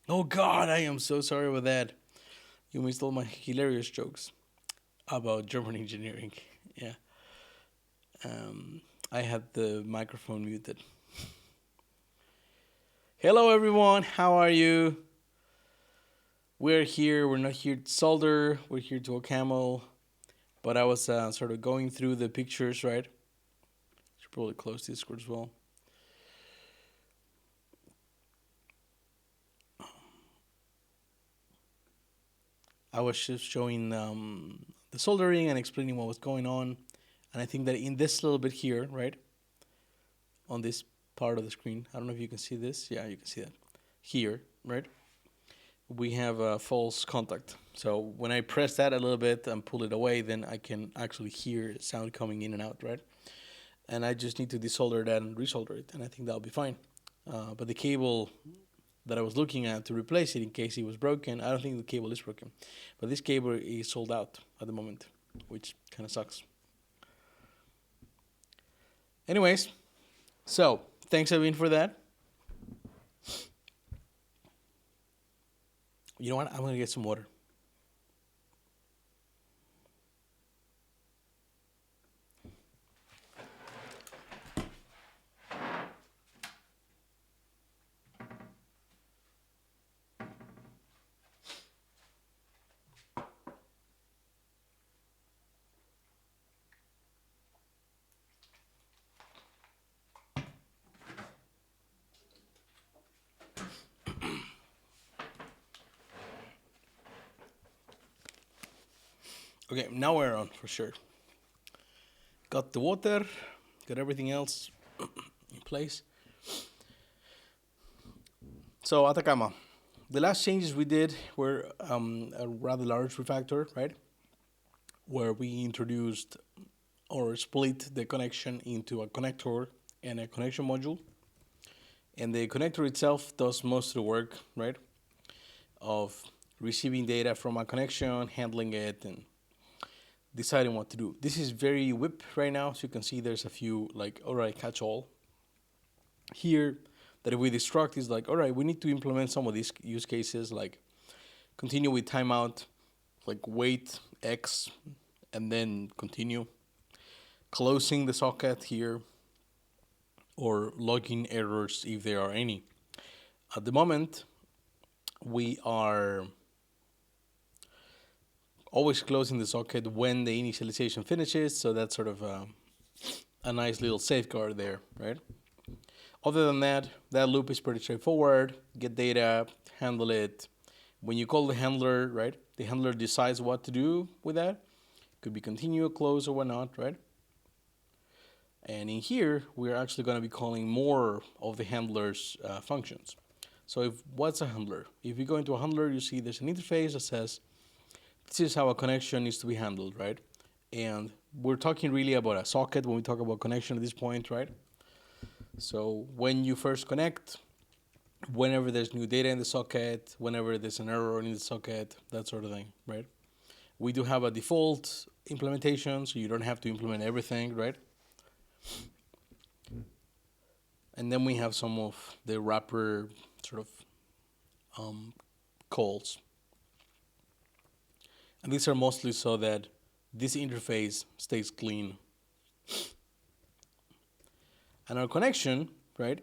Oh God, I am so sorry about that. You missed all my hilarious jokes about German engineering. Yeah. Um, I had the microphone muted. Hello, everyone. How are you? We're here. We're not here to solder. We're here to OCaml. But I was sort of going through the pictures, right? Should probably close Discord as well. I was just showing the soldering and explaining what was going on. And I think that in this little bit here, right, on this part of the screen, I don't know if you can see this. Yeah, you can see that. Here, right, we have a false contact. So when I press that a little bit and pull it away, then I can actually hear sound coming in and out, right? And I just need to desolder that and resolder it, and I think that'll be fine. But the cable that I was looking at to replace it in case it was broken, I don't think the cable is broken. But this cable is sold out at the moment, which kind of sucks. Anyways, so thanks, Evan, for that. You know what? I'm going to get some water. Okay, now we're on for sure. Got the water, got everything else in place. So, Atacama. The last changes we did were a rather large refactor, right? Where we introduced or split the connection into a connector and a connection module. And the connector itself does most of the work, right? Of receiving data from a connection, handling it, and deciding what to do. This is very whip right now, so you can see there's a few like, all right, catch all. Here, that if we destruct is like, all right, we need to implement some of these use cases, like continue with timeout, like wait X, and then continue. Closing the socket here, or logging errors if there are any. At the moment, we are always closing the socket when the initialization finishes, so that's sort of a nice little safeguard there, right? Other than that, that loop is pretty straightforward. Get data, handle it. When you call the handler, right, the handler decides what to do with that. Could be continue, close, or whatnot, right? And in here, we're actually going to be calling more of the handler's functions. So if what's a handler? If you go into a handler, you see there's an interface that says, this is how a connection needs to be handled, right? And we're talking really about a socket when we talk about connection at this point, right? So when you first connect, whenever there's new data in the socket, whenever there's an error in the socket, that sort of thing, right? We do have a default implementation, so you don't have to implement everything, right? And then we have some of the wrapper sort of calls. And these are mostly so that this interface stays clean. And our connection, right,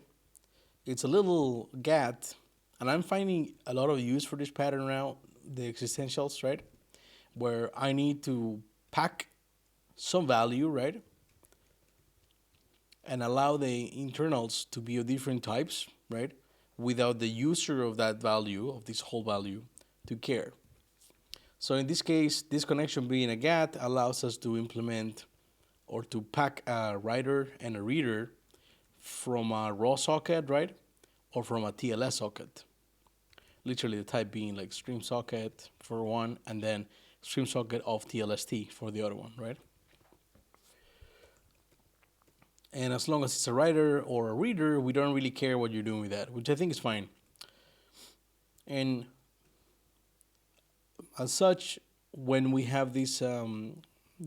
it's a little GAT, and I'm finding a lot of use for this pattern now, the existentials, right, where I need to pack some value, right, and allow the internals to be of different types, right, without the user of that value, of this whole value, to care. So in this case, this connection being a GAT allows us to implement or to pack a writer and a reader from a raw socket, right, or from a TLS socket. Literally the type being like stream socket for one, and then stream socket of TLST for the other one, right? And as long as it's a writer or a reader, we don't really care what you're doing with that, which I think is fine. And as such, when we have these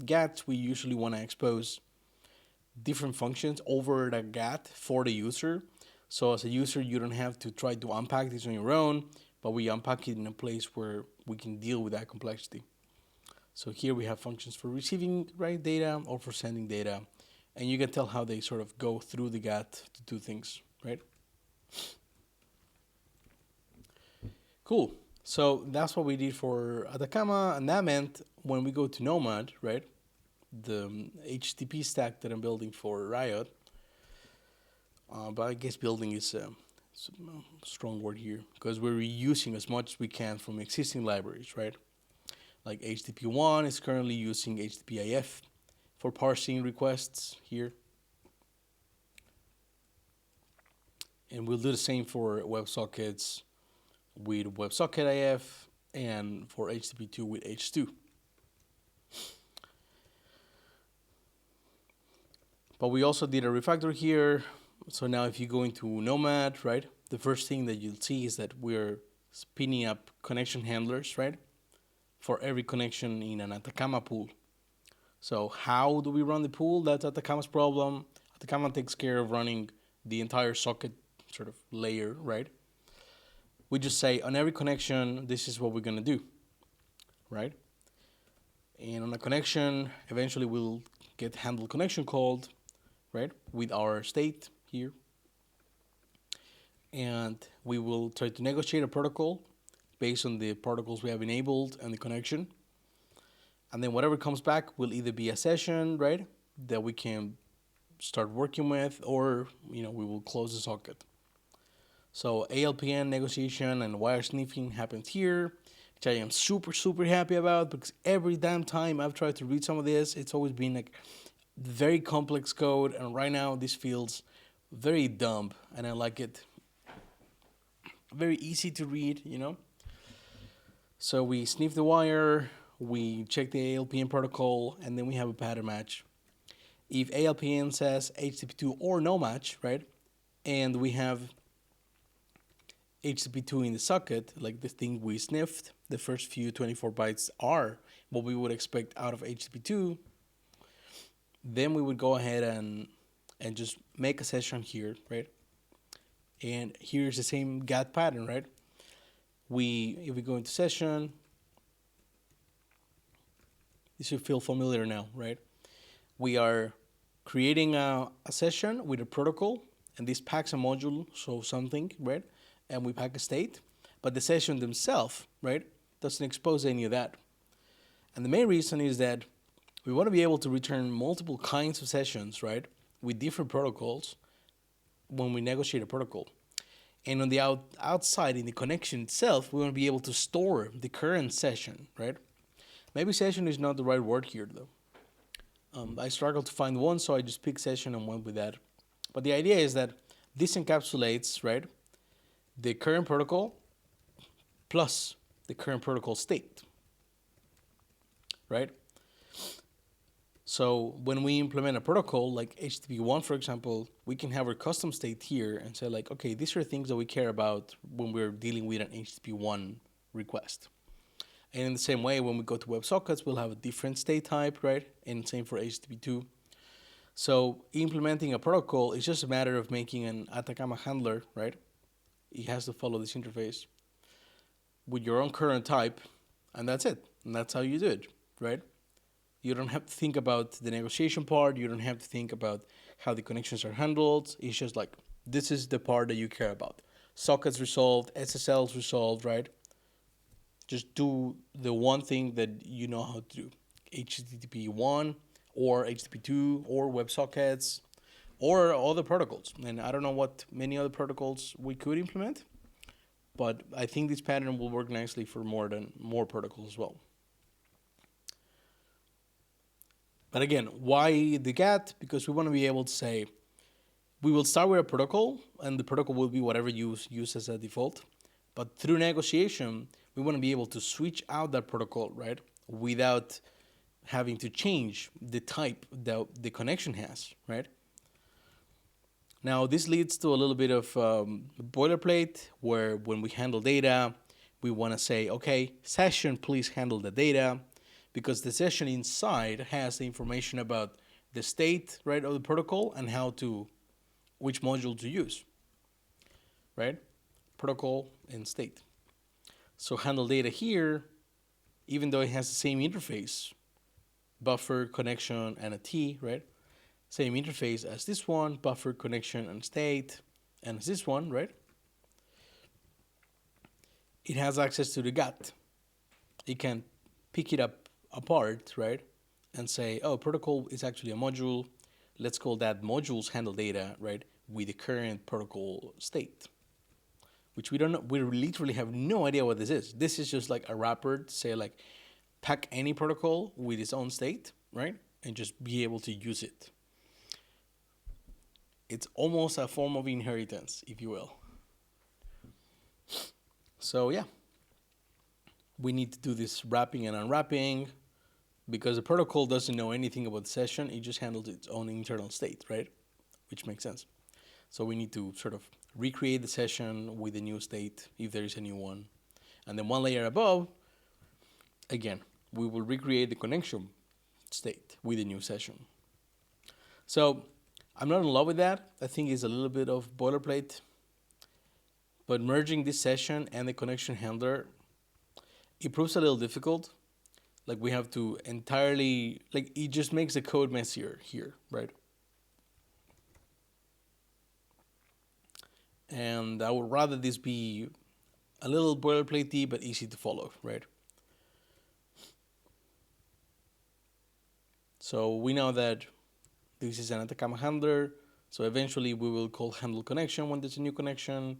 GATs, we usually want to expose different functions over the GAT for the user. So as a user, you don't have to try to unpack this on your own. but we unpack it in a place where we can deal with that complexity. So here we have functions for receiving data or for sending data, and you can tell how they sort of go through the GAT to do things, right? Cool. So that's what we did for Atacama, and that meant when we go to Nomad, right, the HTTP stack that I'm building for Riot, but I guess building is a strong word here, because we're reusing as much as we can from existing libraries, right? Like HTTP1 is currently using HTTPIF for parsing requests here. And we'll do the same for WebSockets with WebSocketIF and for HTTP2 with H2. But we also did a refactor here. So now if you go into Nomad, right, the first thing that you'll see is that we're spinning up connection handlers, right, for every connection in an Atacama pool. So how do we run the pool? That's Atacama's problem. Atacama takes care of running the entire socket sort of layer, right? We just say on every connection, this is what we're going to do, right? And on a connection, eventually we'll get handle connection called, right, with our state here. And we will try to negotiate a protocol based on the protocols we have enabled and the connection. And then whatever comes back will either be a session, right, that we can start working with, or we will close the socket. So ALPN negotiation and wire sniffing happens here, which I am super, super happy about, because every damn time I've tried to read some of this, it's always been like very complex code, and right now this feels very dumb, and I like it. Very easy to read, So we sniff the wire, we check the ALPN protocol, and then we have a pattern match. If ALPN says HTTP2 or no match, right, and we have HTTP2 in the socket, like the thing we sniffed, the first few 24 bytes are what we would expect out of HTTP2, then we would go ahead and just make a session here, right? And here's the same GAT pattern, right? If we go into session, this should feel familiar now, right? We are creating a session with a protocol, and this packs a module, so something, right? And we pack a state, but the session themselves, right, doesn't expose any of that. And the main reason is that we want to be able to return multiple kinds of sessions, right, with different protocols when we negotiate a protocol. And on the outside, in the connection itself, we want to be able to store the current session, right? Maybe session is not the right word here, though. I struggled to find one, so I just picked session and went with that. But the idea is that this encapsulates, right, the current protocol plus the current protocol state, right? So when we implement a protocol like HTTP1, for example, we can have our custom state here and say like, okay, these are things that we care about when we're dealing with an HTTP1 request. And in the same way, when we go to WebSockets, we'll have a different state type, right? And same for HTTP2. So implementing a protocol is just a matter of making an Atacama handler, right? It has to follow this interface with your own current type, and that's it. And that's how you do it, right? You don't have to think about the negotiation part. You don't have to think about how the connections are handled. It's just like, this is the part that you care about. Sockets resolved, SSLs resolved, right? Just do the one thing that you know how to do. HTTP1 or HTTP2 or WebSockets or other protocols. And I don't know what many other protocols we could implement, but I think this pattern will work nicely for more protocols as well. But again, why the GAT? Because we want to be able to say, we will start with a protocol, and the protocol will be whatever you use as a default. But through negotiation, we want to be able to switch out that protocol, right, without having to change the type that the connection has, right? Now, this leads to a little bit of boilerplate, where when we handle data, we want to say, okay, session, please handle the data, because the session inside has the information about the state, right, of the protocol and which module to use, right? Protocol and state. So handle data here, even though it has the same interface, buffer, connection, and a T, right? Same interface as this one, buffer, connection, and state, and as this one, right? It has access to the GAT. It can pick it up apart, right? And say, oh, protocol is actually a module. Let's call that modules handle data, right? With the current protocol state, which we don't know. We literally have no idea what this is. This is just like a wrapper to say like, pack any protocol with its own state, right? And just be able to use it. It's almost a form of inheritance, if you will. So yeah, we need to do this wrapping and unwrapping because the protocol doesn't know anything about the session. It just handles its own internal state, right? Which makes sense. So we need to sort of recreate the session with a new state if there is a new one. And then one layer above, again, we will recreate the connection state with a new session. So I'm not in love with that. I think it's a little bit of boilerplate. But merging this session and the connection handler, it proves a little difficult. Like we have to entirely, like it just makes the code messier here, right? And I would rather this be a little boilerplatey but easy to follow, right? So we know that this is an Atacama handler. So eventually we will call handle connection when there's a new connection.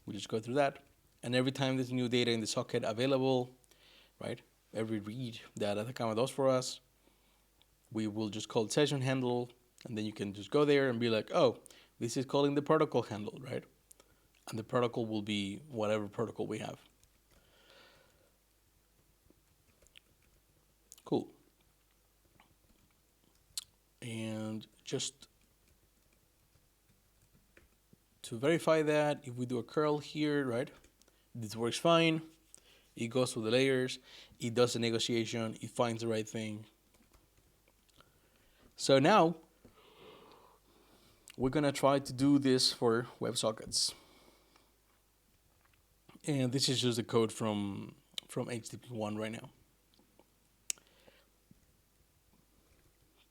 We just go through that. And every time there's new data in the socket available, right? Every read that Atacama does for us, we will just call session handle. And then you can just go there and be like, oh, this is calling the protocol handle, right? And the protocol will be whatever protocol we have. Cool. And just to verify that, if we do a curl here, right, this works fine. It goes through the layers. It does the negotiation. It finds the right thing. So now we're going to try to do this for WebSockets. And this is just the code from HTTP1 right now.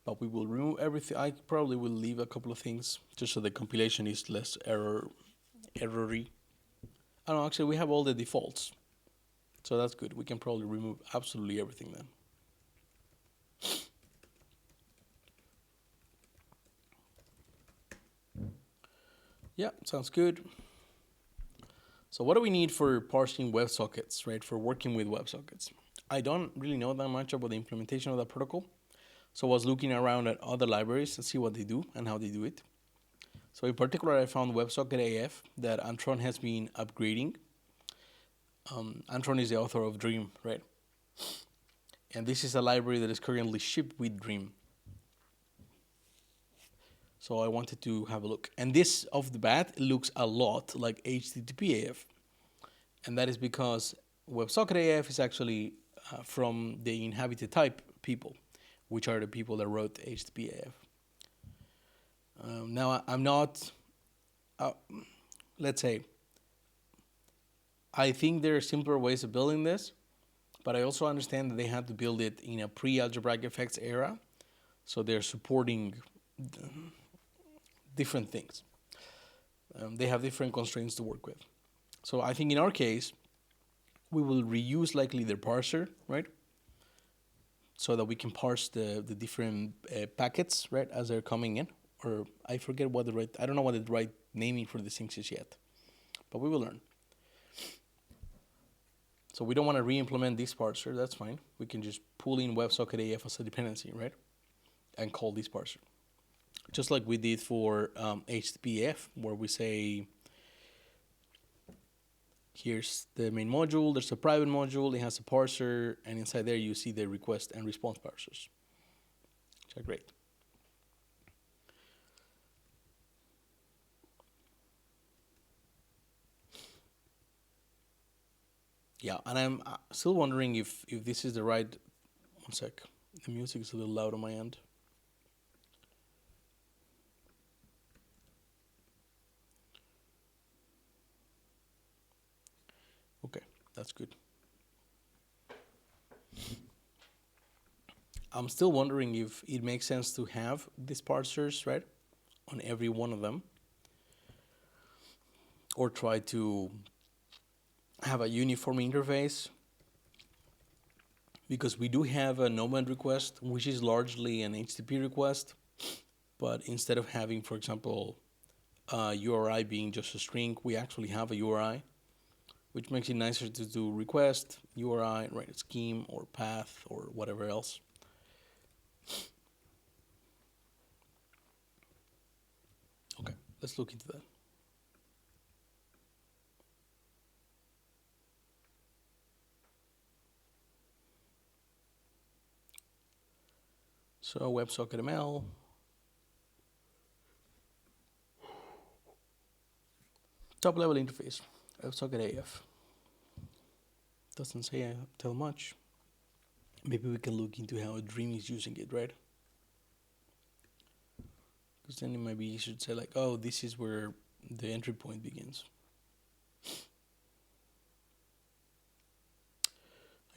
But we will remove everything. I probably will leave a couple of things just so the compilation is less errory. I don't know, actually we have all the defaults. So that's good. We can probably remove absolutely everything then. Yeah, sounds good. So what do we need for parsing WebSockets, right? For working with WebSockets. I don't really know that much about the implementation of that protocol. So I was looking around at other libraries to see what they do and how they do it. So in particular, I found WebSocket AF that Antron has been upgrading. Antron is the author of Dream, right? And this is a library that is currently shipped with Dream. So I wanted to have a look. And this, off the bat, looks a lot like HTTP AF. And that is because WebSocket AF is actually from the inhabited type people, which are the people that wrote HTTP AF. Now, I'm not, let's say, I think there are simpler ways of building this, but I also understand that they had to build it in a pre-algebraic effects era. So they're supporting different things. They have different constraints to work with. So I think in our case, we will reuse likely their parser, right? So that we can parse the different packets, right, as they're coming in. Or I forget what I don't know what the right naming for these things is yet. But we will learn. So we don't want to re-implement this parser, that's fine. We can just pull in WebSocket AF as a dependency, right? And call this parser. Just like we did for HTTPF, where we say, here's the main module, there's a private module, it has a parser, and inside there you see the request and response parsers, which are great. Yeah, and I'm still wondering if this is the right, one sec, the music is a little loud on my end. Okay, That's good. I'm still wondering if it makes sense to have these parsers, right, on every one of them, or try to have a uniform interface, because we do have a Nomad request, which is largely an HTTP request, but instead of having, for example, URI being just a string, we actually have a URI, which makes it nicer to do request, URI, write a scheme or path or whatever else. Okay, let's look into that. So WebSocketML. Top level interface, WebSocket AF. Doesn't say tell much. Maybe we can look into how a Dream is using it, right? Because then it might be easier to say like, oh, this is where the entry point begins.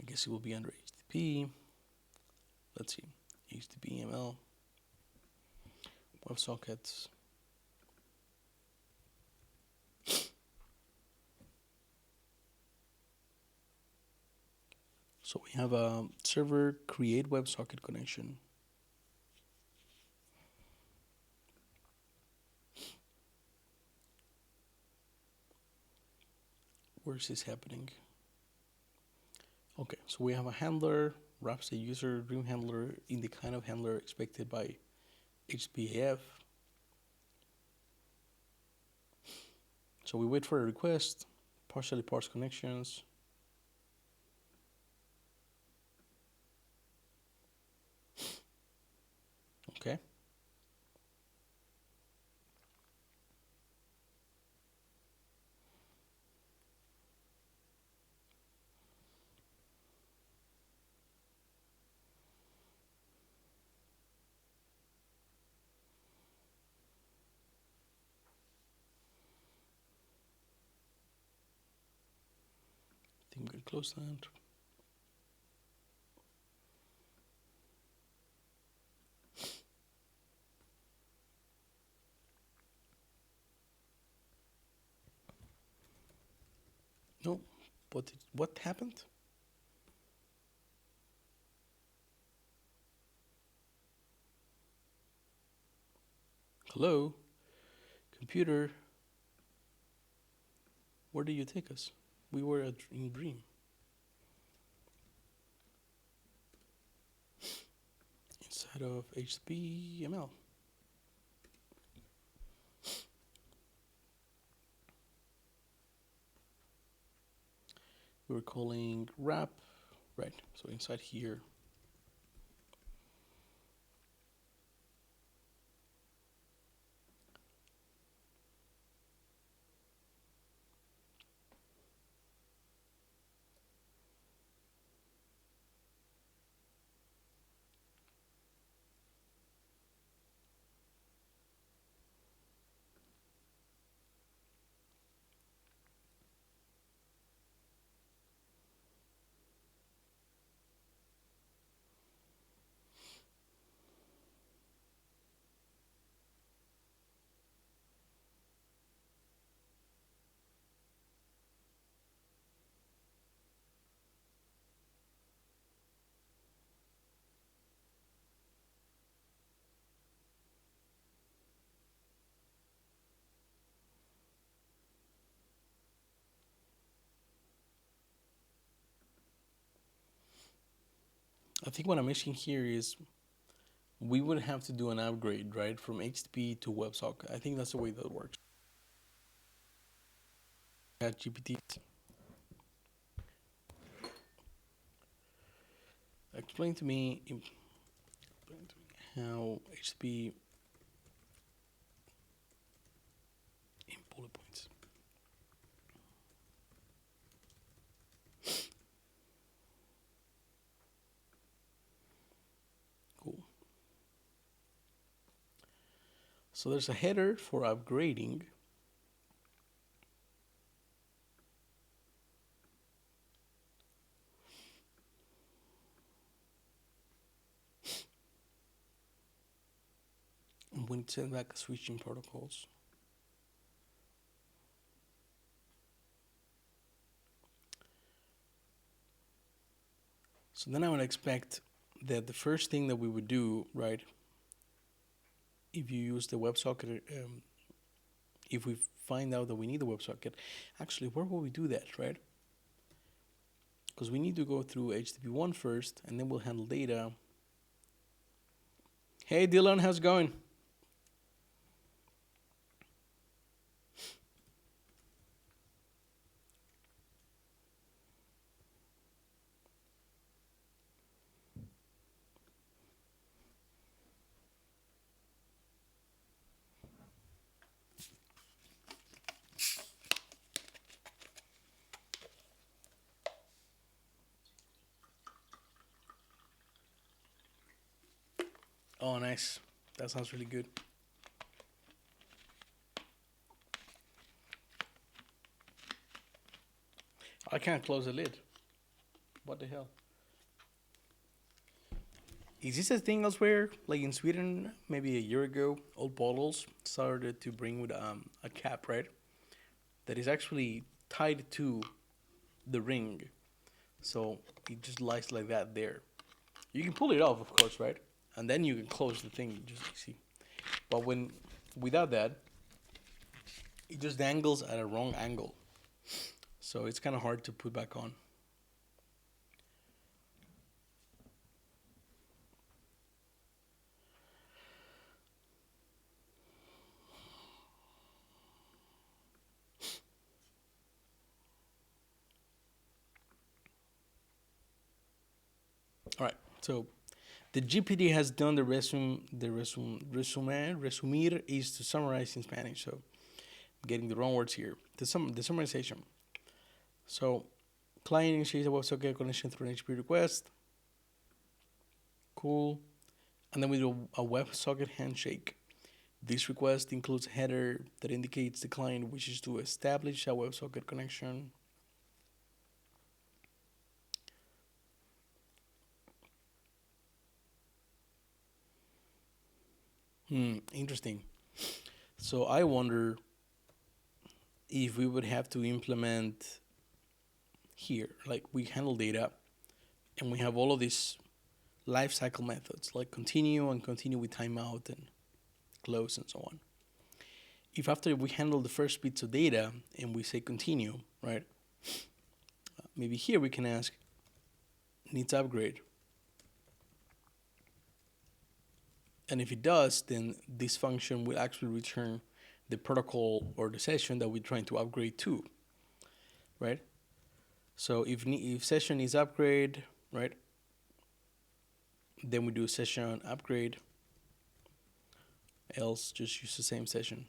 I guess it will be under HTTP. Let's see, HTTP ML, WebSockets. So we have a server create WebSocket connection. Where is this happening? Okay, so we have a handler, wraps the user Dream handler in the kind of handler expected by HTTP-AF. So we wait for a request, partially parse connections. Okay. I think we can close that. No, what happened? Hello, computer. Where did you take us? We were in Dream. Inside of HTTP-ML. We were calling wrap, right? So inside here. I think what I'm missing here is we would have to do an upgrade, right, from HTTP to WebSocket. I think that's the way that works. At GPT. Explain to me how HTTP in bullet points. Cool. So there's a header for upgrading. we need to send back switching protocols. So then I would expect that the first thing that we would do, right, if you use the WebSocket, if we find out that we need the WebSocket, actually, where will we do that, right? Because we need to go through HTTP1 first, and then we'll handle data. Hey, Dylan, how's it going? Oh, nice. That sounds really good. I can't close the lid. What the hell? Is this a thing elsewhere? Like in Sweden, maybe a year ago, old bottles started to bring with a cap, right? That is actually tied to the ring. So it just lies like that there. You can pull it off, of course, right? And then you can close the thing, just see. But when without that, it just dangles at a wrong angle. So it's kind of hard to put back on. All right, so the GPT has done the resumir is to summarize in Spanish. So I'm getting the wrong words here. The summarization. So client initiates a WebSocket connection through an HTTP request. Cool. And then we do a WebSocket handshake. This request includes a header that indicates the client wishes to establish a WebSocket connection. Interesting. So I wonder if we would have to implement here, like we handle data and we have all of these lifecycle methods like continue and continue with timeout and close and so on. If after we handle the first bits of data and we say continue, right? Maybe here we can ask needs upgrade. And if it does, then this function will actually return the protocol or the session that we're trying to upgrade to, right? So if session is upgrade, right? Then we do session upgrade. Else just use the same session.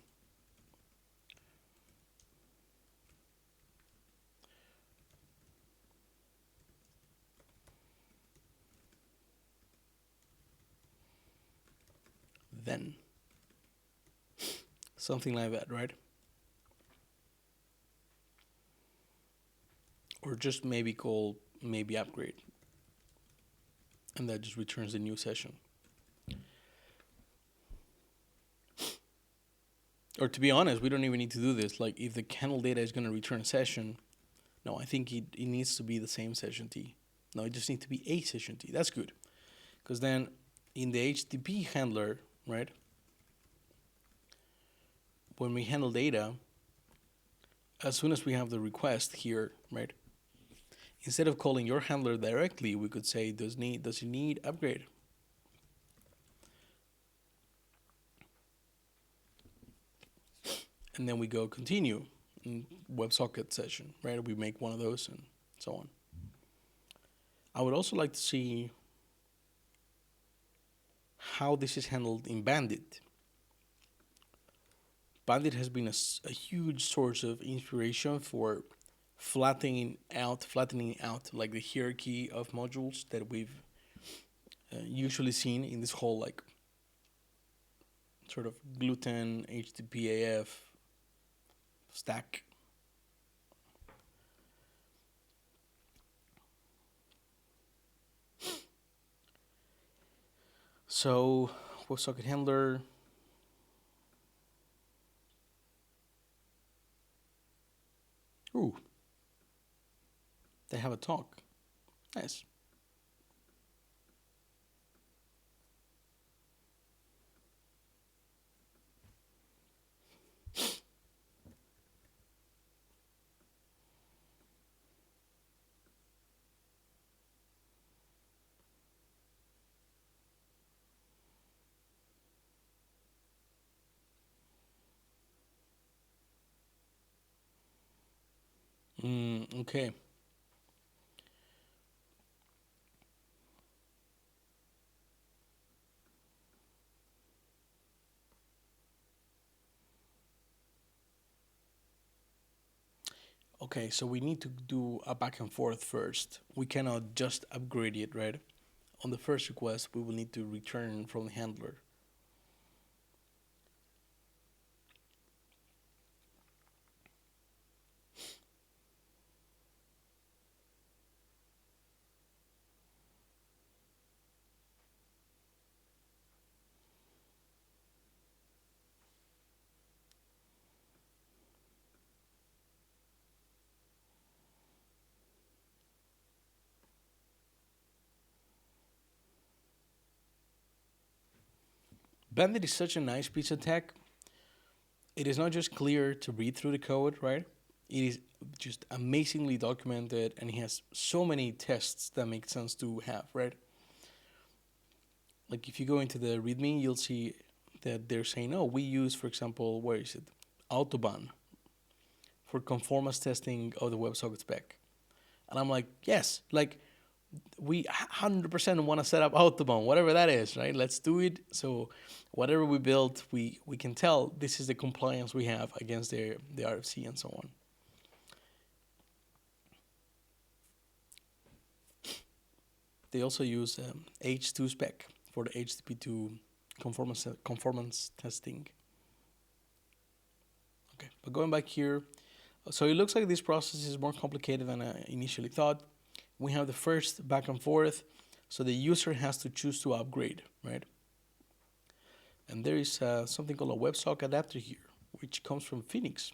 Then something like that, right? Or just maybe call maybe upgrade, and that just returns a new session. Or to be honest, we don't even need to do this. Like if the handle data is going to return a session, no, I think it needs to be the same session T. No, it just needs to be a session T. That's good. Because then in the HTTP handler, right, when we handle data, as soon as we have the request here, right, instead of calling your handler directly, we could say, does it need upgrade? And then we go continue in WebSocket session, right? We make one of those and so on. I would also like to see how this is handled in Bandit. Bandit has been a huge source of inspiration for flattening out like the hierarchy of modules that we've usually seen in this whole like sort of gluten HTTPAF stack. So WebSocket handler, Ooh, they have a talk. Nice. Okay. Okay, so we need to do a back and forth first. We cannot just upgrade it, right? On the first request, we will need to return from the handler. Bandit is such a nice piece of tech. It is not just clear to read through the code, right? It is just amazingly documented and it has so many tests that make sense to have, right? Like if you go into the README, you'll see that they're saying, oh, we use, for example, where is it? Autobahn for conformance testing of the WebSocket spec. And I'm like, yes, like we 100% want to set up Autobahn, whatever that is, right? Let's do it. So whatever we build, we can tell this is the compliance we have against the RFC and so on. They also use H2 spec for the HTTP2 conformance testing. Okay, but going back here, so it looks like this process is more complicated than I initially thought. We have the first back and forth, so the user has to choose to upgrade, right? And there is something called a WebSock adapter here, which comes from Phoenix.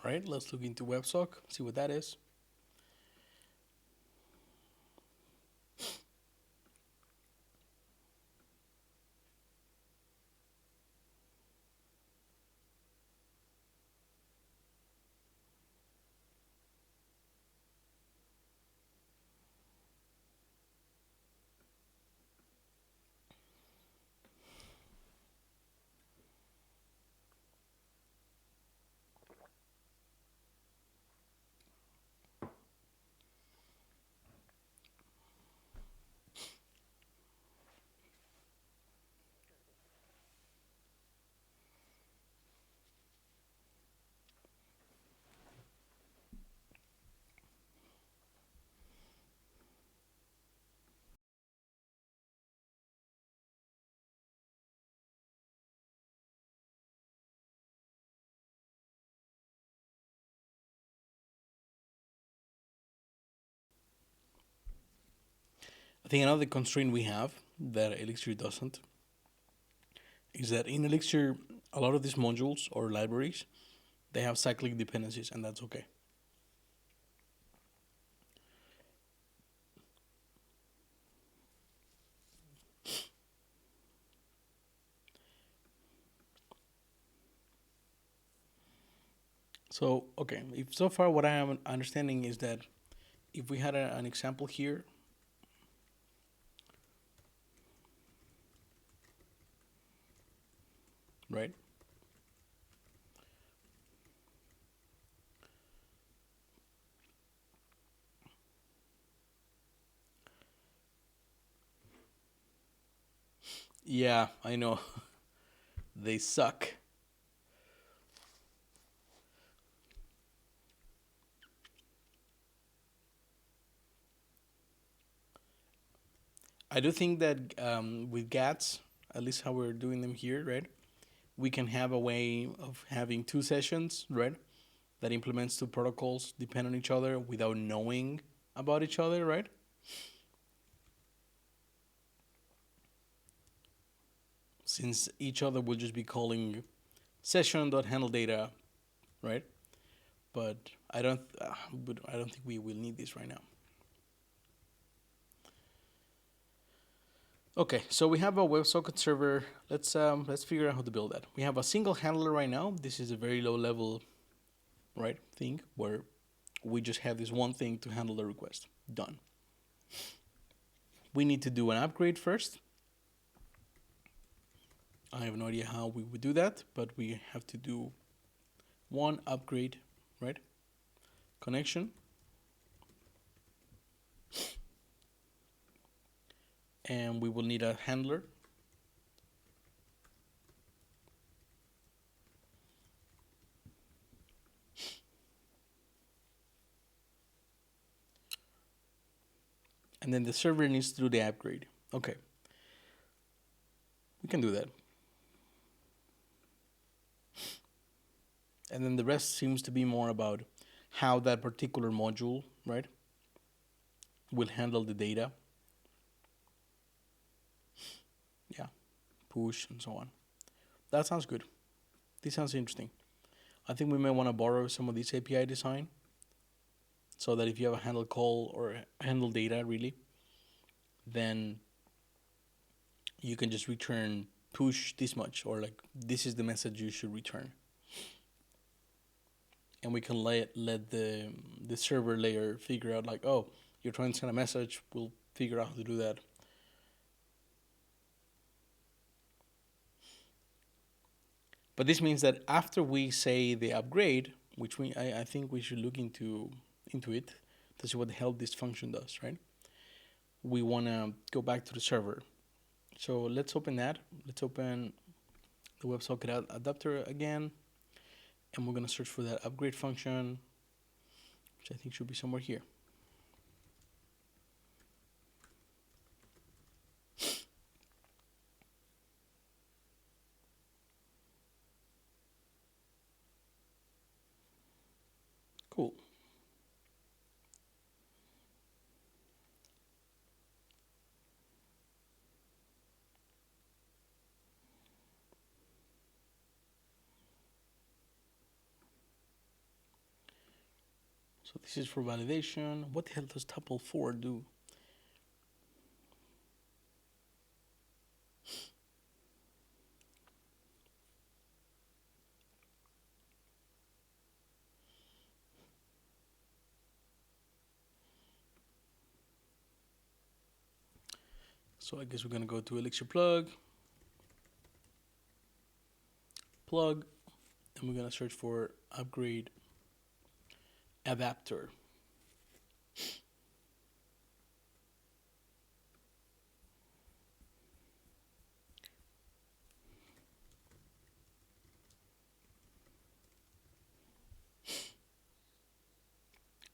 All right, let's look into WebSock, see what that is. I think another constraint we have that Elixir doesn't is that in Elixir, a lot of these modules or libraries, they have cyclic dependencies, and that's okay. So, okay, if so far what I am understanding is that if we had an example here, right? Yeah, I know. They suck. I do think that with GATs, at least how we're doing them here, right? We can have a way of having two sessions, right? That implements two protocols depend on each other without knowing about each other, right? Since each other will just be calling session.handle data, right? But I don't think we will need this right now. Okay, so we have a WebSocket server. Let's figure out how to build that. We have a single handler right now. This is a very low level, right, thing where we just have this one thing to handle the request. Done. We need to do an upgrade first. I have no idea how we would do that, but we have to do one upgrade, right? Connection. And we will need a handler. And then the server needs to do the upgrade. Okay. We can do that. And then the rest seems to be more about how that particular module, right, will handle the data. Yeah, push and so on. That sounds good. This sounds interesting. I think we may want to borrow some of this API design so that if you have a handle call or handle data, really, then you can just return push this much, or like this is the message you should return. And we can let the server layer figure out like, oh, you're trying to send a message, we'll figure out how to do that. But this means that after we say the upgrade, which I think we should look into it to see what the hell this function does, right? We want to go back to the server. So let's open that. Let's open the WebSocket adapter again. And we're going to search for that upgrade function, which I think should be somewhere here. Cool. So this is for validation. What the hell does tuple4 do? So I guess we're going to go to Elixir plug, and we're going to search for upgrade adapter.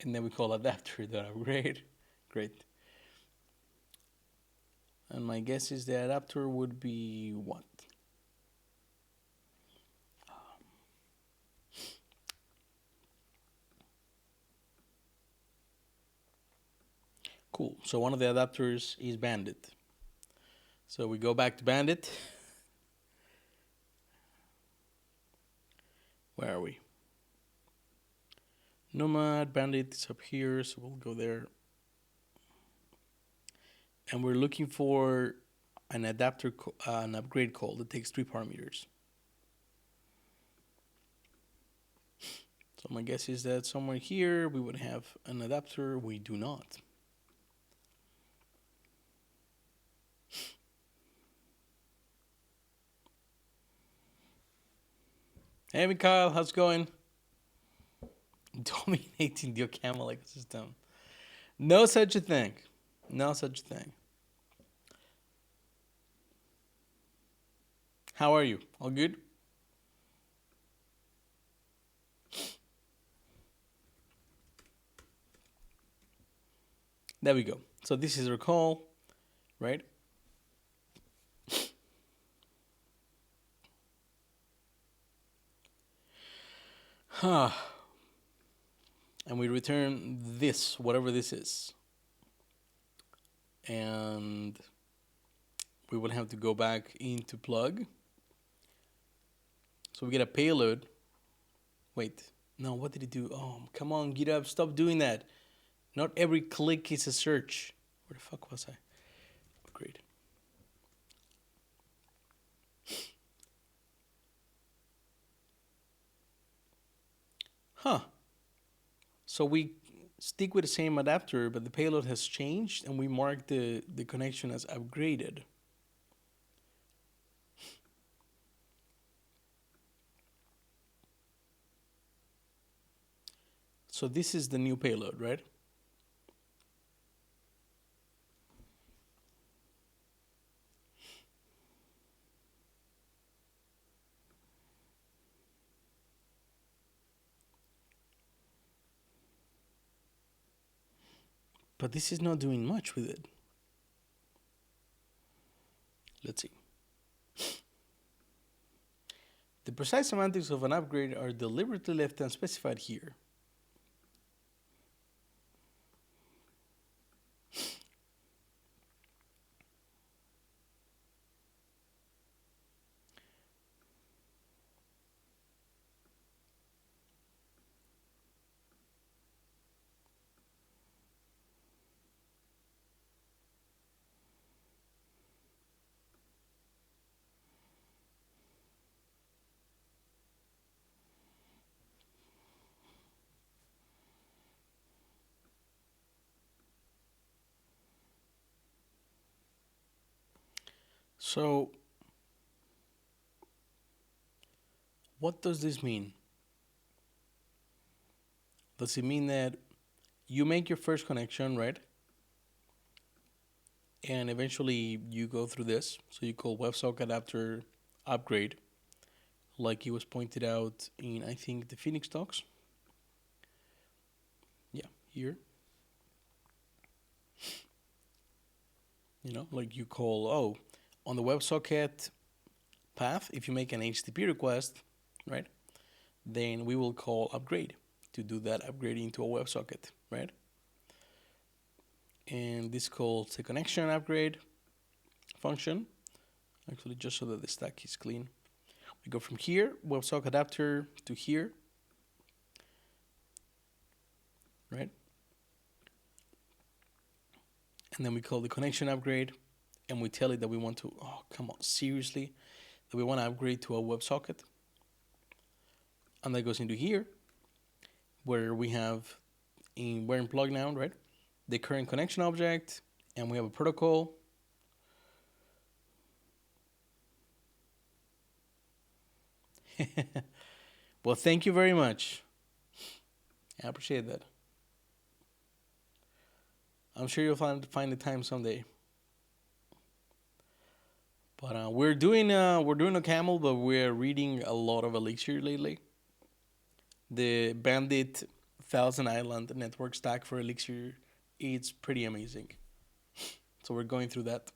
And then we call adapter.upgrade. Great. And my guess is the adapter would be what? Cool. So one of the adapters is Bandit. So we go back to Bandit. Where are we? Nomad, Bandit is up here, so we'll go there. And we're looking for an adapter, an upgrade call that takes 3 parameters. So my guess is that somewhere here we would have an adapter. We do not. Hey, Mikhail, how's it going? Dominating the OCaml ecosystem. No such a thing. No such a thing. How are you? All good? There we go. So this is our call, right? And we return this, whatever this is. And we will have to go back into plug. So we get a payload. Wait, no, what did it do? Oh, come on, GitHub, stop doing that. Not every click is a search. Where the fuck was I? Great. Huh. So we stick with the same adapter, but the payload has changed, and we mark the connection as upgraded. So this is the new payload, right? But this is not doing much with it. Let's see. The precise semantics of an upgrade are deliberately left unspecified here. So what does this mean? Does it mean that you make your first connection, right? And eventually you go through this. So you call WebSocket adapter upgrade, like it was pointed out in, I think, the Phoenix talks. Yeah, here. You know, like you call, oh, on the WebSocket path, if you make an HTTP request, right, then we will call upgrade to do that upgrade into a WebSocket, right? And this calls the connection upgrade function, actually just so that the stack is clean. We go from here, WebSocket adapter, to here, right? And then we call the connection upgrade, and we tell it that we want to, oh, come on, seriously? That we want to upgrade to a WebSocket. And that goes into here, where we have, we're in plug now, right? The current connection object, and we have a protocol. Well, thank you very much. I appreciate that. I'm sure you'll find the time someday. But we're doing OCaml, but we're reading a lot of Elixir lately. The Bandit Thousand Island network stack for Elixir, it's pretty amazing. So we're going through that.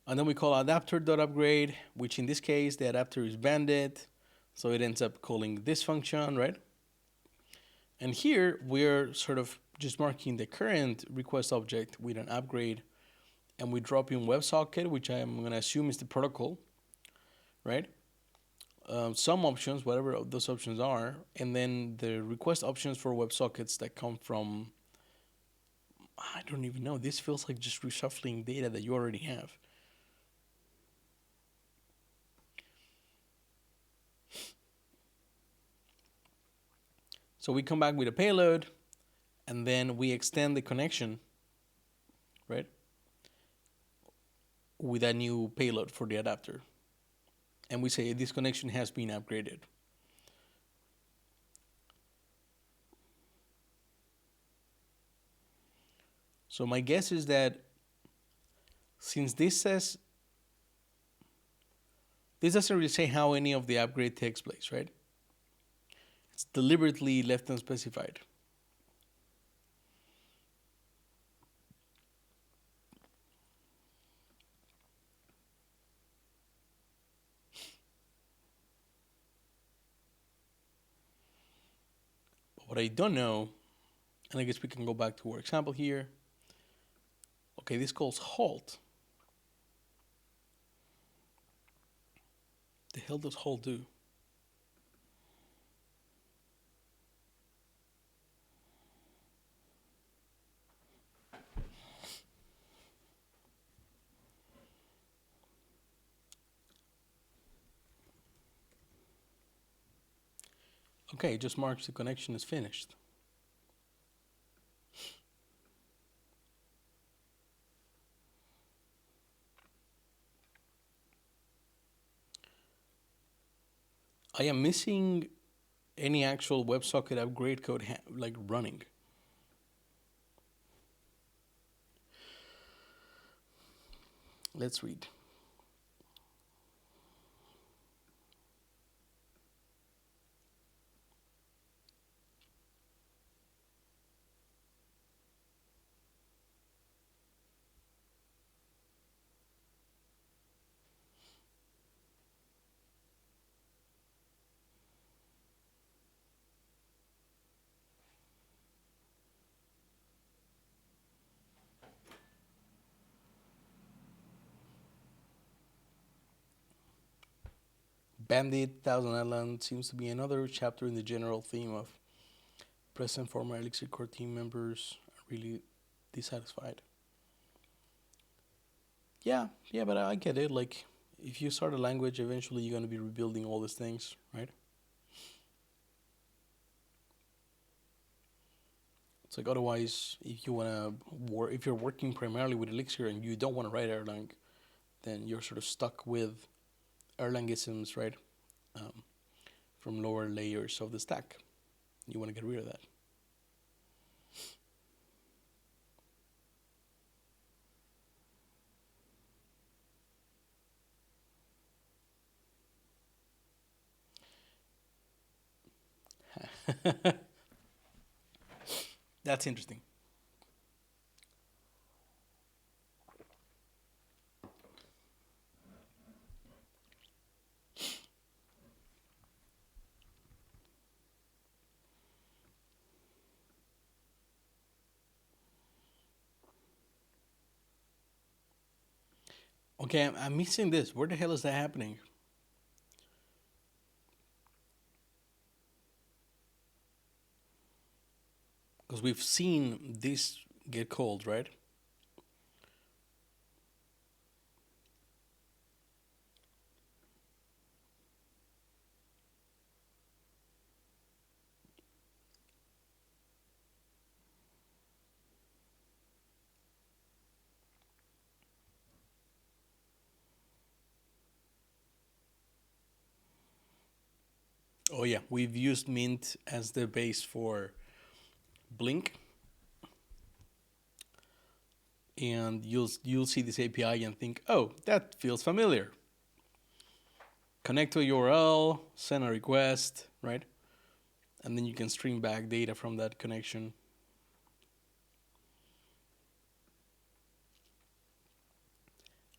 And then we call adapter.upgrade, which in this case, the adapter is Bandit. So it ends up calling this function, right? And here we're sort of just marking the current request object with an upgrade, and we drop in WebSocket, which I'm going to assume is the protocol, right? Some options, whatever those options are, and then the request options for WebSockets that come from, I don't even know. This feels like just reshuffling data that you already have. So we come back with a payload, and then we extend the connection, right, with a new payload for the adapter. And we say this connection has been upgraded. So my guess is that since this doesn't really say how any of the upgrade takes place, right? It's deliberately left unspecified. But what I don't know, and I guess we can go back to our example here. Okay, this calls halt. The hell does halt do? Okay, it just marks the connection as finished. I am missing any actual WebSocket upgrade code like running. Let's read. Bandit, Thousand Island seems to be another chapter in the general theme of present former Elixir core team members are really dissatisfied. Yeah, but I get it. Like, if you start a language, eventually you're going to be rebuilding all these things, right? It's like otherwise, if you wanna if you're working primarily with Elixir and you don't want to write Erlang, then you're sort of stuck with Erlangisms, right? Um, from lower layers of the stack. You want to get rid of that. That's interesting. Okay, I'm missing this. Where the hell is that happening? Because we've seen this get called, right? Oh yeah, we've used Mint as the base for Blink, and you'll see this API and think, oh, that feels familiar. Connect to a URL, send a request, right? And then you can stream back data from that connection.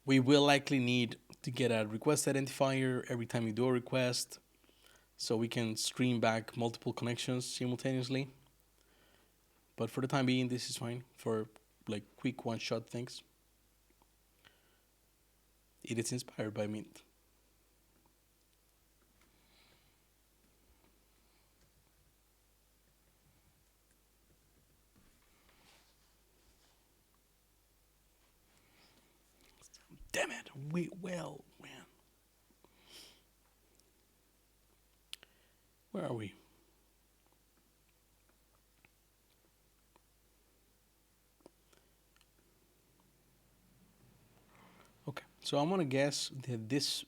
We will likely need to get a request identifier every time you do a request. so we can stream back multiple connections simultaneously. But for the time being, this is fine for like quick one-shot things. It is inspired by Mint. Damn it! Well, man. Where are we? Okay, so I'm gonna guess that this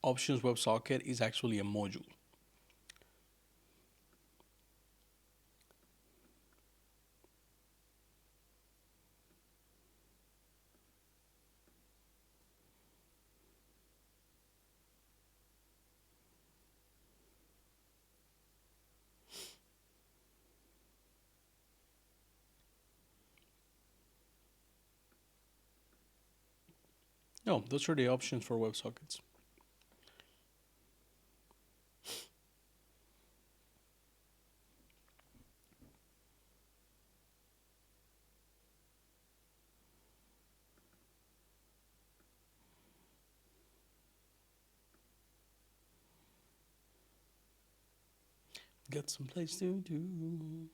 options WebSocket is actually a module. No, those are the options for WebSockets. Got some place to do.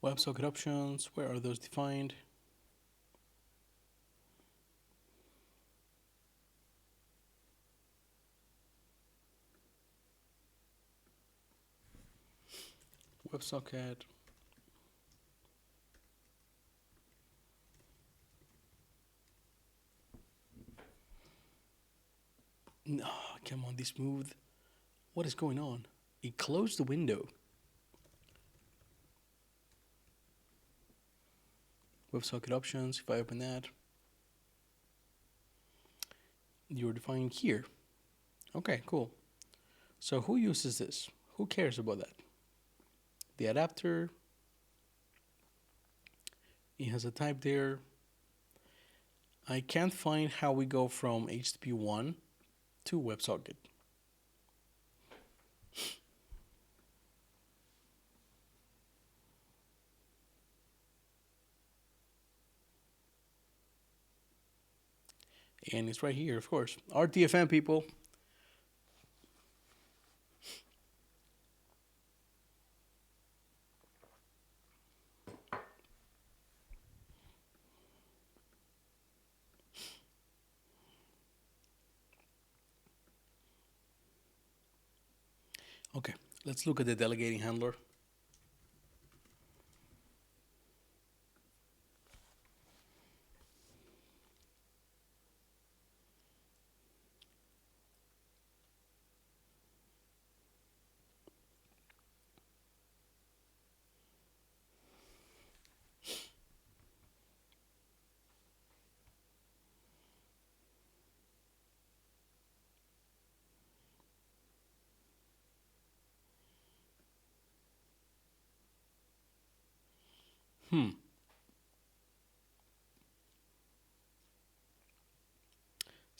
WebSocket options, where are those defined? WebSocket. No, come on, this smooth. What is going on? It closed the window. WebSocket options, if I open that, you're defined here. Okay, cool. So who uses this? Who cares about that? The adapter, it has a type there. I can't find how we go from HTTP 1 to WebSocket. And it's right here, of course. RTFM, people. Okay, let's look at the delegating handler.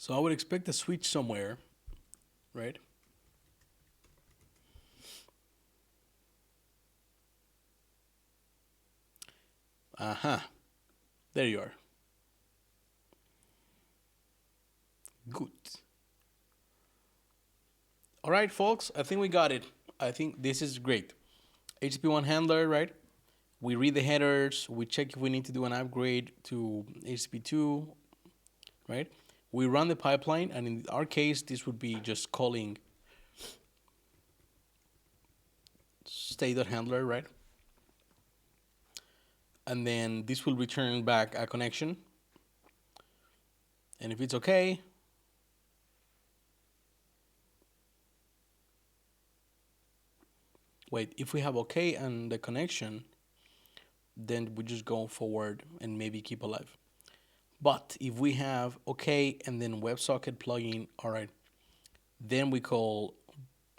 So I would expect a switch somewhere, right? Aha. There you are. Good. All right, folks, I think we got it. I think this is great. HTTP1 handler, right? We read the headers. We check if we need to do an upgrade to HTTP2, right? We run the pipeline, and in our case, this would be just calling state.handler, right? And then this will return back a connection. And if it's okay, wait, if we have okay and the connection, then we just go forward and maybe keep alive. But if we have okay and then WebSocket plugin, all right, then we call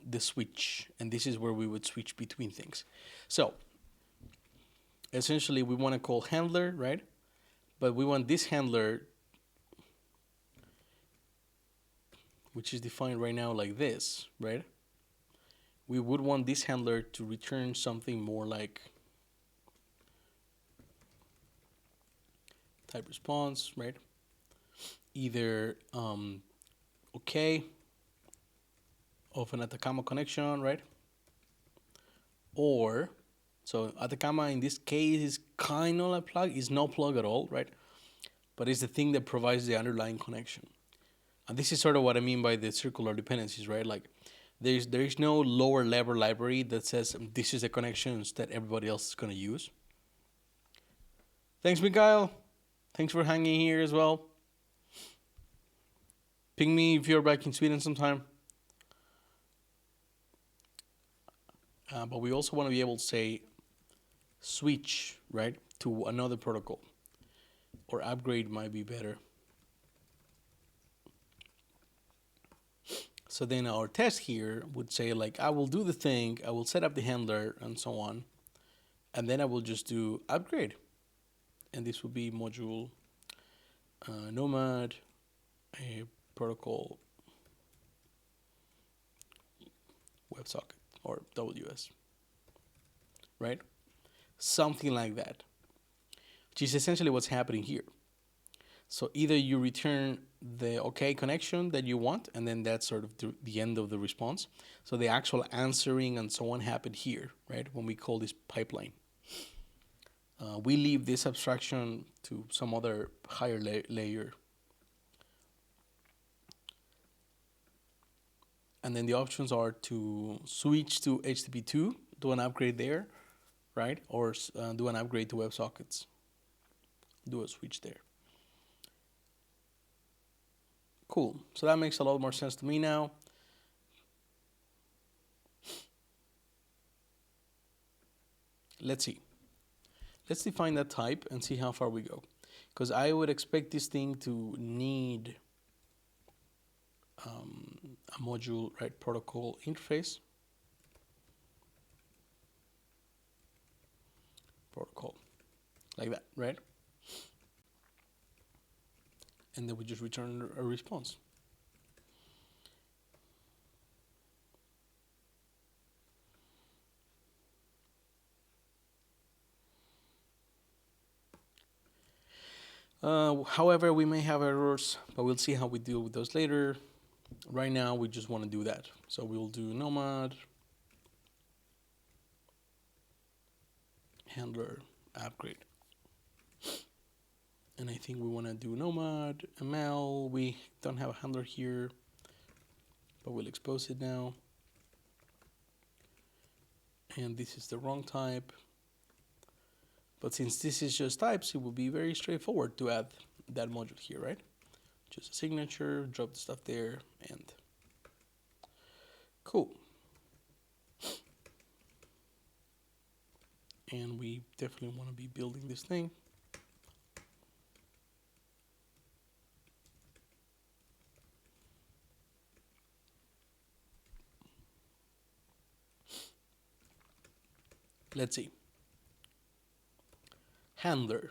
the switch, and this is where we would switch between things. So essentially we want to call handler, right? But we want this handler, which is defined right now like this, right? we would want this handler to return something more like type response, right? Either okay of an Atacama connection, right? Or, so Atacama in this case is kind of a plug, is no plug at all, right? But it's the thing that provides the underlying connection. And this is sort of what I mean by the circular dependencies, right? Like there is no lower level library that says this is the connections that everybody else is going to use. Thanks, Mikhail. Thanks for hanging here as well. Ping me if you're back in Sweden sometime. But we also want to be able to say switch, right, to another protocol. Or upgrade might be better. So then our test here would say like, I will do the thing, I will set up the handler and so on. And then I will just do upgrade. And this would be module nomad, a protocol, WebSocket or WS, right? Something like that, which is essentially what's happening here. So either you return the OK connection that you want, and then that's sort of the end of the response. So the actual answering and so on happened here, right, when we call this pipeline. We leave this abstraction to some other higher layer. And then the options are to switch to HTTP2, do an upgrade there, right? Or do an upgrade to WebSockets. Do a switch there. Cool. So that makes a lot more sense to me now. Let's see. Let's define that type and see how far we go. Because I would expect this thing to need a module, right, protocol interface. Protocol. Like that, right? And then we just return a response. However, we may have errors, but we'll see how we deal with those later. Right now, we just want to do that. So we'll do nomad, handler, upgrade. And I think we want to do nomad, ML. We don't have a handler here, but we'll expose it now. And this is the wrong type. But since this is just types, it will be very straightforward to add that module here, right? Just a signature, drop the stuff there, and cool. And we definitely want to be building this thing. Let's see. Handler.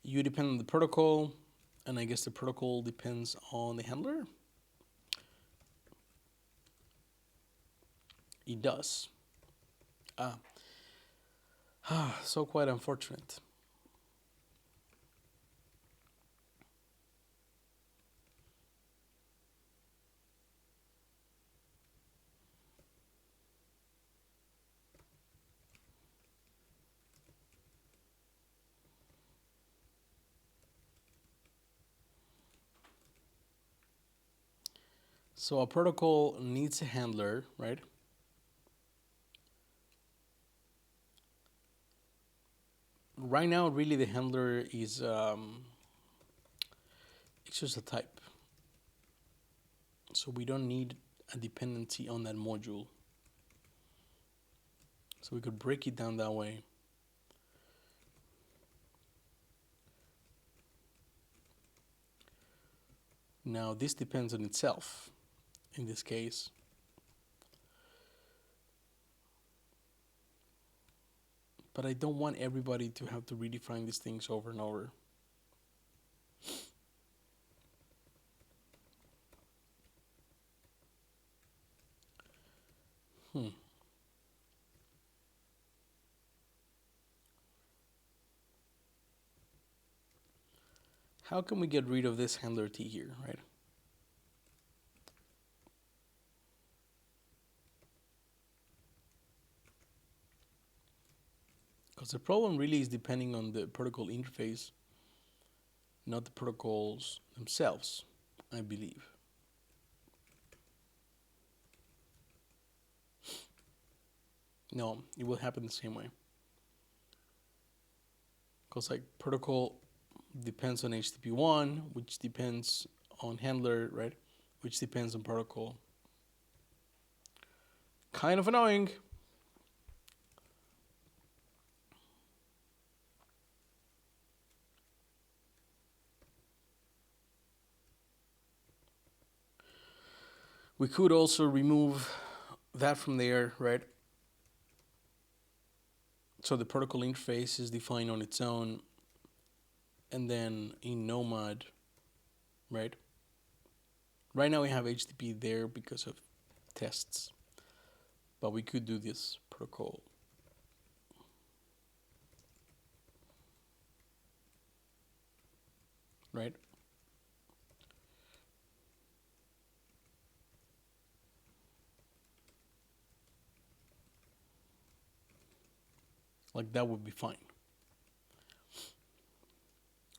You depend on the protocol, and I guess the protocol depends on the handler. It does. So quite unfortunate. So a protocol needs a handler, right? Right now, really, the handler is it's just a type. So we don't need a dependency on that module. So we could break it down that way. Now this depends on itself in this case. But I don't want everybody to have to redefine these things over and over. how can we get rid of this handler T here, right? Because the problem really is depending on the protocol interface, not the protocols themselves, I believe. No, it will happen the same way. Because like protocol depends on HTTP1, which depends on handler, right? Which depends on protocol. Kind of annoying. We could also remove that from there, right? So the protocol interface is defined on its own, and then in Nomad, right? Right now we have HTTP there because of tests, but we could do this protocol. Right? Like that would be fine.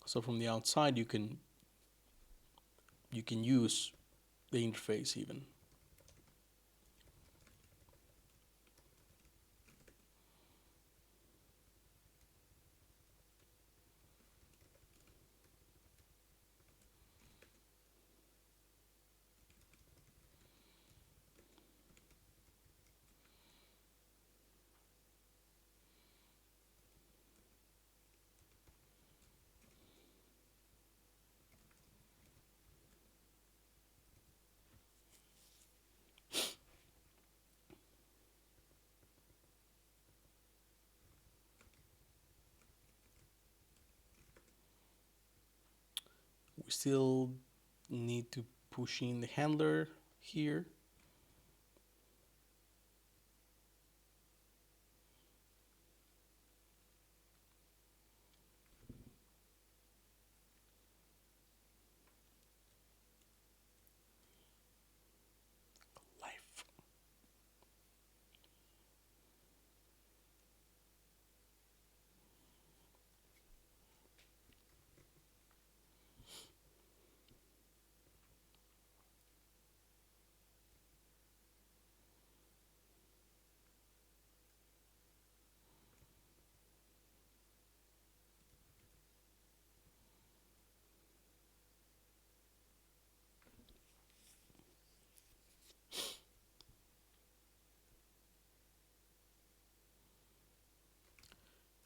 So from the outside you can use the interface even. We still need to push in the handler here. Life.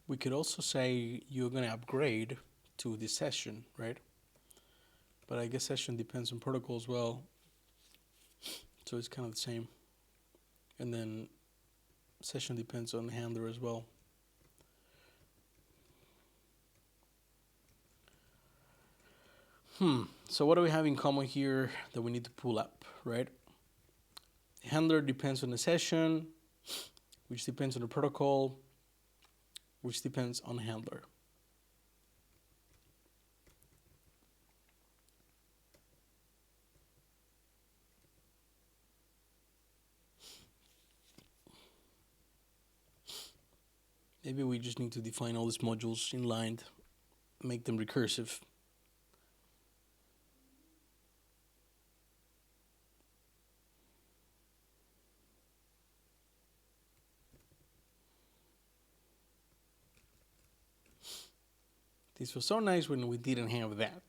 We could also say you're going to upgrade to this session, right? But I guess session depends on protocol as well. So it's kind of the same. And then session depends on the handler as well. So what do we have in common here that we need to pull up, right? The handler depends on the session, which depends on the protocol, which depends on the handler. Maybe we just need to define all these modules inlined, make them recursive. This was so nice when we didn't have that.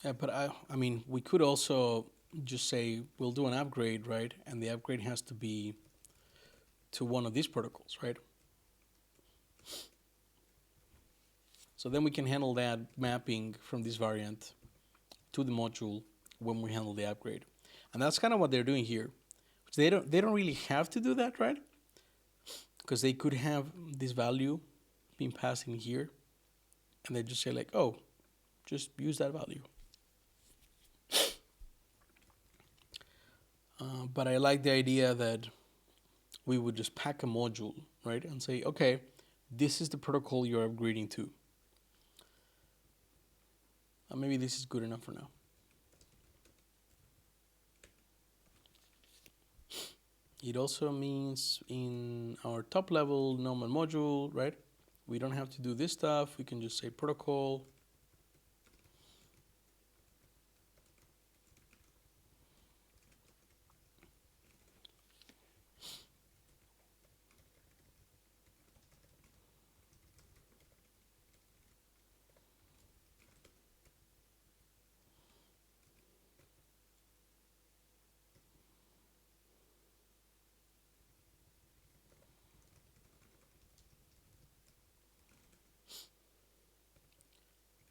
Yeah, but I mean, we could also just say we'll do an upgrade, right? And the upgrade has to be to one of these protocols, right? So then we can handle that mapping from this variant to the module when we handle the upgrade. And that's kind of what they're doing here. They don't really have to do that, right? Because they could have this value being passed in here, and they just say like, oh, just use that value. But I like the idea that we would just pack a module, right? And say, okay, this is the protocol you're upgrading to. Maybe this is good enough for now. It also means in our top level normal module, right? We don't have to do this stuff. We can just say protocol.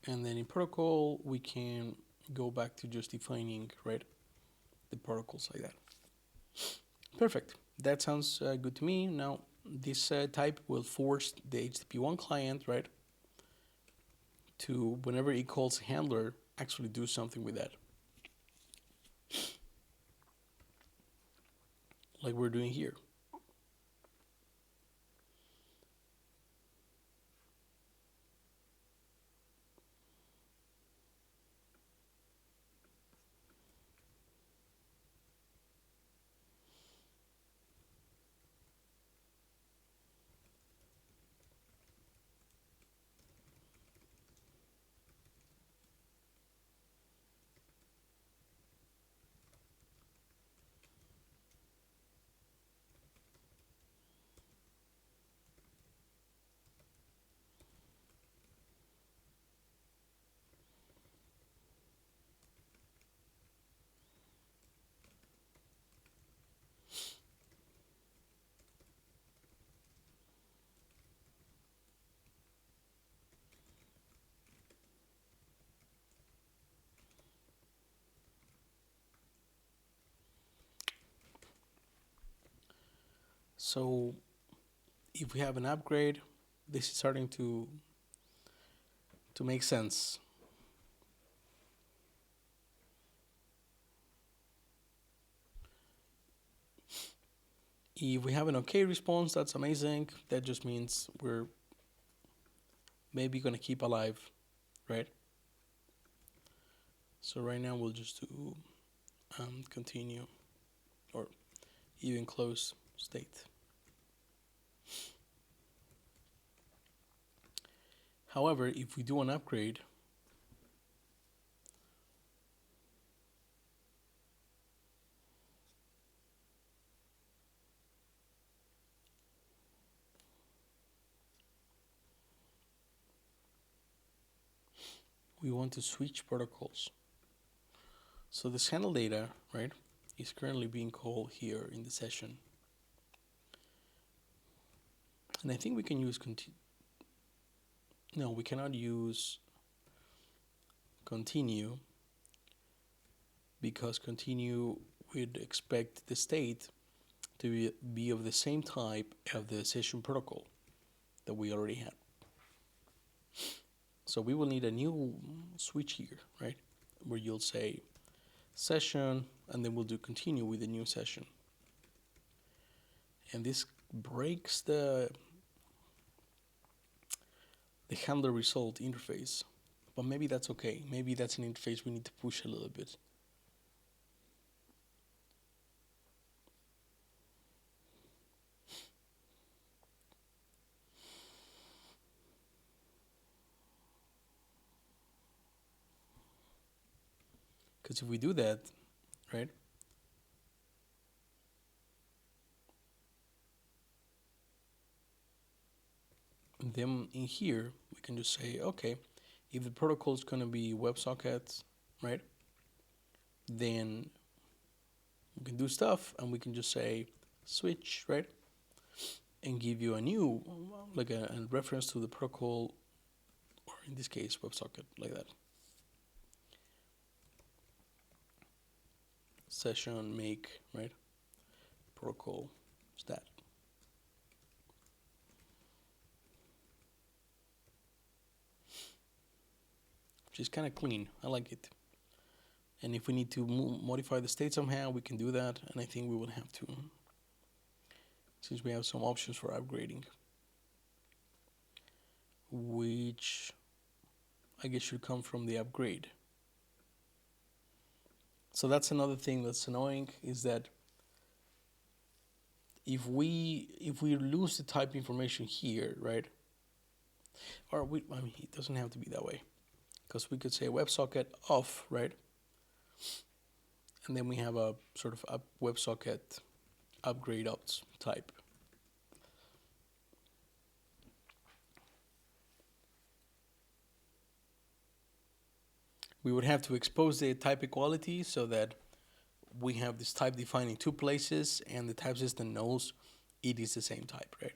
And then in protocol, we can go back to just defining, right, the protocols like that. Perfect. That sounds good to me. Now, this type will force the HTTP1 client, right, to, whenever it calls a handler, actually do something with that. Like we're doing here. So if we have an upgrade, this is starting to make sense. If we have an okay response, that's amazing. That just means we're maybe gonna keep alive, right? So right now we'll just do continue or even close state. However, if we do an upgrade, we want to switch protocols. So this handle data, right, is currently being called here in the session. And I think we can use no, we cannot use continue, because continue would expect the state to be of the same type of the session protocol that we already had. So we will need a new switch here, right, where you'll say session, and then we'll do continue with the new session. And this breaks the handler result interface, but maybe that's okay. Maybe that's an interface we need to push a little bit. Because if we do that, right, then in here we can just say, okay, if the protocol is going to be WebSockets, right, then we can do stuff, and we can just say switch, right, and give you a new, like a reference to the protocol, or in this case WebSocket, like that. Session make, right, protocol stat. Which is kind of clean. I like it. And if we need to modify the state somehow, we can do that, and I think we will have to since we have some options for upgrading, which I guess should come from the upgrade. So that's another thing that's annoying, is that if we lose the type information here, right? Or I mean, it doesn't have to be that way, because we could say WebSocket off, right? And then we have a sort of WebSocket upgrade out type. We would have to expose the type equality so that we have this type defined in two places and the type system knows it is the same type, right?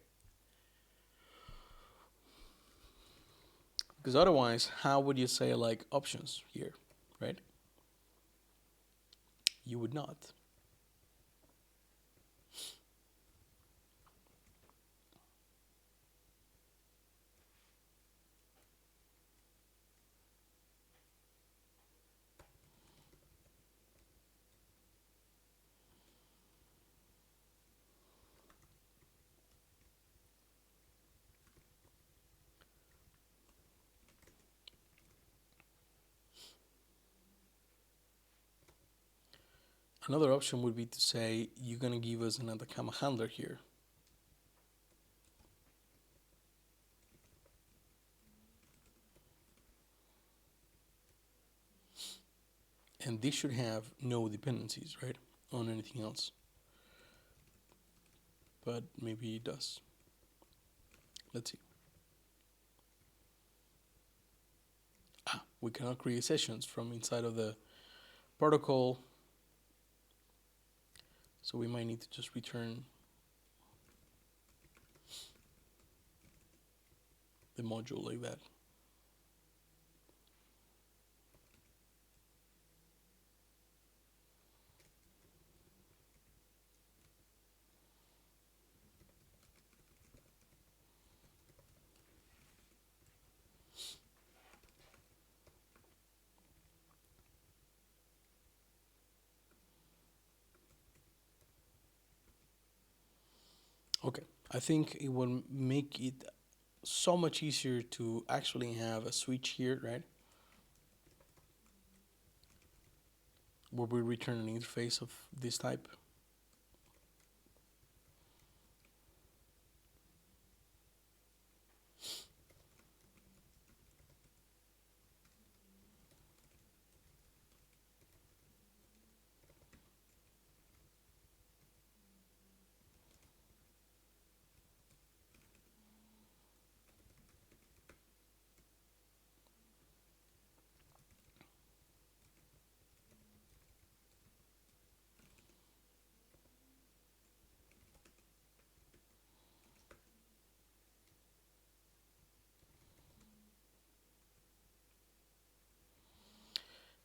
Because otherwise, how would you say like options here, right? You would not. Another option would be to say you're going to give us an Atacama handler here. And this should have no dependencies, right, on anything else. But maybe it does. Let's see. We cannot create sessions from inside of the protocol. So we might need to just return the module like that. Okay, I think it will make it so much easier to actually have a switch here, right? Where we return an interface of this type.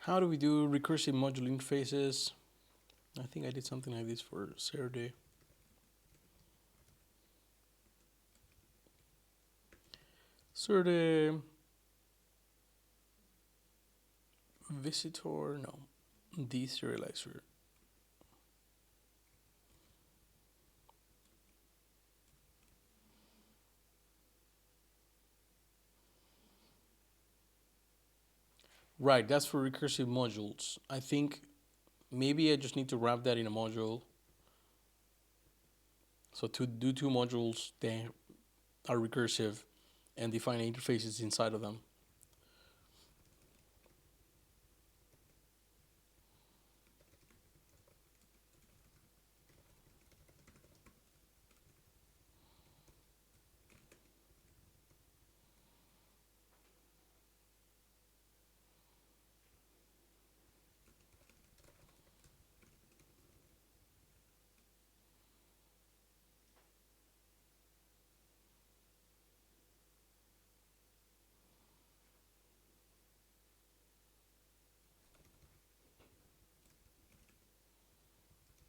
How do we do recursive module interfaces? I think I did something like this for Saturday. Saturday visitor, no, deserializer. Right, that's for recursive modules. I think maybe I just need to wrap that in a module. So to do two modules, they are recursive and define interfaces inside of them.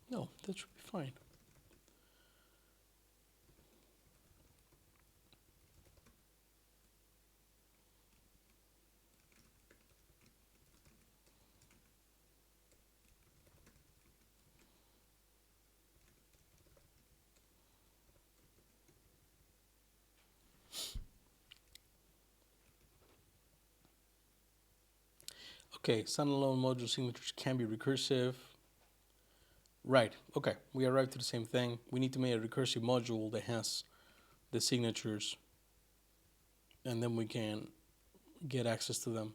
No, that should be fine. Okay, standalone module signatures can be recursive. Right, okay, we arrived to the same thing. We need to make a recursive module that has the signatures, and then we can get access to them.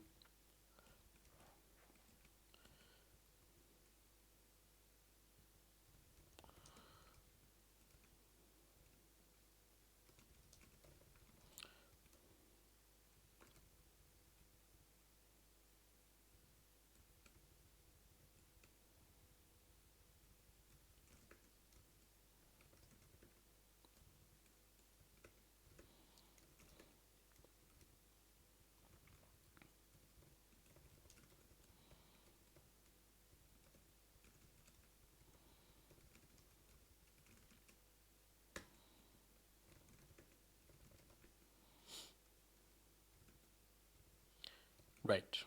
Right.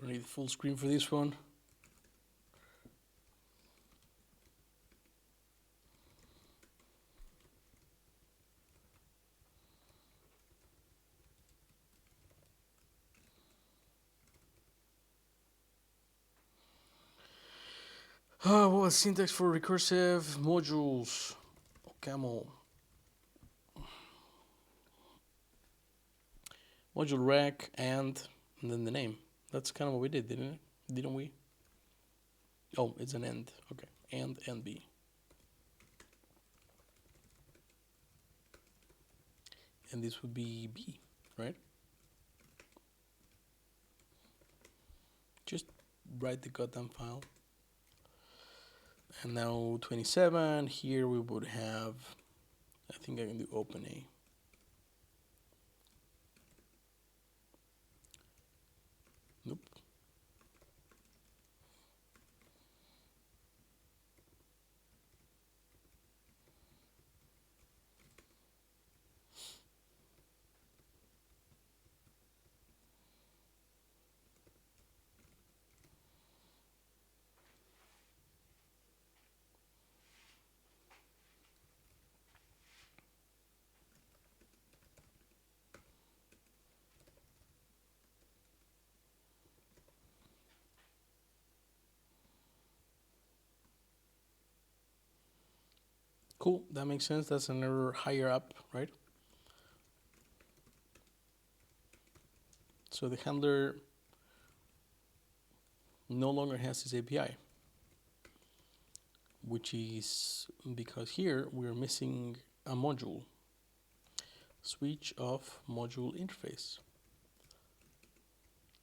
Gonna need full screen for this one. What was syntax for recursive modules? OCaml. Module rec and then the name. That's kind of what we did, didn't we? Oh, it's an end. Okay, and B. And this would be B, right? Just write the goddamn file. And now 27, here we would have, I think I can do open A. Nope. Cool, that makes sense. That's another higher up, right? So the handler no longer has this API, which is because here we're missing a module. Switch off module interface.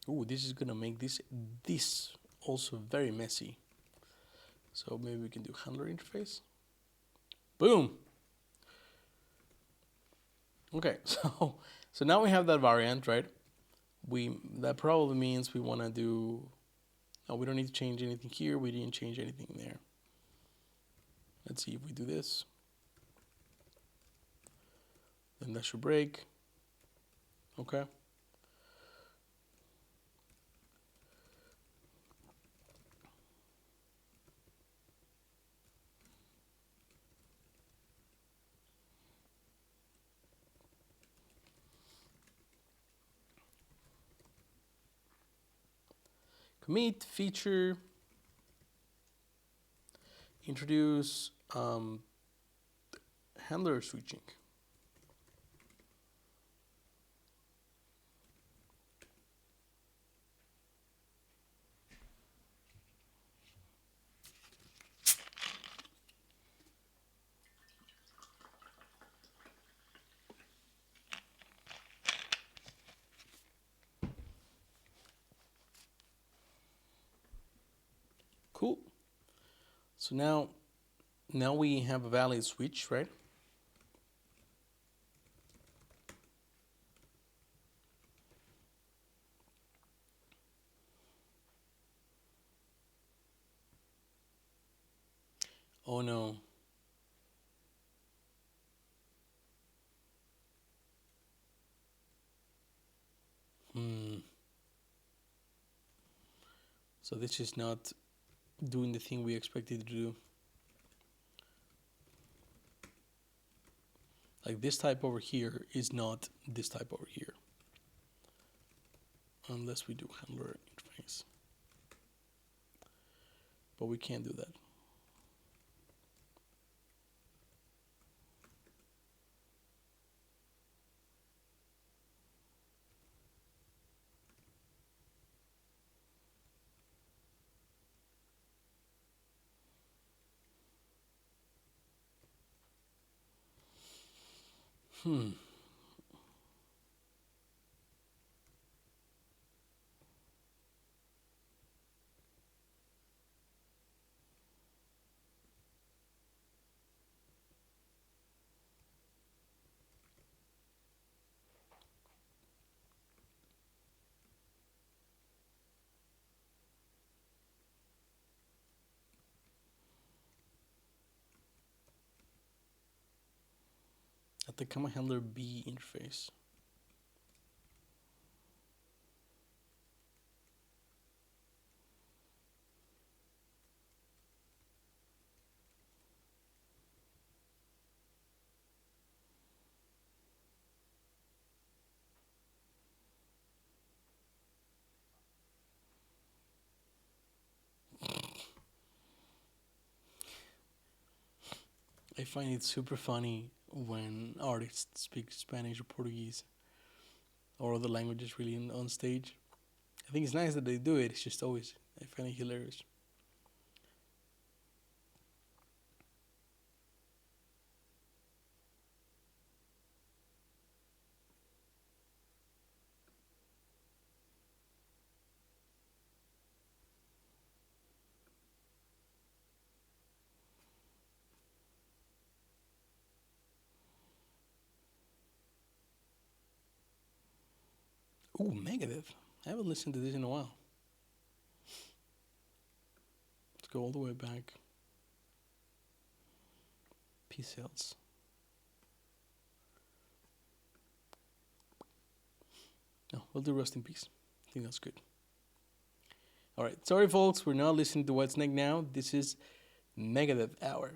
Ooh, this is gonna make this also very messy. So maybe we can do handler interface. Boom. Okay, so now we have that variant, right? That probably means we want to do. No, we don't need to change anything here. We didn't change anything there. Let's see if we do this. Then that should break. Okay. Commit feature. Introduce handler switching. Cool. So now we have a valid switch, right? Oh no. So this is not doing the thing we expected to do. Like this type over here is not this type over here. Unless we do handler interface. But we can't do that. Atacama handler B interface. I find it super funny when artists speak Spanish or Portuguese or other languages really on stage. I think it's nice that they do it. It's just always, I find it hilarious. Ooh, Megadeth. I haven't listened to this in a while. Let's go all the way back. P-Cells. No, we'll do Rust in Peace. I think that's good. All right. Sorry, folks. We're not listening to What's Next now. This is Megadeth Hour.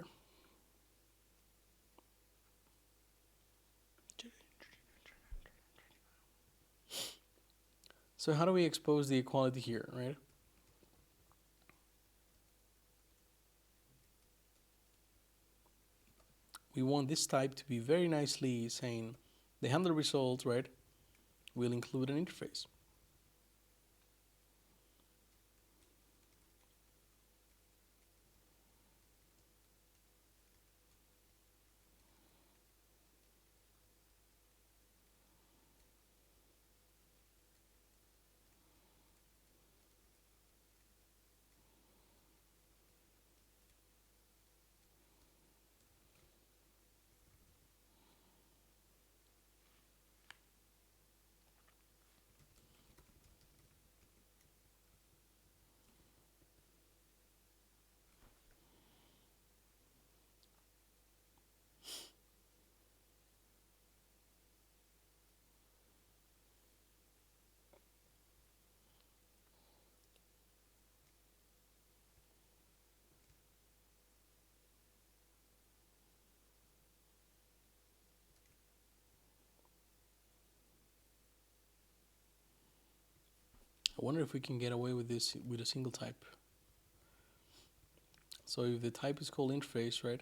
So how do we expose the equality here, right? We want this type to be very nicely saying the handler result, right, will include an interface. wonder if we can get away with this with a single type. So if the type is called interface, right,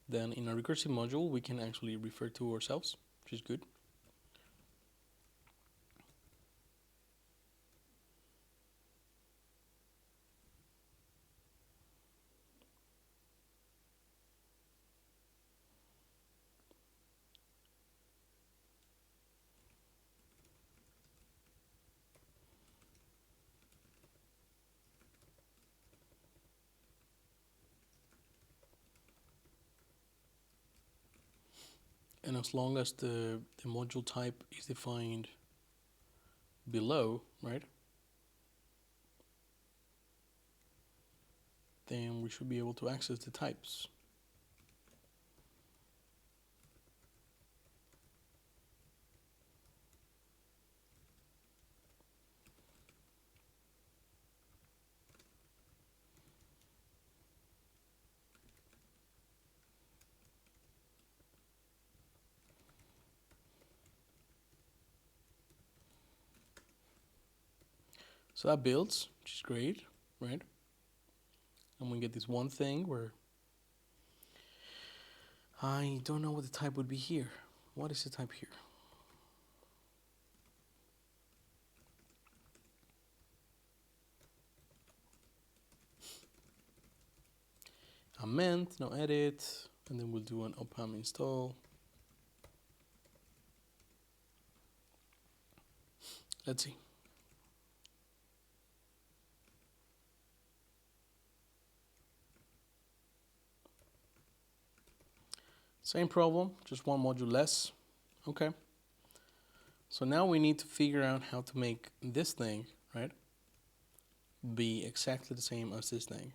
then in a recursive module we can actually refer to ourselves, which is good. And as long as the module type is defined below, right, then we should be able to access the types. So that builds, which is great, right? And we get this one thing where I don't know what the type would be here. What is the type here? Amend, no edit, and then we'll do an OCaml install. Let's see. Same problem, just one module less. Okay. So now we need to figure out how to make this thing, right, be exactly the same as this thing.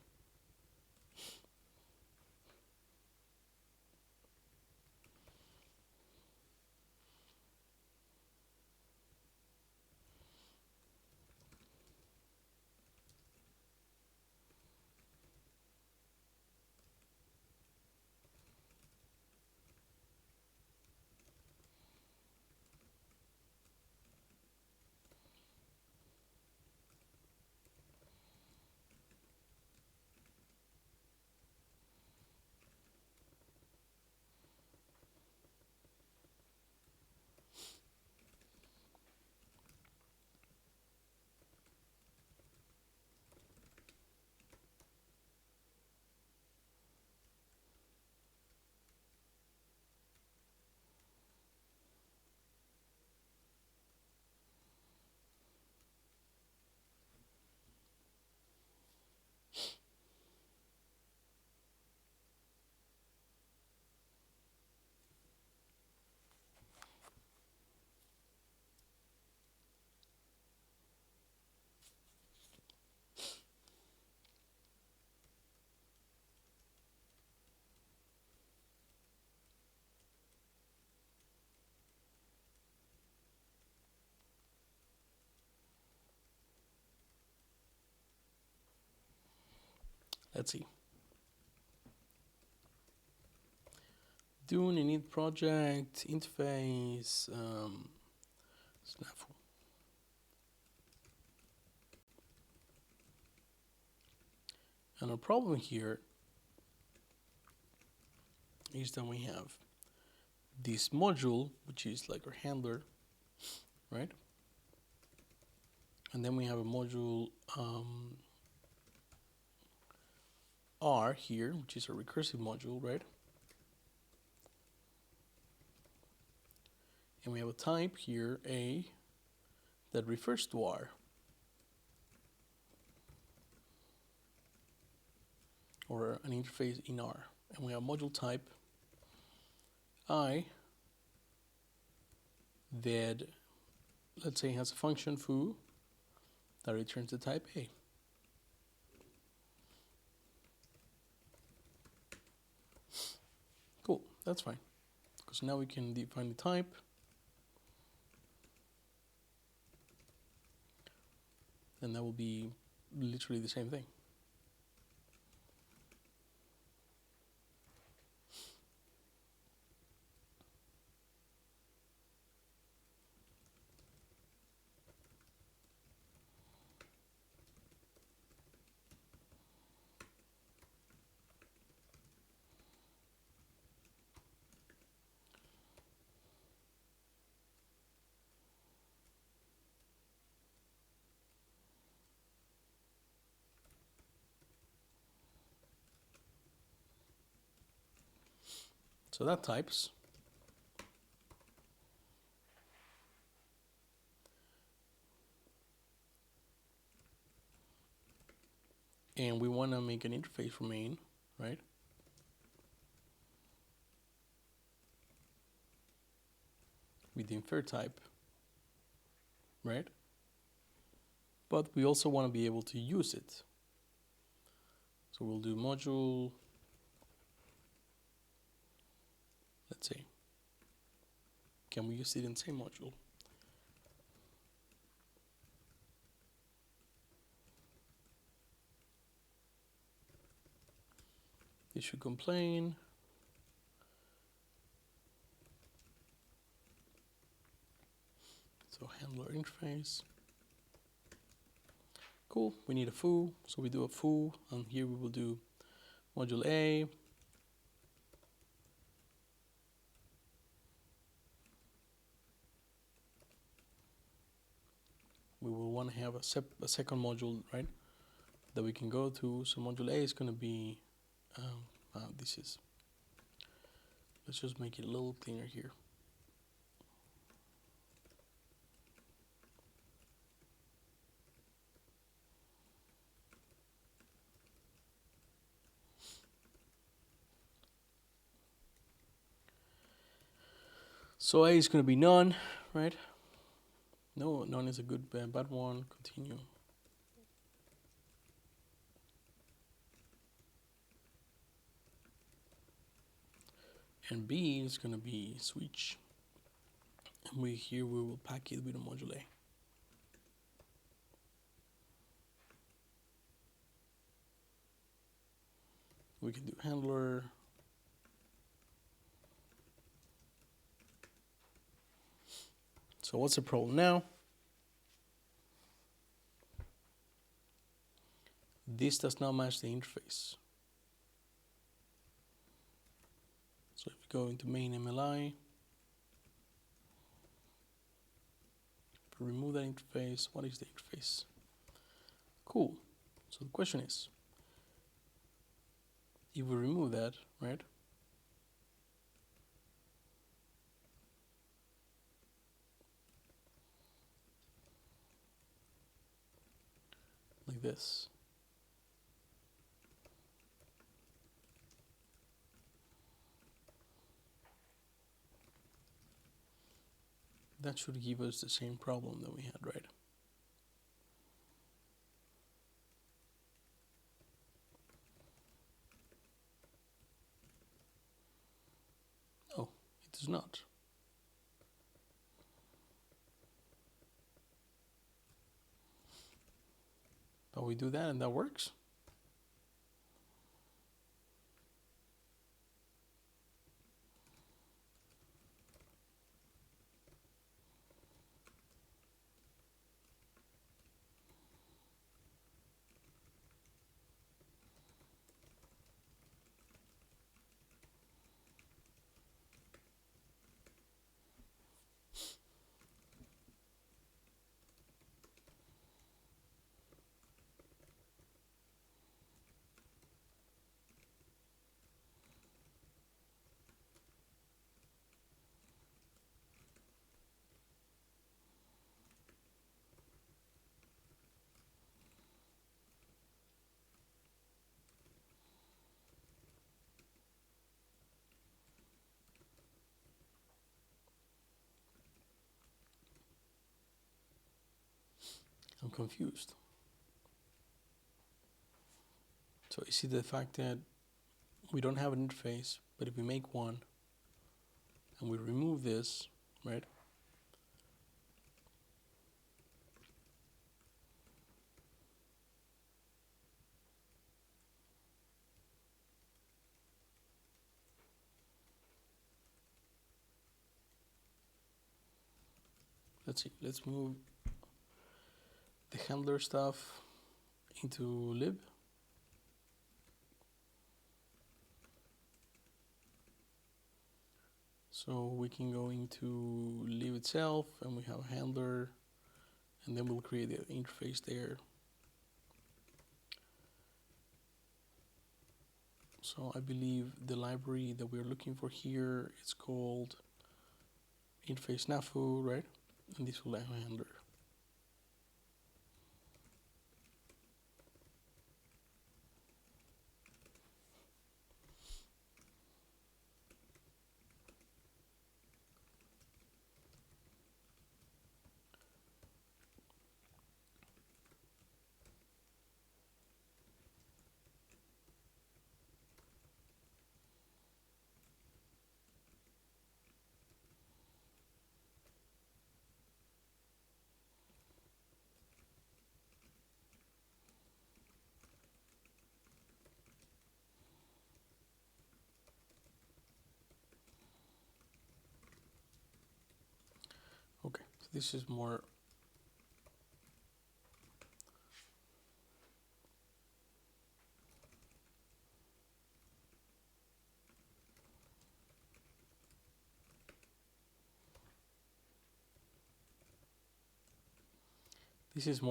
Let's see. Doing a init project, interface, snafu. And our problem here is that we have this module, which is like our handler, right? And then we have a module R here, which is a recursive module, right? And we have a type here, A, that refers to R. Or an interface in R. And we have module type I that, let's say, has a function foo that returns the type A. Cool, that's fine. Because now we can define the type. And that will be literally the same thing. So that types. And we want to make an interface for main, right? With the infer type, right? But we also want to be able to use it. So we'll do module, let's say, can we use it in the same module? It should complain. So handler interface. Cool, we need a foo, so we do a foo, and here we will do module A. We will want to have a second module, right, that we can go to. So module A is going to be, let's just make it a little cleaner here. So A is going to be none, right? No, none is a good bad one. Continue. And B is going to be switch. And we will pack it with a module A. We can do handler. So what's the problem now? This does not match the interface. So if we go into main MLI, remove that interface, what is the interface? Cool. So the question is, if we remove that, right? Like this. That should give us the same problem that we had, right? Oh, it does not. But we do that and that works. I'm confused. So you see the fact that we don't have an interface, but if we make one and we remove this, right? Let's see, let's move the handler stuff into lib. So we can go into lib itself and we have a handler, and then we'll create the interface there. So I believe the library that we're looking for here is called interface snafu, right? And this will handler. Okay, so this is more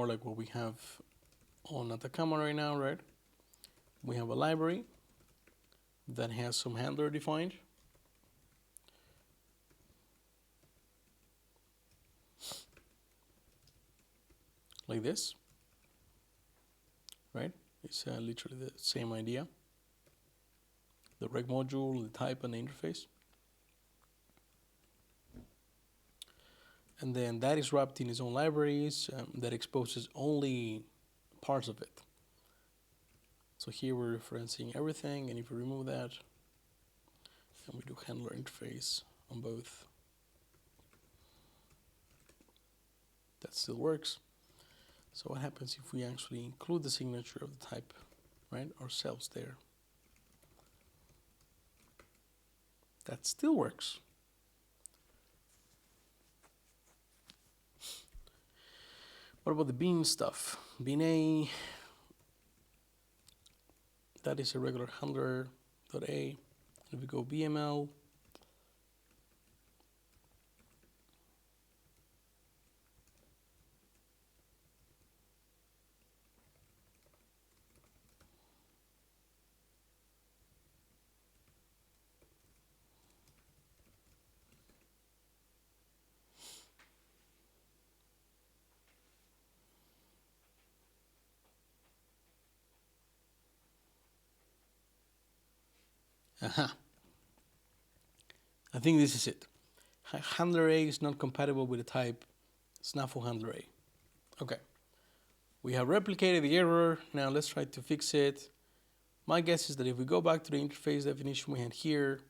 like what we have on Atacama right now, right? We have a library that has some handler defined. Like this, right? It's literally the same idea. The reg module, the type, and the interface. And then that is wrapped in its own libraries that exposes only parts of it. So here we're referencing everything, and if we remove that, and we do handler interface on both, that still works. So what happens if we actually include the signature of the type, right, ourselves there? That still works. What about the bean stuff? Bean A, that is a regular handler.a. If we go BML, aha. I think this is it. Handler A is not compatible with the type snafu handler A. Okay. We have replicated the error. Now let's try to fix it. My guess is that if we go back to the interface definition we had here,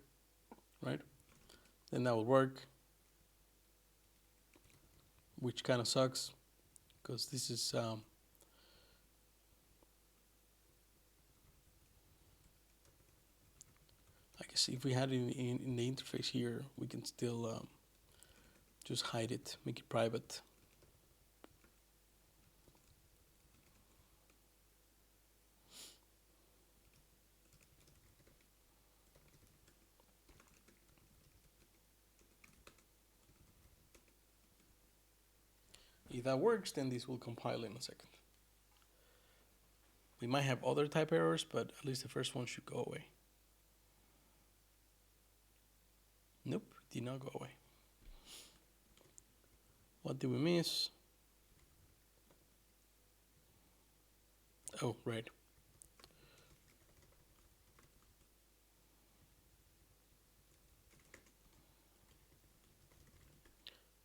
right, then that will work, which kind of sucks because this is I guess if we had it in the interface here, we can still just hide it, make it private. If that works, then this will compile in a second. We might have other type errors, but at least the first one should go away. Nope, it did not go away. What did we miss? Oh, right.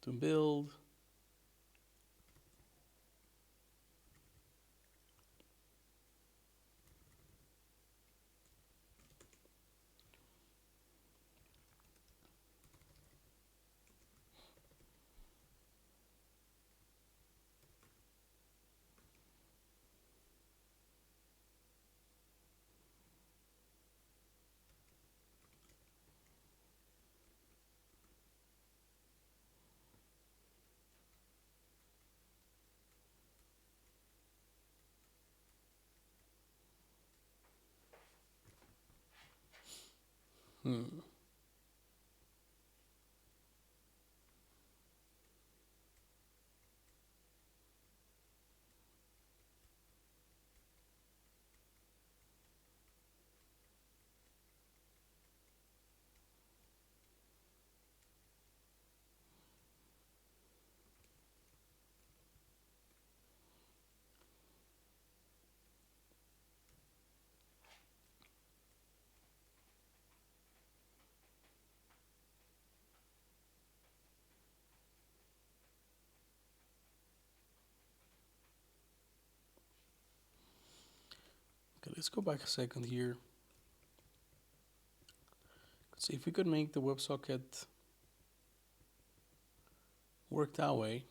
To build. let's go back a second here. Let's see if we could make the WebSocket work that way.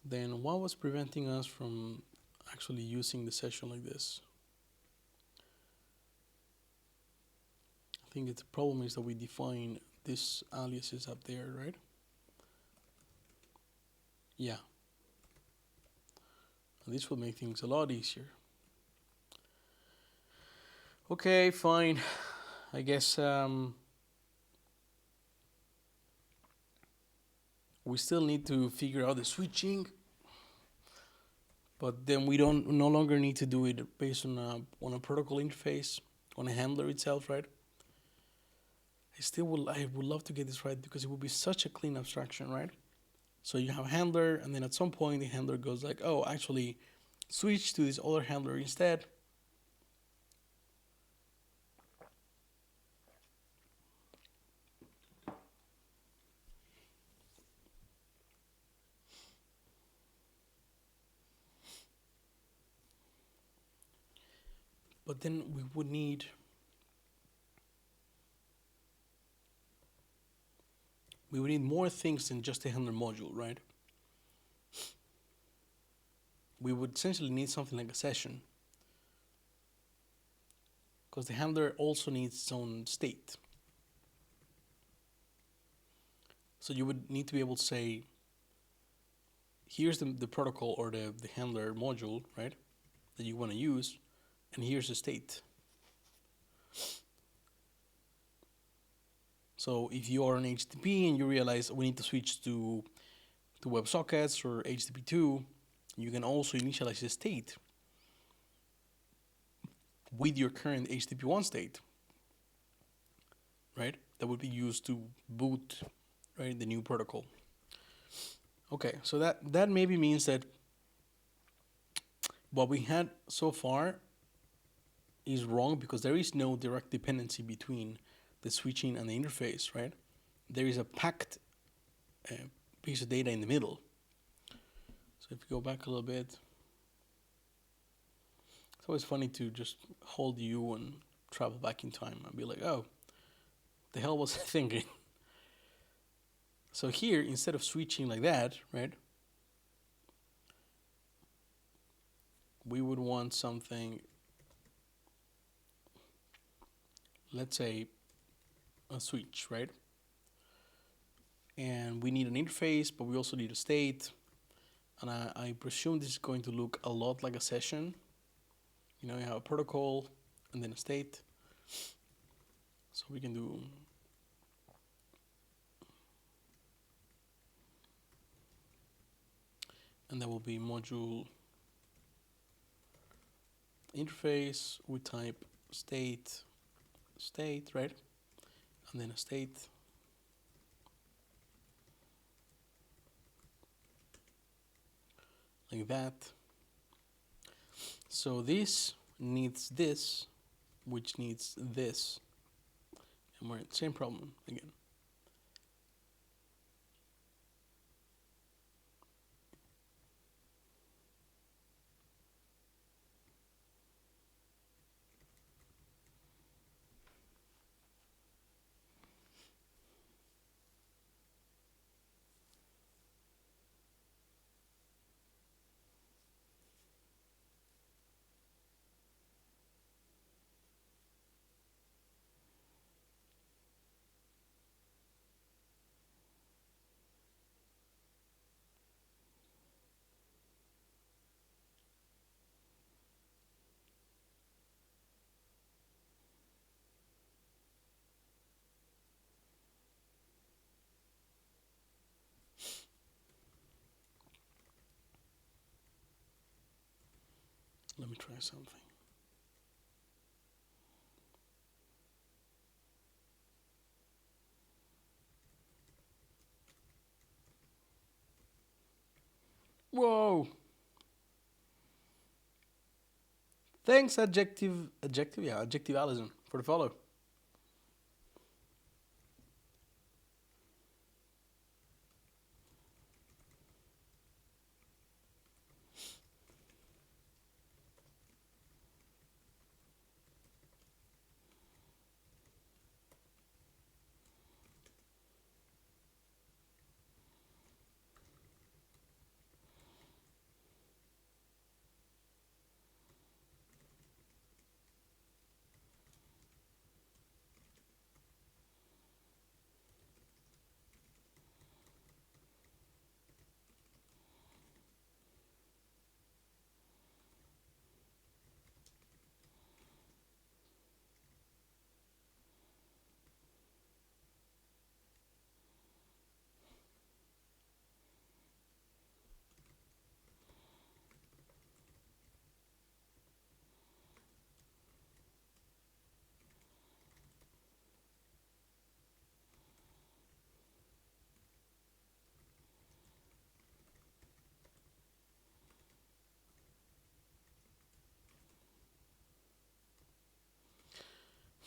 Then what was preventing us from actually using the session like this? I think the problem is that we define this aliases up there, right? Yeah. And this will make things a lot easier. Okay, fine. I guess we still need to figure out the switching, but then we don't no longer need to do it based on a protocol interface, on a handler itself, right? I would love to get this right because it would be such a clean abstraction, right? So you have a handler, and then at some point the handler goes like, oh, actually switch to this other handler instead. But then we would need more things than just a handler module, right? We would essentially need something like a session, because the handler also needs its own state. So you would need to be able to say, here's the protocol or the handler module, right, that you want to use, and here's the state. So if you are on HTTP and you realize we need to switch to WebSockets or HTTP2, you can also initialize the state with your current HTTP1 state, right? That would be used to boot, right, the new protocol. Okay, so that maybe means that what we had so far is wrong because there is no direct dependency between the switching and the interface, right? There is a packed piece of data in the middle. So if you go back a little bit, it's always funny to just hold you and travel back in time and be like, oh, the hell was I thinking? So here, instead of switching like that, right, we would want something, let's say a switch, right? And we need an interface, but we also need a state. And I presume this is going to look a lot like a session. You know, you have a protocol and then a state. So we can do and that will be module interface. We type state, right? And then a state. Like that. So this needs this, which needs this. And we're at the same problem again. Let me try something. Whoa! Thanks, adjective Allison, for the follow.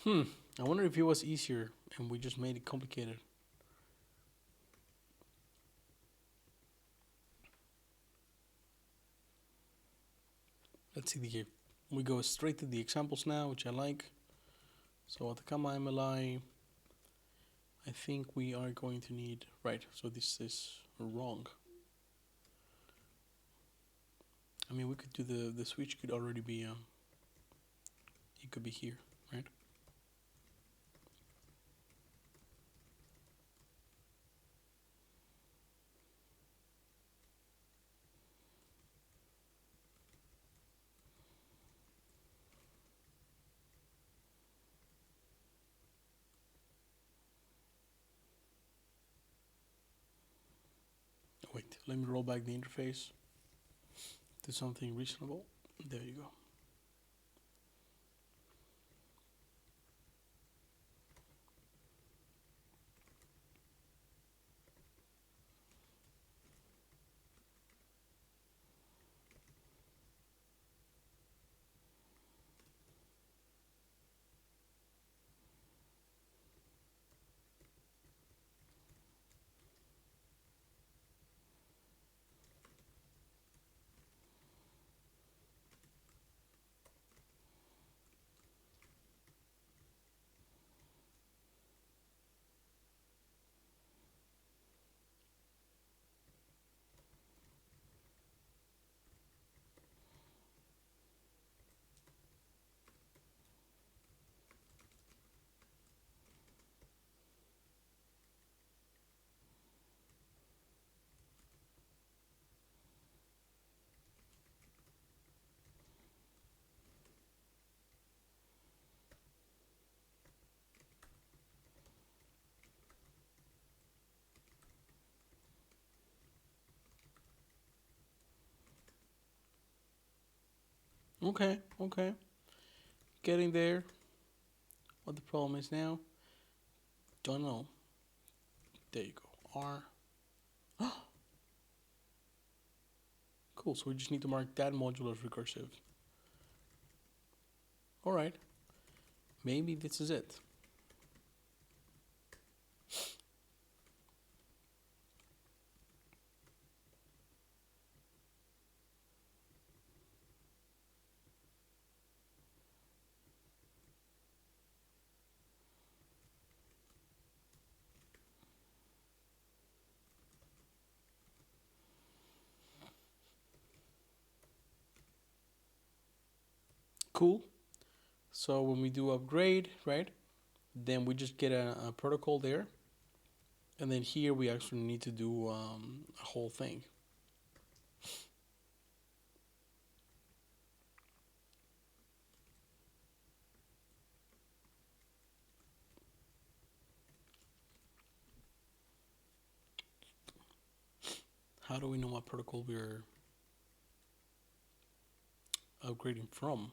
I wonder if it was easier and we just made it complicated. Let's see the. We go straight to the examples now, which I like. So Atacama MLI. I think we are going to need right. So this is wrong. I mean, we could do the switch could already be. It could be here, right? Wait, let me roll back the interface to something reasonable. There you go. Okay, okay. Getting there. What the problem is now? Don't know. There you go. R. Cool. So we just need to mark that module as recursive. All right. Maybe this is it. Cool. So when we do upgrade, right, then we just get a protocol there. And then here we actually need to do a whole thing. How do we know what protocol we're upgrading from?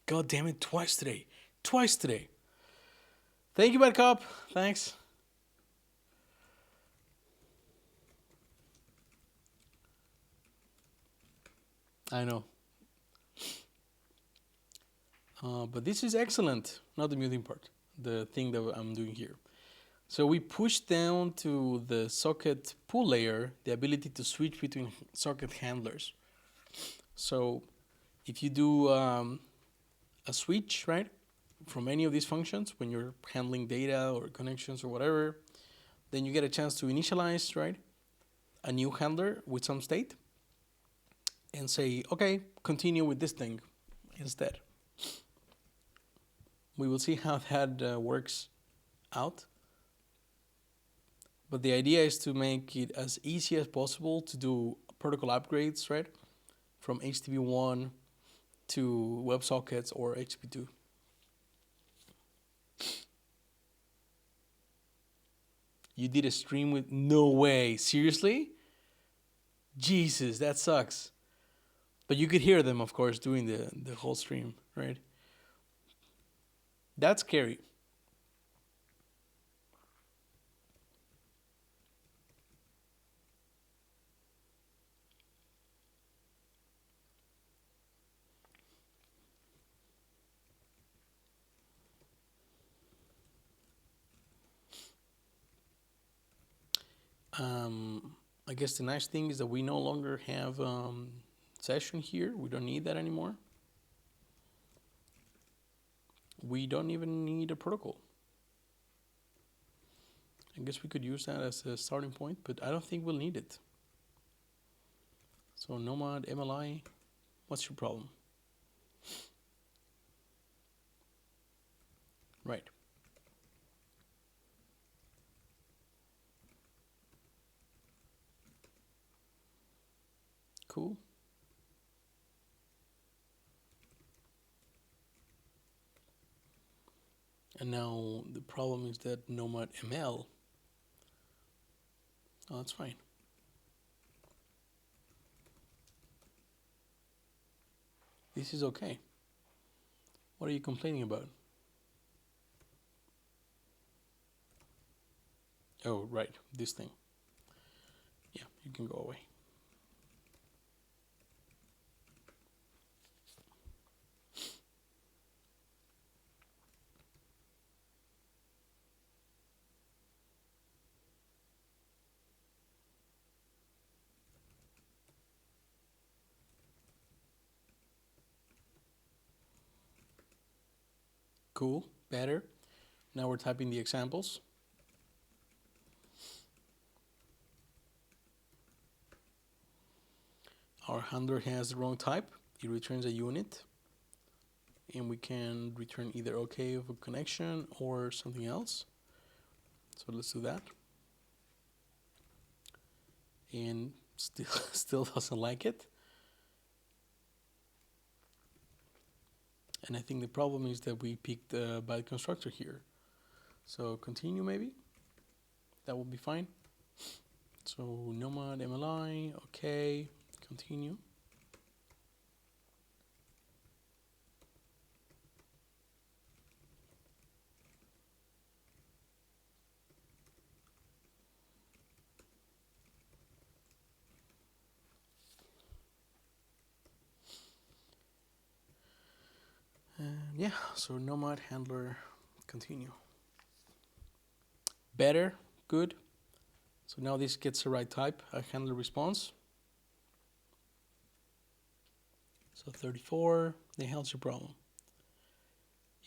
God damn it, twice today. Twice today. Thank you, Bad Cop. Thanks. I know. But this is excellent. Not the muting part. The thing that I'm doing here. So we push down to the socket pool layer the ability to switch between socket handlers. So if you do a switch, right, from any of these functions when you're handling data or connections or whatever, then you get a chance to initialize, right, a new handler with some state and say, okay, continue with this thing instead. We will see how that works out. But the idea is to make it as easy as possible to do protocol upgrades, right? From HTTP1 to WebSockets or HTTP2. You did a stream with... No way. Seriously? Jesus, that sucks. But you could hear them, of course, doing the whole stream, right? That's scary. I guess the nice thing is that we no longer have session here. We don't need that anymore. We don't even need a protocol. I guess we could use that as a starting point, but I don't think we'll need it. So Nomad, MLI, what's your problem? Right. Cool. And now the problem is that Nomad ML. Oh, that's fine. This is okay. What are you complaining about? Oh, right, this thing. Yeah, you can go away. Cool, better. Now we're typing the examples. Our handler has the wrong type. It returns a unit. And we can return either OK of a connection or something else. So let's do that. And still doesn't like it. And I think the problem is that we picked a bad constructor here. So continue maybe. That will be fine. So Nomad MLI, okay, continue. And yeah, so Nomad handler, continue. Better, good. So now this gets the right type, a handler response. So 34, the hell's your problem?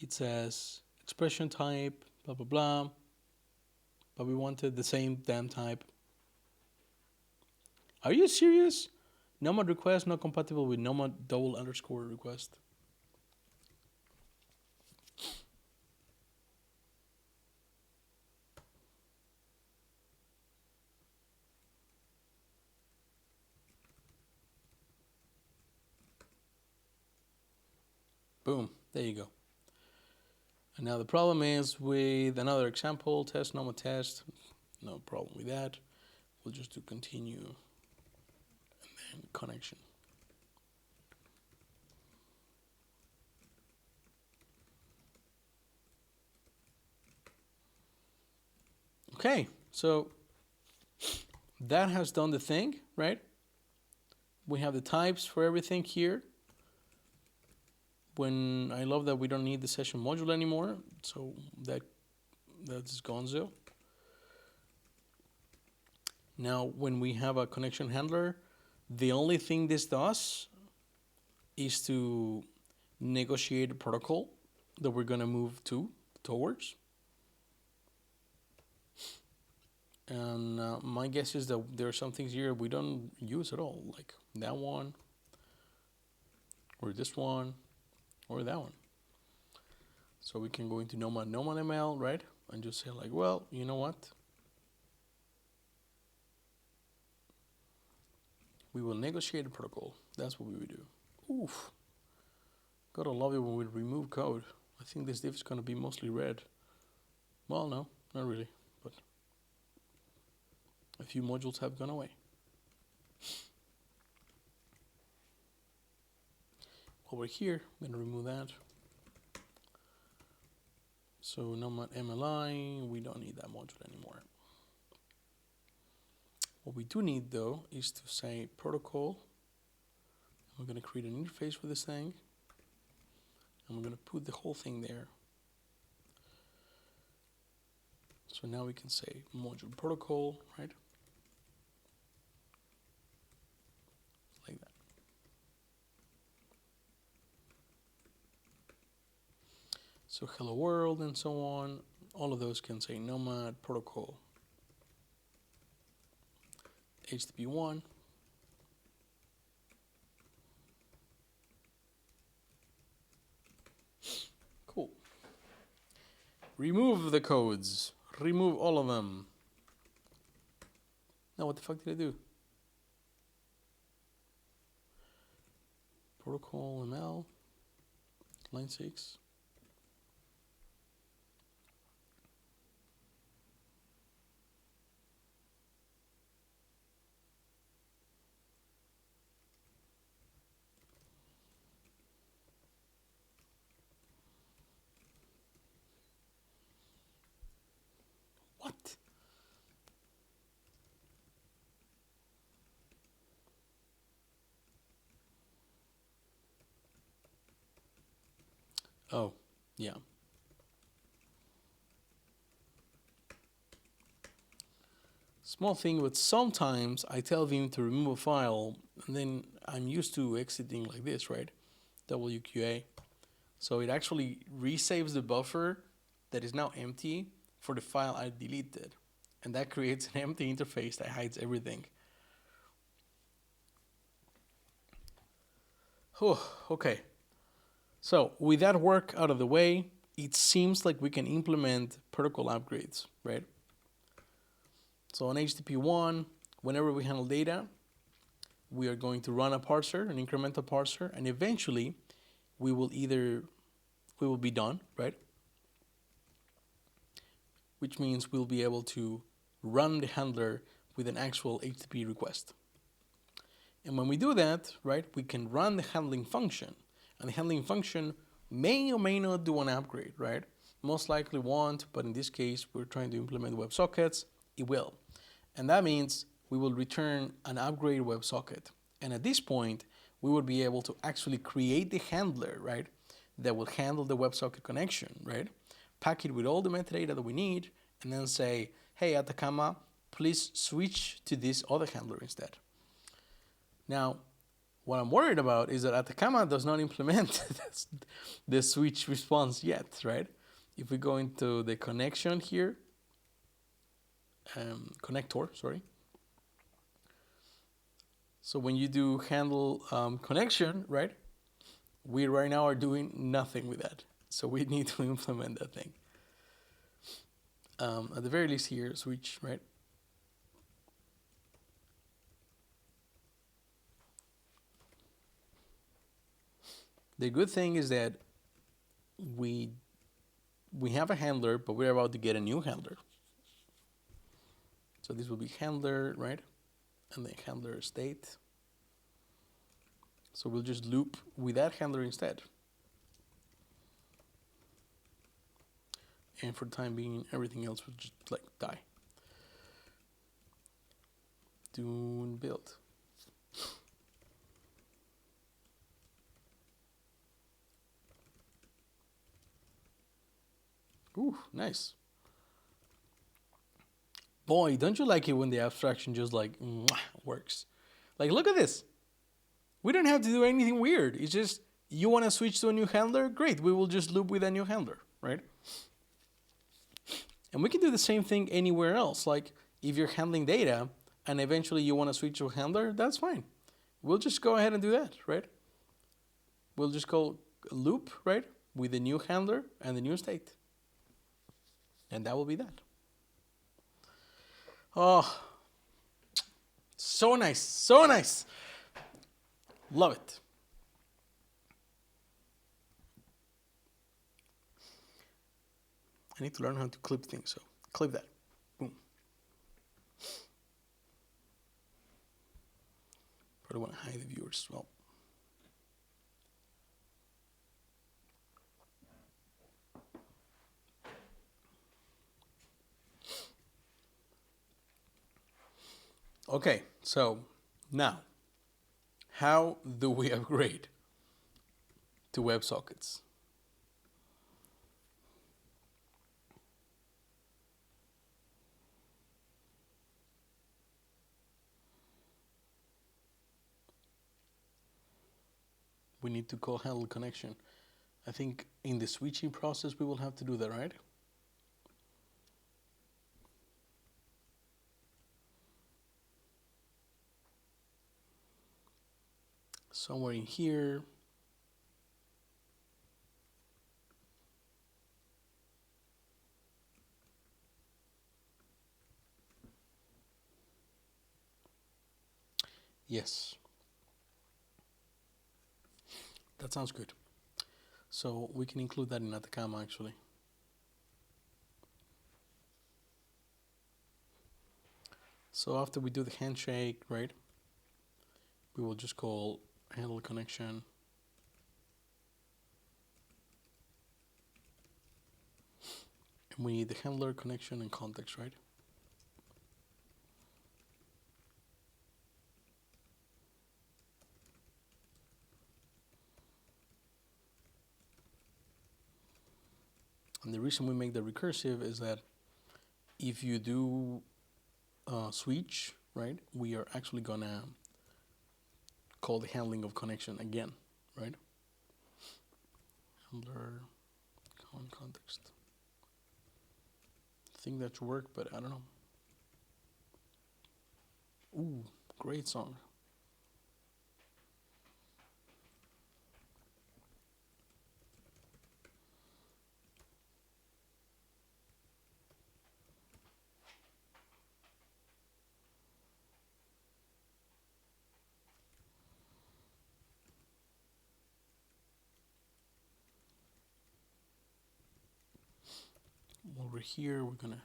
It says expression type, blah, blah, blah. But we wanted the same damn type. Are you serious? Nomad request not compatible with Nomad double underscore request. Boom, there you go. And now the problem is with another example, test, Nomad test. No problem with that. We'll just do continue and then connection. Okay, so that has done the thing, right? We have the types for everything here. When I love that we don't need the session module anymore, so that's gonzo. Now, when we have a connection handler, the only thing this does is to negotiate a protocol that we're gonna move towards. And my guess is that there are some things here we don't use at all, like that one, or this one, or that one. So we can go into Nomad ML, right? And just say like, well, you know what? We will negotiate a protocol. That's what we would do. Oof. Gotta love it when we remove code. I think this div is gonna be mostly red. Well, no, not really, but a few modules have gone away. Over here, I'm gonna remove that. So Nomad MLI, we don't need that module anymore. What we do need though is to say protocol. We're gonna create an interface for this thing. And we're gonna put the whole thing there. So now we can say module protocol, right? Like that. So hello world and so on, all of those can say Nomad protocol HTTP1. Cool. Remove the codes. Remove all of them. Now what the fuck did I do? Protocol ML, line 6. What? Oh, yeah. Small thing, but sometimes I tell Vim to remove a file, and then I'm used to exiting like this, right? WQA. So it actually resaves the buffer that is now empty for the file I deleted. And that creates an empty interface that hides everything. Oh, okay. So with that work out of the way, it seems like we can implement protocol upgrades, right? So on HTTP1, whenever we handle data, we are going to run a parser, an incremental parser, and eventually we will be done, right? Which means we'll be able to run the handler with an actual HTTP request. And when we do that, right, we can run the handling function. And the handling function may or may not do an upgrade, right? Most likely won't, but in this case, we're trying to implement WebSockets, it will. And that means we will return an upgrade WebSocket. And at this point, we will be able to actually create the handler, right, that will handle the WebSocket connection, right? Pack it with all the metadata that we need, and then say, hey, Atacama, please switch to this other handler instead. Now, what I'm worried about is that Atacama does not implement the switch response yet, right? If we go into the connection here, connector, sorry. So when you do handle connection, right? We right now are doing nothing with that. So we need to implement that thing. At the very least here, switch, right? The good thing is that we have a handler, but we're about to get a new handler. So this will be handler, right? And then handler state. So we'll just loop with that handler instead. And for the time being, everything else will just like die. doing build. Ooh, nice. Boy, don't you like it when the abstraction just like works? Like, look at this. We don't have to do anything weird. It's just, you want to switch to a new handler? Great, we will just loop with a new handler, right? And we can do the same thing anywhere else. Like, if you're handling data and eventually you want to switch to a handler, that's fine. We'll just go ahead and do that, right? We'll just call loop, right, with the new handler and the new state. And that will be that. Oh, so nice, so nice. Love it. I need to learn how to clip things, so clip that. Boom. Probably want to hide the viewers as well. Okay, so now, how do we upgrade to WebSockets? We need to call handle connection. I think in the switching process we will have to do that, right? Somewhere in here. Yes. That sounds good. So we can include that in Atacama actually. So after we do the handshake, right, we will just call handle connection. And we need the handler, connection, and context, right? And the reason we make the recursive is that if you do switch, right, we are actually gonna call the handling of connection again, right? Handler, context. I think that should work, but I don't know. Ooh, great song. Over here, we're gonna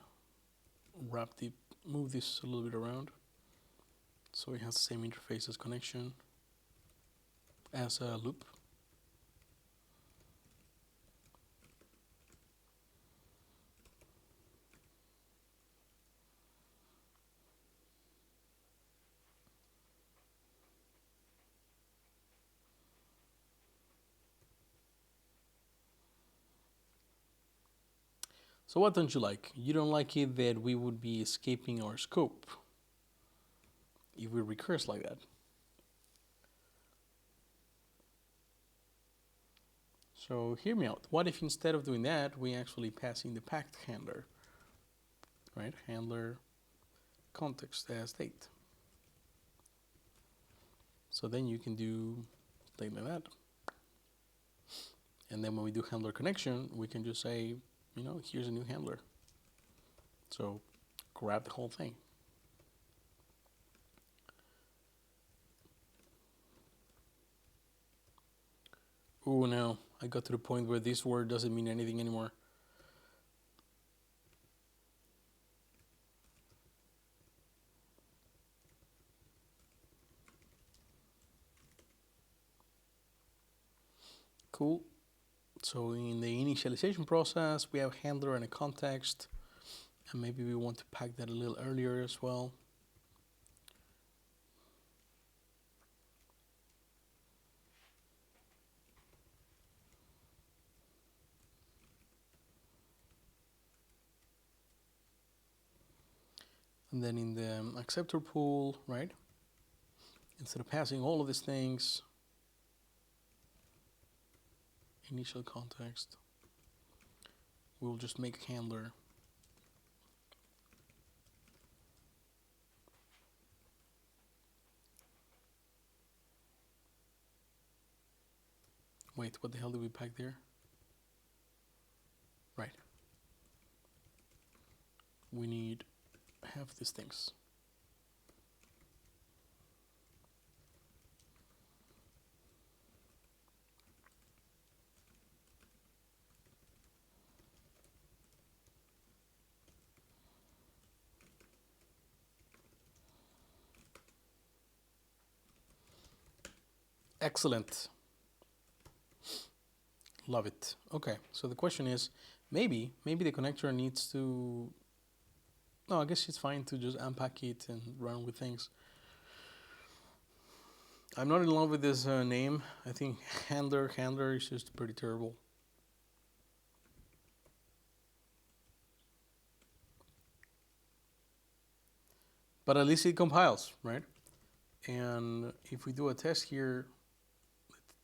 move this a little bit around so it has the same interface as connection as a loop. So what don't you like? You don't like it that we would be escaping our scope if we recurse like that. So hear me out. What if instead of doing that, we actually pass in the packed handler, right? Handler context as state. So then you can do state like that. And then when we do handler connection, we can just say, you know, here's a new handler. So grab the whole thing. Oh no, I got to the point where this word doesn't mean anything anymore. Cool. So in the initialization process, we have handler and a context. And maybe we want to pack that a little earlier as well. And then in the acceptor pool, right? Instead of passing all of these things, initial context, we'll just make a handler. Wait, what the hell did we pack there? Right. We need half these things. Excellent. Love it. Okay, so the question is, maybe the connector needs to, no, I guess it's fine to just unpack it and run with things. I'm not in love with this name. I think handler is just pretty terrible. But at least it compiles, right? And if we do a test here,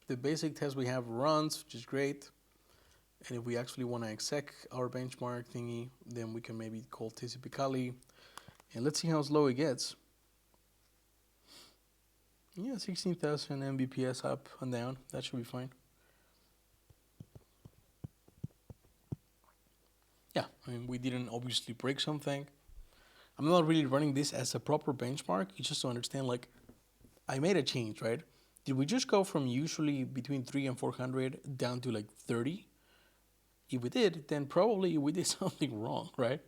the basic test we have runs, which is great. And if we actually want to exec our benchmark thingy, then we can maybe call TCP Kali. And let's see how slow it gets. Yeah, 16,000 Mbps up and down. That should be fine. Yeah, I mean, we didn't obviously break something. I'm not really running this as a proper benchmark. It's just to understand, like, I made a change, right? Did we just go from usually between 3 and 400 down to like 30? If we did, then probably we did something wrong, right?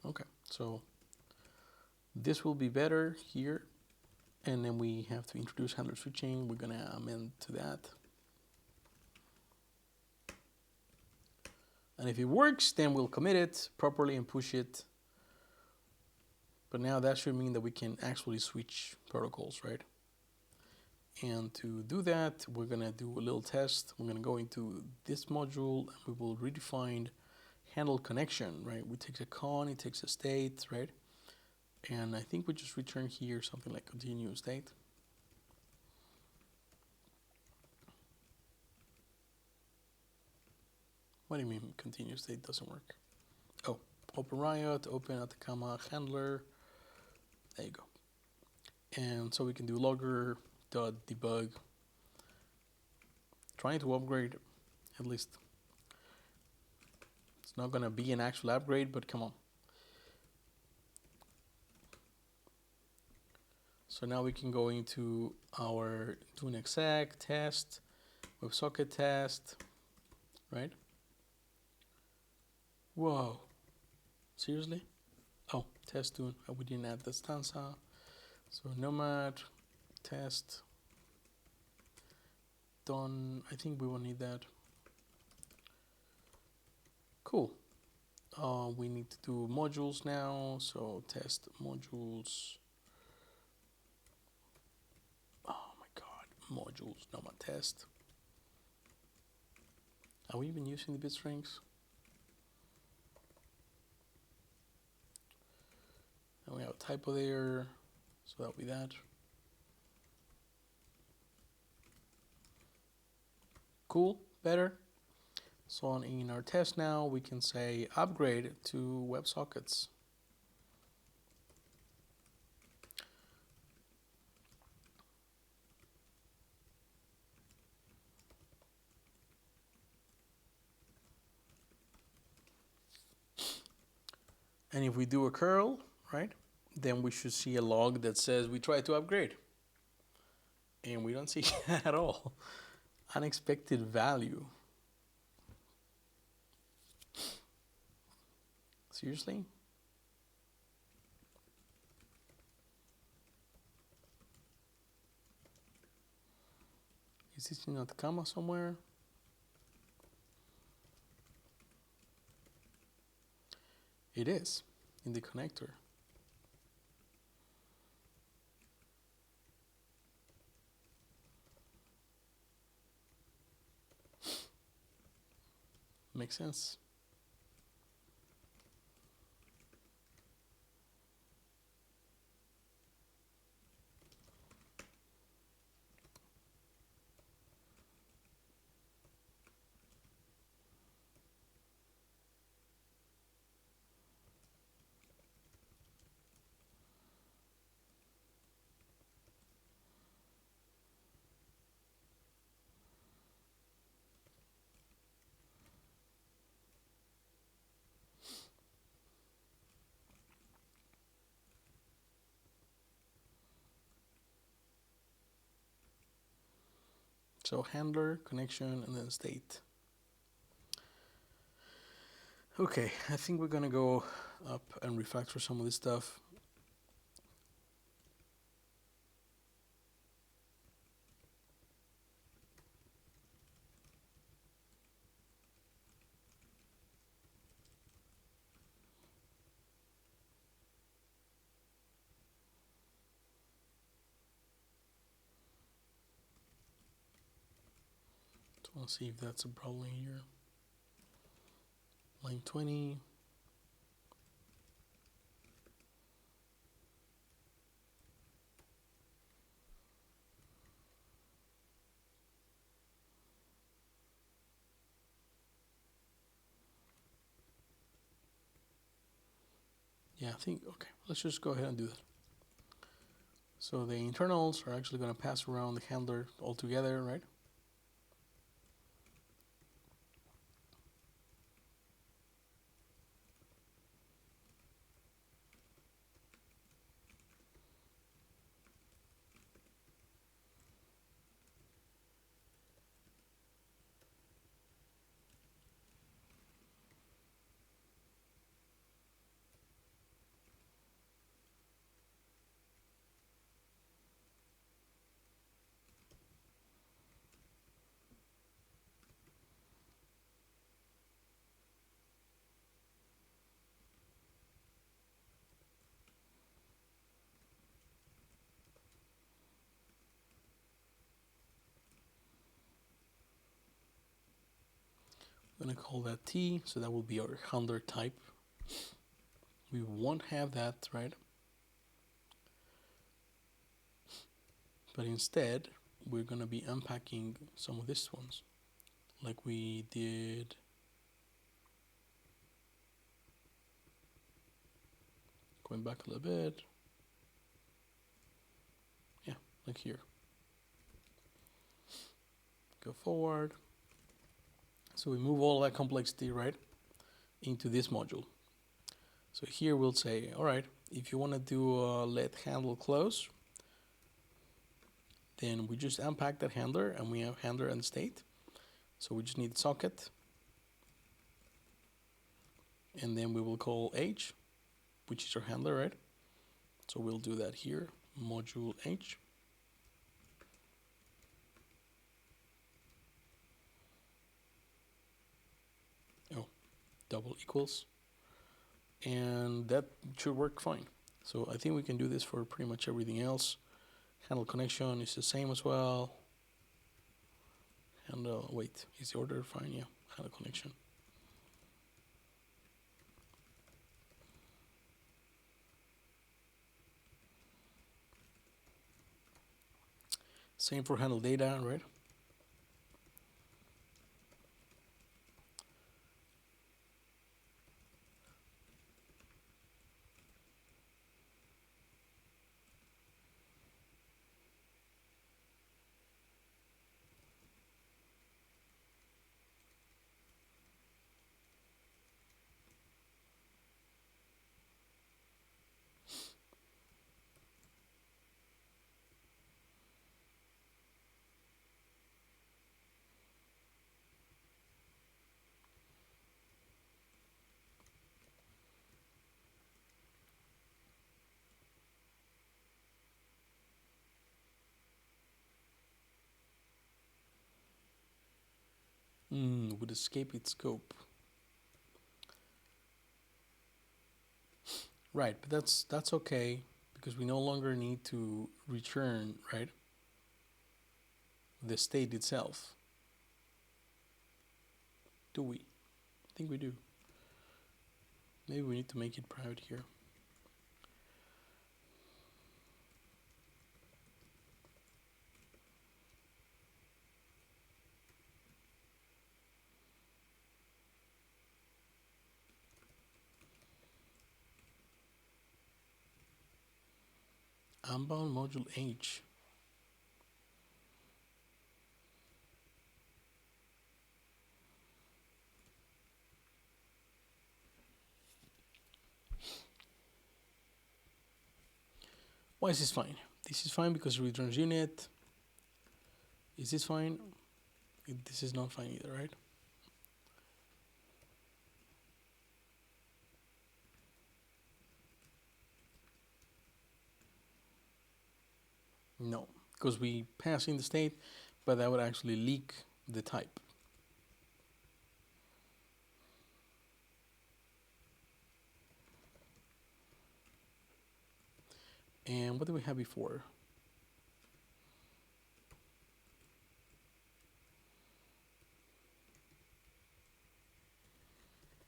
Okay, so this will be better here. And then we have to introduce handler switching. We're gonna amend to that. And if it works, then we'll commit it properly and push it. But now that should mean that we can actually switch protocols, right? And to do that, we're gonna do a little test. We're gonna go into this module and we will redefine handle connection, right? We take a con, it takes a state, right? And I think we just return here something like continuous state. What do you mean continuous state doesn't work? Oh, open Riot, open Atacama handler. There you go. And so we can do logger.debug. Trying to upgrade, at least. It's not gonna be an actual upgrade, but come on. So now we can go into our do an exec test, WebSocket test, right? Whoa, seriously? Oh, test tune. We didn't add the stanza. So nomad test done. I think we will need that. Cool. We need to do modules now. So test modules. Oh my god, modules, nomad test. Are we even using the bit strings? And we have a typo there, so that'll be that. Cool, better. So in our test now, we can say upgrade to WebSockets. And if we do a curl, right, then we should see a log that says we tried to upgrade. And we don't see that at all. Unexpected value. Seriously? Is this in Atacama somewhere? It is, in the connector. Makes sense. So handler, connection, and then state. Okay, I think we're gonna go up and refactor some of this stuff. So we'll see if that's a problem here. Line 20. Yeah, I think, okay, let's just go ahead and do that. So the internals are actually going to pass around the handler altogether, right? I'm going to call that T, so that will be our handler type. We won't have that, right? But instead, we're going to be unpacking some of these ones, like we did. Going back a little bit. Yeah, like here. Go forward. So we move all that complexity, right, into this module. So here we'll say, all right, if you want to do let handle close, then we just unpack that handler, and we have handler and state. So we just need socket, and then we will call H, which is our handler, right? So we'll do that here, module H. Oh, double equals. And that should work fine. So I think we can do this for pretty much everything else. Handle connection is the same as well. Handle, wait, is the order fine? Yeah, handle connection. Same for handle data, right? Would escape its scope. Right, but that's okay because we no longer need to return, right, the state itself. Do we? I think we do. Maybe we need to make it private here. Unbound module H. Why is this fine? This is fine because it returns unit. Is this fine? This is not fine either, right? No, because we pass in the state, but that would actually leak the type. And what did we have before?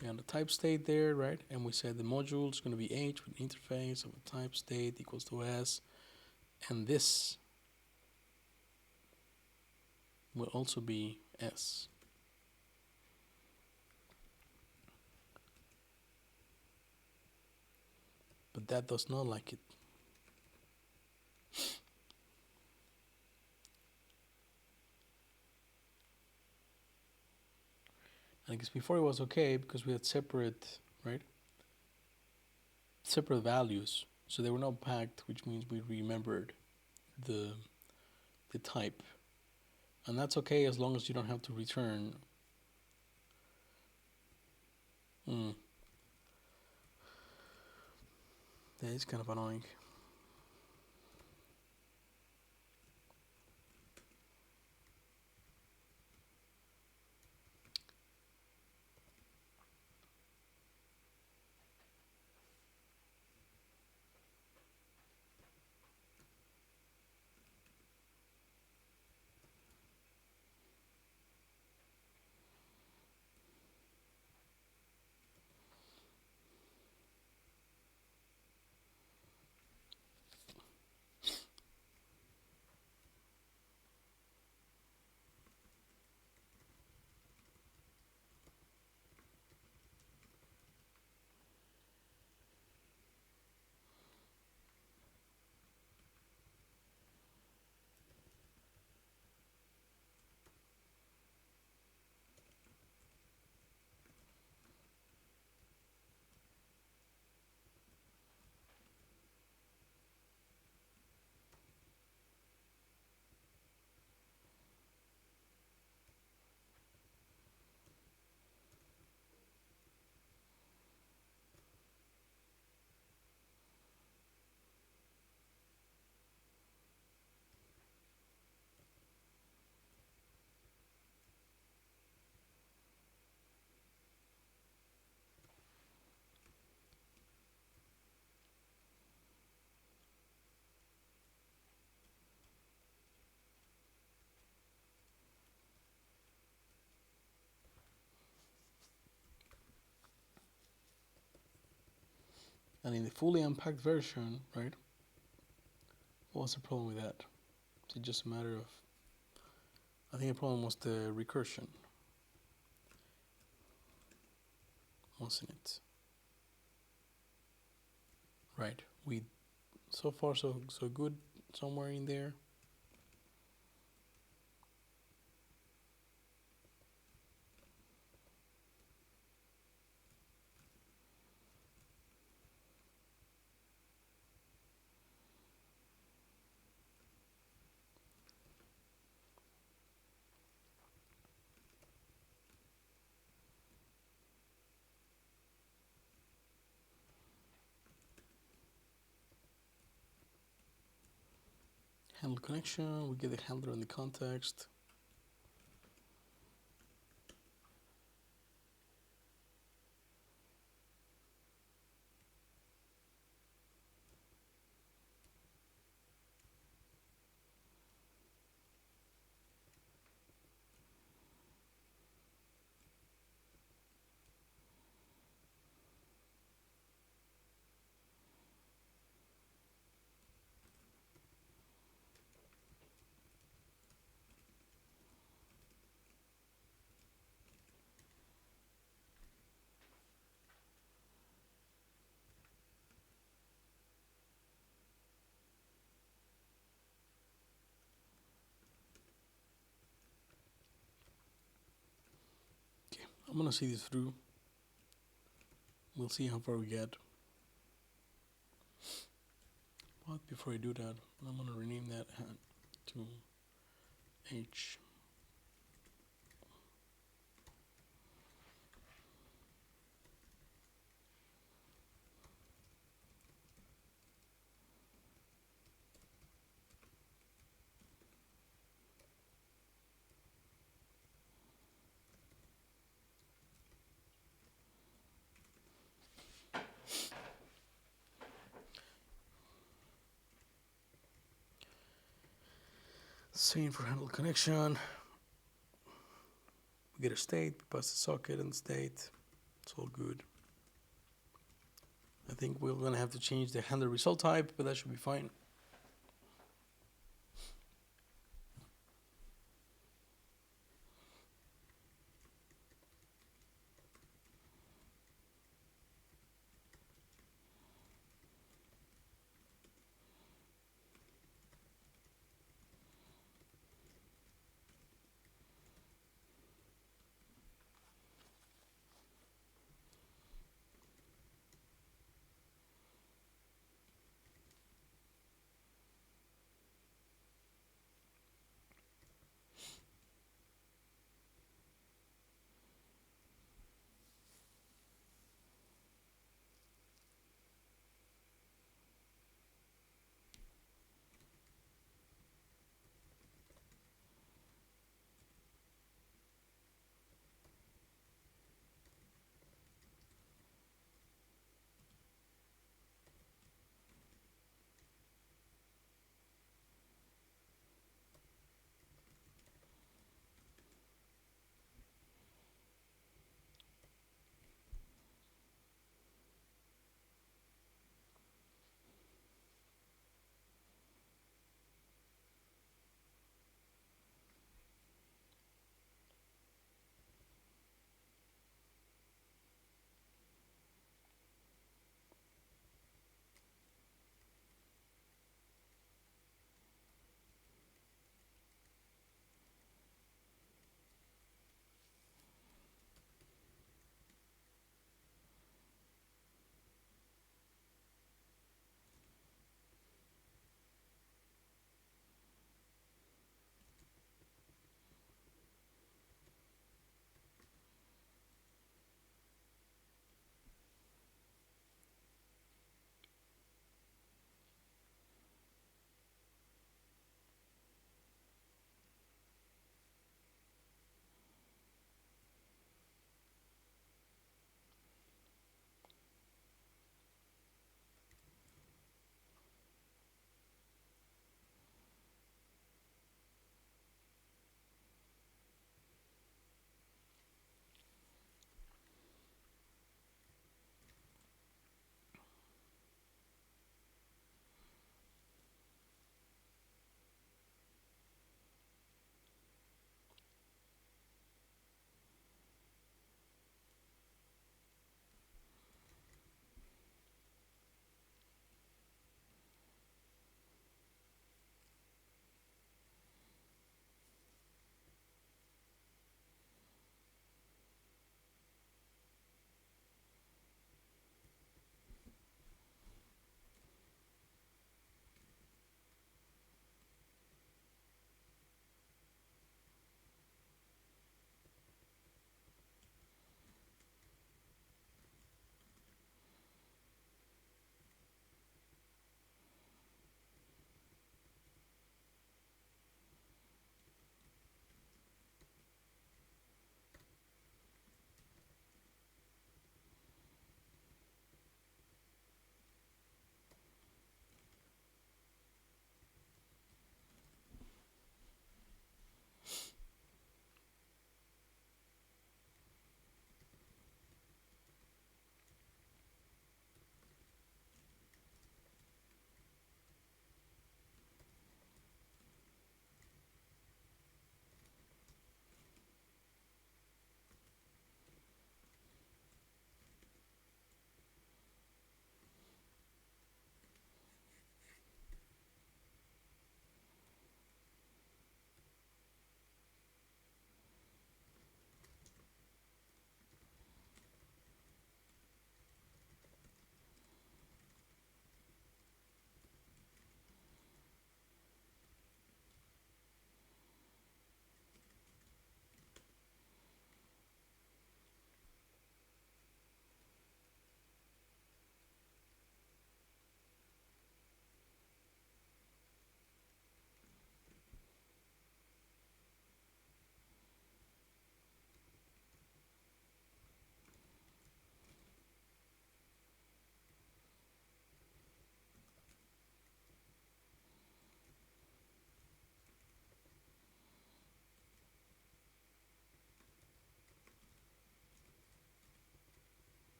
We had the type state there, right? And we said the module is going to be H with interface of a type state equals to S. And this will also be S. But that does not like it. And I guess before it was okay because we had separate, right? Separate values. So they were not packed, which means we remembered the type. And that's okay as long as you don't have to return. That is kind of annoying. And in the fully unpacked version, right? What was the problem with that? Is it just a matter of... I think the problem was the recursion. Wasn't it? Right. We... So far, so good somewhere in there. Handle connection. We get the handler in the context. Okay, I'm gonna see this through. We'll see how far we get. But before I do that, I'm gonna rename that to H. Same for handle connection. We get a state, we pass the socket and state. It's all good. I think we're gonna have to change the handle result type, but that should be fine.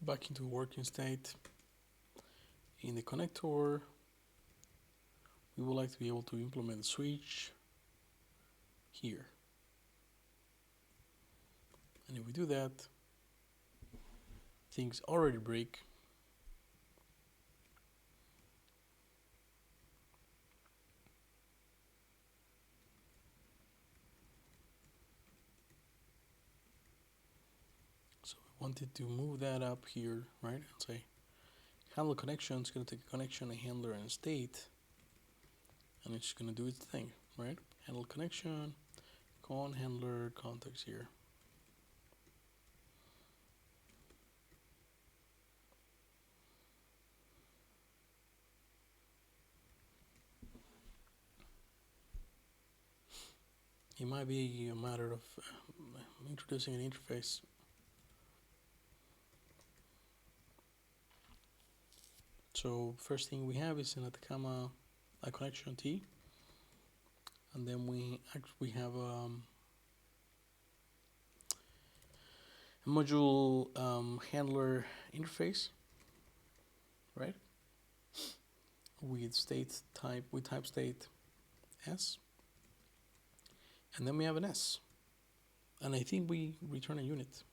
back into working state. In the connector, we would like to be able to implement the switch here. And if we do that, things already break. So we wanted to move that up here, right? And say handle connection is going to take a connection, a handler, and a state, and it's going to do its thing, right? Handle connection, con handler, context here. It might be a matter of introducing an interface. So first thing we have is an Atacama a connection T, and then we have a module handler interface, right? With type state S, and then we have an S, and I think we return a unit.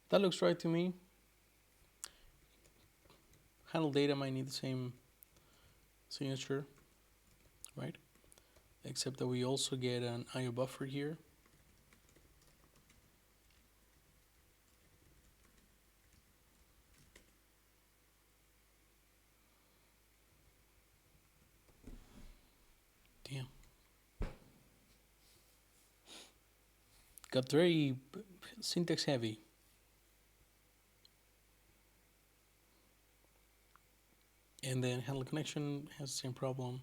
That looks right to me. Handle data might need the same signature, right? Except that we also get an IO buffer here. Damn. Got very syntax heavy. And then handle connection has the same problem.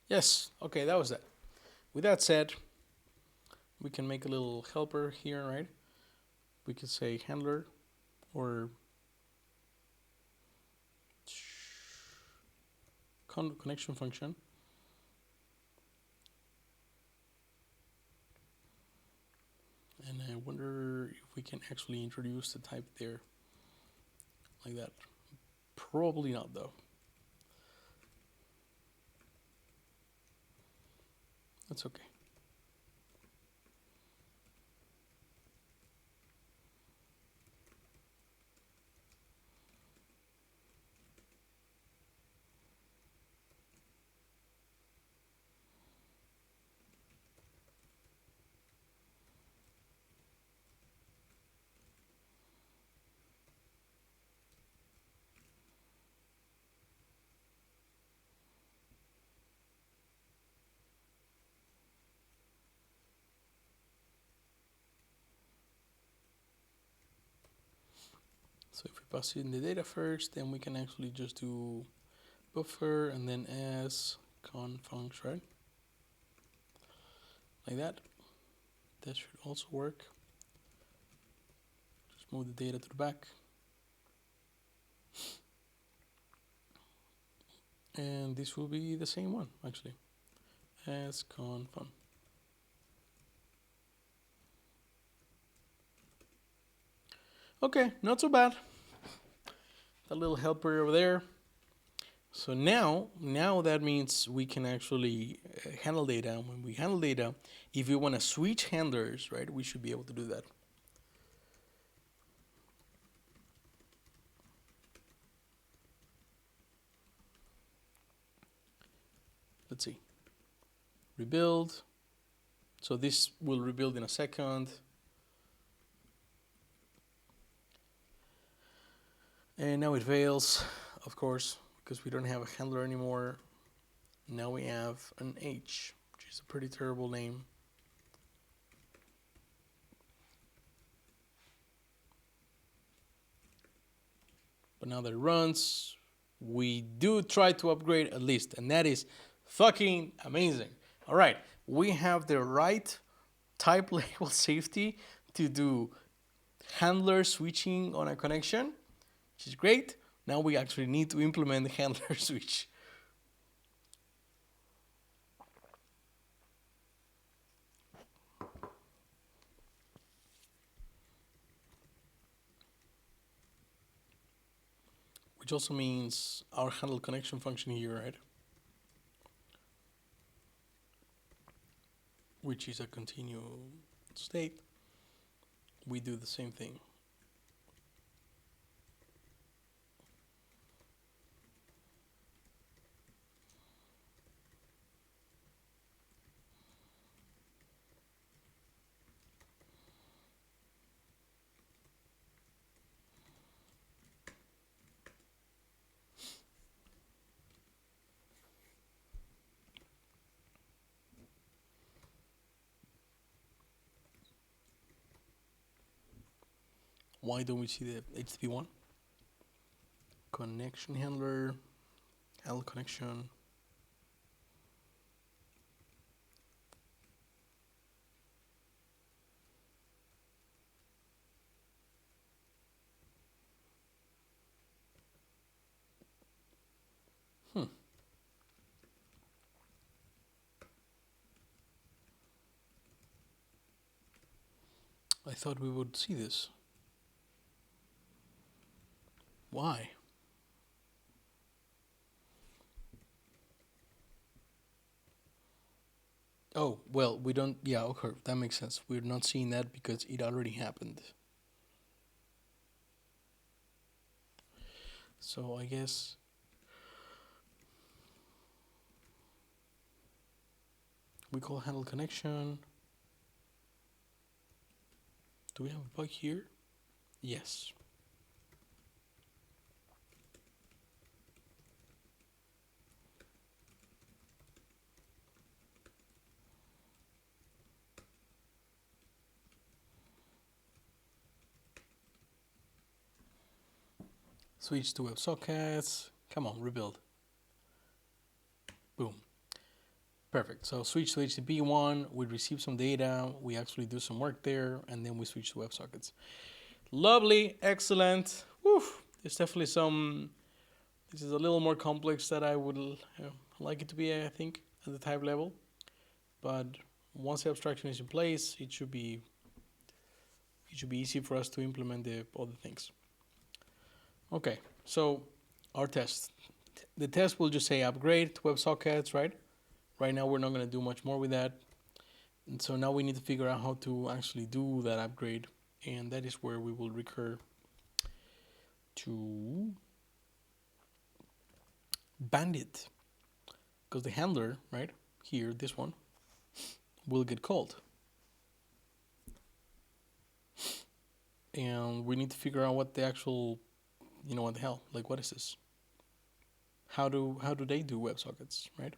Yes, okay, that was that. With that said, we can make a little helper here, right? We could say handler or connection function. And I wonder if we can actually introduce the type there like that. Probably not though. That's okay. So if we pass in the data first, then we can actually just do buffer and then as con funcs, right? Like that. That should also work. Just move the data to the back. And this will be the same one, actually, as con fun. Okay, not so bad. That little helper over there. So now that means we can actually handle data. When we handle data, if we want to switch handlers, right, we should be able to do that. Let's see. Rebuild. So this will rebuild in a second. And now it fails, of course, because we don't have a handler anymore. Now we have an H, which is a pretty terrible name. But now that it runs, we do try to upgrade at least, and that is fucking amazing. All right, we have the right type label safety to do handler switching on a connection, which is great. Now we actually need to implement the handler switch. Which also means our handle connection function here, right? Which is a continue state. We do the same thing. Why don't we see the HTTP one? Connection handler, handle connection. I thought we would see this. Why? Oh, well, we don't, yeah, okay, that makes sense. We're not seeing that because it already happened. So I guess we call handle connection. Do we have a bug here? Yes. Switch to WebSockets. Come on, rebuild. Boom. Perfect. So switch to HTTP one. We receive some data. We actually do some work there, and then we switch to WebSockets. Lovely. Excellent. Woo. There's definitely some. This is a little more complex than I would like it to be, I think, at the type level. But once the abstraction is in place, it should be easy for us to implement the other things. Okay, so our test. The test will just say upgrade to WebSockets, right? Right now we're not going to do much more with that. And so now we need to figure out how to actually do that upgrade. And that is where we will recur to Bandit. Because the handler, right, here, this one, will get called. And we need to figure out what the actual, what the hell, like what is this? How do they do WebSockets, right?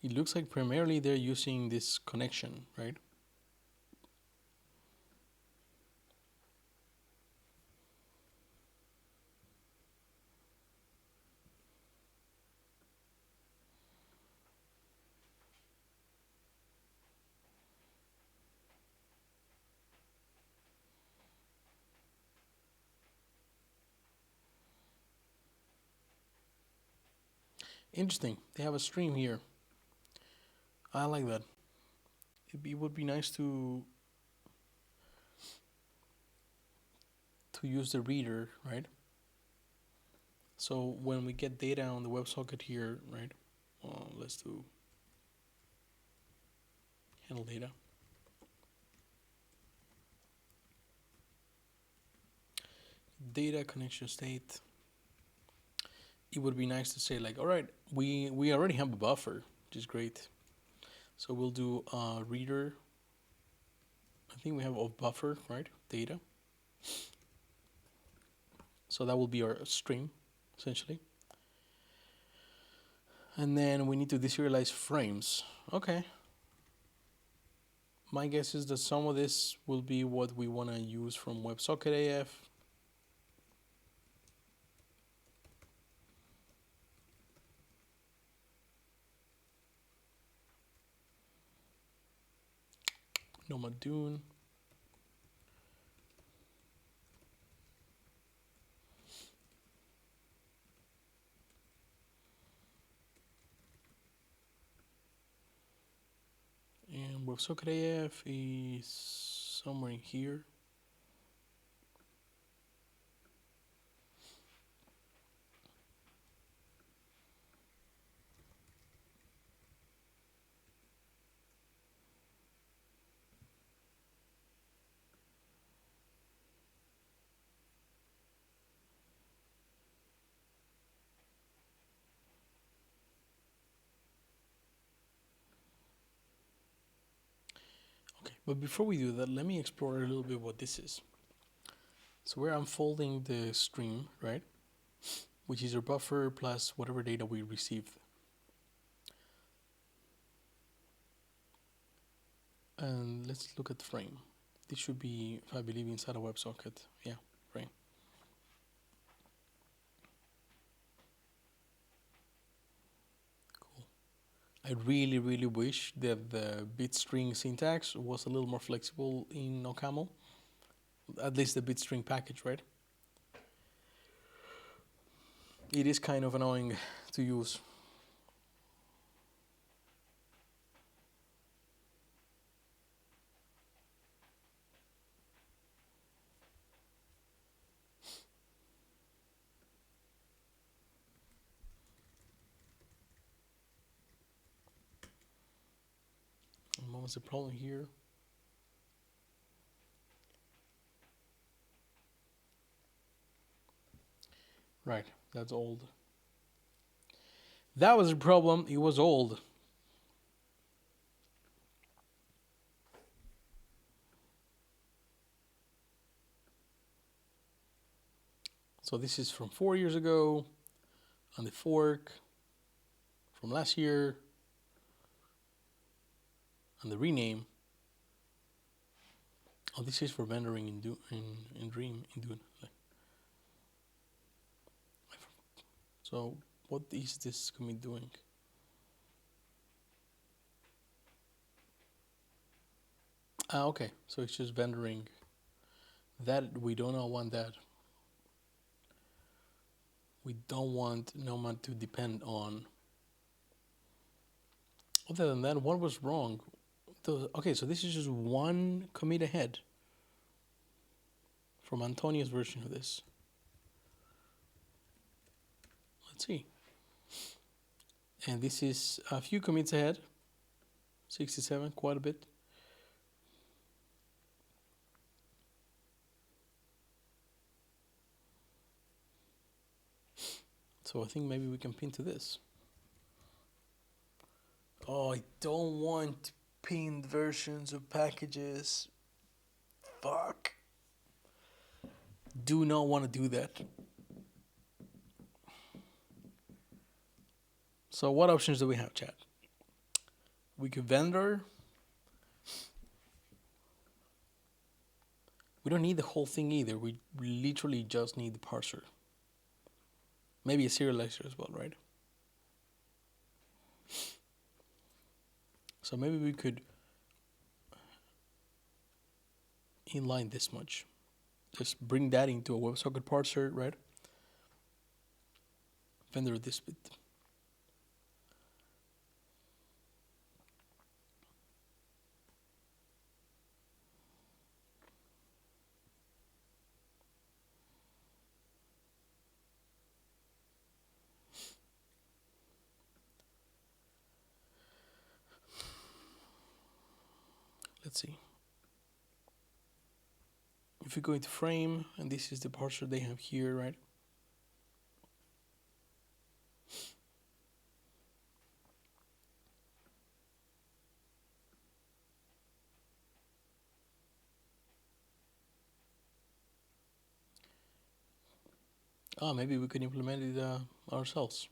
It looks like primarily they're using this connection, right? Interesting. They have a stream here. I like that. It would be nice to use the reader, right? So when we get data on the WebSocket here, right? Let's do handle data. Data connection state. It would be nice to say like, all right, we already have a buffer, which is great. So we'll do reader I think we have a buffer, right? Data. So that will be our stream, essentially. And then we need to deserialize frames. Okay. My guess is that some of this will be what we want to use from WebSocket AF. Nomad Dune. And WebSocket AF is somewhere in here. Okay, but before we do that, let me explore a little bit what this is. So we're unfolding the stream, right? Which is our buffer plus whatever data we received. And let's look at frame. This should be, if I believe, inside a WebSocket. Yeah, frame. Cool. I really, really wish that the bitstring syntax was a little more flexible in OCaml. At least the bitstring package, right? It is kind of annoying to use. And what was the problem here? Right, that's old. That was a problem, it was old. So this is from 4 years ago, on the fork, from last year, on the rename. Oh, this is for vendoring in Dream in Dune. So what is this commit doing? Ah, okay. So it's just vendoring. That we do not want that. We don't want Nomad to depend on. Other than that, what was wrong? Okay, so this is just one commit ahead from Antonio's version of this. Let's see. And this is a few commits ahead. 67, quite a bit. So I think maybe we can pin to this. Oh, I don't want pinned versions of packages. Fuck. Do not want to do that. So what options do we have, chat? We could vendor. We don't need the whole thing either. We literally just need the parser. Maybe a serializer as well, right? So maybe we could inline this much. Just bring that into a WebSocket parser, right? Vendor this bit. Let's see. If we go into frame, and this is the parser they have here, right? Oh, maybe we could implement it ourselves.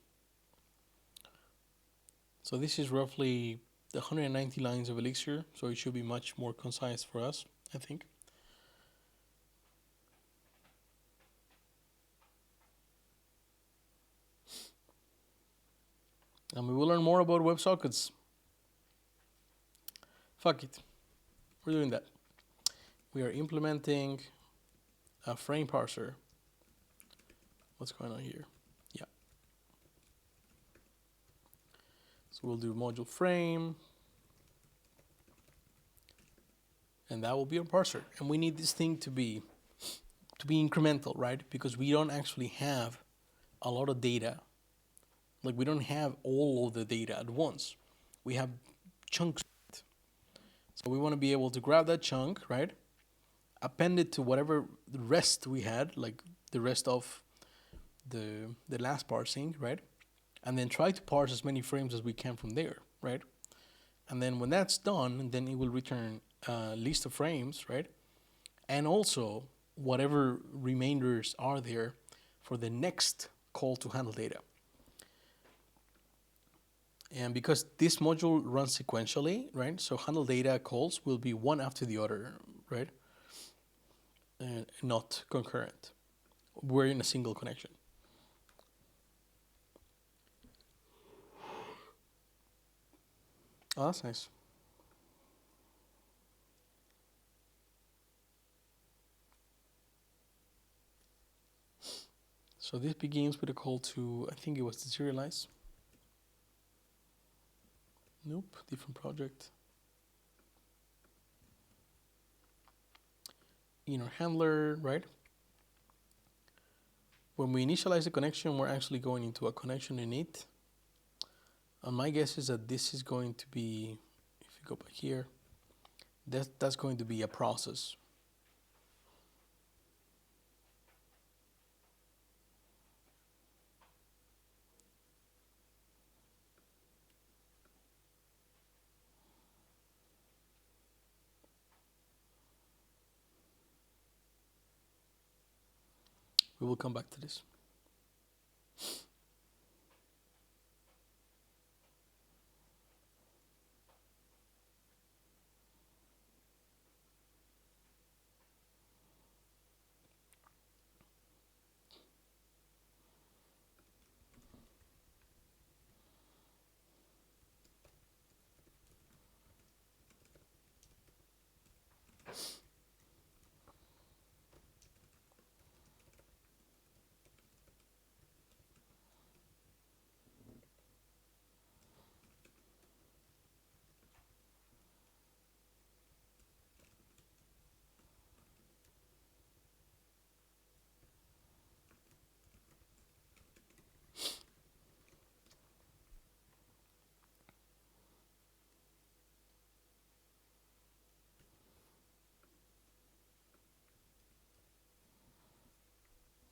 So this is roughly the 190 lines of Elixir, so it should be much more concise for us, I think. And we will learn more about WebSockets. Fuck it. We're doing that. We are implementing a frame parser. What's going on here? Yeah. So we'll do module frame. And that will be our parser. And we need this thing to be incremental, right? Because we don't actually have a lot of data. Like, we don't have all of the data at once. We have chunks. So we want to be able to grab that chunk, right? Append it to whatever the rest we had, like the rest of the last parsing, right? And then try to parse as many frames as we can from there, right? And then when that's done, then it will return a list of frames, right? And also whatever remainders are there for the next call to handle data. And because this module runs sequentially, right? So handle data calls will be one after the other, right? And not concurrent. We're in a single connection. Oh, that's nice. So this begins with a call to, I think it was to serialize. Nope, different project. Inner handler, right? When we initialize the connection, we're actually going into a connection init. And my guess is that this is going to be, if you go back here, that's going to be a process. We will come back to this.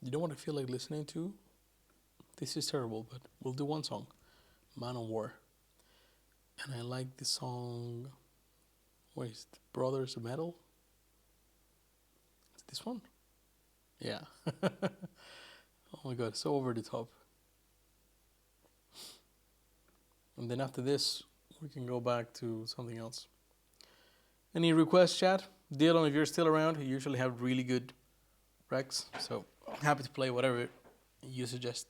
You know what I feel like listening to? This is terrible, but we'll do one song, Man of War. And I like the song, what is it, Brothers of Metal? Is this one? Yeah. Oh my god, so over the top. And then after this, we can go back to something else. Any requests, chat? Dylan, if you're still around, you usually have really good recs, so I'm happy to play whatever you suggest.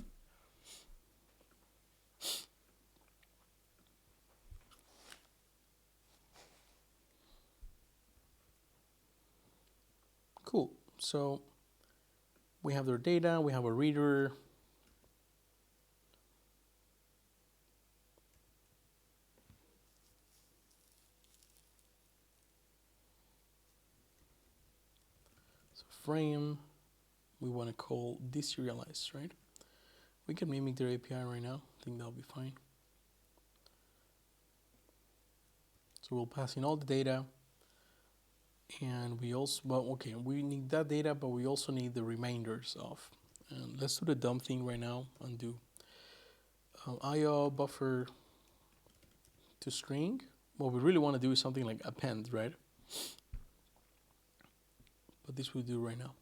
Cool. So we have their data, we have a reader. So frame, we want to call deserialize, right? We can mimic their API right now. I think that'll be fine. So we'll pass in all the data. And we also, well, okay, we need that data, but we also need the remainders of. And let's do the dumb thing right now and do IO buffer to string. What we really want to do is something like append, right? But this we'll do right now.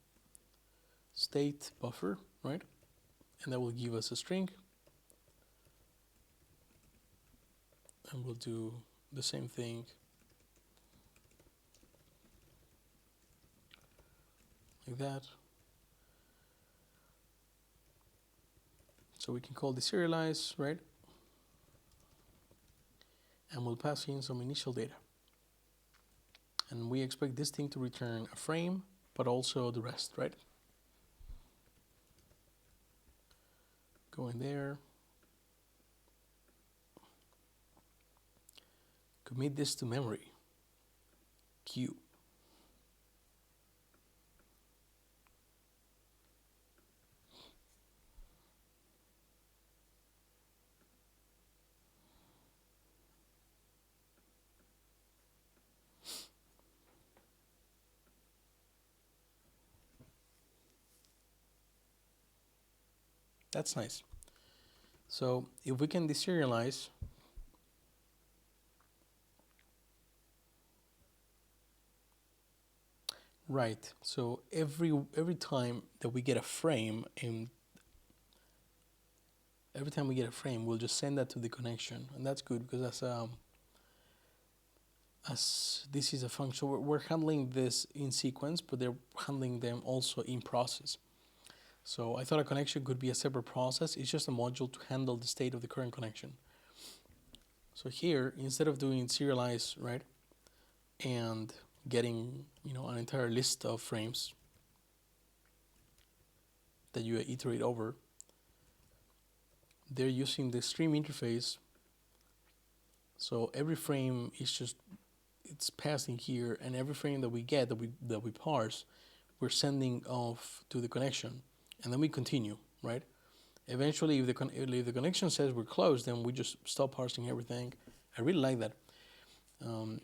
State buffer, right? and that will give us a string. And we'll do the same thing like that. So we can call the serialize, right? And we'll pass in some initial data. And we expect this thing to return a frame, but also the rest, right? Go in there. Commit this to memory. Q. That's nice. So if we can deserialize, right? So every time that we get a frame, and every time we get a frame, we'll just send that to the connection, and that's good because as this is a function, we're handling this in sequence, but they're handling them also in process. So I thought a connection could be a separate process. It's just a module to handle the state of the current connection. So here, instead of doing serialize, right, and getting an entire list of frames that you iterate over, they're using the stream interface. So every frame is it's passing here, and every frame that we get that we parse, we're sending off to the connection, and then we continue, right? Eventually, if the connection says we're closed, then we just stop parsing everything. I really like that. And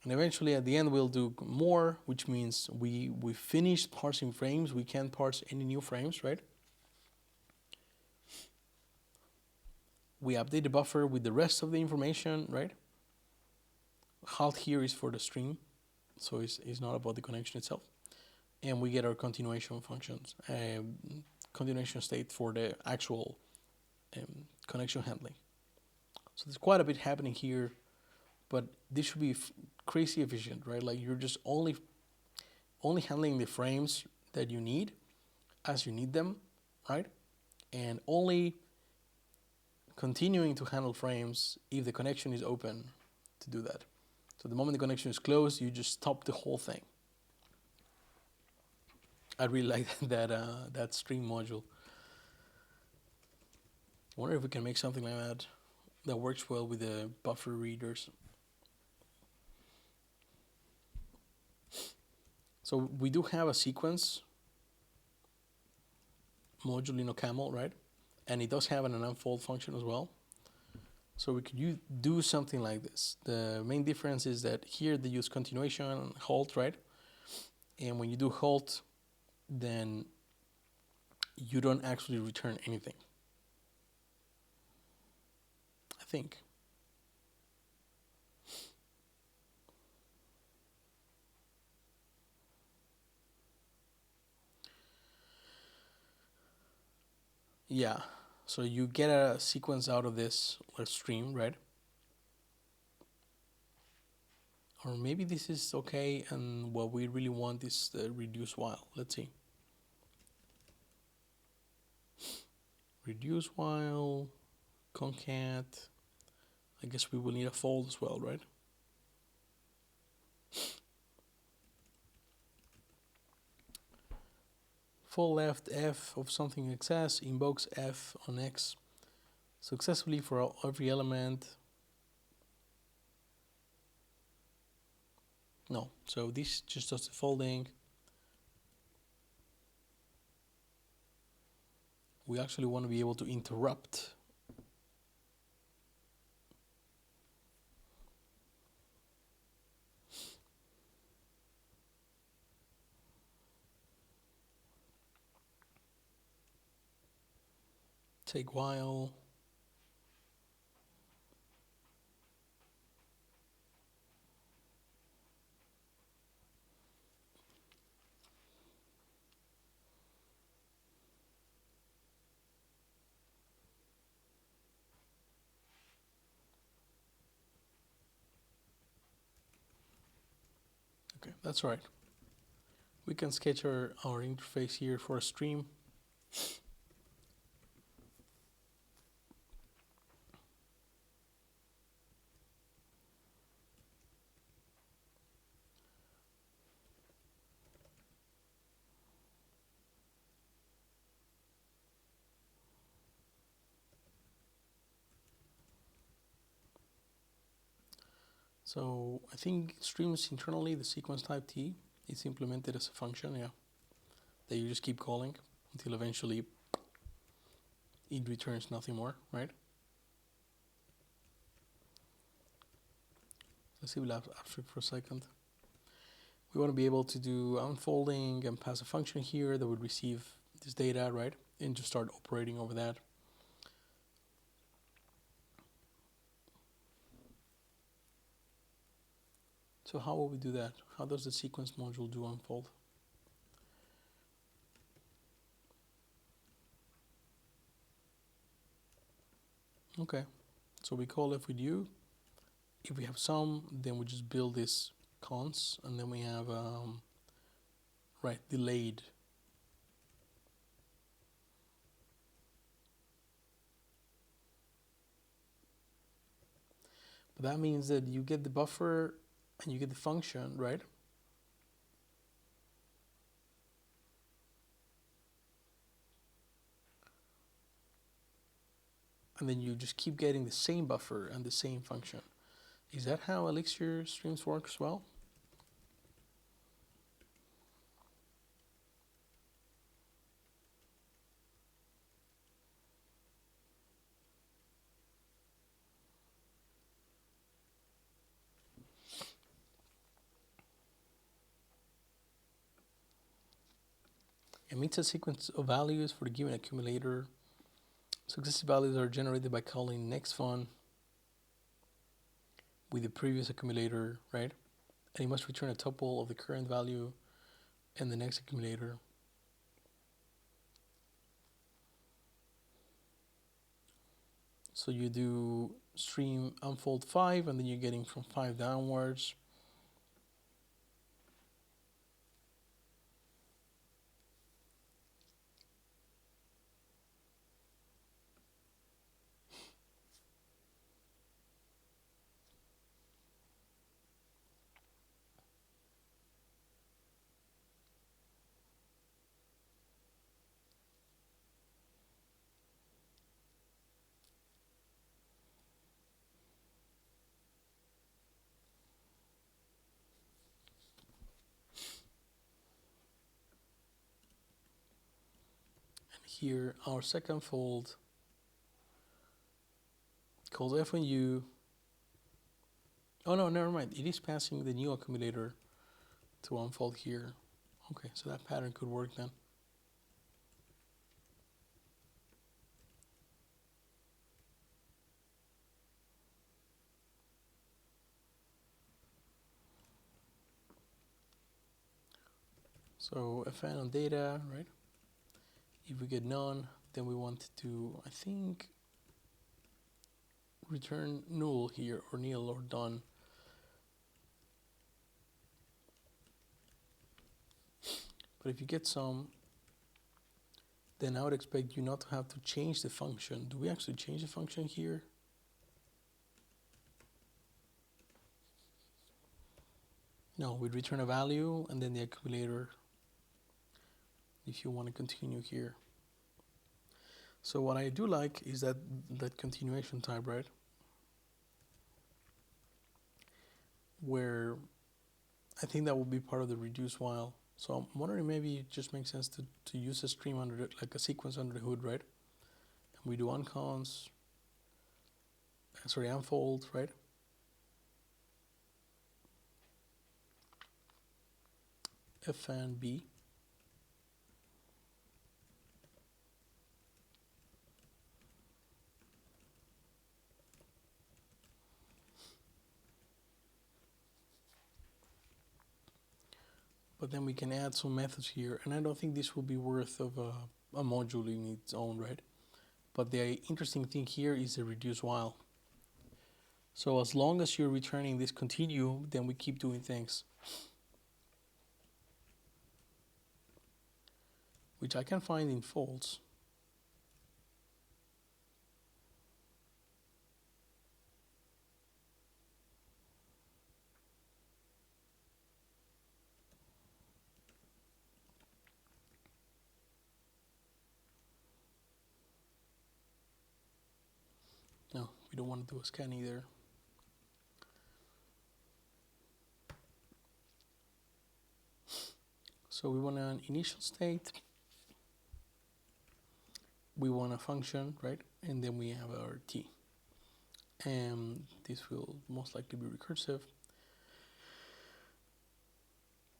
eventually, at the end, we'll do more, which means we finished parsing frames. We can't parse any new frames, right? We update the buffer with the rest of the information, right? Halt here is for the stream, so it's not about the connection itself. And we get our continuation functions, continuation state for the actual connection handling. So there's quite a bit happening here, but this should be crazy efficient, right? Like you're just only handling the frames that you need as you need them, right? And only continuing to handle frames if the connection is open to do that. So the moment the connection is closed, you just stop the whole thing. I really like that stream module. I wonder if we can make something like that works well with the buffer readers. So we do have a sequence module in OCaml, right? And it does have an unfold function as well. So we could do something like this. The main difference is that here they use continuation and halt, right? And when you do halt, then you don't actually return anything, I think. Yeah, so you get a sequence out of this stream, right? Or maybe this is okay, and what we really want is the reduce while. Let's see. Reduce while, concat. I guess we will need a fold as well, right? Full left f of something excess invokes f on x successfully for every element. No, so this just does the folding. We actually want to be able to interrupt. Take while. that's right. We can sketch our interface here for a stream. So I think streams internally, the sequence type T, is implemented as a function, yeah, that you just keep calling until eventually it returns nothing more, right? Let's see, we'll abstract for a second. We want to be able to do unfolding and pass a function here that would receive this data, right? And just start operating over that. So how will we do that? How does the sequence module do unfold? Okay, so we call if with u. If we have sum, then we just build this cons, and then we have right, delayed. But that means that you get the buffer and you get the function, right? And then you just keep getting the same buffer and the same function. Is that how Elixir streams work as well? It means a sequence of values for the given accumulator. Successive values are generated by calling next fun with the previous accumulator, right? And you must return a tuple of the current value and the next accumulator. So you do stream unfold 5, and then you're getting from 5 downwards. Here, our second fold calls f and u. Oh no, never mind. It is passing the new accumulator to unfold here. Okay, so that pattern could work then. So fn on data, right? If we get none, then we want to, I think, return null here, or nil, or done. But if you get some, then I would expect you not to have to change the function. Do we actually change the function here? No, we return a value and then the accumulator if you want to continue here. So what I do like is that continuation type, right? Where I think that will be part of the reduce while. So I'm wondering, maybe it just makes sense to use a stream under it, like a sequence under the hood, right? And we do uncons, unfold, right? F and B. But then we can add some methods here, and I don't think this will be worth of a module in its own, right? But the interesting thing here is the reduce while. So as long as you're returning this continue, then we keep doing things. which I can find in false. No, we don't want to do a scan either. So we want an initial state, we want a function, right? And then we have our t. And this will most likely be recursive.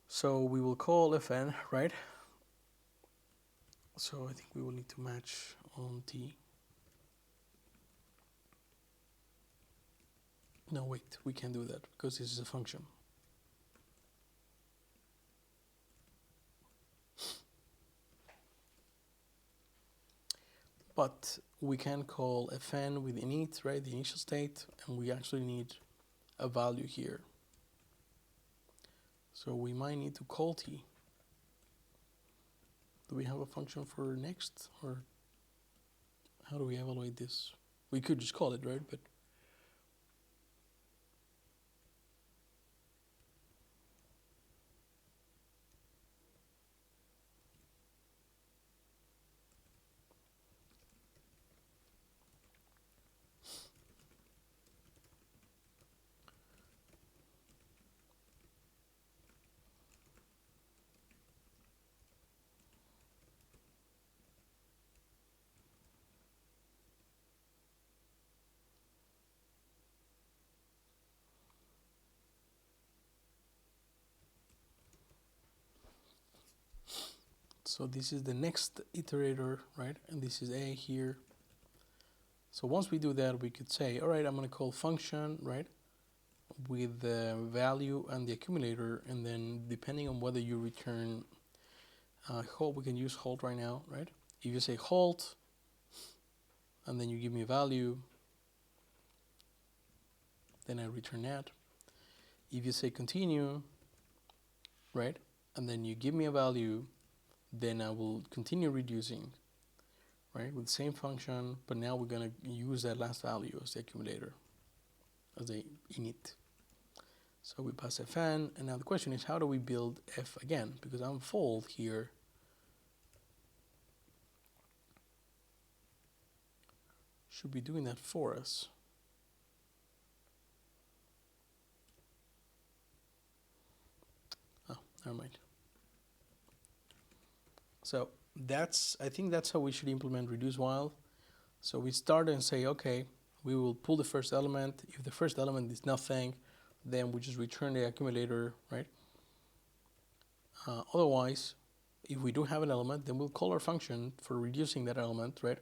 So we will call fn, right? So I think we will need to match on t. No, wait, we can't do that because this is a function. But we can call fn with init, right, the initial state, and we actually need a value here. So we might need to call t. Do we have a function for next, or how do we evaluate this? We could just call it, right? But so this is the next iterator, right? And this is a here. So once we do that, we could say, all right, I'm going to call function, right, with the value and the accumulator, and then depending on whether you return halt, we can use halt right now, right? If you say halt, and then you give me a value, then I return that. If you say continue, right, and then you give me a value, then I will continue reducing, right, with the same function, but now we're going to use that last value as the accumulator, as the init. So we pass fn, and now the question is, how do we build f again? Because unfold here should be doing that for us. Oh, never mind. So I think that's how we should implement reduce while. So we start and say, okay, we will pull the first element. If the first element is nothing, then we just return the accumulator, right? Otherwise, if we don't have an element, then we'll call our function for reducing that element, right?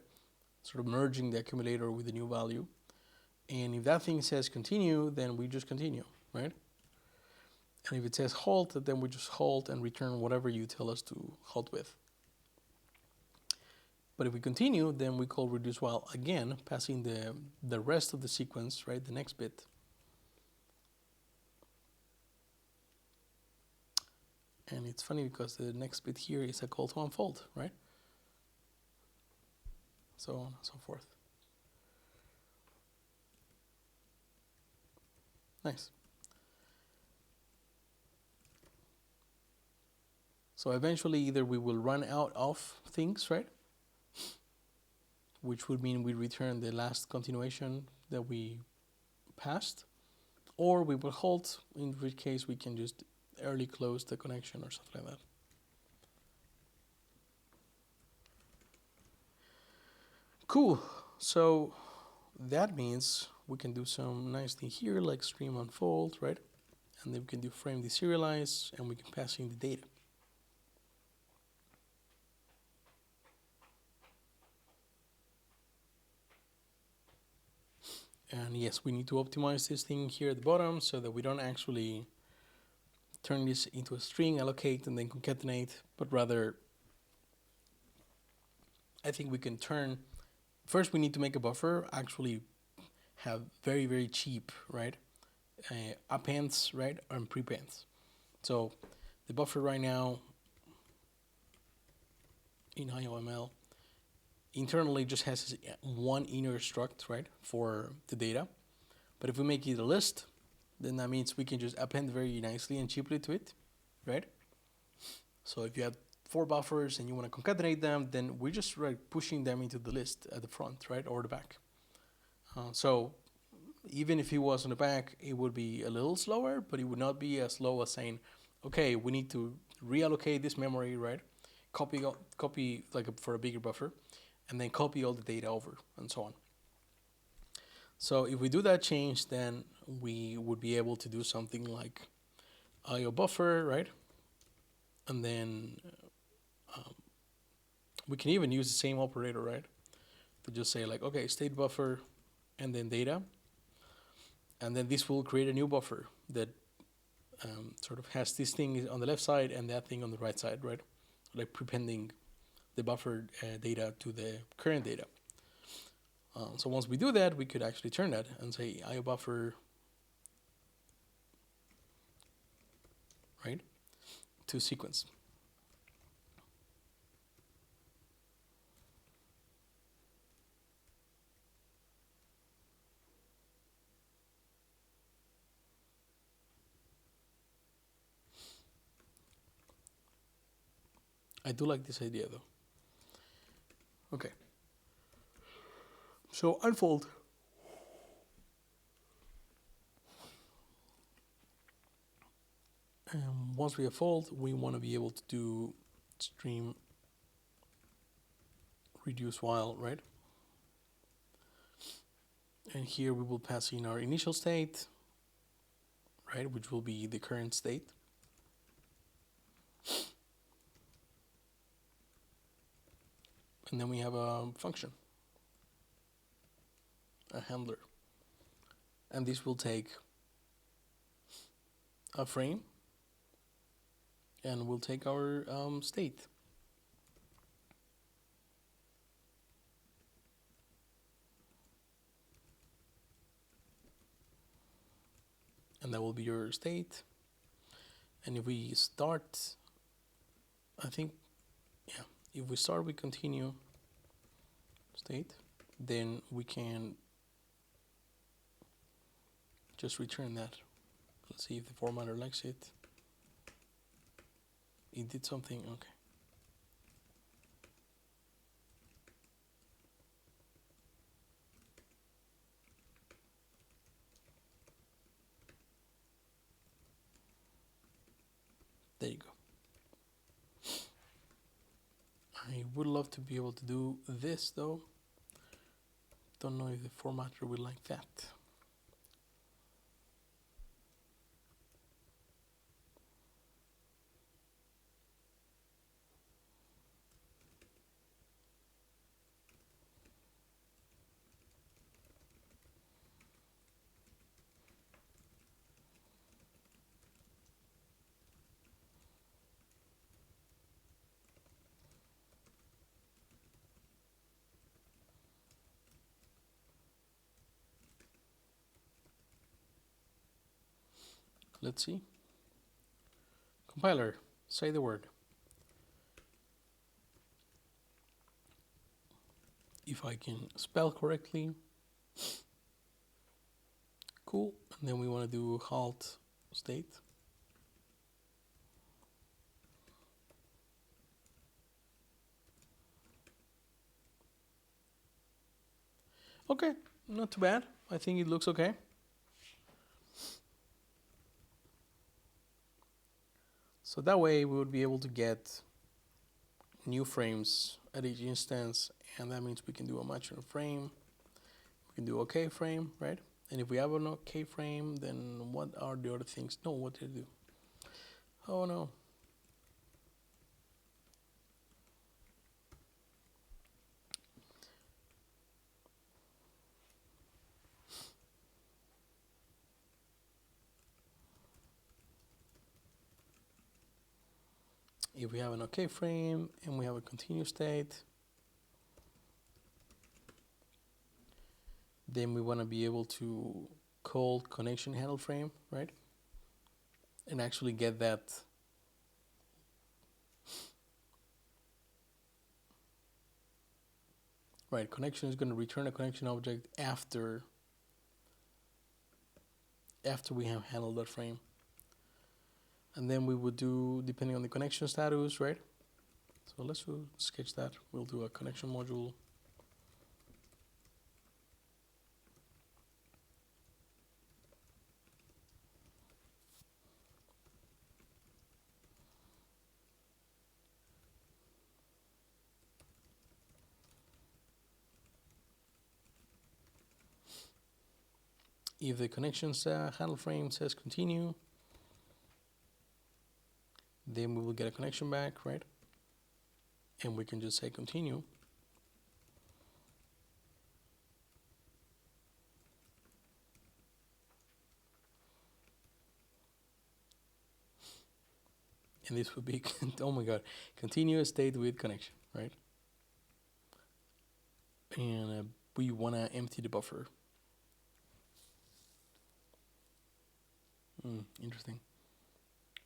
Sort of merging the accumulator with the new value. And if that thing says continue, then we just continue, right? And if it says halt, then we just halt and return whatever you tell us to halt with. But if we continue, then we call reduce while again, passing the rest of the sequence, right, the next bit. And it's funny because the next bit here is a call to unfold, right? So on and so forth. Nice. So eventually either we will run out of things, right? Which would mean we return the last continuation that we passed, or we will halt, in which case we can just early close the connection or something like that. Cool. So that means we can do some nice thing here, like stream unfold, right? And then we can do frame deserialize, and we can pass in the data. And yes, we need to optimize this thing here at the bottom so that we don't actually turn this into a string, allocate, and then concatenate, but rather, I think we can turn, first we need to make a buffer, actually have very, very cheap, right? Appends, right, and prepends. So the buffer right now in IOML internally just has one inner struct, right, for the data. But if we make it a list, then that means we can just append very nicely and cheaply to it, right? So if you have 4 buffers and you want to concatenate them, then we're just pushing them into the list at the front, right, or the back. So even if it was on the back, it would be a little slower, but it would not be as slow as saying, okay, we need to reallocate this memory, right? Copy like for a bigger buffer, and then copy all the data over, and so on. So if we do that change, then we would be able to do something like IO buffer, right? And then we can even use the same operator, right? To just say like, okay, state buffer, and then data. And then this will create a new buffer that sort of has this thing on the left side and that thing on the right side, right? Like prepending the buffer data to the current data. So once we do that, we could actually turn that and say IO buffer, right, to sequence. I do like this idea though. Okay. So unfold. And once we have fold, we want to be able to do stream reduce while, right? And here we will pass in our initial state, right, which will be the current state. And then we have a function, a handler. And this will take a frame and we'll take our state. And that will be your state. And if we start, I think, yeah, if we start with continue state, then we can just return that. Let's see if the formatter likes it. It did something, okay. There you go. I would love to be able to do this though. Don't know if the formatter will like that. Let's see. Compiler, say the word. If I can spell correctly. Cool. And then we want to do halt state. Okay, not too bad. I think it looks okay. So that way we would be able to get new frames at each instance, and that means we can do a match on a frame. We can do OK frame, right? And if we have an OK frame, then what are the other things? No, what did I do? Oh no. If we have an OK frame and we have a continue state, then we want to be able to call connection handle frame, right? And actually get that Right, connection is going to return a connection object after we have handled that frame. And then we would do, depending on the connection status, right? So let's sketch that. We'll do a connection module. If the connections handle frame says continue, then we will get a connection back, right? And we can just say continue. And this would be, oh my God, continue state with connection, right? And we want to empty the buffer. Interesting.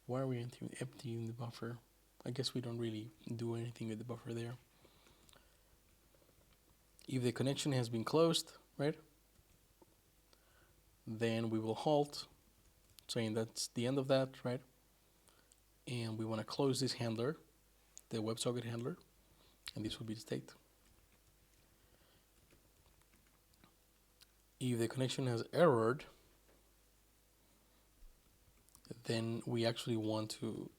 Why are we emptying the buffer? I guess we don't really do anything with the buffer there. If the connection has been closed, right, then we will halt, saying that's the end of that, right? And we want to close this handler, the WebSocket handler, and this will be the state. If the connection has errored, then we actually want to,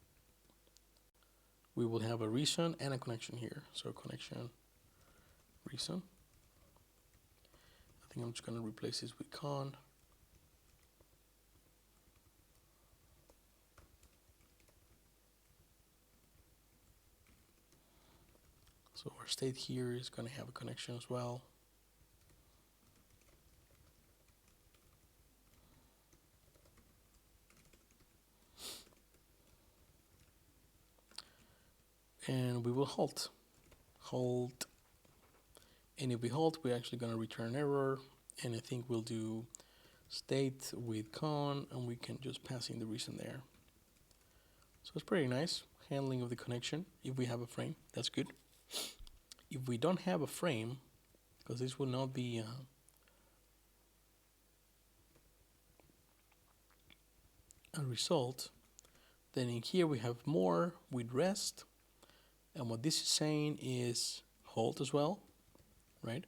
we will have a reason and a connection here. So connection, reason. I think I'm just going to replace this with con. So our state here is going to have a connection as well. And we will halt. And if we halt, we're actually going to return error. And I think we'll do state with con, and we can just pass in the reason there. So it's pretty nice handling of the connection. If we have a frame, that's good. If we don't have a frame, because this will not be a result, then in here we have more with rest. And what this is saying is halt as well, right?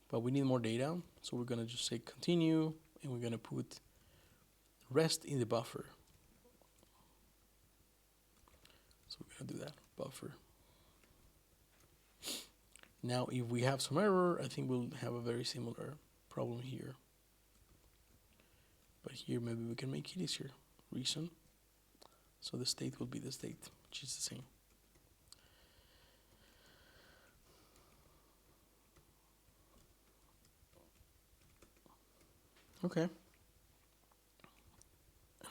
But we need more data, so we're going to just say continue, and we're going to put rest in the buffer. So we're going to do that, buffer. Now, if we have some error, I think we'll have a very similar problem here. But here, maybe we can make it easier. Reason. So the state will be the state, which is the same. Okay. And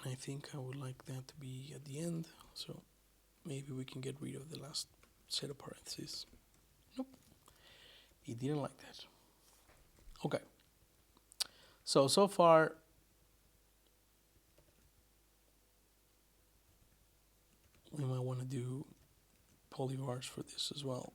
I think I would like that to be at the end. So maybe we can get rid of the last set of parentheses. Nope. It didn't like that. Okay. So far, we might want to do polyvars for this as well.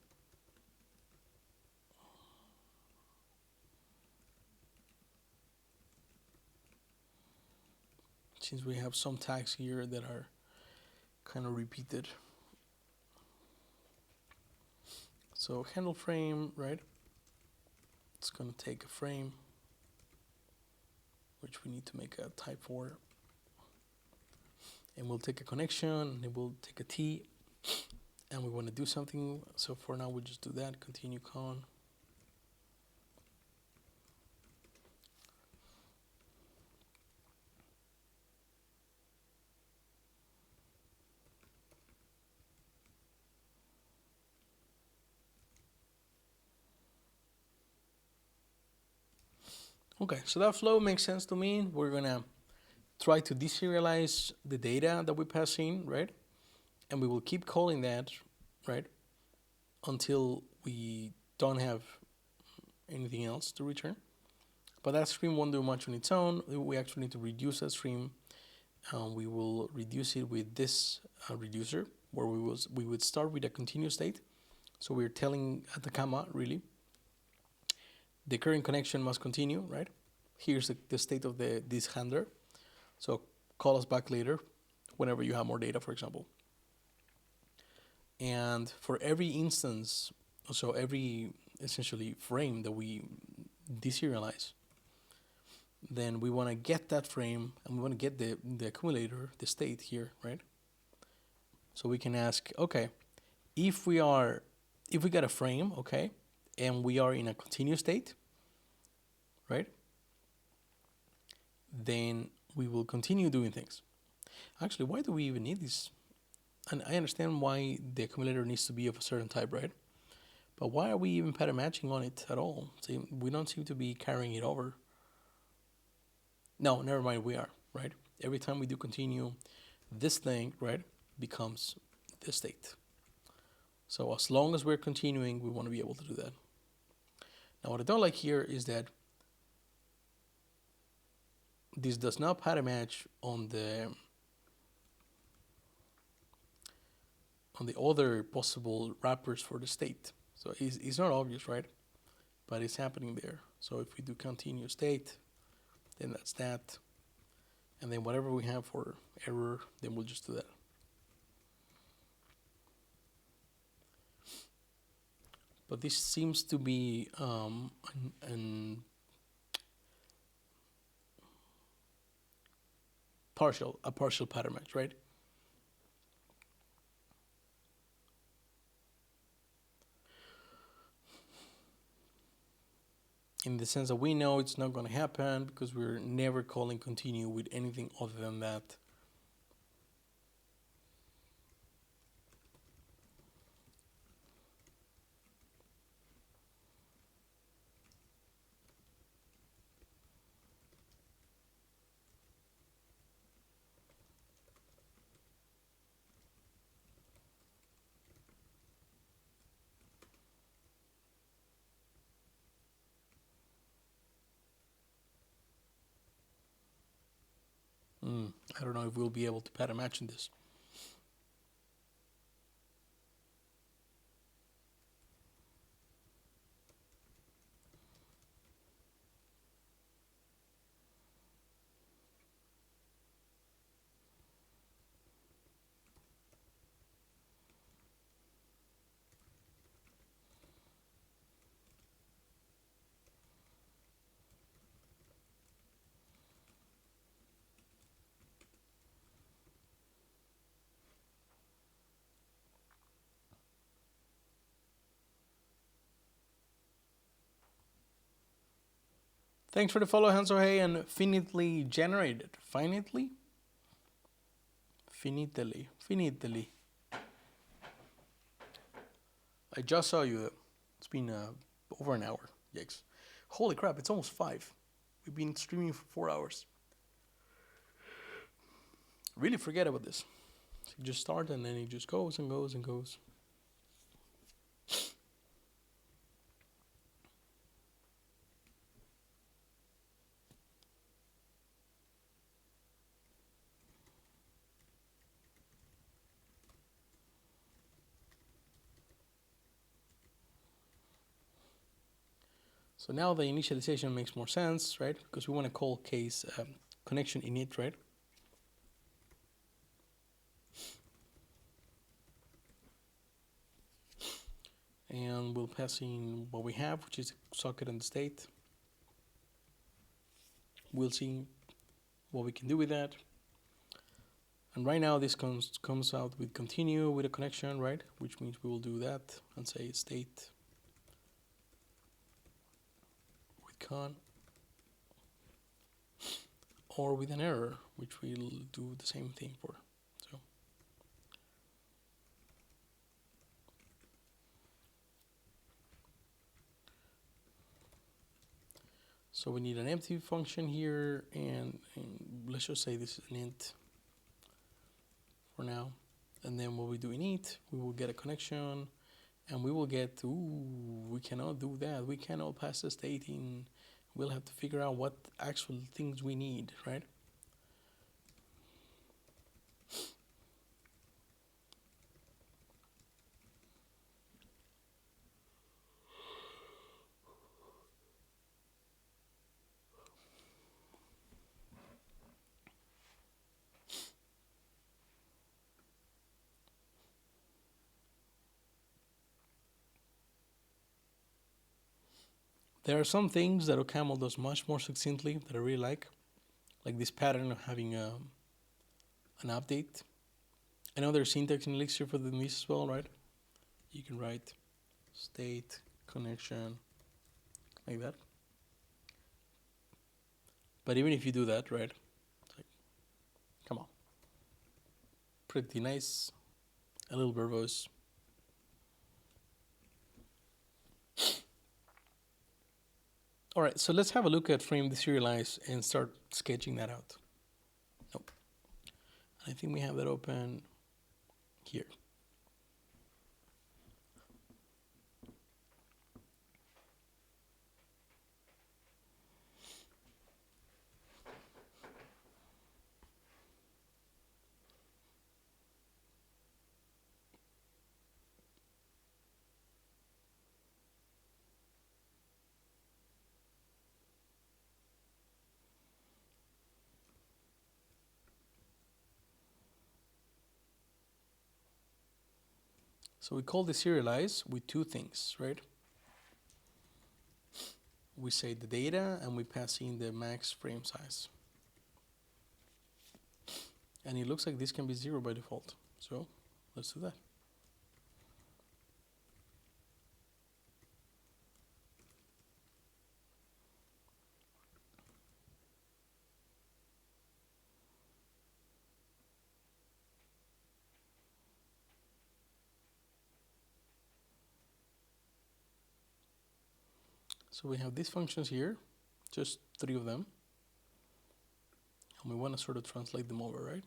Since we have some tags here that are kind of repeated. So handle frame, right? It's going to take a frame, which we need to make a type for. And we'll take a connection, and it will take a T, and we want to do something. So for now, we'll just do that, continue con. Okay, so that flow makes sense to me. We're going to try to deserialize the data that we pass in, right? And we will keep calling that, right, until we don't have anything else to return. But that stream won't do much on its own. We actually need to reduce that stream. We will reduce it with this reducer, where we would start with a continuous state. So we're telling Atacama, really, the current connection must continue, right? Here's the state of this handler. So call us back later whenever you have more data, for example. And for every instance, so every essentially frame that we deserialize, then we want to get that frame and we want to get the accumulator, the state here, right? So we can ask, okay, if we got a frame, okay, and we are in a continuous state, right? Then we will continue doing things. Actually, why do we even need this? And I understand why the accumulator needs to be of a certain type, right? But why are we even pattern matching on it at all? See, we don't seem to be carrying it over. No, never mind, we are, right? Every time we do continue, this thing, right, becomes the state. So as long as we're continuing, we want to be able to do that. Now, what I don't like here is that this does not pattern match on the other possible wrappers for the state. So it's not obvious, right? But it's happening there. So if we do continue state, then that's that. And then whatever we have for error, then we'll just do that. But this seems to be an a partial pattern match, right? In the sense that we know it's not going to happen because we're never calling continue with anything other than that. I don't know if we'll be able to pattern match in this. Thanks for the follow, Hansohei, and finitely generated. Finitely? Finitely. I just saw you. It's been over an hour. Yikes. Holy crap, it's almost 5. We've been streaming for 4 hours. Really forget about this. So you just start and then it just goes and goes and goes. So now the initialization makes more sense, right? Because we want to call case connection init, right? And we'll pass in what we have, which is a socket and the state. We'll see what we can do with that. And right now this comes out with continue with a connection, right? Which means we will do that and say state with con, or with an error, which we'll do the same thing for. So we need an empty function here, and let's just say this is an int for now. And then when we do init, we will get a connection, and we will get, we cannot do that. We cannot pass the state in. We'll have to figure out what actual things we need, right? There are some things that OCaml does much more succinctly that I really like this pattern of having an update. I know there's syntax in Elixir for this as well, right? You can write state connection like that. But even if you do that, right? It's like, come on. Pretty nice, a little verbose. All right, so let's have a look at frame deserialize and start sketching that out. Nope. I think we have that open here. So we call deserialize with two things, right? We say the data and we pass in the max frame size. And it looks like this can be 0 by default. So let's do that. So we have these functions here, just 3 of them. And we want to sort of translate them over, right?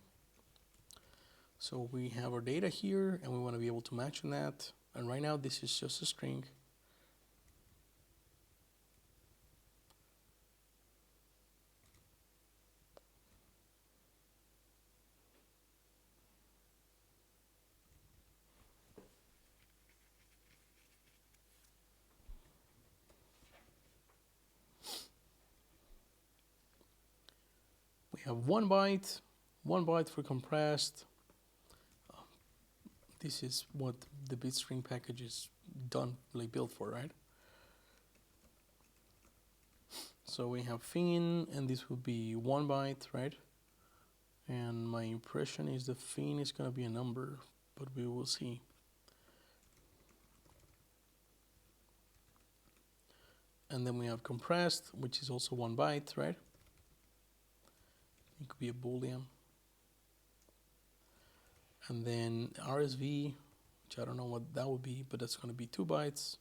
So we have our data here, and we want to be able to match on that. And right now, this is just a string. We have 1 byte for compressed. This is what the bitstring package is done, like built for, right? So we have fin, and this would be 1 byte, right? And my impression is the fin is going to be a number, but we will see. And then we have compressed, which is also 1 byte, right? It could be a boolean. And then RSV, which I don't know what that would be, but that's going to be 2 bytes.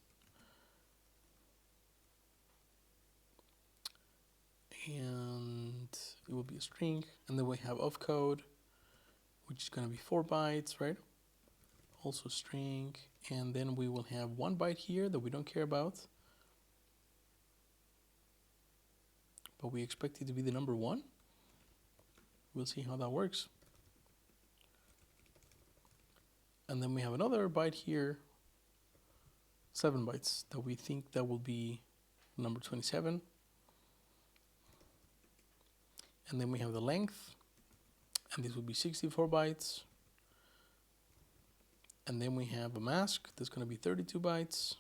And it will be a string. And then we have opcode, which is going to be 4 bytes, right? Also string. And then we will have 1 byte here that we don't care about, but we expect it to be the number 1. We'll see how that works. And then we have another byte here, 7 bytes, that we think that will be number 27. And then we have the length, and this will be 64 bytes. And then we have a mask that's going to be 32 bytes.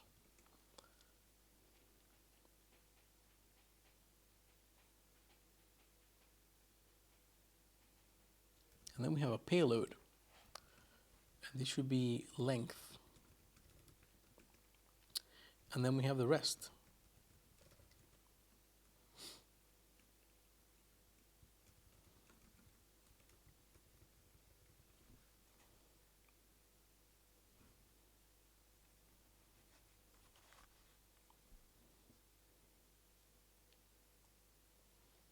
And then we have a payload, and this should be length. And then we have the rest.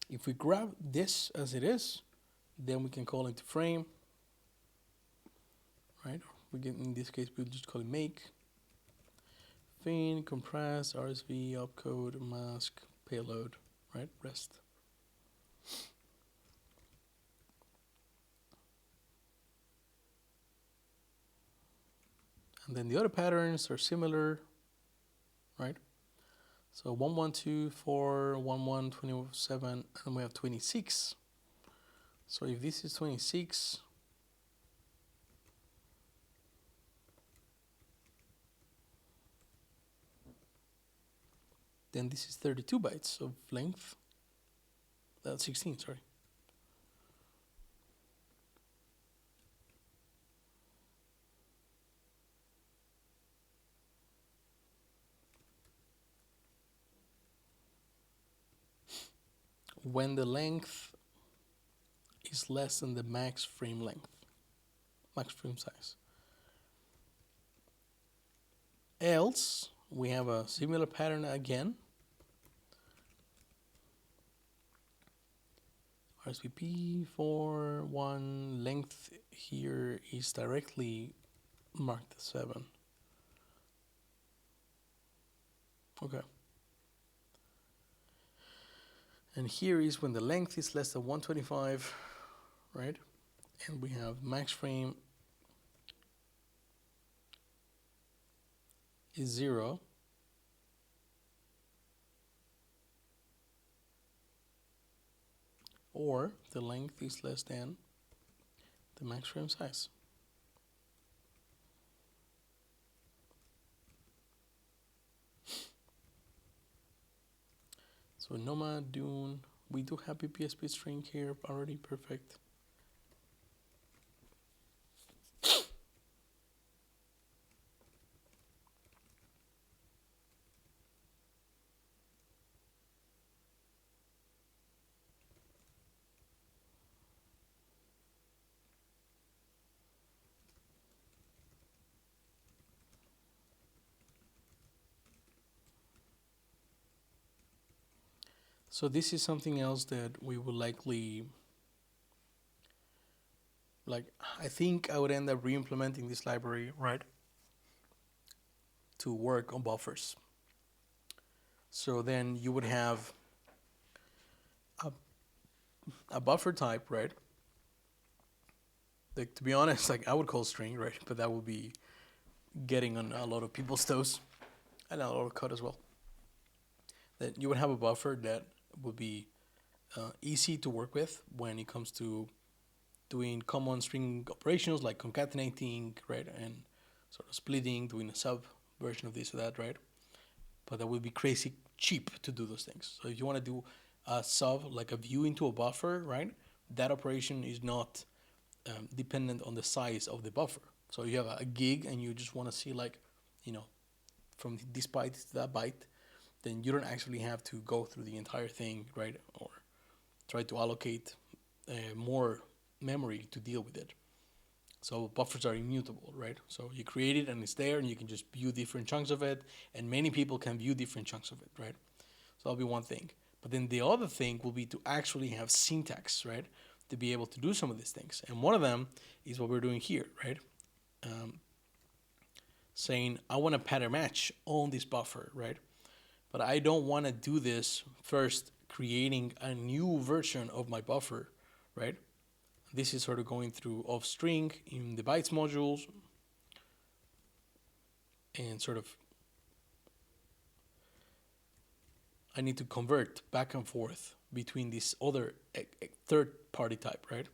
If we grab this as it is, then we can call it frame, right? We can, in this case, we'll just call it make. Fin, compress, RSV, opcode, mask, payload, right? Rest. And then the other patterns are similar, right? So 1, 1, 2, 4, 1, 1, 27, and we have 26. So if this is 26, then this is 32 bytes of length. That's 16, sorry. When the length is less than the max frame length, max frame size. Else, we have a similar pattern again. RSVP for one length here is directly marked as 7. Okay. And here is when the length is less than 125, right? And we have max frame is 0. Or the length is less than the max frame size. So Nomad, Dune, we do have PPSP string here already, perfect. So this is something else that we will likely, I think I would end up re-implementing this library, right, to work on buffers. So then you would have a buffer type, right? Like, to be honest, like I would call string, right? But that would be getting on a lot of people's toes and a lot of code as well. That you would have a buffer that would be easy to work with when it comes to doing common string operations like concatenating, right, and sort of splitting, doing a sub version of this or that, right? But that would be crazy cheap to do those things. So if you want to do a sub, like a view into a buffer, right, that operation is not dependent on the size of the buffer. So you have a gig and you just want to see, like, from this byte to that byte, then you don't actually have to go through the entire thing, right, or try to allocate more memory to deal with it. So buffers are immutable, right? So you create it and it's there and you can just view different chunks of it, and many people can view different chunks of it, right? So that'll be one thing. But then the other thing will be to actually have syntax, right, to be able to do some of these things. And one of them is what we're doing here, right? Saying, I want a pattern match on this buffer, right? But I don't want to do this first creating a new version of my buffer, right? This is sort of going through of string in the bytes modules and sort of I need to convert back and forth between this other third party type, right?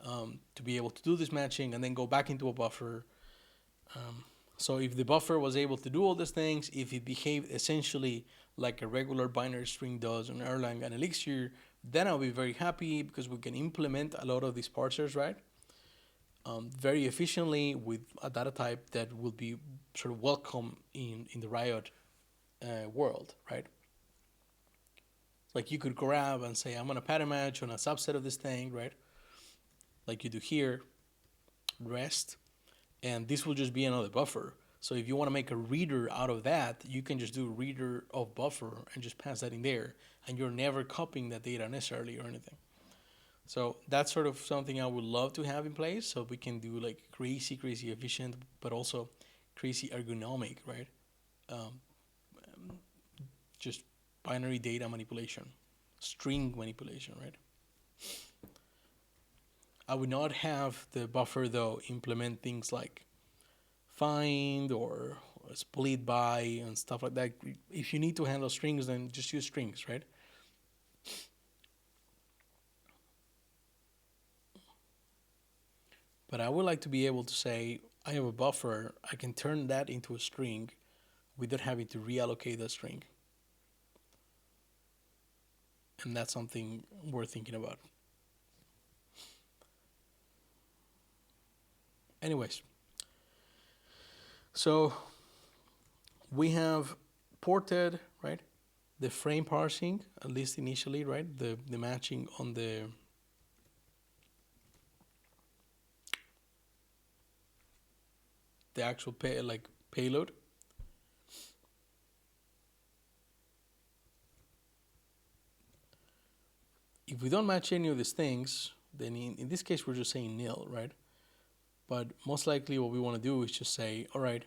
To be able to do this matching and then go back into a buffer. So if the buffer was able to do all these things, if it behaved essentially like a regular binary string does on Erlang and Elixir, then I'll be very happy because we can implement a lot of these parsers, right? Very efficiently with a data type that will be sort of welcome in the Riot world, right? Like you could grab and say, I'm going to pattern match on a subset of this thing, right? Like you do here, rest, and this will just be another buffer. So if you want to make a reader out of that, you can just do reader of buffer and just pass that in there, and you're never copying that data necessarily or anything. So that's sort of something I would love to have in place, so we can do like crazy efficient, but also crazy ergonomic, right? Just binary data manipulation, string manipulation, right? I would not have the buffer though implement things like find or split by and stuff like that. If you need to handle strings, then just use strings, right? But I would like to be able to say, I have a buffer, I can turn that into a string without having to reallocate that string. And that's something worth thinking about. Anyways, so we have ported, right, the frame parsing, at least initially, right, the matching on the actual payload. If we don't match any of these things, then in this case we're just saying nil, right? But most likely what we want to do is just say, all right,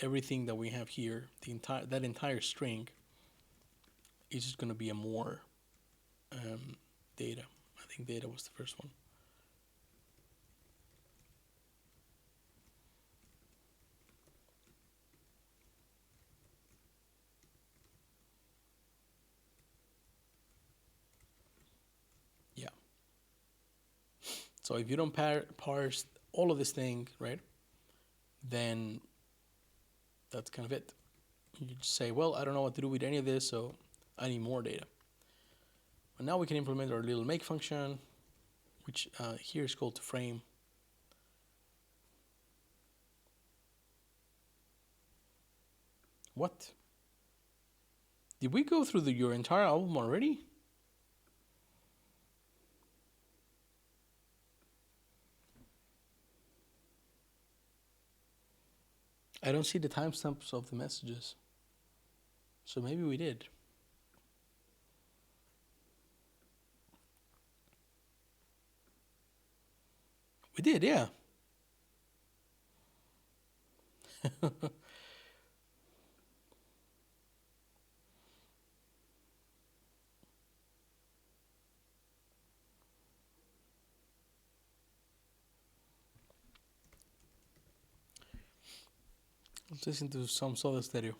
everything that we have here, that entire string is just going to be a more data. I think data was the first one. Yeah. So if you don't parse all of this thing, right, then that's kind of it. You just say, well, I don't know what to do with any of this, so I need more data. And now we can implement our little make function, which here is called to frame. What? Did we go through your entire album already? I don't see the timestamps of the messages. So maybe we did. We did, yeah. Let's listen to some Soda Stereo.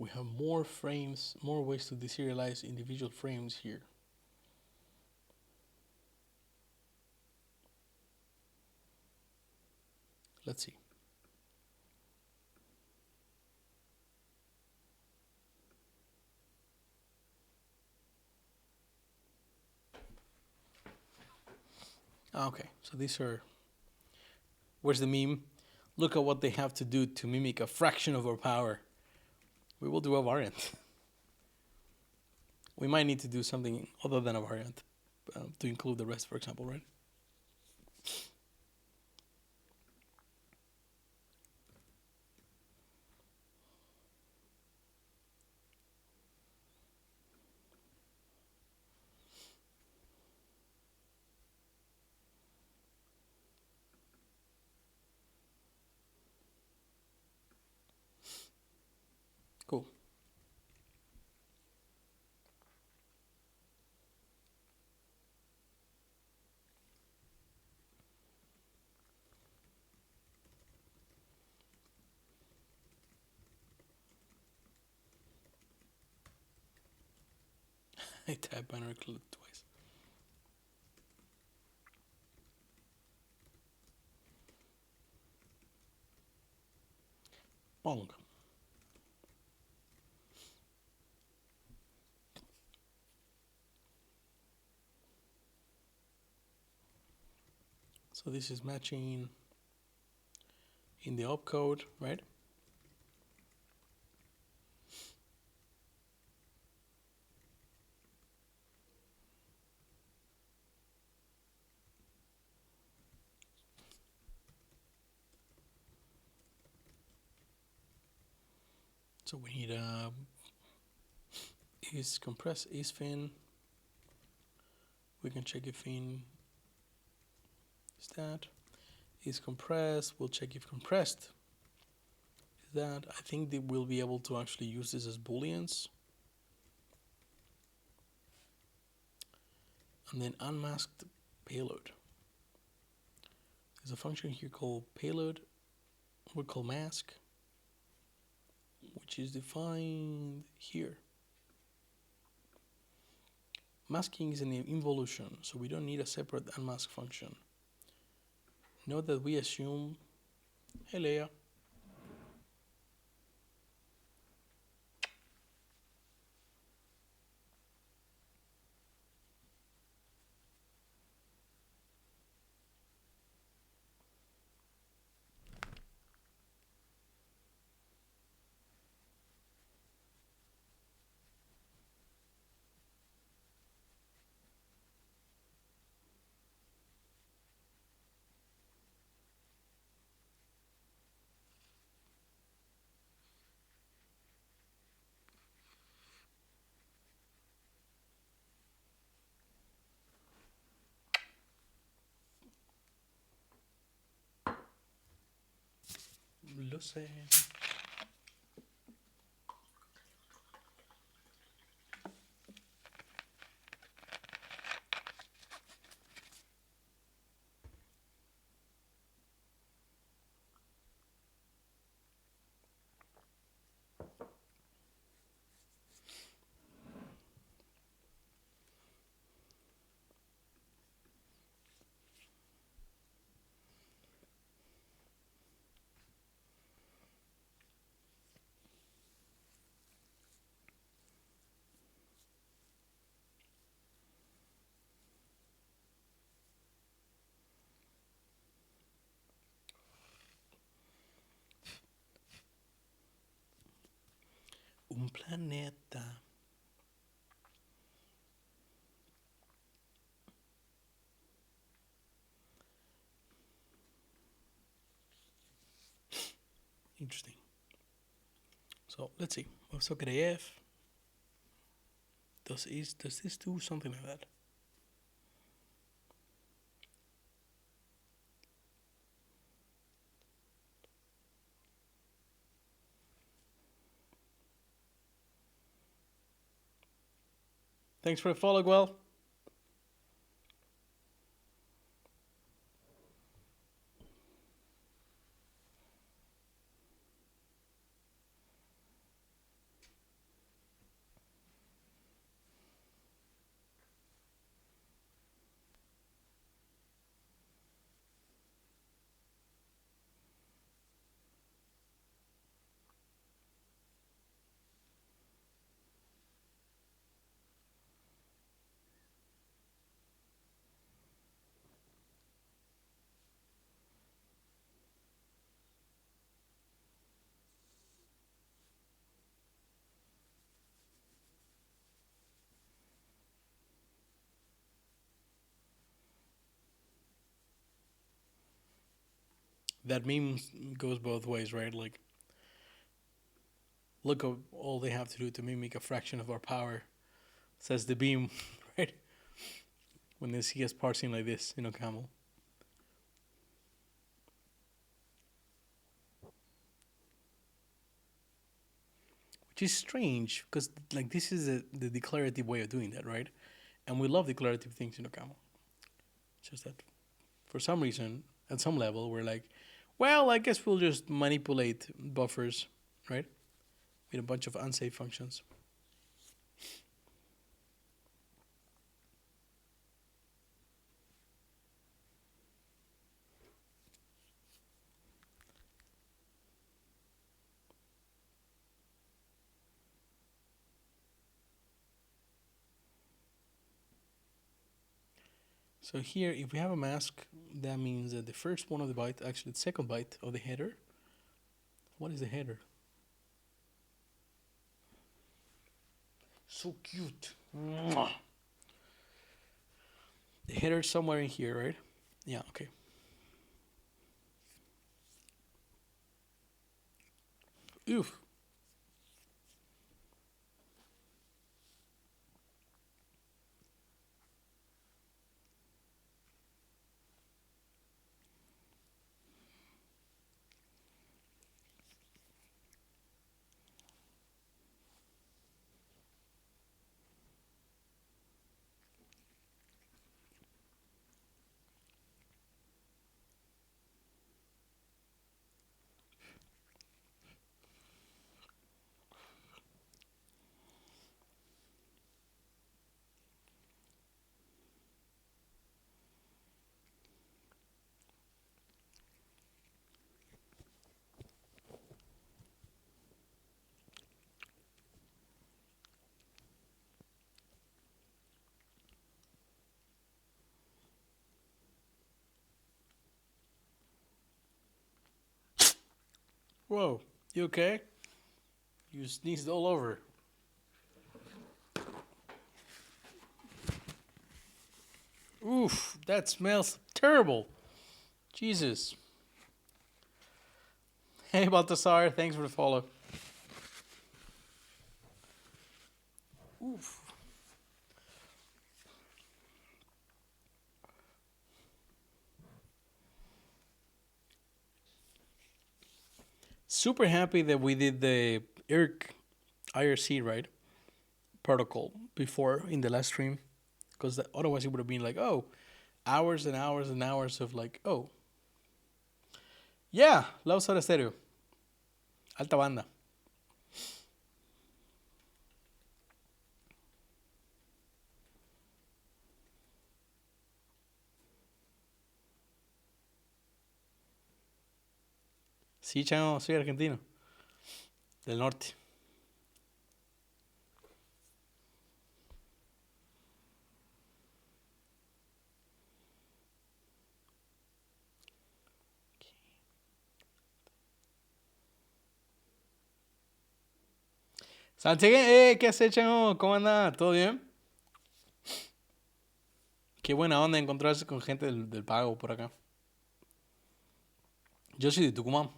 We have more frames, more ways to deserialize individual frames here. Let's see. Okay, so these are, where's the meme? Look at what they have to do to mimic a fraction of our power. We will do a variant. We might need to do something other than a variant to include the rest, for example, right? Cool. I type binary clip twice. Bong. So this is matching in the opcode, right? So we need is compress is fin. We can check if fin is that. Is compressed. We'll check if compressed is that. I think they will be able to actually use this as booleans. And then unmasked payload. There's a function here called payload, we call mask, which is defined here. Masking is an involution, so we don't need a separate unmask function. Note that we assume, hey Leia, lo sé. Un planeta. Interesting. So let's see. WebSocket AF. Does this do something like that? Thanks for the follow, Gwell. That meme goes both ways, right? Like, look at all they have to do to mimic a fraction of our power, says the beam, right? When they see us parsing like this in OCaml. Which is strange, because like this is the declarative way of doing that, right? And we love declarative things in OCaml. It's just that for some reason, at some level, we're like, well, I guess we'll just manipulate buffers, right? With a bunch of unsafe functions. So here, if we have a mask, that means that the first one of the byte, actually the second byte of the header. What is the header? So cute. Mwah. The header is somewhere in here, right? Yeah, okay. Oof. Whoa, you okay? You sneezed all over. Oof, that smells terrible. Jesus. Hey, Baltasar, thanks for the follow. Oof. Super happy that we did the IRC, right? Protocol before in the last stream. Because otherwise it would have been like, oh, hours and hours and hours of like, oh. Yeah, Love Soda Stereo. Alta banda. Sí, chamo, soy argentino. Del norte. Sánchez, ¿qué haces, chamo? ¿Cómo anda? ¿Todo bien? Qué buena onda encontrarse con gente del pago por acá. Yo soy de Tucumán.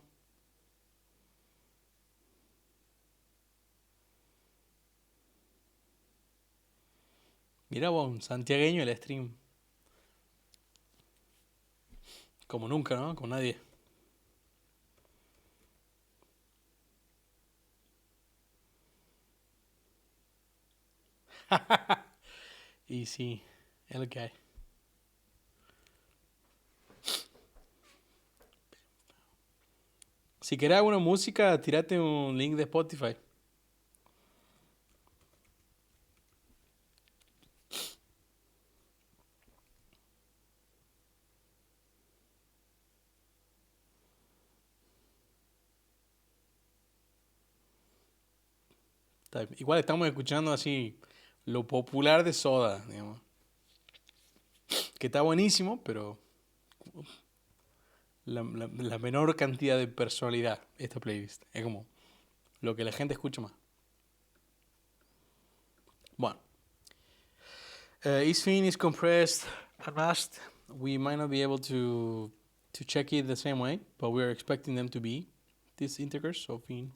Mira vos, un santiagueño el stream. Como nunca, ¿no? Con nadie. Y sí, es lo que hay. Si querés alguna música, tirate un link de Spotify. Igual estamos escuchando así lo popular de Soda, digamos. Que está buenísimo, pero la menor cantidad de personalidad esta playlist. Es como lo que la gente escucha más. Bueno. Each thing is compressed and masked. We might not be able to check it the same way, but we're expecting them to be these integers. So fin.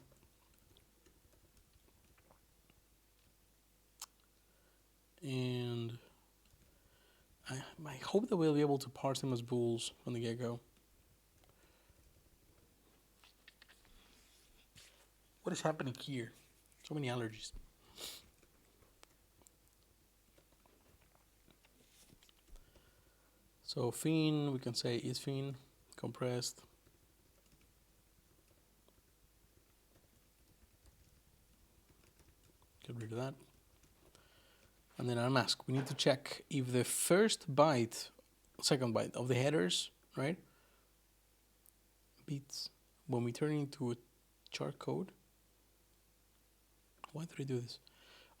And I hope that we'll be able to parse them as bools from the get-go. What is happening here? So many allergies. So fin, we can say is fin, compressed. Get rid of that. And then unmask. We need to check if the first byte, second byte of the headers, right? Beats. When we turn it into a char code. Why did I do this?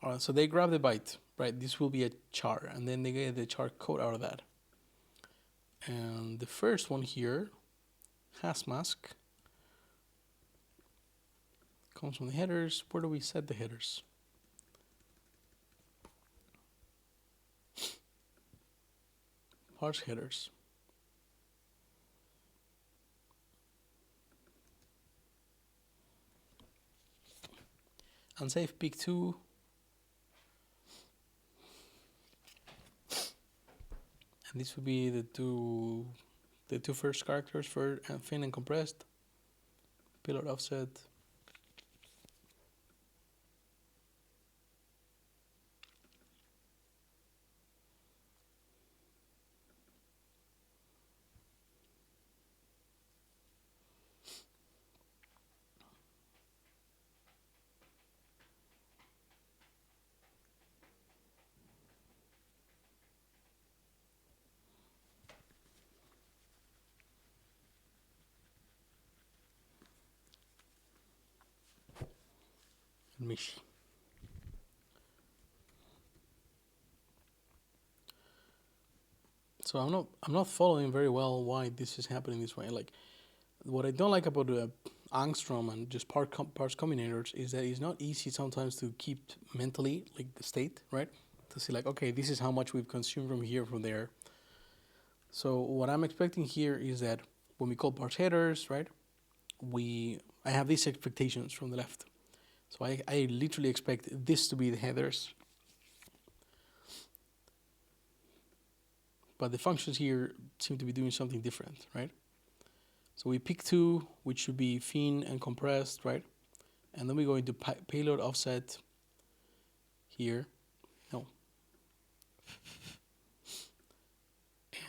Alright, so they grab the byte, right? This will be a char, and then they get the char code out of that. And the first one here, has mask, comes from the headers. Where do we set the headers? Parse headers. Unsafe peak 2. And this would be the two first characters for fin and compressed. Pillar offset. And Mishi. So I'm not following very well why this is happening this way. Like, what I don't like about angstrom and just parse combinators is that it's not easy sometimes to keep mentally like the state, right? To see like, okay, this is how much we've consumed from here, from there. So what I'm expecting here is that when we call parse headers, right, I have these expectations from the left. So I literally expect this to be the headers. But the functions here seem to be doing something different, right? So we pick two, which should be fin and compressed, right? And then we go into payload offset here. No.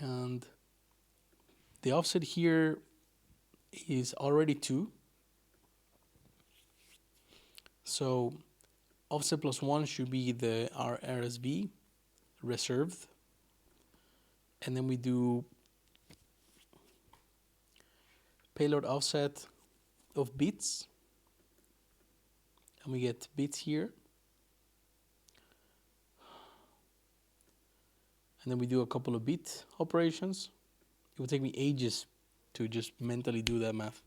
And the offset here is already 2. So offset plus 1 should be the RSV reserved. And then we do payload offset of bits. And we get bits here. And then we do a couple of bit operations. It would take me ages to just mentally do that math.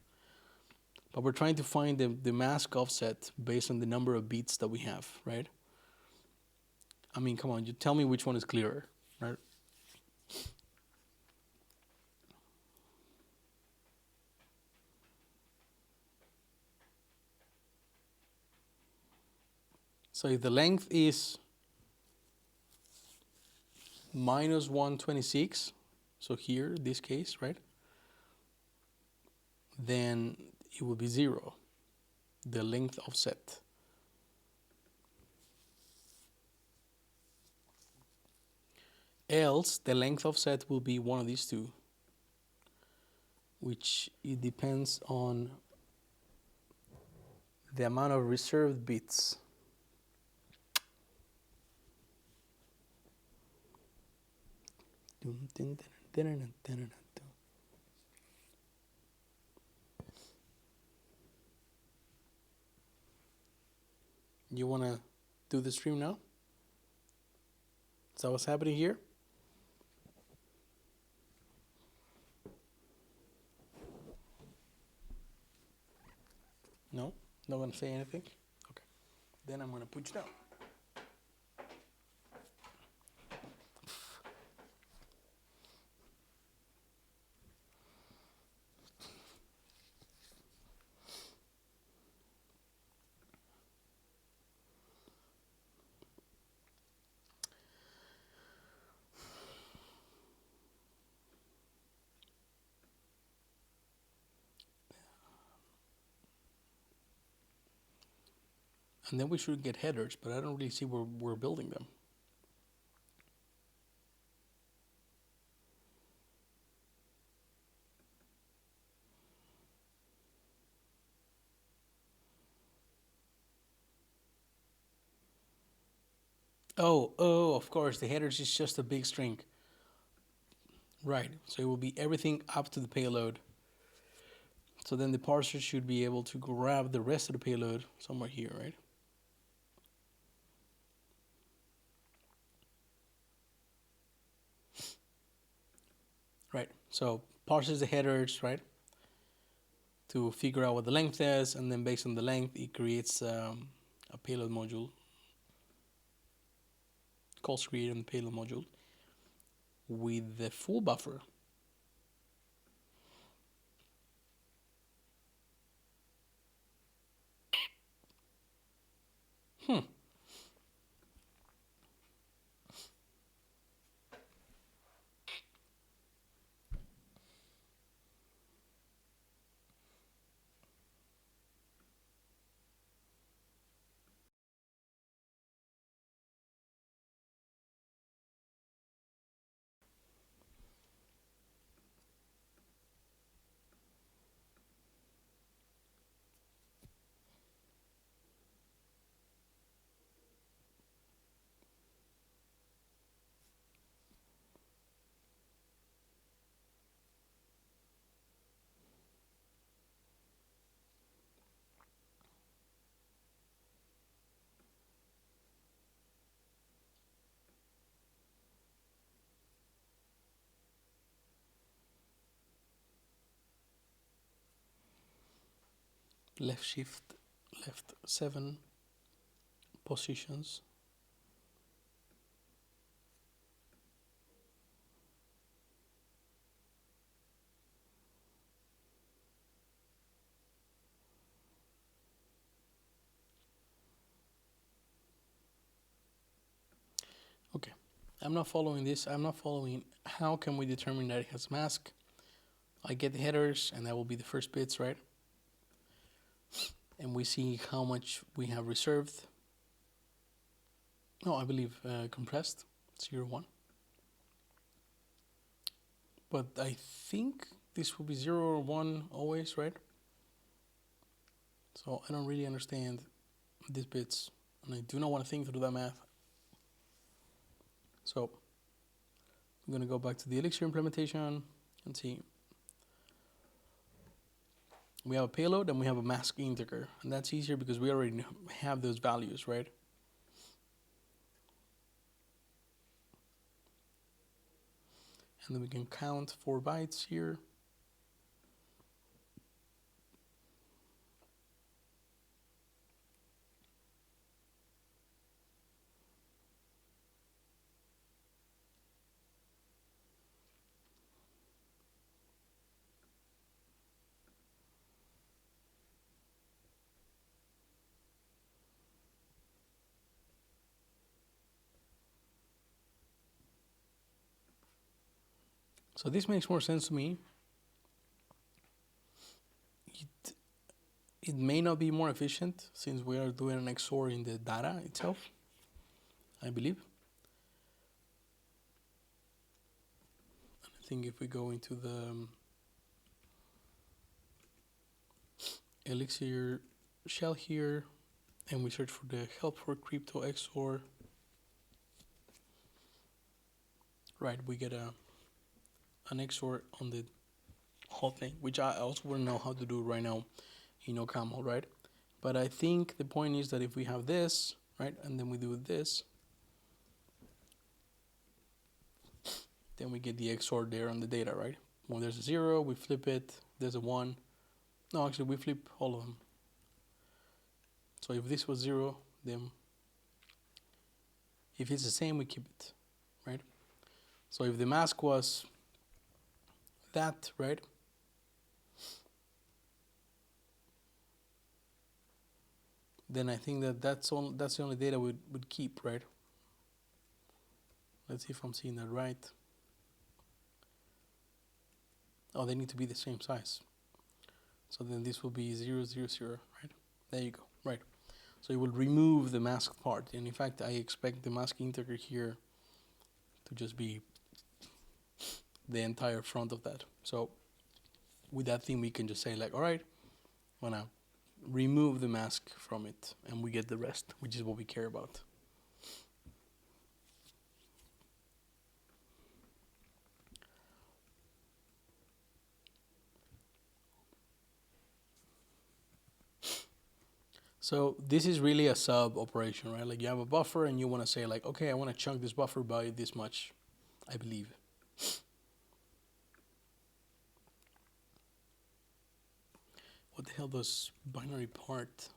But we're trying to find the mask offset based on the number of bits that we have, right? I mean, come on, you tell me which one is clearer, right? So if the length is minus 126, so here, this case, right? Then it will be 0, the length offset. Else, the length offset will be one of these two, which it depends on the amount of reserved bits. You want to do the stream now? Is that what's happening here? No? Not going to say anything? Okay. Then I'm going to put you down. And then we should get headers, but I don't really see where we're building them. Oh, of course, the headers is just a big string. Right, so it will be everything up to the payload. So then the parser should be able to grab the rest of the payload somewhere here, right? Right, so parses the headers, right? To figure out what the length is, and then based on the length, it creates a payload module. Calls create on the payload module with the full buffer. left shift, left 7 positions. Okay, I'm not following this. I'm not following how can we determine that it has mask. I get the headers, and that will be the first bits, right? And we see how much we have reserved. No, I believe compressed, 0, 1. But I think this will be 0 or 1 always, right? So I don't really understand these bits, and I do not want to think through that math. So I'm going to go back to the Elixir implementation and see. We have a payload and we have a mask integer, and that's easier because we already have those values, right? And then we can count 4 bytes here. So this makes more sense to me. It may not be more efficient since we are doing an XOR in the data itself, I believe. And I think if we go into the Elixir shell here and we search for the help for crypto XOR, right, we get an XOR on the whole thing, which I also wouldn't know how to do right now in OCaml, right? But I think the point is that if we have this, right, and then we do this, then we get the XOR there on the data, right? When there's a 0, we flip it. There's a 1. No, actually, we flip all of them. So if this was 0, then if it's the same, we keep it, right? So if the mask was that, right, then I think that that's the only data we would keep, right? Let's see if I'm seeing that right. Oh, they need to be the same size. So then this will be 0, 0, 0, right? There you go, right? So it will remove the mask part. And in fact, I expect the mask integer here to just be the entire front of that. So with that thing, we can just say like, all right, I'm gonna remove the mask from it, and we get the rest, which is what we care about. So this is really a sub operation, right? Like you have a buffer and you want to say like, okay, I want to chunk this buffer by this much, I believe. What the hell does binary part?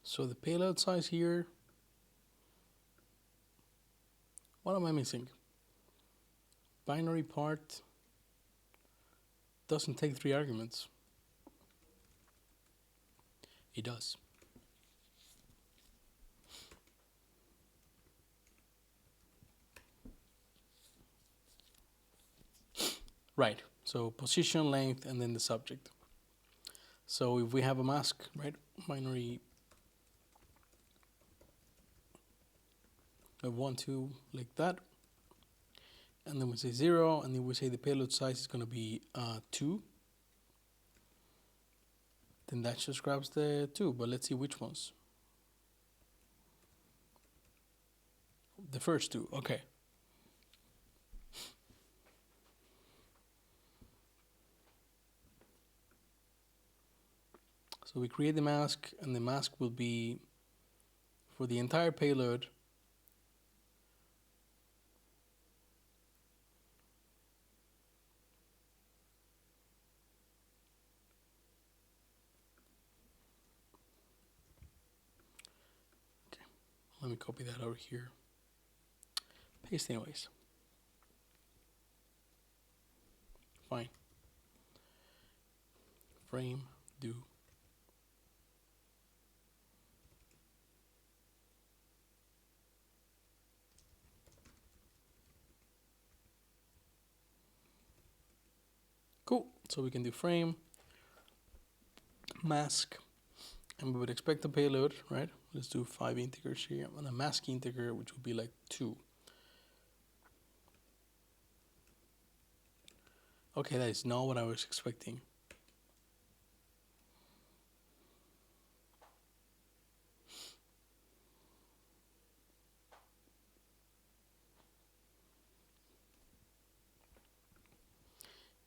So the payload size here, what am I missing? Binary part doesn't take 3 arguments. It does. Right, so position, length, and then the subject. So if we have a mask, right, binary of 1, 2, like that, and then we say 0, and then we say the payload size is going to be 2. Then that just grabs the 2, but let's see which ones. The first 2, okay. So we create the mask, and the mask will be for the entire payload. Okay, let me copy that over here. Paste anyways. Fine. Frame, do. Cool. So we can do frame, mask, and we would expect the payload, right? Let's do 5 integers here, and a mask integer, which would be like 2. Okay, that is not what I was expecting.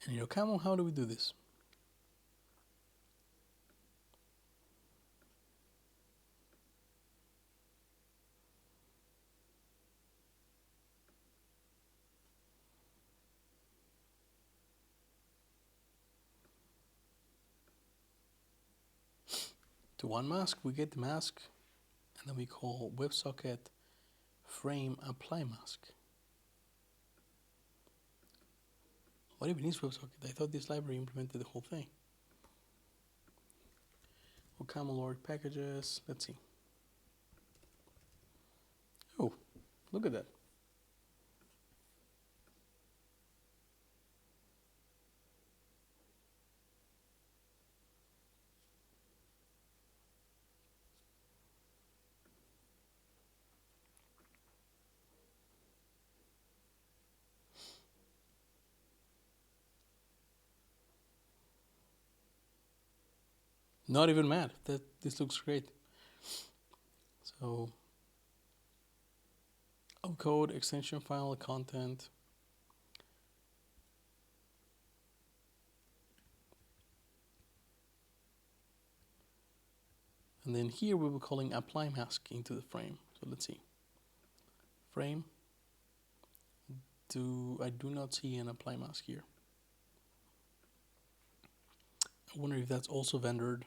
And in OCaml, how do we do this? To one mask, we get the mask, and then we call WebSocket frame apply mask. What even is WebSocket? I thought this library implemented the whole thing. OCaml org packages. Let's see. Oh, look at that. Not even mad. This looks great. So, code, extension file, content. And then here we were calling apply mask into the frame. So let's see. Frame. I do not see an apply mask here. I wonder if that's also vendored.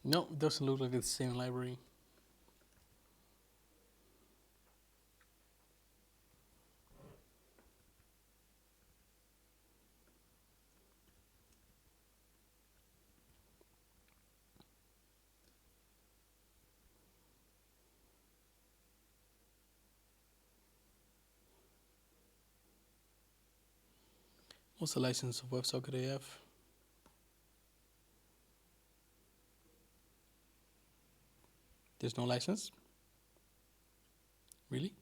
No, it doesn't look like it's the same library. What's the license of WebSocket AF? There's no license? Really?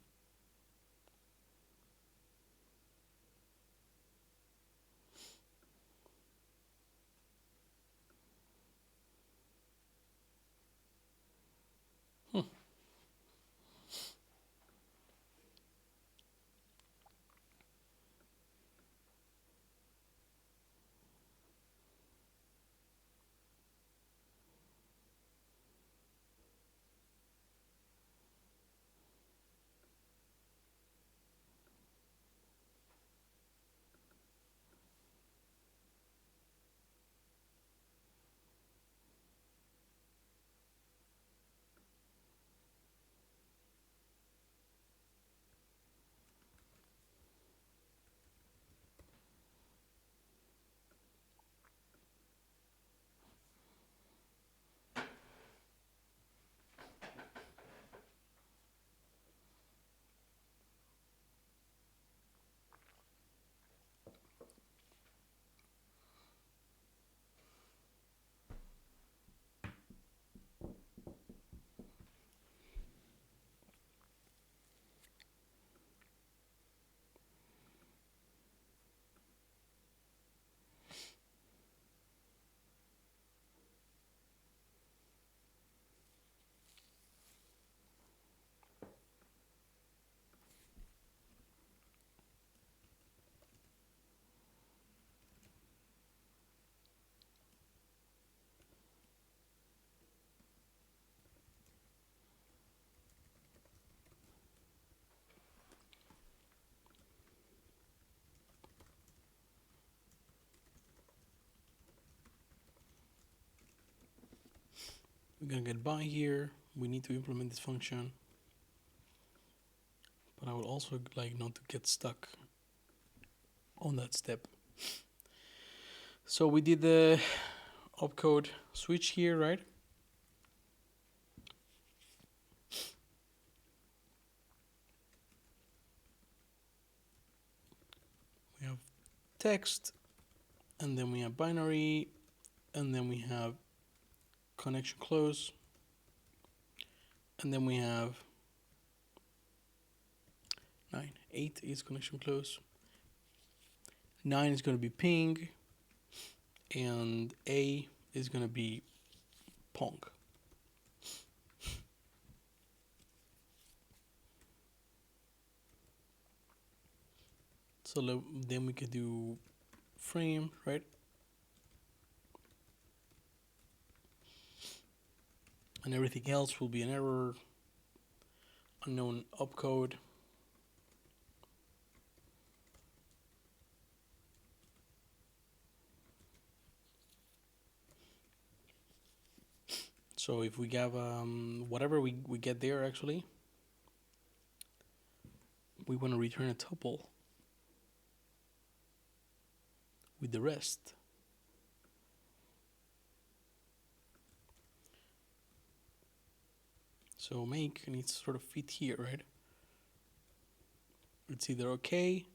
We're gonna get by here. We need to implement this function. But I would also like not to get stuck on that step. So we did the opcode switch here, right? We have text, and then we have binary, and then we have connection close, and then we have 9. 8 is connection close. 9 is going to be ping, and A is going to be pong. So then we could do frame, right? And everything else will be an error, unknown opcode. So if we have whatever we get there, actually, we want to return a tuple with the rest. So make needs to sort of fit here, right? It's either okay.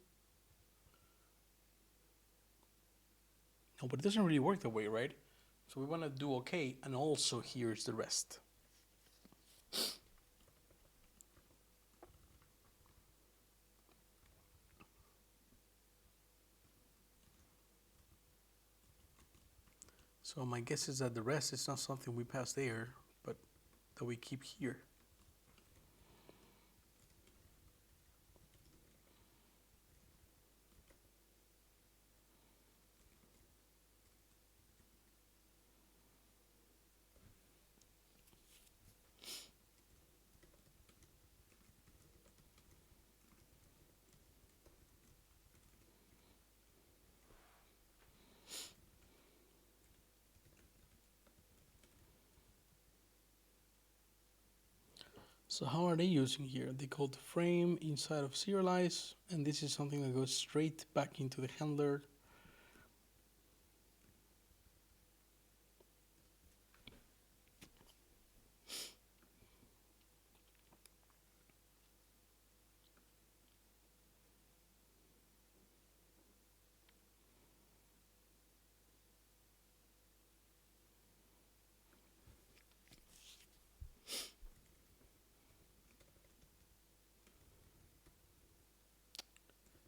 No, but it doesn't really work that way, right? So we want to do okay, and also here's the rest. So my guess is that the rest is not something we pass there, but that we keep here. So how are they using here? They call the frame inside of serialize, and this is something that goes straight back into the handler.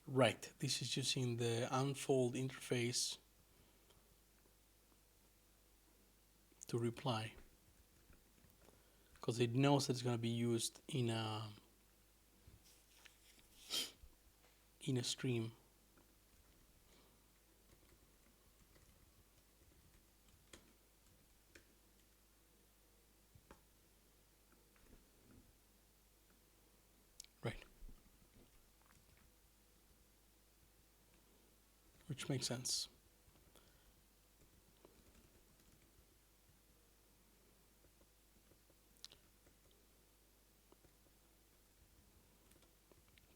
Right, this is using the unfold interface to reply, because it knows that it's going to be used in a stream. Right. Which makes sense.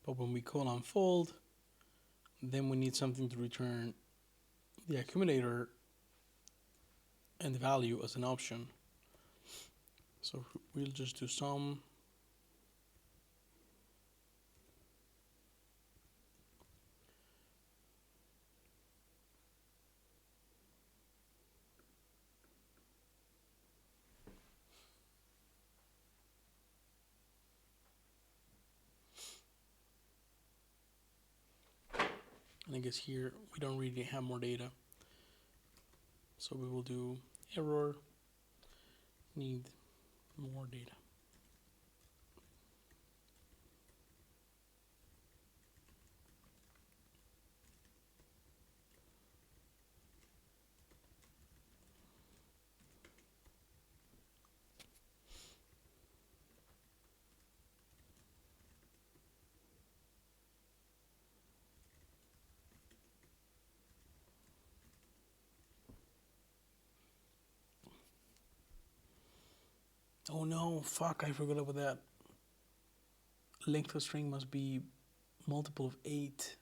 But when we call unfold, then we need something to return the accumulator and the value as an option. So we'll just do sum. And I guess here we don't really have more data. So we will do error, need more data. Oh no, fuck, I forgot about that. Length of string must be multiple of 8.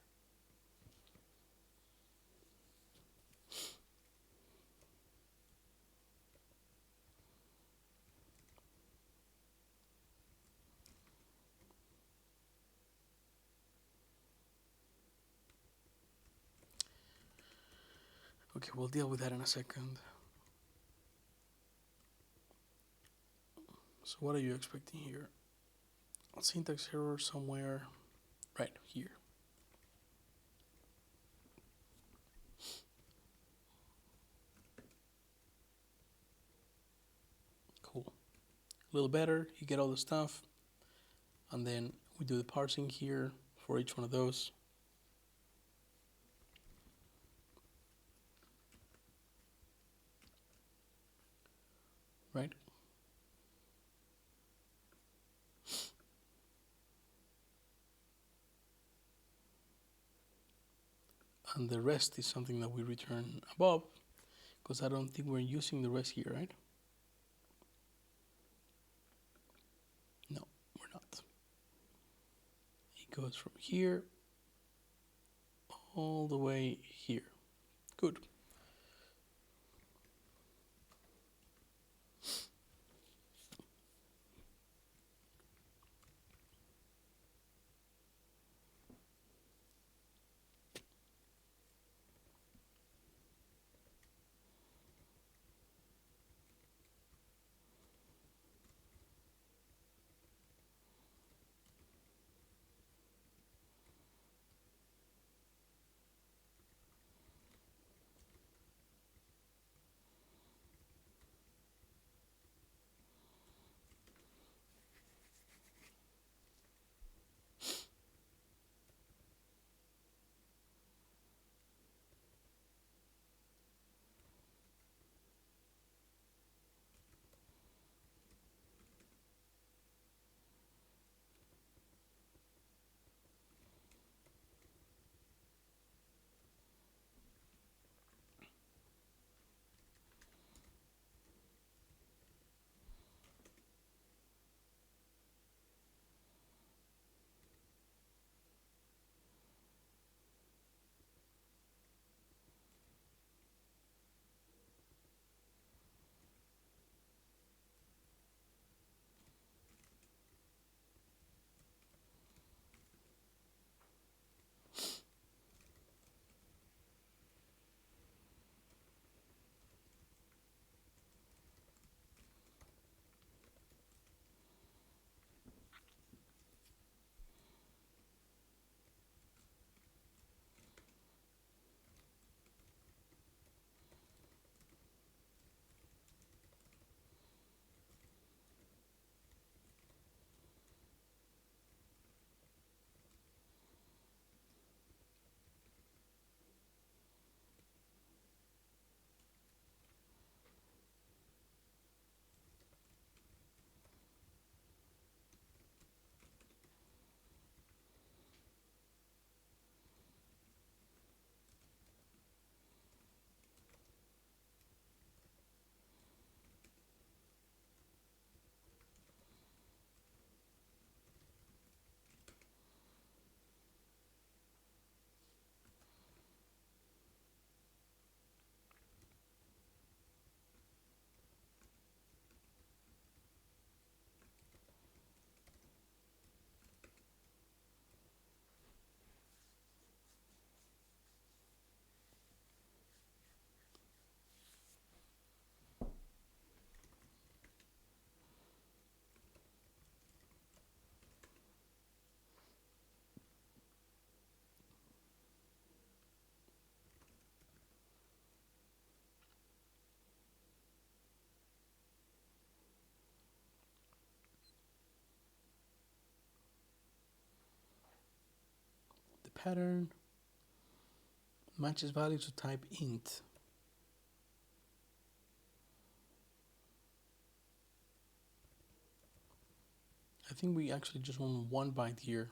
Okay, we'll deal with that in a second. So what are you expecting here? Syntax error somewhere right here. Cool. A little better, you get all the stuff. And then we do the parsing here for each one of those. Right? And the rest is something that we return above, because I don't think we're using the rest here, right? No, we're not. It goes from here all the way here. Good. The pattern matches value to type int. I think we actually just want 1 byte here.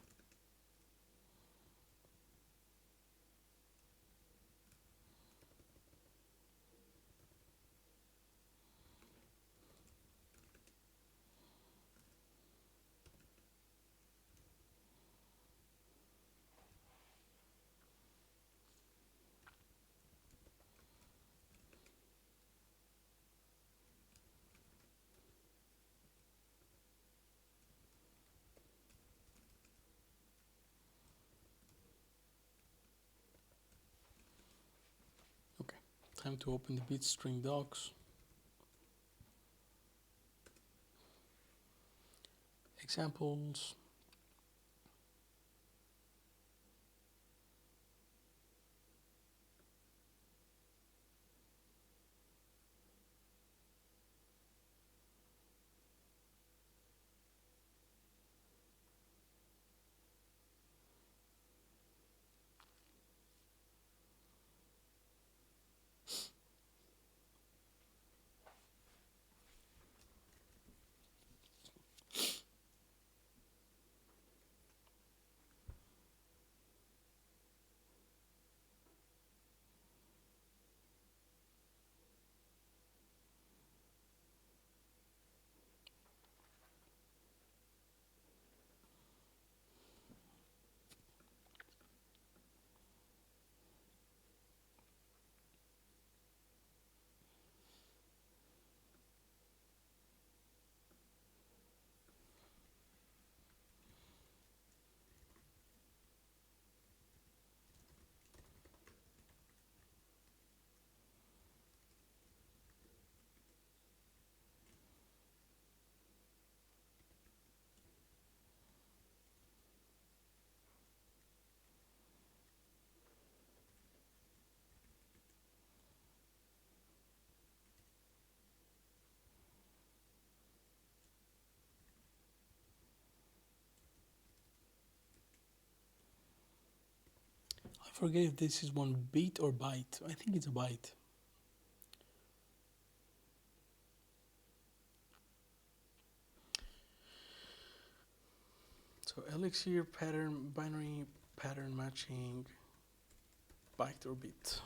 Time to open the bit string docs. Examples. I forget if this is one bit or byte. I think it's a byte. So Elixir pattern, binary pattern matching, byte or bit.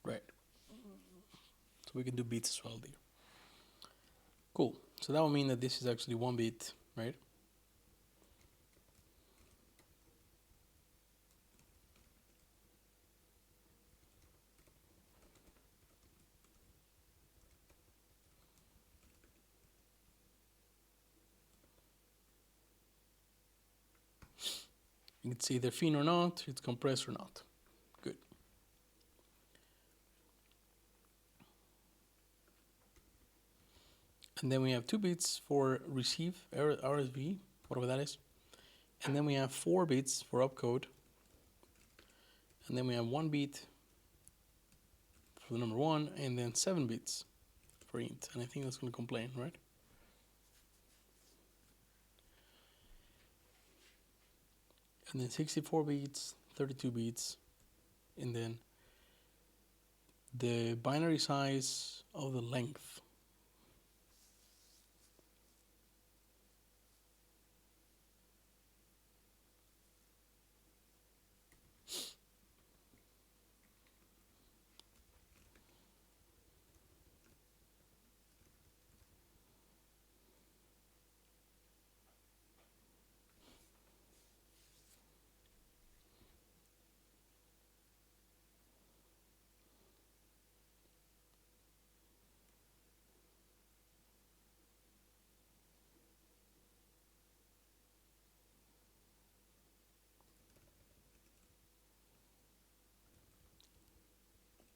Right. So we can do bits as well there. Cool. So that would mean that this is actually one bit, right? It's either fin or not, it's compressed or not. Good. And then we have 2 bits for receive, RSV, whatever that is. And then we have 4 bits for opcode. And then we have 1 bit for the number 1, and then 7 bits for int. And I think that's going to complain, right? And then 64 bits, 32 bits, and then the binary size of the length.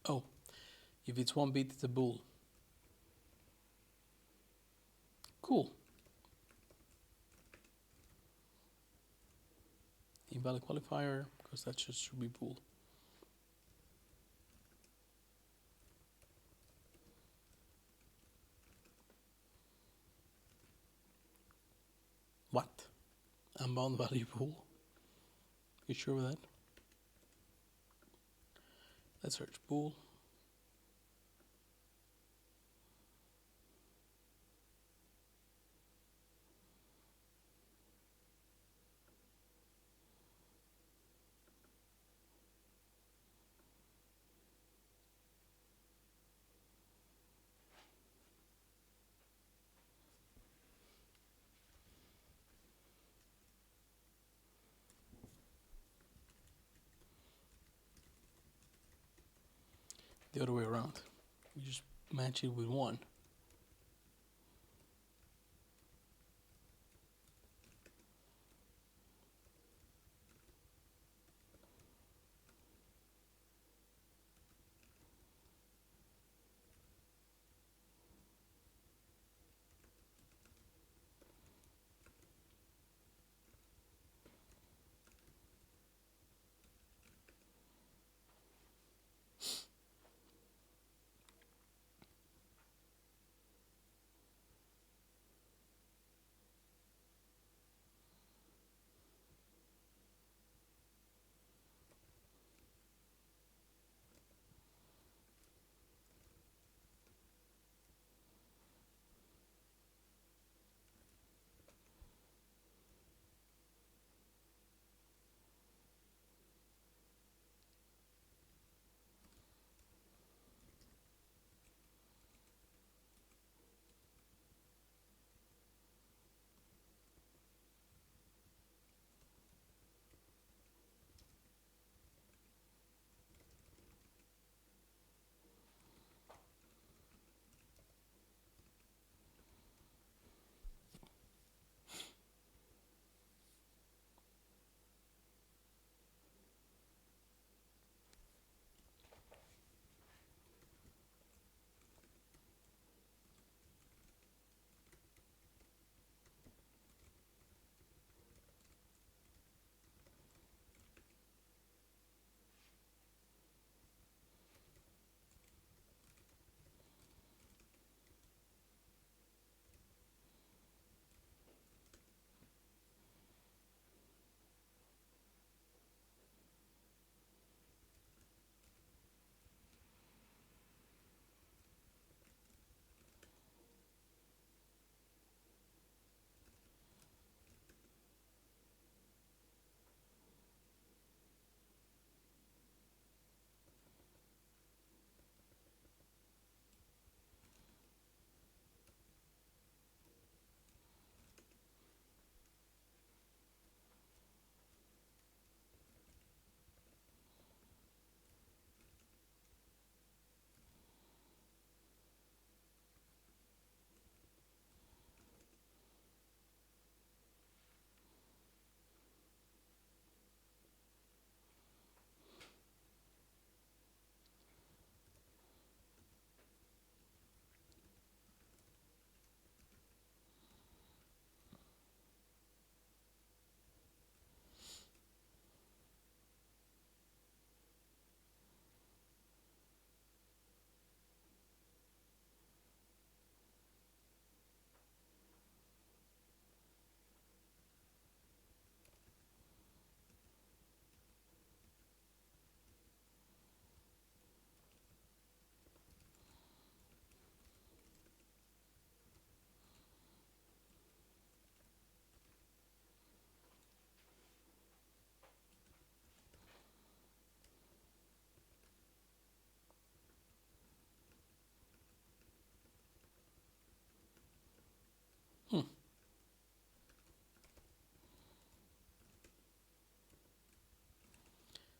Oh, if it's 1 bit, it's a bool. Cool. Invalid qualifier, because that should be bool. What? Unbound value pool? You sure with that? Let's search pool. The other way around. We just match it with 1.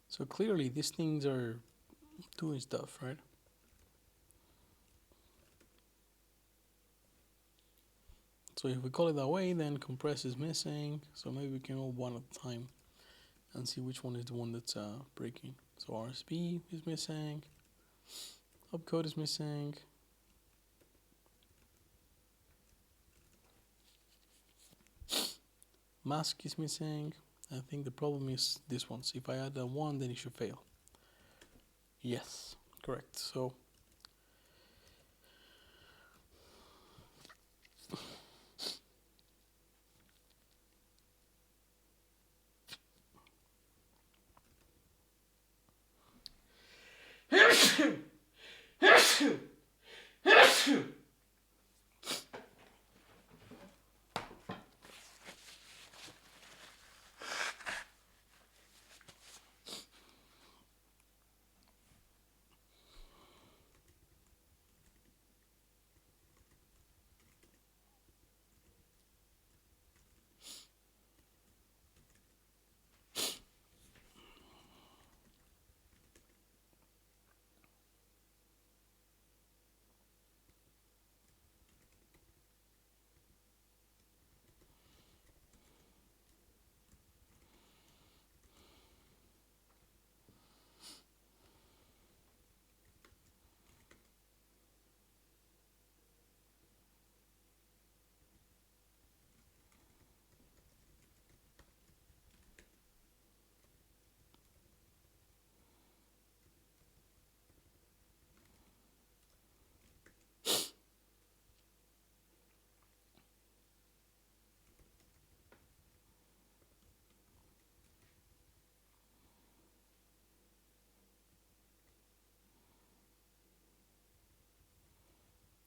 So clearly these things are doing stuff, right? So if we call it that way, then compress is missing. So maybe we can go one at a time and see which one is the one that's breaking. So RSB is missing. Opcode is missing. Mask is missing. I think the problem is this one. So if I add a 1, then it should fail. Yes, correct. So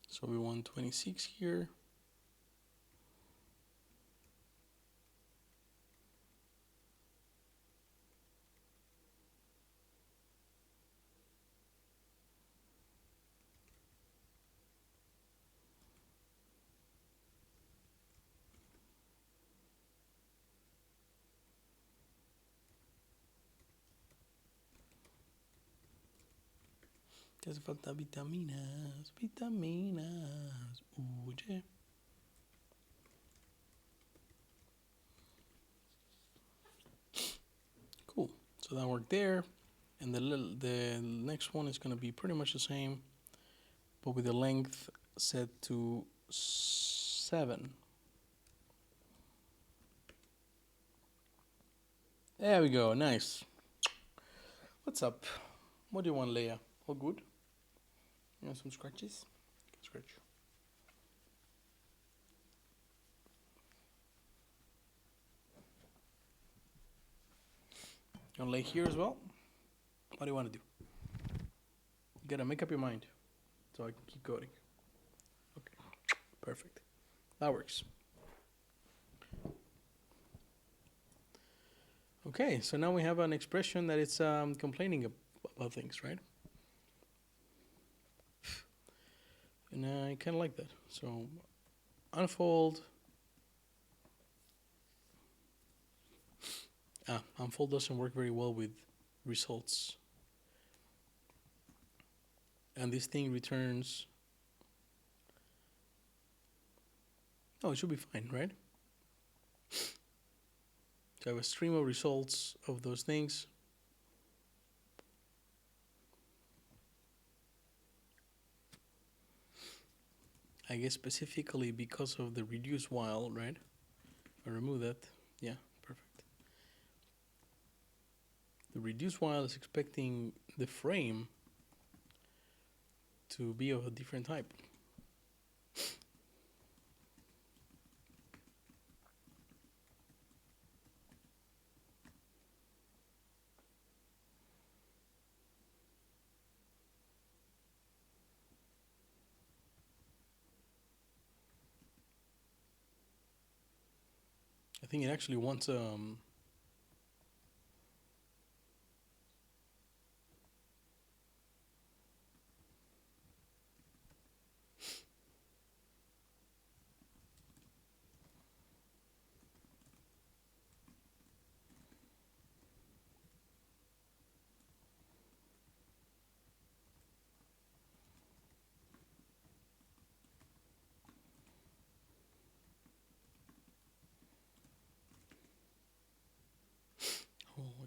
So we want 26 here. Que hace falta vitaminas, vitaminas. Oye. Cool. So that worked there. And the next one is going to be pretty much the same, but with the length set to 7. There we go. Nice. What's up? What do you want, Leia? All good? You want some scratches? Scratch. You want to lay here as well? What do you want to do? You gotta make up your mind so I can keep coding. Okay, perfect. That works. Okay, so now we have an expression that it's complaining about things, right? And I kind of like that. So unfold. Unfold doesn't work very well with results. And this thing returns. Oh, it should be fine, right? So I have a stream of results of those things. I guess specifically because of the reduce while, right? I remove that. Yeah, perfect. The reduce while is expecting the frame to be of a different type. I think it actually wants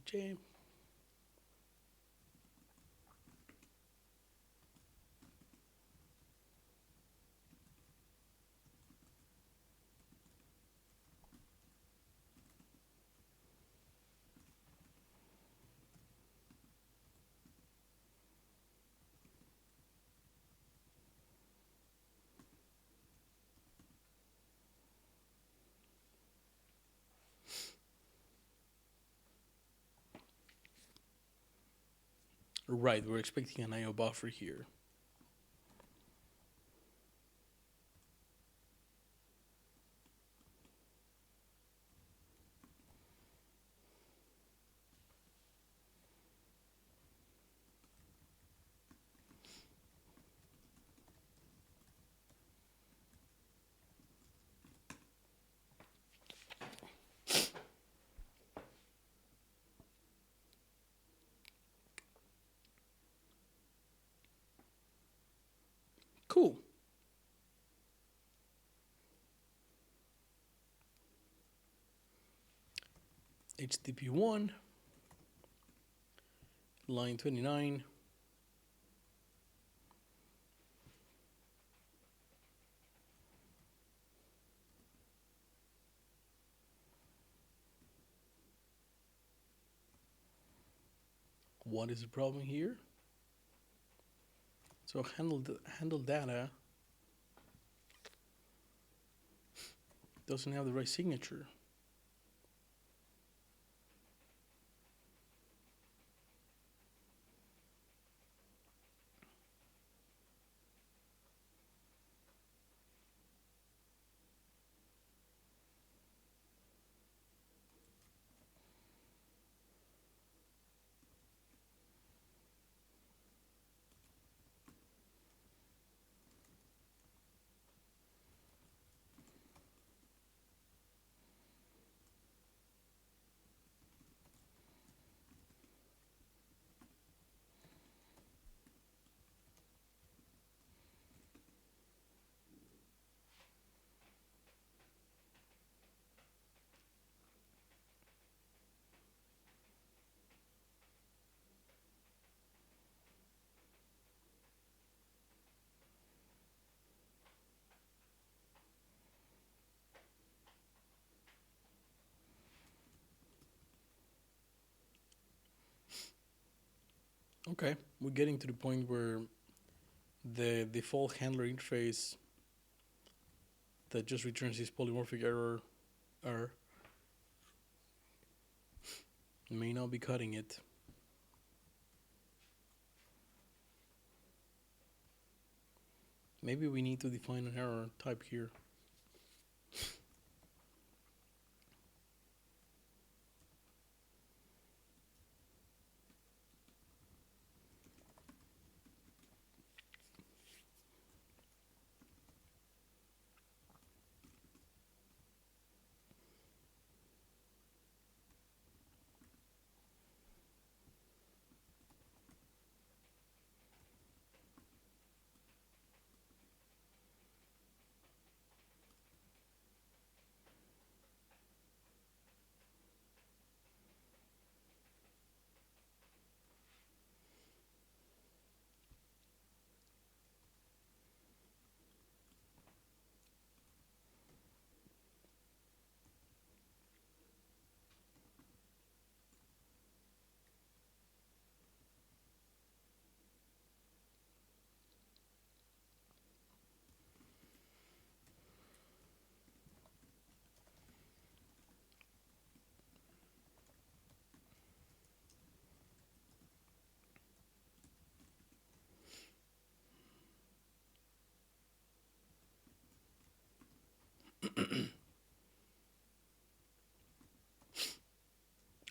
J. Right, we're expecting an IO buffer here. Cool. HTTP1, line 29. What is the problem here? So handle data doesn't have the right signature. Okay, we're getting to the point where the default handler interface that just returns this polymorphic error may not be cutting it. Maybe we need to define an error type here.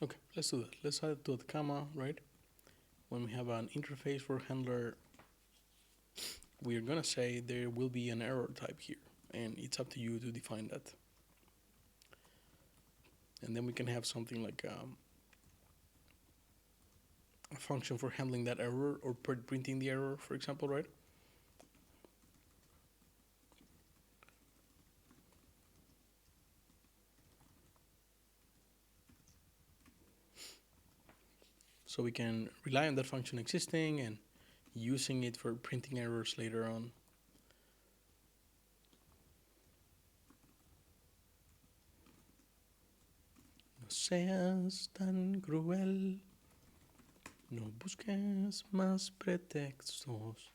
Okay, let's do that. Let's add it to Atacama, right? When we have an interface for handler, we're gonna say there will be an error type here, and it's up to you to define that. And then we can have something like a function for handling that error or printing the error, for example, right? So we can rely on that function existing and using it for printing errors later on. No seas tan cruel, no busques más pretextos.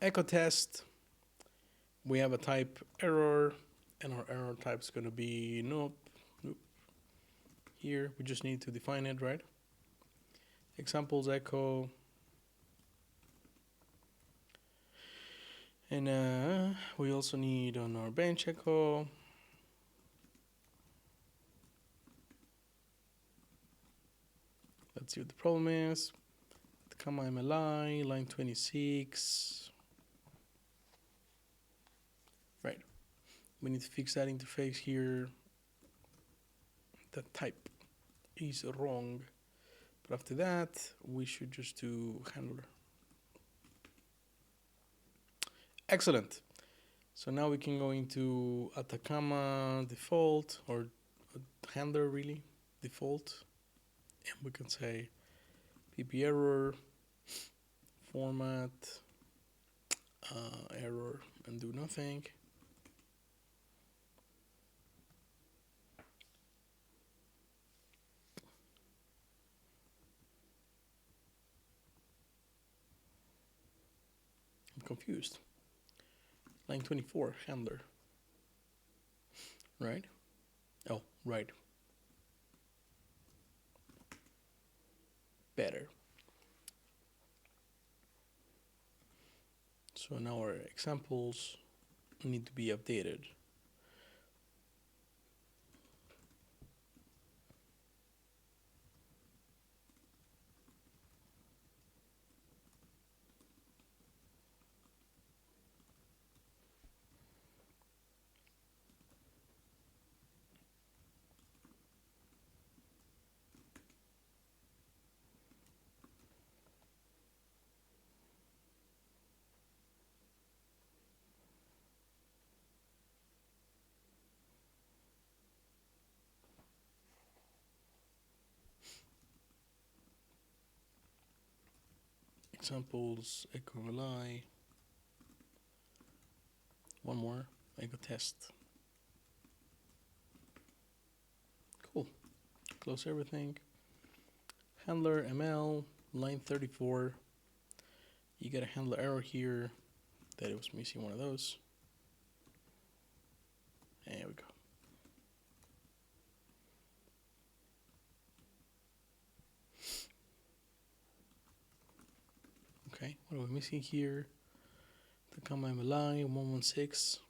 Echo test. We have a type error, and our error type is going to be nope. Here we just need to define it, right? Examples echo, and we also need on our bench echo. Let's see what the problem is. Atacama MLI, line 26. Right. We need to fix that interface here. The type is wrong. But after that, we should just do handler. Excellent. So now we can go into Atacama default, or handler really, default. And we can say pp error, format, error, and do nothing. I'm confused. Line 24, handler. Right? Oh, right. Better. So now our examples need to be updated. Examples, echo rely. One more, echo test. Cool. Close everything. Handler ML, line 34. You get a handler error here that it was missing one of those. There we go. Okay, what are we missing here? Atacama MLI 116.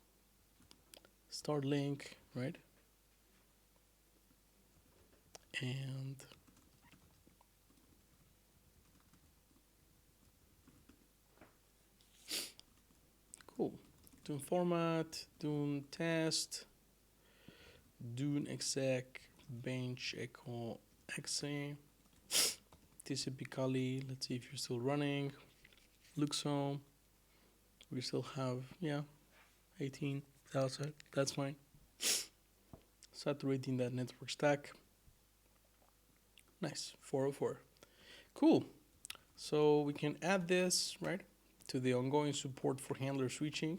Start link, right? And cool. Doing format, doing test, doing exec, bench echo exe, TCP Kali. Let's see if you're still running. Looks so. We still have, 18,000. That's fine. Saturating that network stack. Nice, 404. Cool. So we can add this, right, to the ongoing support for handler switching.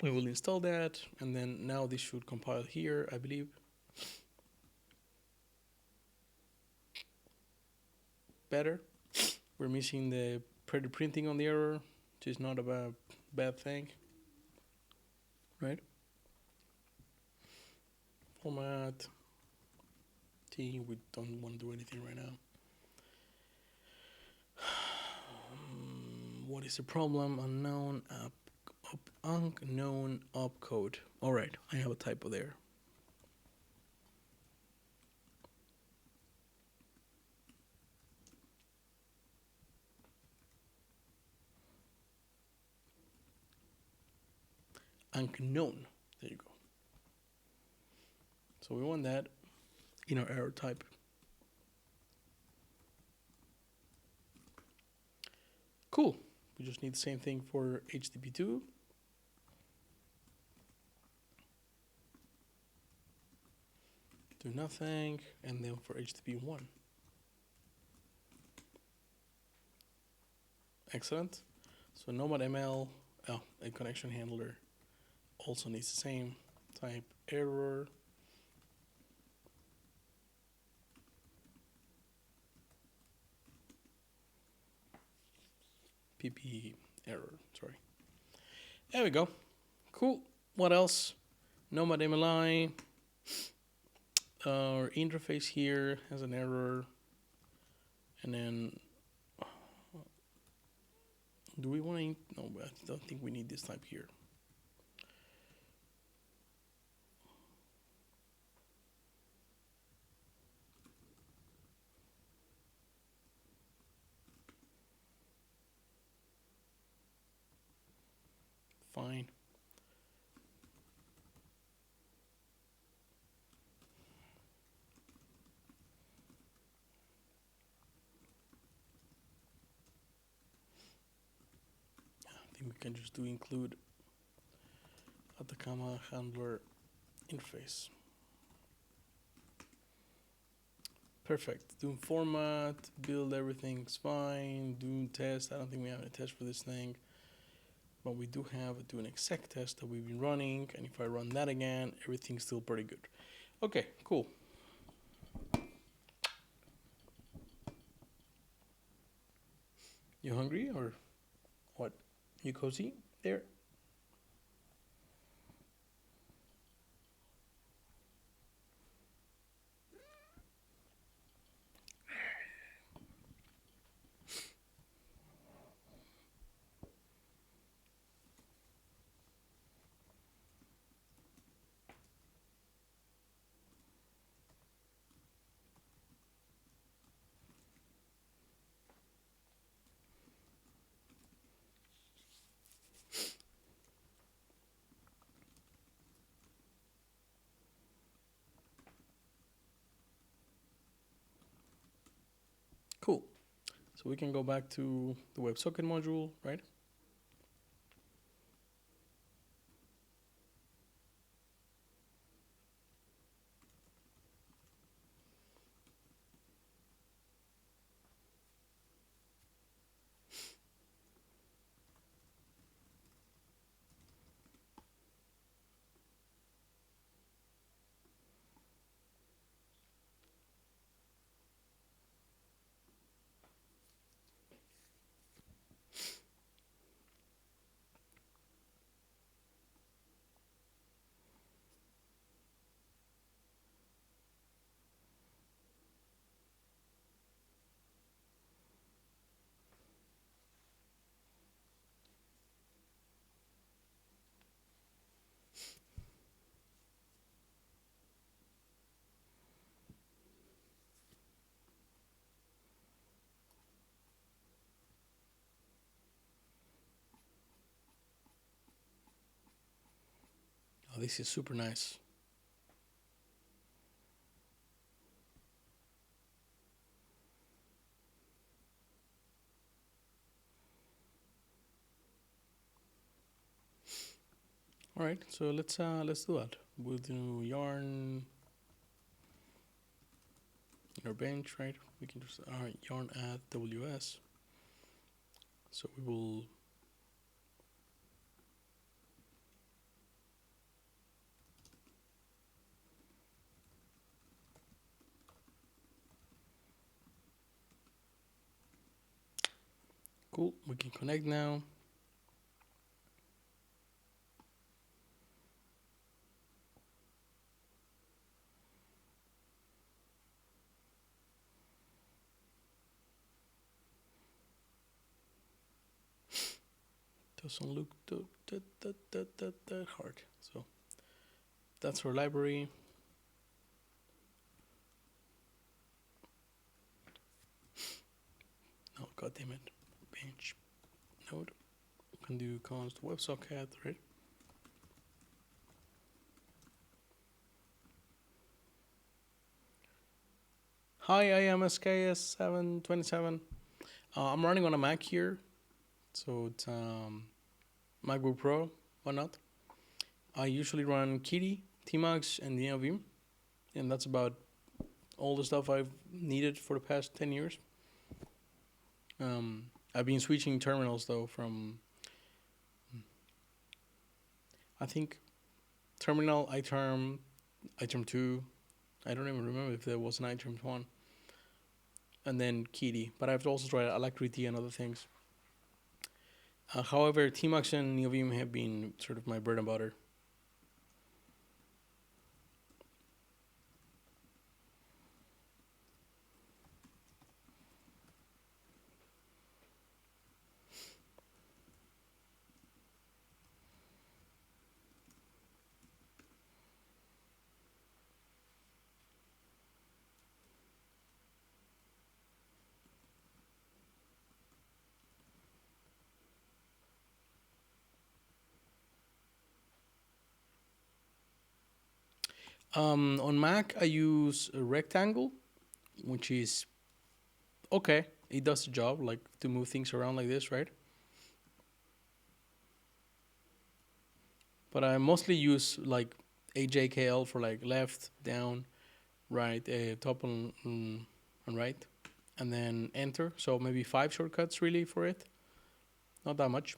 We will install that, and then now this should compile here, I believe. Better. We're missing the pretty printing on the error, which is not a bad thing, right? Format. T, we don't want to do anything right now. What is the problem? Unknown opcode. All right, I have a typo there. Unknown. There you go. So we want that in our error type. Cool. We just need the same thing for HTTP2. Do nothing, and then for HTTP1. Excellent. So Nomad ML, a connection handler, also needs the same type error. PP error. Sorry. There we go. Cool. What else? Nomad MLI. Our interface here has an error. And then, do we want to? No, I don't think we need this type here. Fine. I think we can just do include Atacama handler interface. Perfect. Doom format, build, everything's fine. Doom test. I don't think we have a test for this thing. But we do have a do an exec test that we've been running, and if I run that again, everything's still pretty good. Okay, cool. You hungry or what? You cozy there? Cool. So we can go back to the WebSocket module, right? Oh, this is super nice. All right, so let's do that. We'll do yarn in our bench, right? We can just yarn add WS. So we will cool. We can connect now. Doesn't look that hard. So that's our library. Oh, god damn it. Bench node. We can do const WebSocket, right? Hi, I am SKS727. I'm running on a Mac here. So it's MacBook Pro, whatnot. I usually run Kitty, Tmax, and Vim, and that's about all the stuff I've needed for the past 10 years. I've been switching terminals though from, I think, terminal, iTerm 2. I don't even remember if there was an iTerm 1. And then Kitty, but I've also tried Alacrity and other things. However, Tmux and NeoVim have been sort of my bread and butter. On Mac, I use a Rectangle, which is okay. It does the job, like to move things around like this, right? But I mostly use like AJKL for like left, down, right, top and right, and then enter. So maybe 5 shortcuts really for it. Not that much.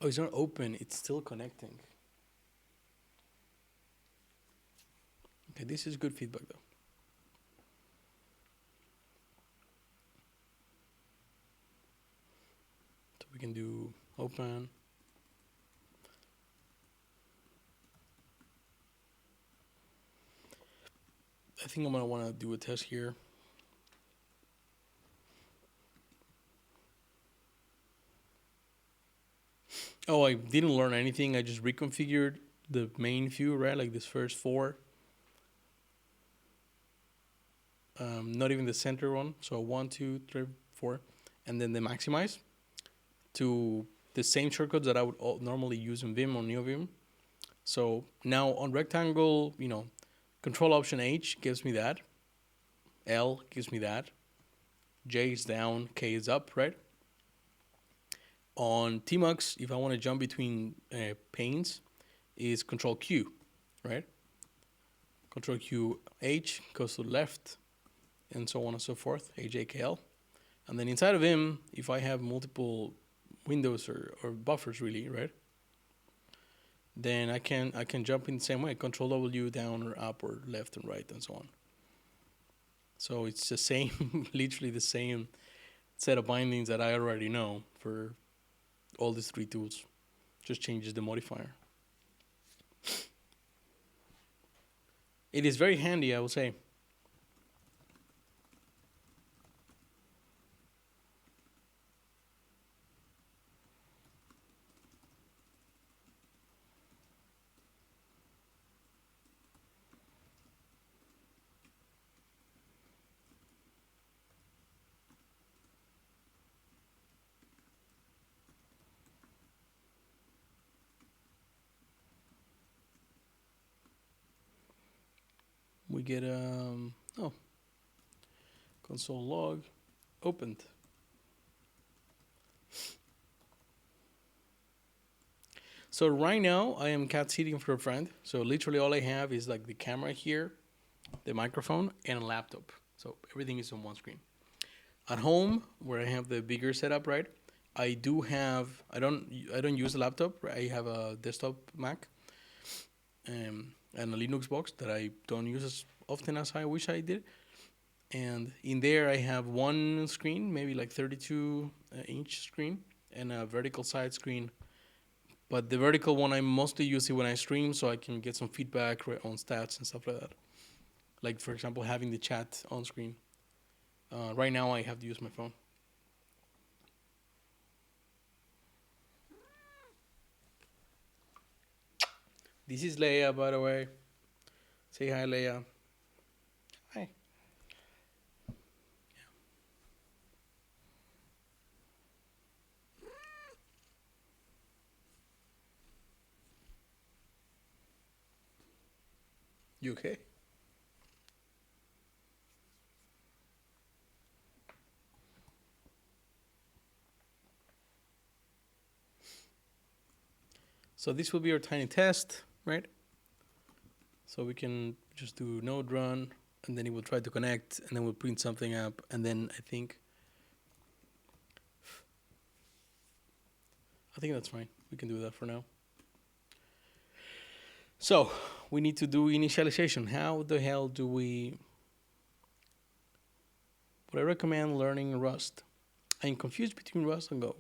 Oh, it's not open. It's still connecting. Okay, this is good feedback though. So we can do open. I think I'm gonna want to do a test here. Oh, I didn't learn anything. I just reconfigured the main view, right? Like this first four. Not even the center one. So 1, 2, 3, 4, and then the maximize to the same shortcuts that I would normally use in Vim or NeoVim. So now on rectangle, Control Option H gives me that. L gives me that. J is down, K is up, right? On Tmux, if I want to jump between panes, is Control Q, right? Control Q H goes to the left, and so on and so forth, AJKL. And then inside of Vim, if I have multiple windows or buffers really, right? Then I can jump in the same way, Control W down or up or left and right and so on. So it's the same, literally the same set of bindings that I already know for all these 3 tools. Just changes the modifier. It is very handy, I would say. We get console log opened. So right now I am cat sitting for a friend. So literally all I have is like the camera here, the microphone, and a laptop. So everything is on one screen. At home, where I have the bigger setup, right? I do have. I don't use a laptop. Right? I have a desktop Mac, and a Linux box that I don't use as often as I wish I did. And in there, I have one screen, maybe like 32-inch screen, and a vertical side screen. But the vertical one, I mostly use it when I stream, so I can get some feedback on stats and stuff like that. Like for example, having the chat on screen. Right now, I have to use my phone. This is Leia, by the way. Say hi, Leia. Hi. You okay? So this will be our tiny test, right? So we can just do node run, and then it will try to connect, and then we'll print something up, and then I think I think that's fine. We can do that for now. So we need to do initialization. How the hell do we? Would I recommend learning Rust? I'm confused between Rust and Go.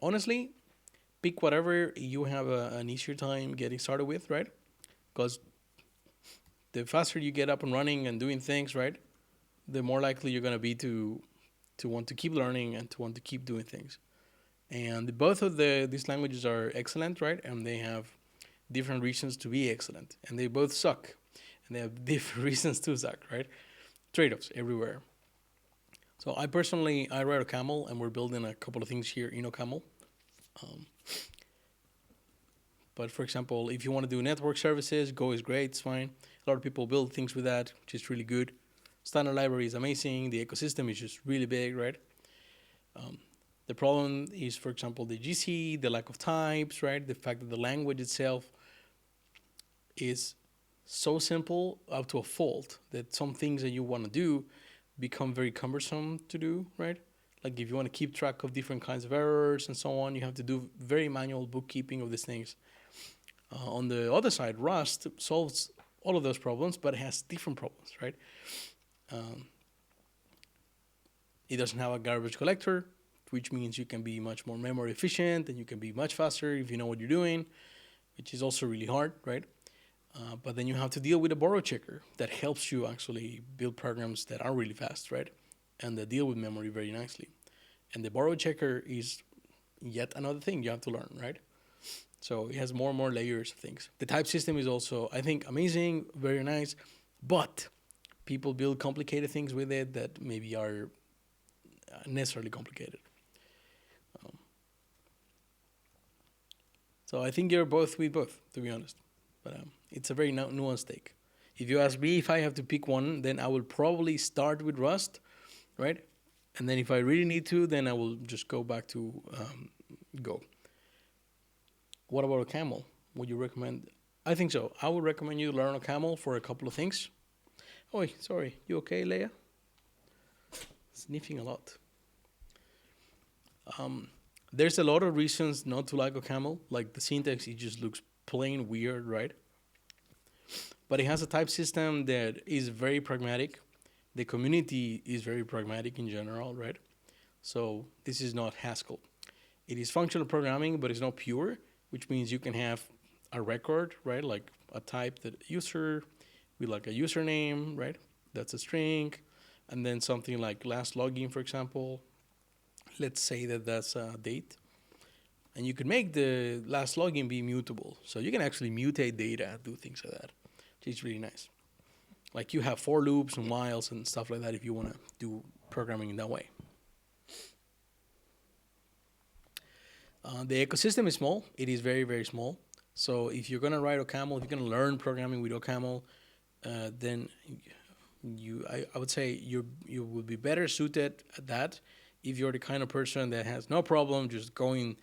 Honestly, pick whatever you have an easier time getting started with, right? Because the faster you get up and running and doing things, right, the more likely you're gonna be to want to keep learning and to want to keep doing things. And both of these languages are excellent, right? And they have different reasons to be excellent, and they both suck, and they have different reasons to suck, right? Trade-offs everywhere. So I personally I write OCaml, and we're building a couple of things here in OCaml. Um, but for example, if you want to do network services, Go is great. It's fine. A lot of people build things with that, which is really good. Standard library is amazing. The ecosystem is just really big, right? Um, the problem is, for example, the GC, the lack of types, right? The fact that the language itself is so simple up to a fault that some things that you want to do become very cumbersome to do, right? Like if you want to keep track of different kinds of errors and so on, you have to do very manual bookkeeping of these things. On the other side, Rust solves all of those problems, but it has different problems, right? Um, it doesn't have a garbage collector, which means you can be much more memory efficient and you can be much faster if you know what you're doing, which is also really hard, right? But then you have to deal with a borrow checker that helps you actually build programs that are really fast, right? And that deal with memory very nicely. And the borrow checker is yet another thing you have to learn, right? So it has more and more layers of things. The type system is also, I think, amazing, very nice, but people build complicated things with it that maybe are necessarily complicated. Um, so I think you're both with both, to be honest. But it's a very nuanced take. If you ask me if I have to pick one, then I will probably start with Rust, right? And then if I really need to, then I will just go back to Go. What about OCaml? Would you recommend? I think so. I would recommend you learn OCaml for a couple of things. Oh, sorry. You okay, Leia? Sniffing a lot. There's a lot of reasons not to like OCaml. Like the syntax, it just looks plain weird, right? But it has a type system that is very pragmatic. The community is very pragmatic in general, right? So this is not Haskell. It is functional programming, but it's not pure, which means you can have a record, right? Like a type that user with like a username, right? That's a string. And then something like last login, for example. Let's say that that's a date. And you can make the last login be mutable. So you can actually mutate data, do things like that, which is really nice. Like you have for loops and whiles and stuff like that if you want to do programming in that way. The ecosystem is small. It is very, very small. So if you're going to write OCaml, if you're going to learn programming with OCaml, then I would say you would be better suited at that if you're the kind of person that has no problem just going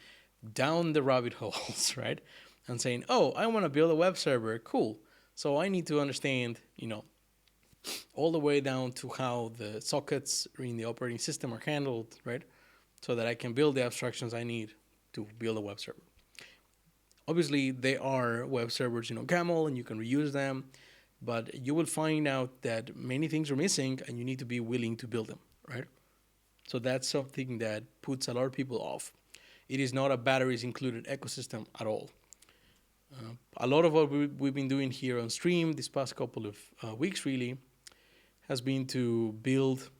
down the rabbit holes, right? And saying, oh, I want to build a web server. Cool. So I need to understand, all the way down to how the sockets in the operating system are handled, right? So that I can build the abstractions I need to build a web server. Obviously, there are web servers in OCaml and you can reuse them, but you will find out that many things are missing and you need to be willing to build them, right? So that's something that puts a lot of people off. It is not a batteries included ecosystem at all. A lot of what we've been doing here on stream this past couple of weeks really has been to build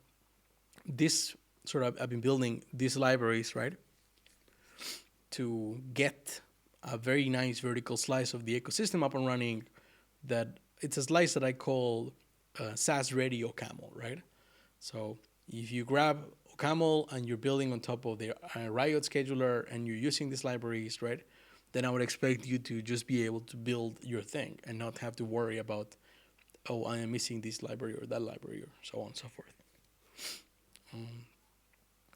this I've been building these libraries, right? To get a very nice vertical slice of the ecosystem up and running. That it's a slice that I call SaaS ready OCaml, right? So if you grab OCaml and you're building on top of the Riot scheduler and you're using these libraries, right? Then I would expect you to just be able to build your thing and not have to worry about, oh, I am missing this library or that library or so on and so forth.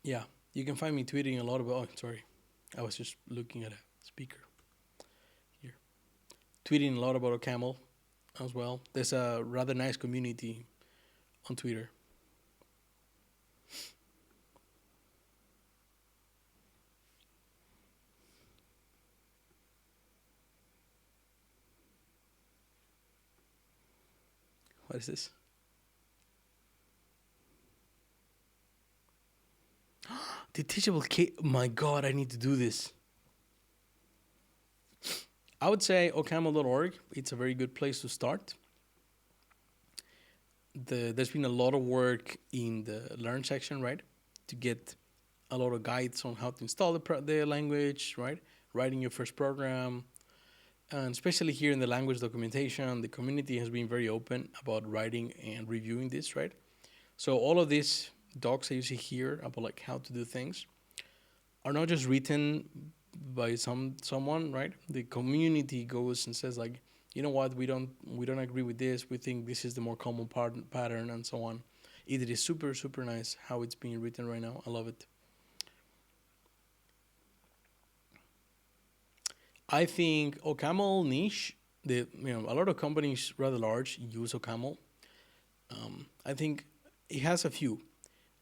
Yeah, you can find me tweeting a lot about, oh, sorry. I was just looking at a speaker here. Tweeting a lot about OCaml as well. There's a rather nice community on Twitter. What is this? The teachable case. My God, I need to do this. I would say OCaml.org. It's a very good place to start. There's been a lot of work in the learn section, right, to get a lot of guides on how to install the language, right, writing your first program, and especially here in the language documentation, the community has been very open about writing and reviewing this, right. So all of these docs that you see here about like how to do things are not just written by someone, right? The community goes and says like, you know what, we don't agree with this. We think this is the more common pattern and so on. It is super super nice how it's being written right now. I love it. I think OCaml niche. A lot of companies rather large use OCaml. I think it has a few.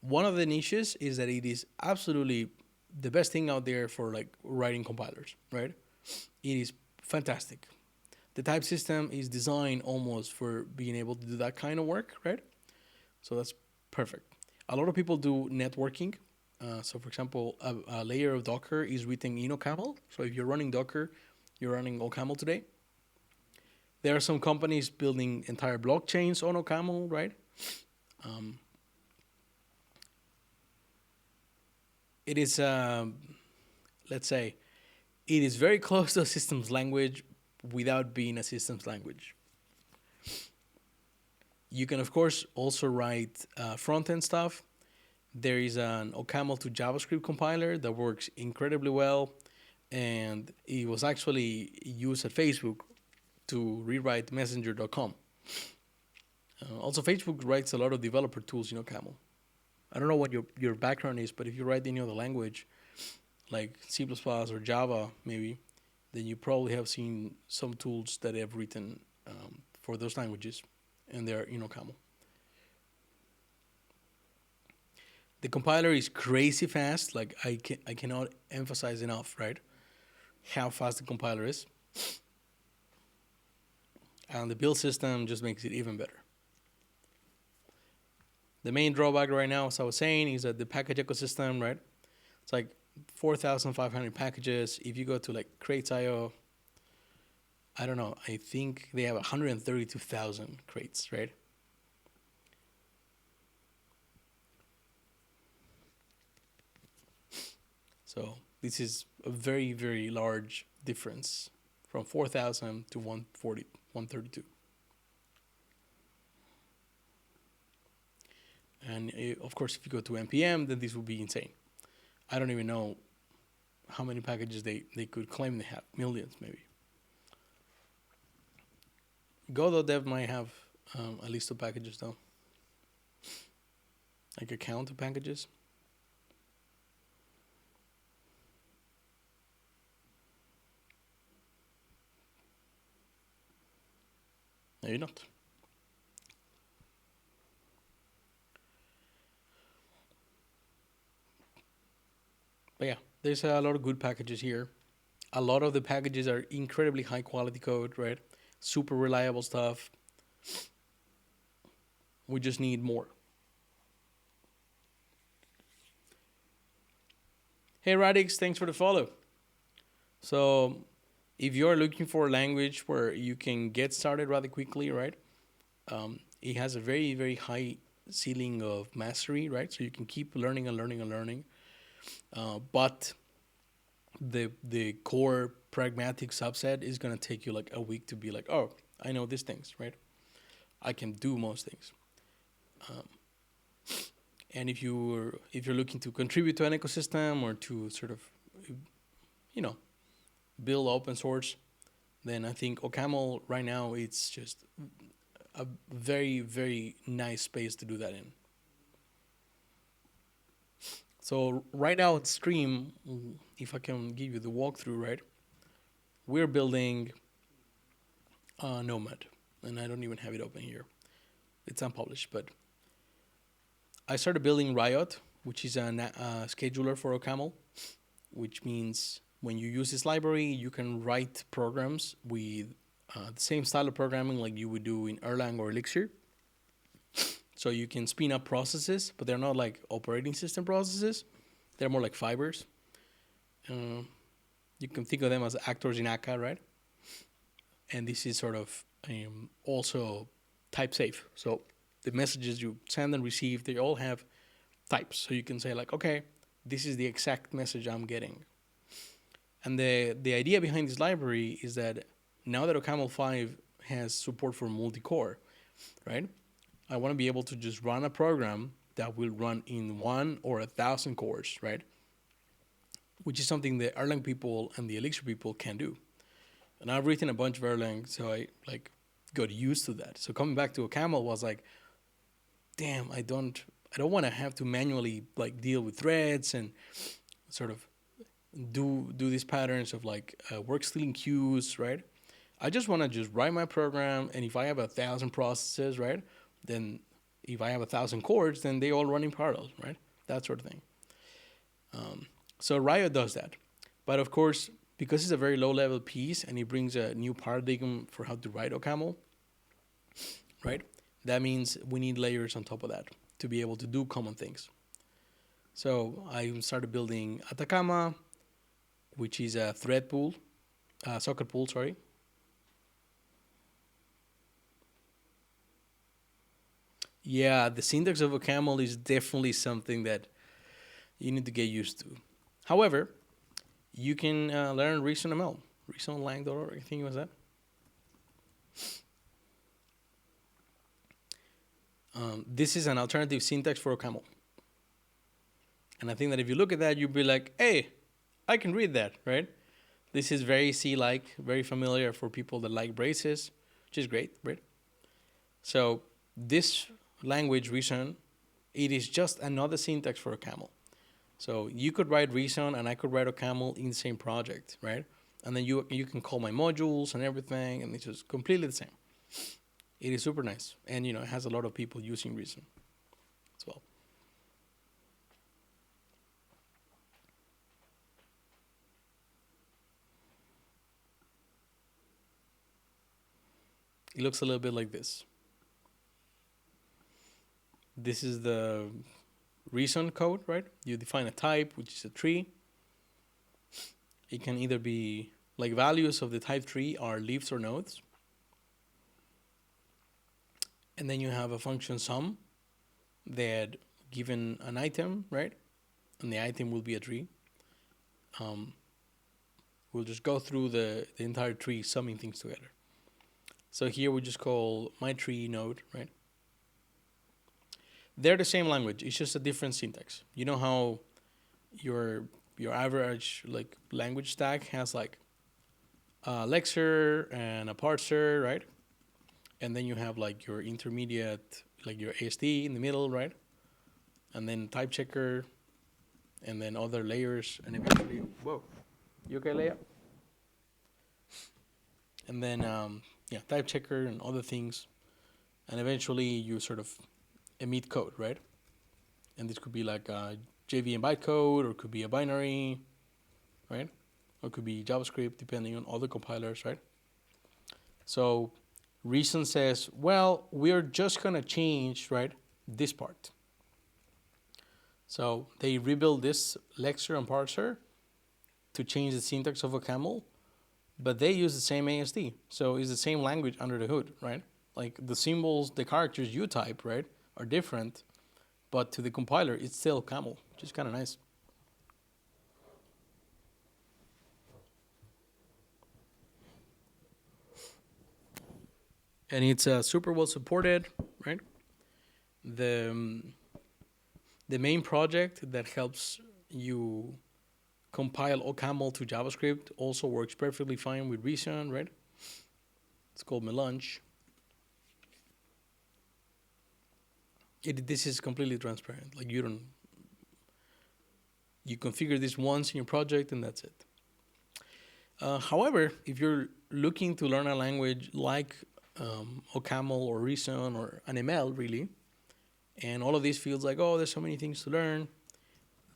One of the niches is that it is absolutely the best thing out there for like writing compilers, right? It is fantastic. The type system is designed almost for being able to do that kind of work, right? So that's perfect. A lot of people do networking. So, for example, a layer of Docker is written in OCaml. So, if you're running Docker, you're running OCaml today. There are some companies building entire blockchains on OCaml, right? It is, let's say, it is very close to a systems language without being a systems language. You can, of course, also write front-end stuff. There is an OCaml to JavaScript compiler that works incredibly well, and it was actually used at Facebook to rewrite Messenger.com. Also, Facebook writes a lot of developer tools in OCaml. I don't know what your background is, but if you write any other language, like C++ or Java, maybe, then you probably have seen some tools that have written for those languages, and they're in OCaml. The compiler is crazy fast. Like I cannot emphasize enough, right? How fast the compiler is, and the build system just makes it even better. The main drawback right now, as I was saying, is that the package ecosystem, right? It's like 4,500 packages. If you go to like crates.io, I don't know. I think they have 132,000 crates, right? So this is a very, very large difference from 4,000 to 140, 132. And of course, if you go to NPM, then this will be insane. I don't even know how many packages they could claim they have. Millions, maybe. Go.dev might have a list of packages, though. Like a count of packages. Maybe not. But yeah, there's a lot of good packages here. A lot of the packages are incredibly high quality code, right? Super reliable stuff. We just need more. Hey Radix, thanks for the follow. So if you're looking for a language where you can get started rather quickly, right? It has a very, very high ceiling of mastery, right? So you can keep learning and learning and learning. But the core pragmatic subset is gonna take you like a week to be like, oh, I know these things, right? I can do most things. And if you're looking to contribute to an ecosystem or to sort of, build open source, then I think OCaml right now it's just a very, very nice space to do that in. So right now on stream, if I can give you the walkthrough, right? We're building Nomad, and I don't even have it open here. It's unpublished, but I started building Riot, which is a scheduler for OCaml, which means when you use this library, you can write programs with the same style of programming like you would do in Erlang or Elixir. So you can spin up processes, but they're not like operating system processes. They're more like fibers. You can think of them as actors in ACA, right? And this is sort of also type safe. So the messages you send and receive, they all have types. So you can say like, okay, this is the exact message I'm getting. And the idea behind this library is that now that OCaml 5 has support for multi-core, right? I want to be able to just run a program that will run in 1 or 1,000 cores, right? Which is something the Erlang people and the Elixir people can do. And I've written a bunch of Erlang, so I like got used to that. So coming back to OCaml was like, damn, I don't want to have to manually like deal with threads and sort of do these patterns of like work stealing queues, right? I just want to just write my program, and if I have 1,000 processes, right, then if I have 1,000 cores, then they all run in parallel, right? That sort of thing. So Riot does that, but of course, because it's a very low-level piece and it brings a new paradigm for how to write OCaml, right? That means we need layers on top of that to be able to do common things. So I started building Atacama, which is a thread pool, socket pool, sorry. Yeah, the syntax of OCaml is definitely something that you need to get used to. However, you can learn ReasonML, reasonlang.org, I think it was that. This is an alternative syntax for OCaml. And I think that if you look at that, you'll be like, hey, I can read that, right? This is very C-like, very familiar for people that like braces, which is great, right? So this language, Reason, it is just another syntax for OCaml. So you could write Reason and I could write OCaml in the same project, right? And then you can call my modules and everything, and it's just completely the same. It is super nice. And, it has a lot of people using Reason as well. It looks a little bit like this. This is the Reason code, right? You define a type, which is a tree. It can either be like values of the type tree are leaves or nodes. And then you have a function sum that given an item, right? And the item will be a tree. We'll just go through the entire tree summing things together. So here we just call my tree node, right? They're the same language. It's just a different syntax. You know how your average like language stack has like a lexer and a parser, right? And then you have like your intermediate, like your ASD in the middle, right? And then type checker, and then other layers, and eventually, whoa, you okay, Leia? And then type checker and other things, and eventually you sort of emit code, right? And this could be like a JVM bytecode, or it could be a binary, right? Or it could be JavaScript, depending on other compilers, right? So Reason says, well, we're just gonna change, right, this part. So they rebuild this lexer and parser to change the syntax of OCaml, but they use the same ASD. So it's the same language under the hood, right? Like the symbols, the characters you type, right, are different, but to the compiler, it's still OCaml, which is kind of nice. And it's super well supported, right? The main project that helps you compile OCaml to JavaScript also works perfectly fine with Reason, right? It's called Melange. This is completely transparent. Like you configure this once in your project and that's it. However, if you're looking to learn a language like OCaml or Reason or an ML really, and all of these feels like, oh, there's so many things to learn,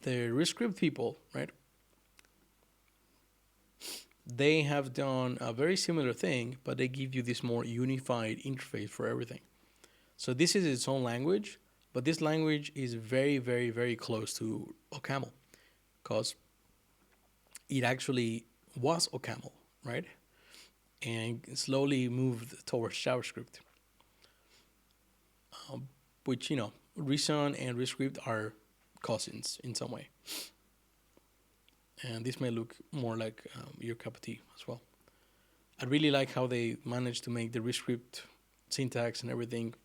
the Rescript people, right? They have done a very similar thing, but they give you this more unified interface for everything. So this is its own language, but this language is very, very, very close to OCaml because it actually was OCaml, right? And slowly moved towards JavaScript, which, Reason and ReScript are cousins in some way. And this may look more like your cup of tea as well. I really like how they managed to make the ReScript syntax and everything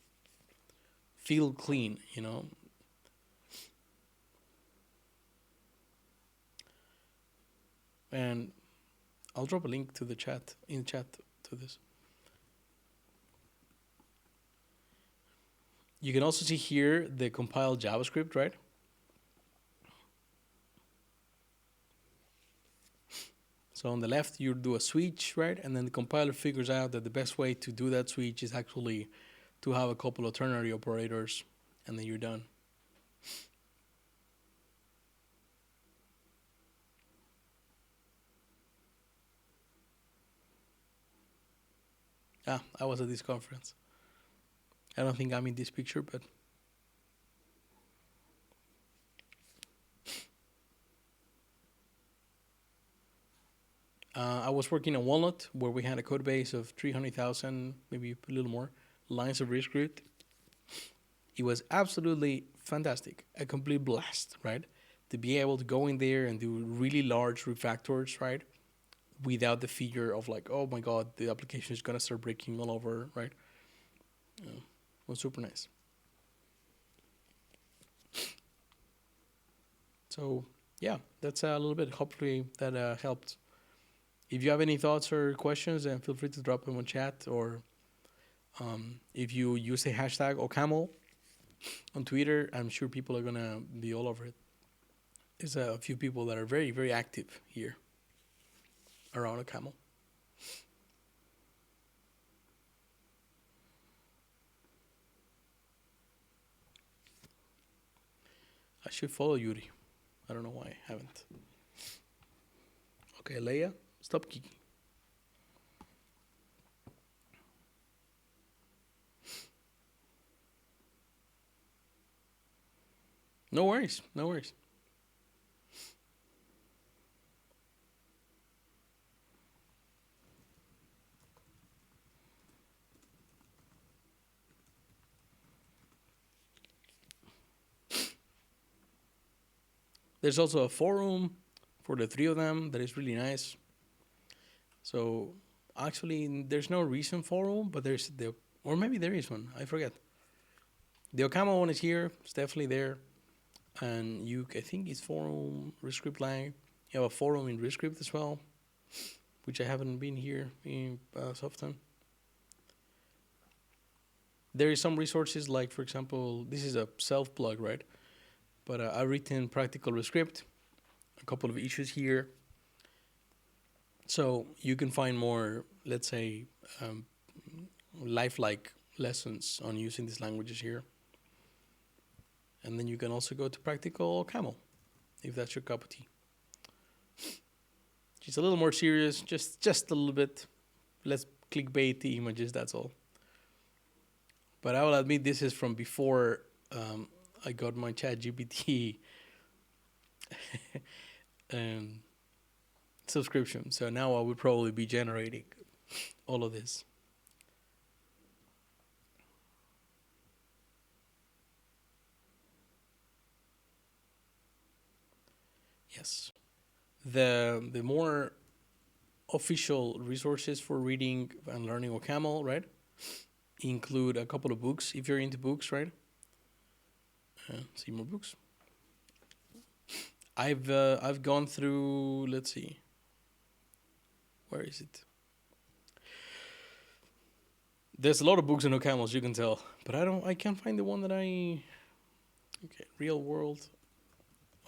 feel clean, And I'll drop a link to the chat to this. You can also see here the compiled JavaScript, right? So on the left, you do a switch, right? And then the compiler figures out that the best way to do that switch is actually to have a couple of ternary operators, and then you're done. I was at this conference. I don't think I'm in this picture, but I was working on Walnut, where we had a code base of 300,000, maybe a little more, lines of ReScript. It was absolutely fantastic, a complete blast, right? To be able to go in there and do really large refactors, right? Without the fear of like, oh my God, the application is gonna start breaking all over, right? It was super nice. So yeah, that's a little bit. Hopefully that helped. If you have any thoughts or questions, then feel free to drop them on chat, or if you use the hashtag OCaml on Twitter, I'm sure people are gonna be all over it. There's a few people that are very, very active here around OCaml. I should follow Yuri. I don't know why I haven't. Okay, Leia, stop kicking. No worries, no worries. There's also a forum for the three of them that is really nice. So actually, there's no recent forum, but there's or maybe there is one. I forget. The OCaml one is here. It's definitely there. And I think it's forum ReScript lang. You have a forum in ReScript as well, which I haven't been here in so often. There is some resources like, for example, this is a self plug, right? But I've written practical ReScript, a couple of issues here. So you can find more, let's say, lifelike lessons on using these languages here. And then you can also go to practical OCaml, if that's your cup of tea. It's a little more serious, just a little bit. Let's clickbait the images, that's all. But I will admit this is from before I got my ChatGPT subscription. So now I would probably be generating all of this. Yes. The more official resources for reading and learning OCaml, right, include a couple of books if you're into books, right? See more books. I've gone through. Let's see. Where is it? There's a lot of books in OCaml, as you can tell, but I can't find the one that I. Okay, real world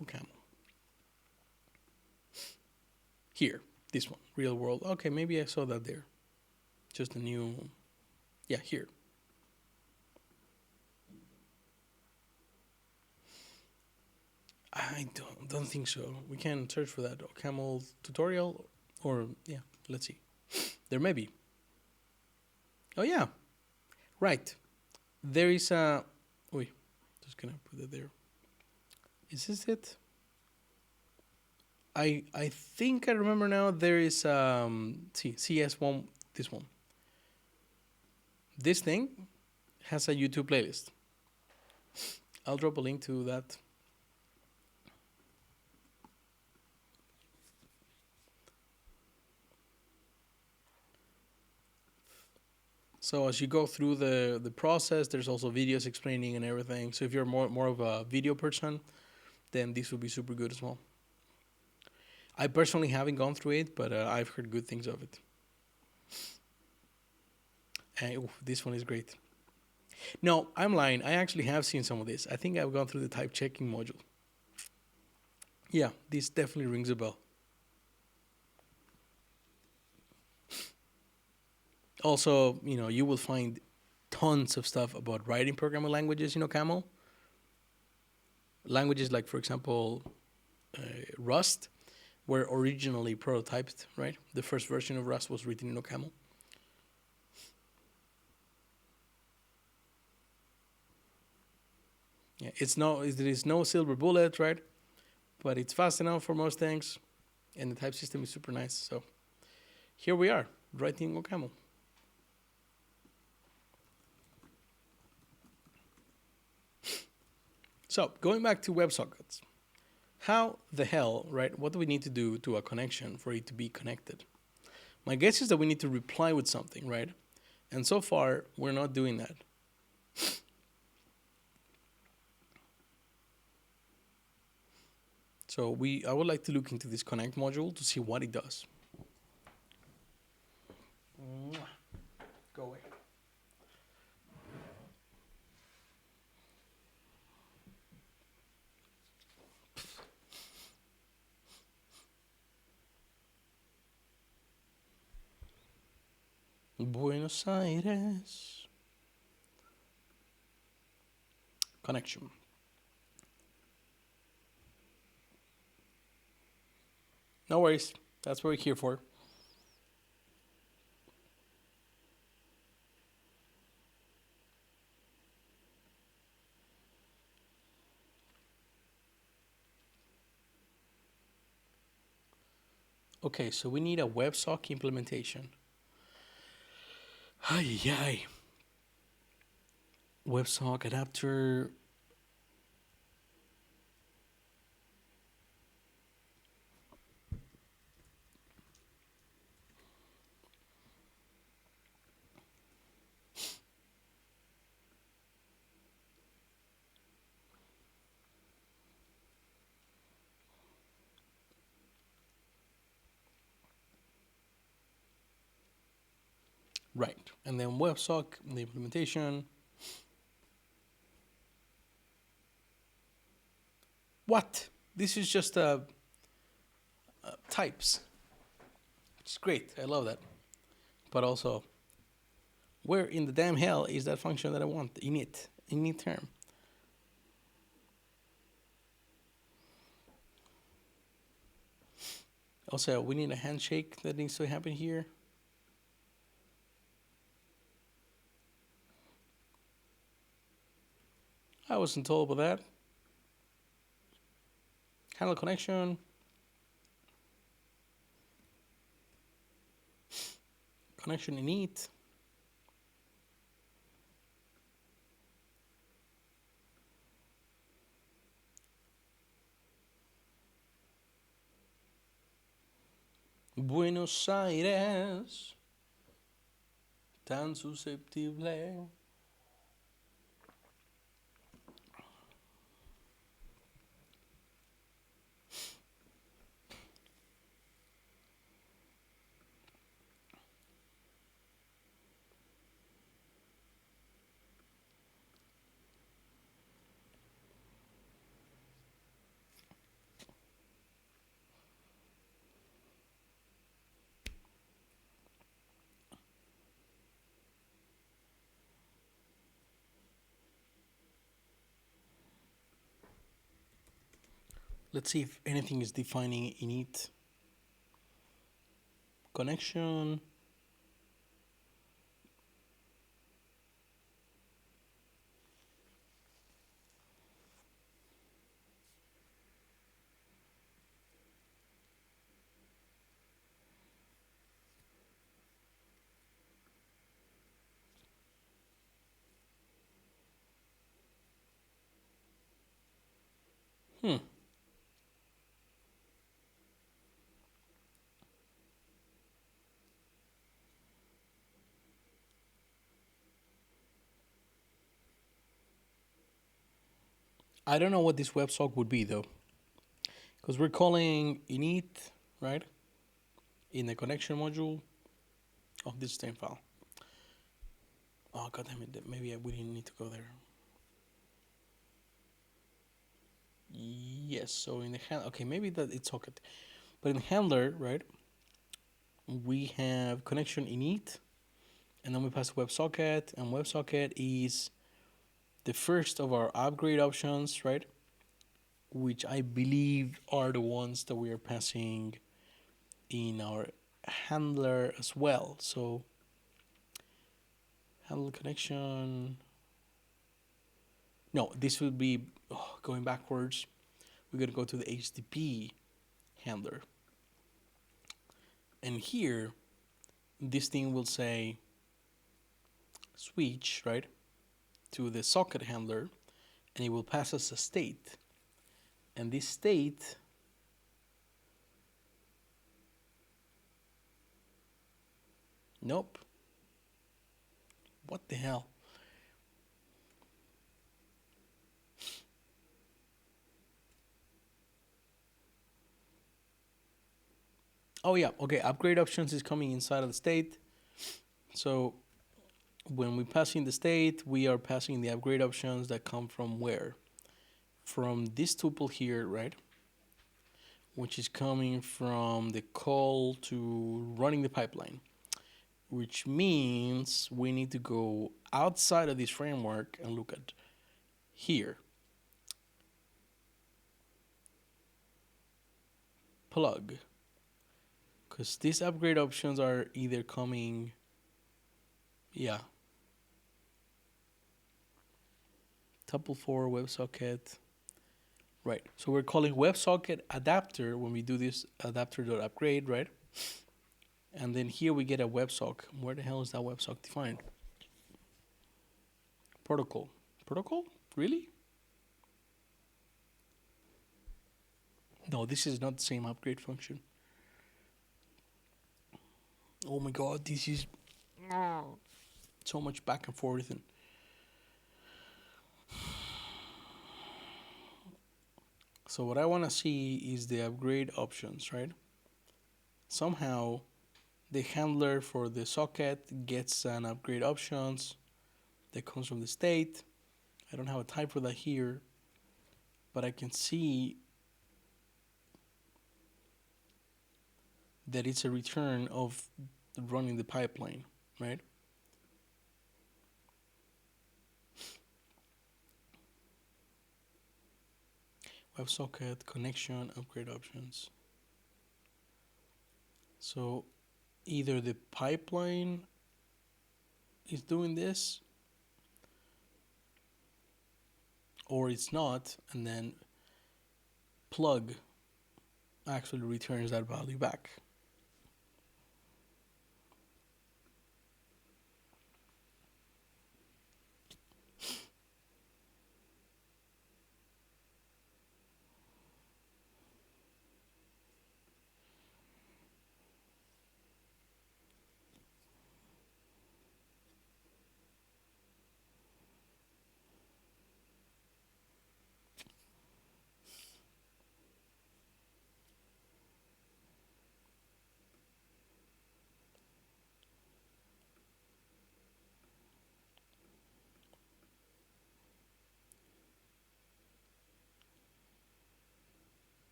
OCaml. Here, this one, real world. Okay, maybe I saw that there. Just a new. Yeah, here. I don't think so. We can search for that OCaml tutorial, or yeah, let's see. There may be. Oh yeah, right. There is a. Wait, just gonna put it there. Is this it? I think I remember now. There is see CS1. This one. This thing has a YouTube playlist. I'll drop a link to that. So as you go through the process, there's also videos explaining and everything. So if you're more of a video person, then this will be super good as well. I personally haven't gone through it, but I've heard good things of it. And this one is great. No, I'm lying. I actually have seen some of this. I think I've gone through the type checking module. Yeah, this definitely rings a bell. Also, you will find tons of stuff about writing programming languages in OCaml. Languages like, for example, Rust were originally prototyped, right? The first version of Rust was written in OCaml. Yeah, there is no silver bullet, right? But it's fast enough for most things, and the type system is super nice. So here we are, writing OCaml. So going back to WebSockets, how the hell, right? What do we need to do to a connection for it to be connected? My guess is that we need to reply with something, right? And so far, we're not doing that. So I would like to look into this connect module to see what it does. Go away. Buenos Aires. Connection. No worries. That's what we're here for. Okay, so we need a WebSock implementation. Ay. WebSock adapter. Right, and then WebSock, the implementation. What? This is just types. It's great. I love that. But also, where in the damn hell is that function that I want? Init term. Also, we need a handshake that needs to happen here. I wasn't told about that. Handle connection. Connection init. Buenos Aires. Tan susceptible. Let's see if anything is defining init. Connection. Hmm. I don't know what this WebSock would be though, because we're calling init, right, in the connection module of this same file. Oh god damn it! Maybe we didn't need to go there. Yes. So in the okay, maybe that it's socket, but in the handler, right, we have connection init, and then we pass WebSocket, and WebSocket is the first of our upgrade options, right? Which I believe are the ones that we are passing in our handler as well. So handle connection. No, this would be going backwards. We're gonna go to the HTTP handler, and here this thing will say switch, right, to the socket handler, and it will pass us a state, and this state, nope, what the hell? Oh yeah, okay, upgrade options is coming inside of the state. So when we pass in the state, we are passing the upgrade options that come from where? From this tuple here, right? Which is coming from the call to running the pipeline, which means we need to go outside of this framework and look at here. Plug. Because these upgrade options are either coming, yeah, tuple 4 WebSocket. Right. So we're calling WebSocket adapter when we do this adapter.upgrade, right? And then here we get a WebSock. Where the hell is that WebSock defined? Protocol. Protocol? Really? No, this is not the same upgrade function. Oh my god, this is so much back and forth. And so what I want to see is the upgrade options, right? Somehow the handler for the socket gets an upgrade options that comes from the state. I don't have a type for that here, but I can see that it's a return of running the pipeline, right? WebSocket connection upgrade options. So either the pipeline is doing this or it's not, and then plug actually returns that value back.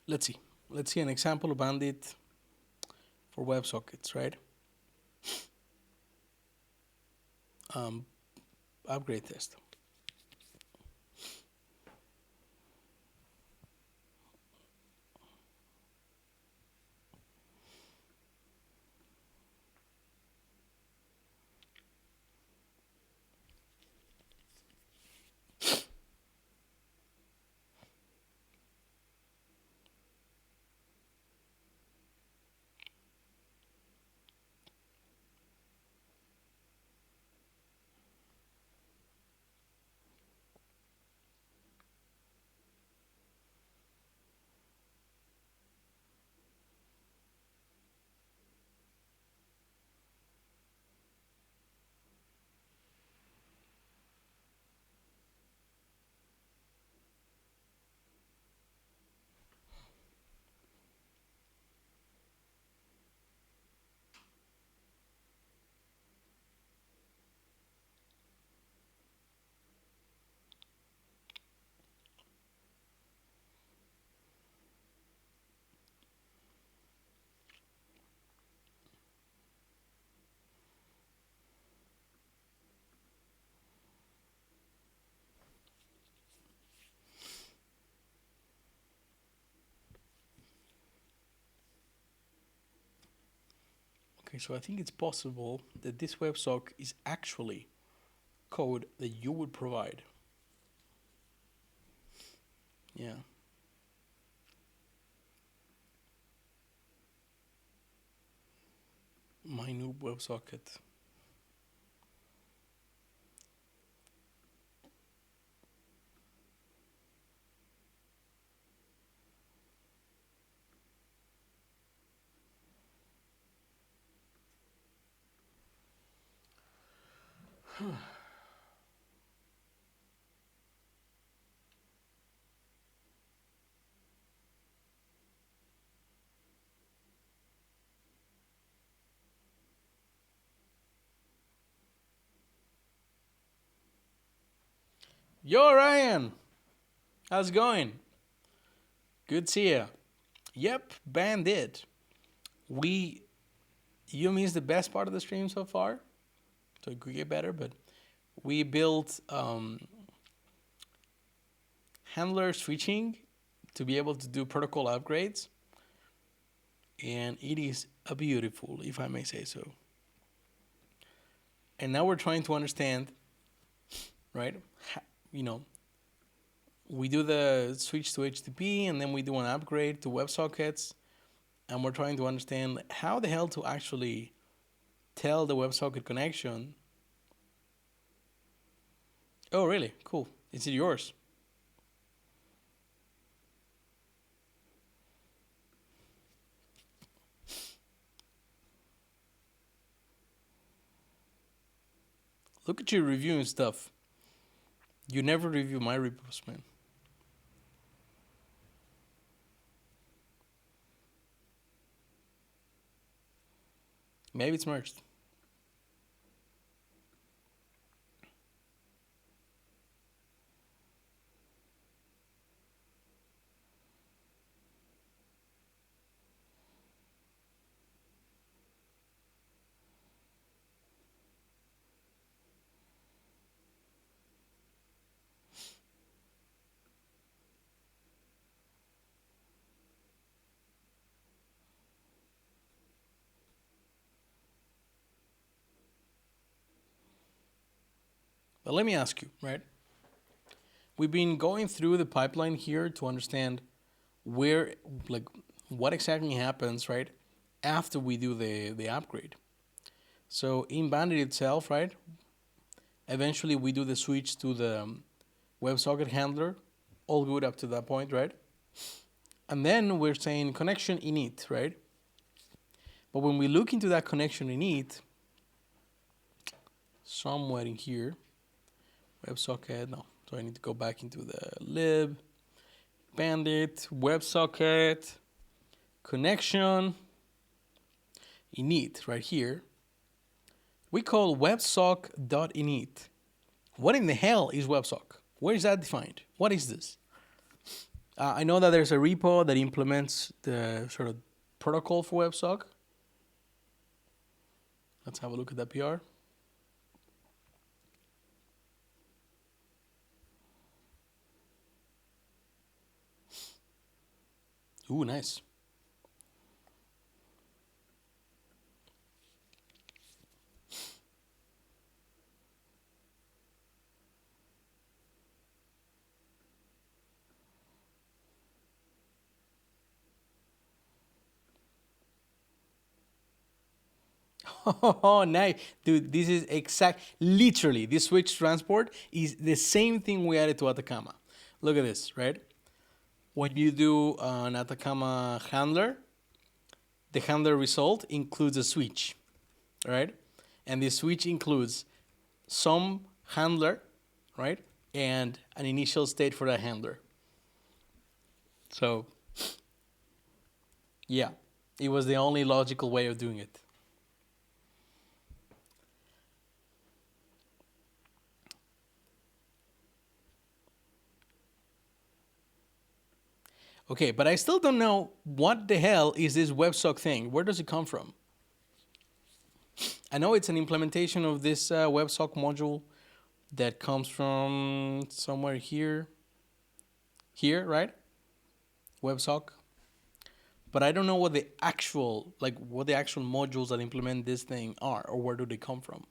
Let's see. Let's see an example of Bandit for WebSockets, right? Um, upgrade test. Okay, so I think it's possible that this WebSock is actually code that you would provide. Yeah. My new WebSocket. Yo, Ryan! How's it going? Good to see ya. Yep, Bandit. We, you missed the best part of the stream so far, so it could get better, but we built handler switching to be able to do protocol upgrades, and it is a beautiful, if I may say so. And now we're trying to understand, right? You know, we do the switch to HTTP, and then we do an upgrade to WebSockets, and we're trying to understand how the hell to actually tell the WebSocket connection. Oh, really? Cool. Is it yours? Look at you reviewing stuff. You never review my repos, man. Maybe it's merged. But let me ask you, right? We've been going through the pipeline here to understand where, like, what exactly happens, right, after we do the upgrade. So in Bandit itself, right, eventually we do the switch to the WebSocket handler, all good up to that point, right? And then we're saying connection init, right? But when we look into that connection init, somewhere in here, WebSocket, no. So I need to go back into the lib, Bandit, WebSocket, connection, init right here. We call websock.init. What in the hell is websock? Where is that defined? What is this? I know that there's a repo that implements the sort of protocol for websock. Let's have a look at that PR. Ooh, nice. Oh, nice. Dude, this is literally, this switch transport is the same thing we added to Atacama. Look at this, right? When you do an Atacama handler, the handler result includes a switch, right? And the switch includes some handler, right? And an initial state for that handler. So, yeah, it was the only logical way of doing it. Okay, but I still don't know what the hell is this WebSock thing. Where does it come from? I know it's an implementation of this WebSock module that comes from somewhere here. Here, right? WebSock. but I don't know what the actual modules that implement this thing are, or where do they come from.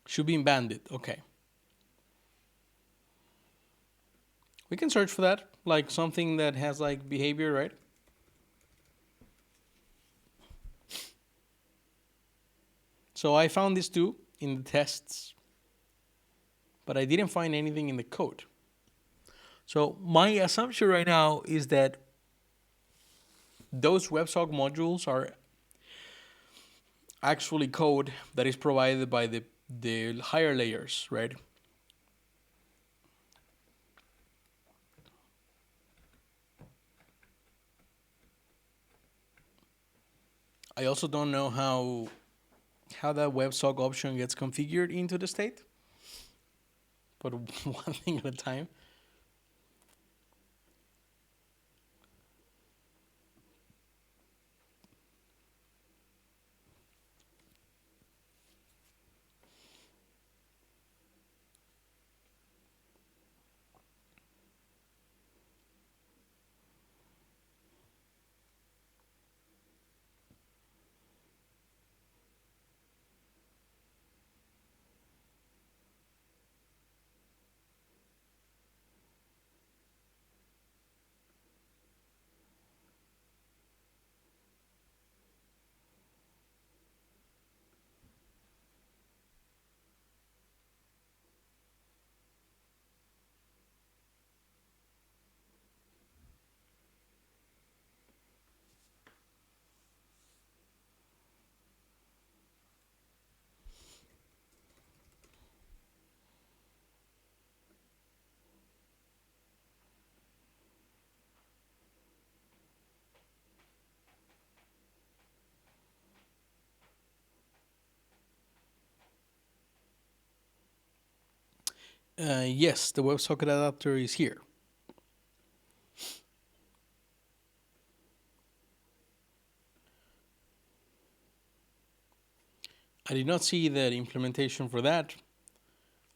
Should be in Bandit. Okay. We can search for that, like something that has like behavior, right? So I found this too in the tests, but I didn't find anything in the code. So my assumption right now is that those WebSock modules are actually code that is provided by the higher layers, right? I also don't know how that WebSock option gets configured into the state, but one thing at a time. Yes, the WebSocket adapter is here. I did not see the implementation for that.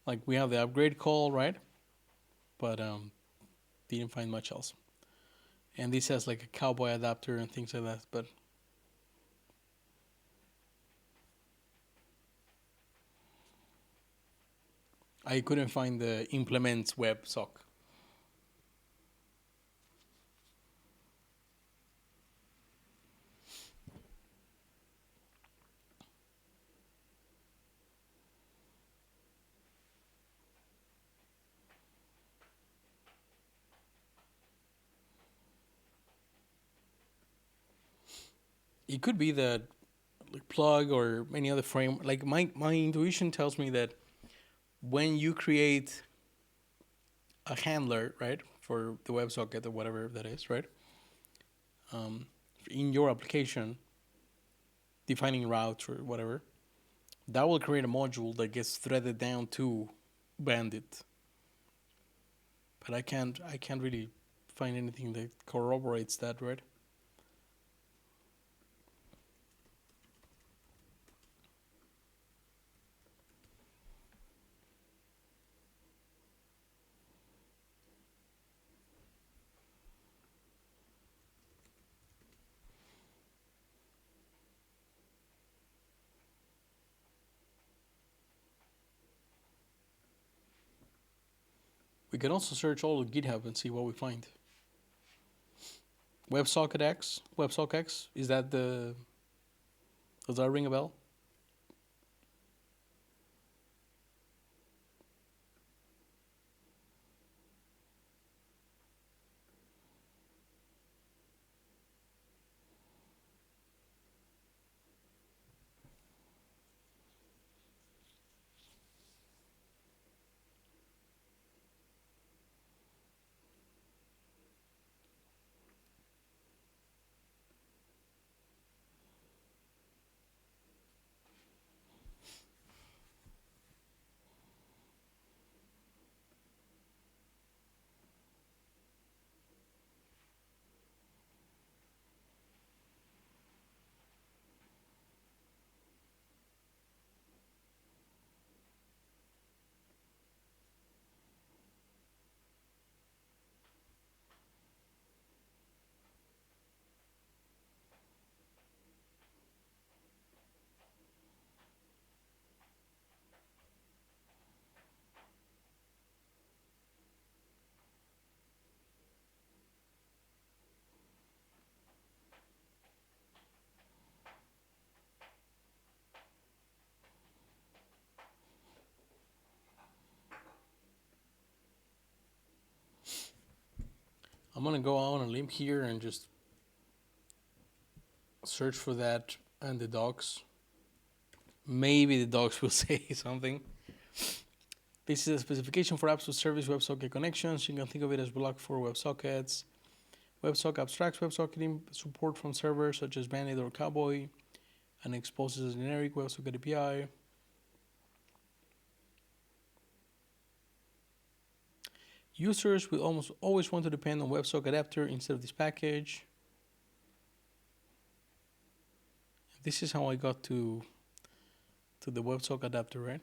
Like we have the upgrade call, right? But didn't find much else. And this has like a cowboy adapter and things like that. But I couldn't find the implements WebSock. It could be that like plug or any other frame. Like my intuition tells me that when you create a handler, right, for the WebSocket or whatever that is, right, in your application, defining routes or whatever, that will create a module that gets threaded down to Bandit. But I can't really find anything that corroborates that, right? We can also search all of GitHub and see what we find. WebSockets, is that the? Does that ring a bell? I'm gonna go out on a limb here and just search for that and the docs. Maybe the docs will say something. This is a specification for apps with service WebSocket connections. You can think of it as block for WebSockets. WebSocket abstracts WebSocketing support from servers such as Bandit or Cowboy and exposes a generic WebSocket API. Users will almost always want to depend on WebSocket adapter instead of this package. This is how I got to the WebSocket adapter, right?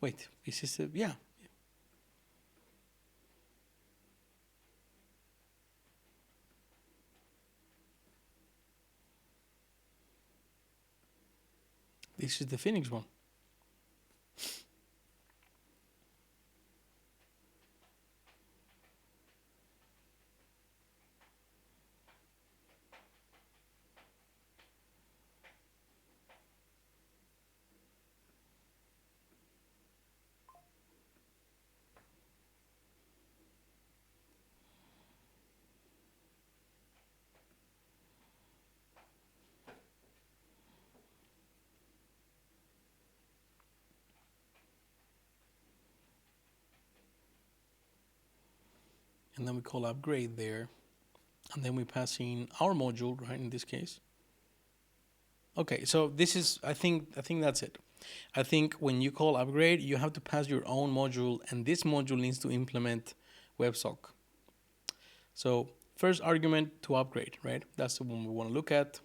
Wait, is this a, yeah. This is the Phoenix one. And then we call upgrade there. And then we pass in our module, right, in this case. Okay, so this is, I think that's it. I think when you call upgrade, you have to pass your own module, and this module needs to implement WebSock. So first argument to upgrade, right? That's the one we want to look at.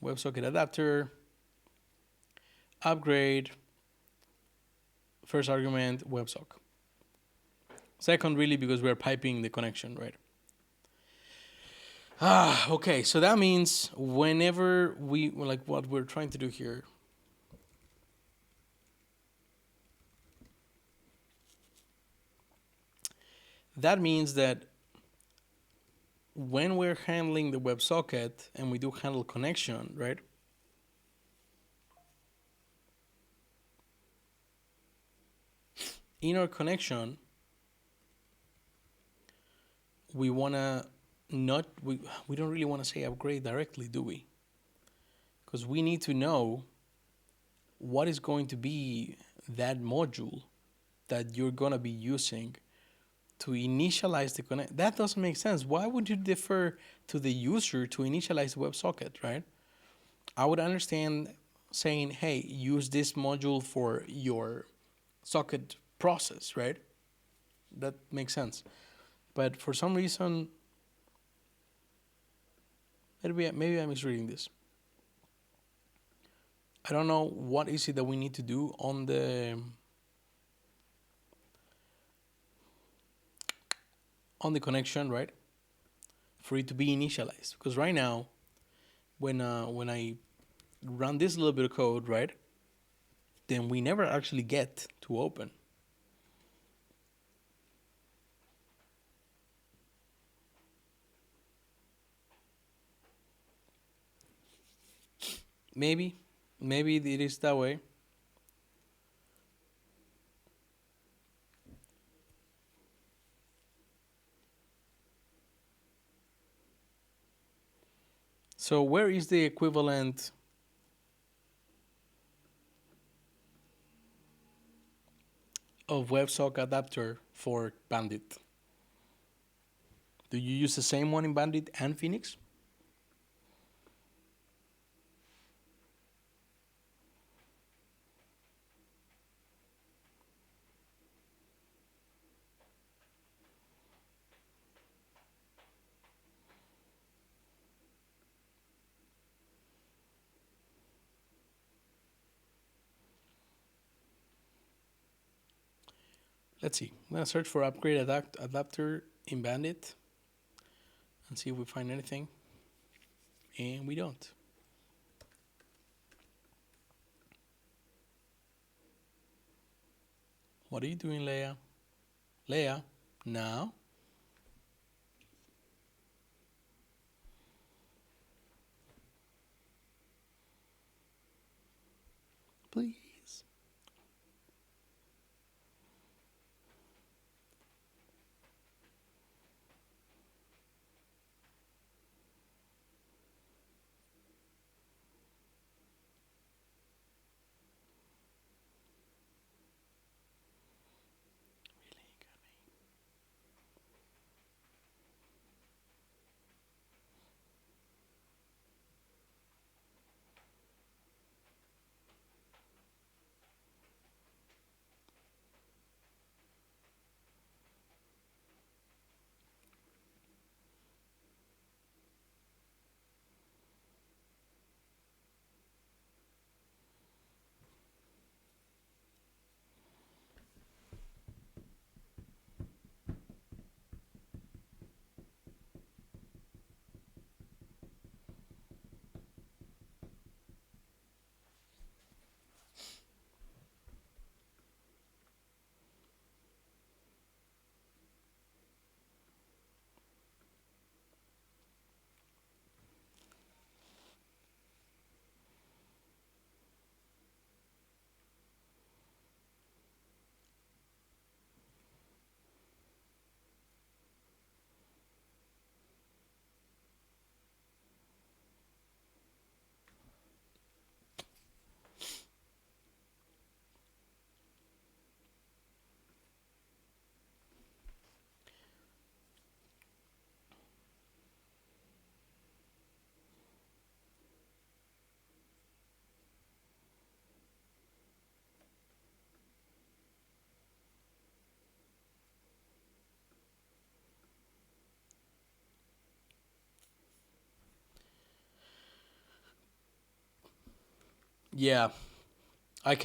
WebSocket adapter, upgrade, first argument, WebSock. Second, really, because we're piping the connection, right? Okay, so that means whenever we, like what we're trying to do here, that means that when we're handling the WebSocket and we do handle connection, right? In our connection, we wanna not, we don't really want to say upgrade directly, do we? Because we need to know what is going to be that module that you're gonna be using to initialize the connect. That doesn't make sense. Why would you defer to the user to initialize the WebSocket, right? I would understand saying, hey, use this module for your socket process, right? That makes sense. But for some reason, maybe I'm misreading this. I don't know what is it that we need to do on the connection, right? For it to be initialized. Because right now, when I run this little bit of code, right, then we never actually get to open. Maybe it is that way. So where is the equivalent of WebSocket adapter for Bandit? Do you use the same one in Bandit and Phoenix? Let's see. I'm gonna search for upgrade adapter in Bandit and see if we find anything. And we don't. What are you doing, Leia? Leia, now. Please. Yeah, I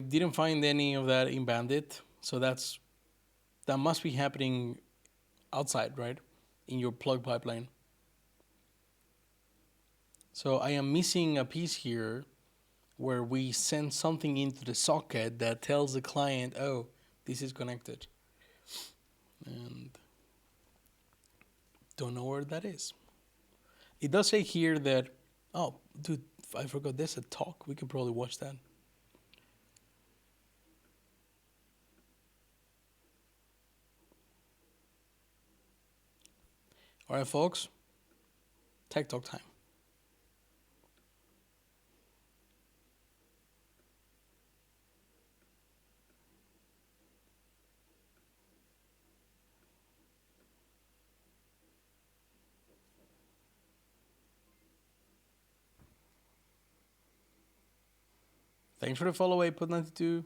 didn't find any of that in Bandit, so that must be happening outside, right? In your plug pipeline. So I am missing a piece here where we send something into the socket that tells the client, oh, this is connected. And don't know where that is. It does say here that, oh, dude, I forgot there's a talk. We could probably watch that. All right, folks, tech talk time. Thanks for the follow, Put92.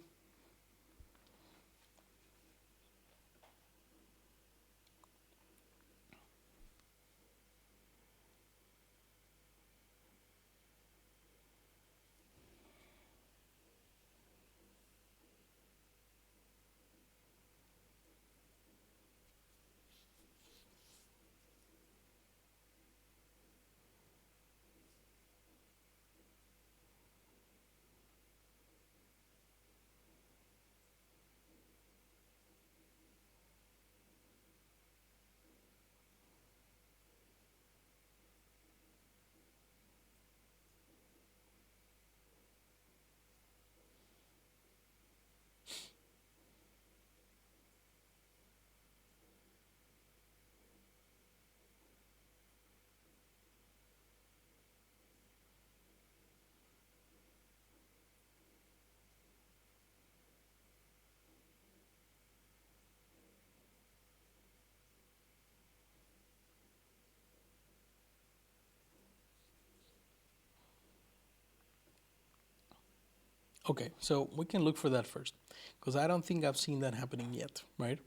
Okay, so we can look for that first, because I don't think I've seen that happening yet, right?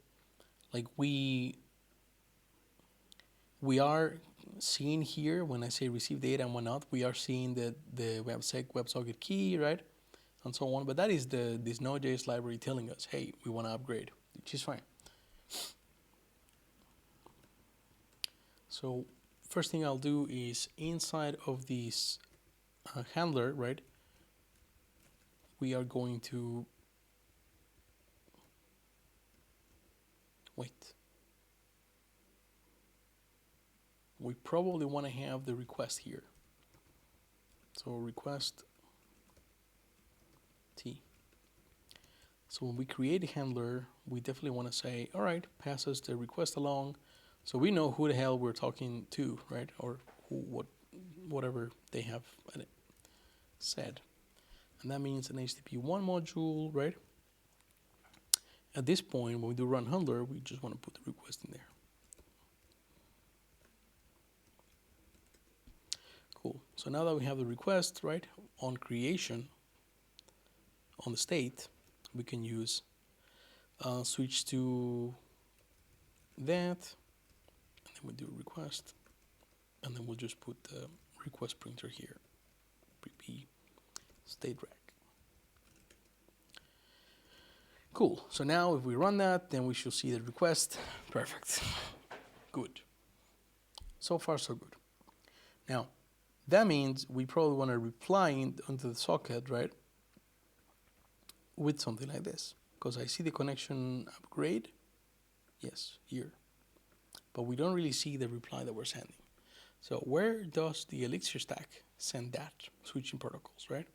Like we are seeing here, when I say receive data and whatnot, we are seeing the WebSocket key, right? And so on. But that is this Node.js library telling us, hey, we want to upgrade, which is fine. So first thing I'll do is inside of this handler, right? We are going to wait. We probably want to have the request here. So request T. So when we create a handler, we definitely want to say, all right, pass us the request along, so we know who the hell we're talking to, right? Or who, whatever they have said. And that means an HTTP1 module, right? At this point, when we do run handler, we just want to put the request in there. Cool. So now that we have the request, right, on creation, on the state, we can use switch to that, and then we do request, and then we'll just put the request printer here, pp state rec. Cool. So now if we run that, then we should see the request. Perfect. Good. So far, so good. Now, that means we probably want to reply onto the socket, right, with something like this, because I see the connection upgrade. Yes, here. But we don't really see the reply that we're sending. So where does the Elixir stack send that? Switching protocols, right?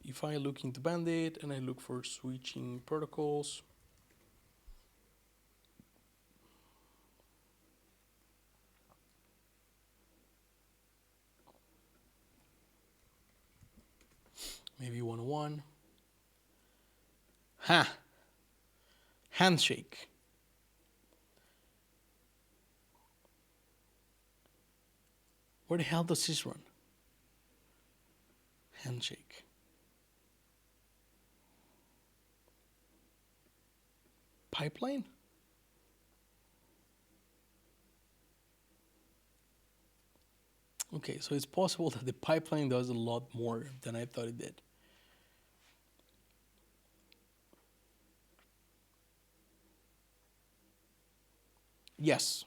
If I look into Bandit and I look for switching protocols, maybe 101. Ha! Handshake. Where the hell does this run? Handshake. Pipeline? Okay, so it's possible that the pipeline does a lot more than I thought it did. Yes,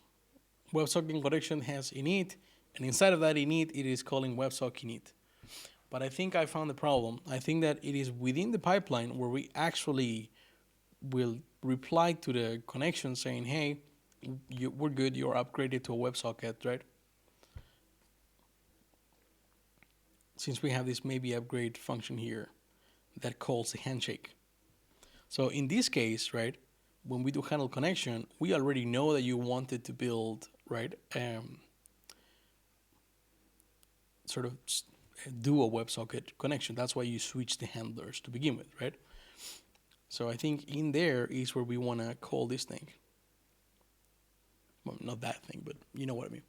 WebSocket connection has init, and inside of that init, it is calling WebSocket init. But I think I found the problem. I think that it is within the pipeline where we actually will reply to the connection saying, hey, we're good, you're upgraded to a WebSocket, right? Since we have this maybe upgrade function here that calls the handshake. So in this case, right, when we do handle connection, we already know that you wanted to build, right, sort of do a WebSocket connection. That's why you switch the handlers to begin with, right? So I think in there is where we want to call this thing. Well, not that thing, but you know what I mean.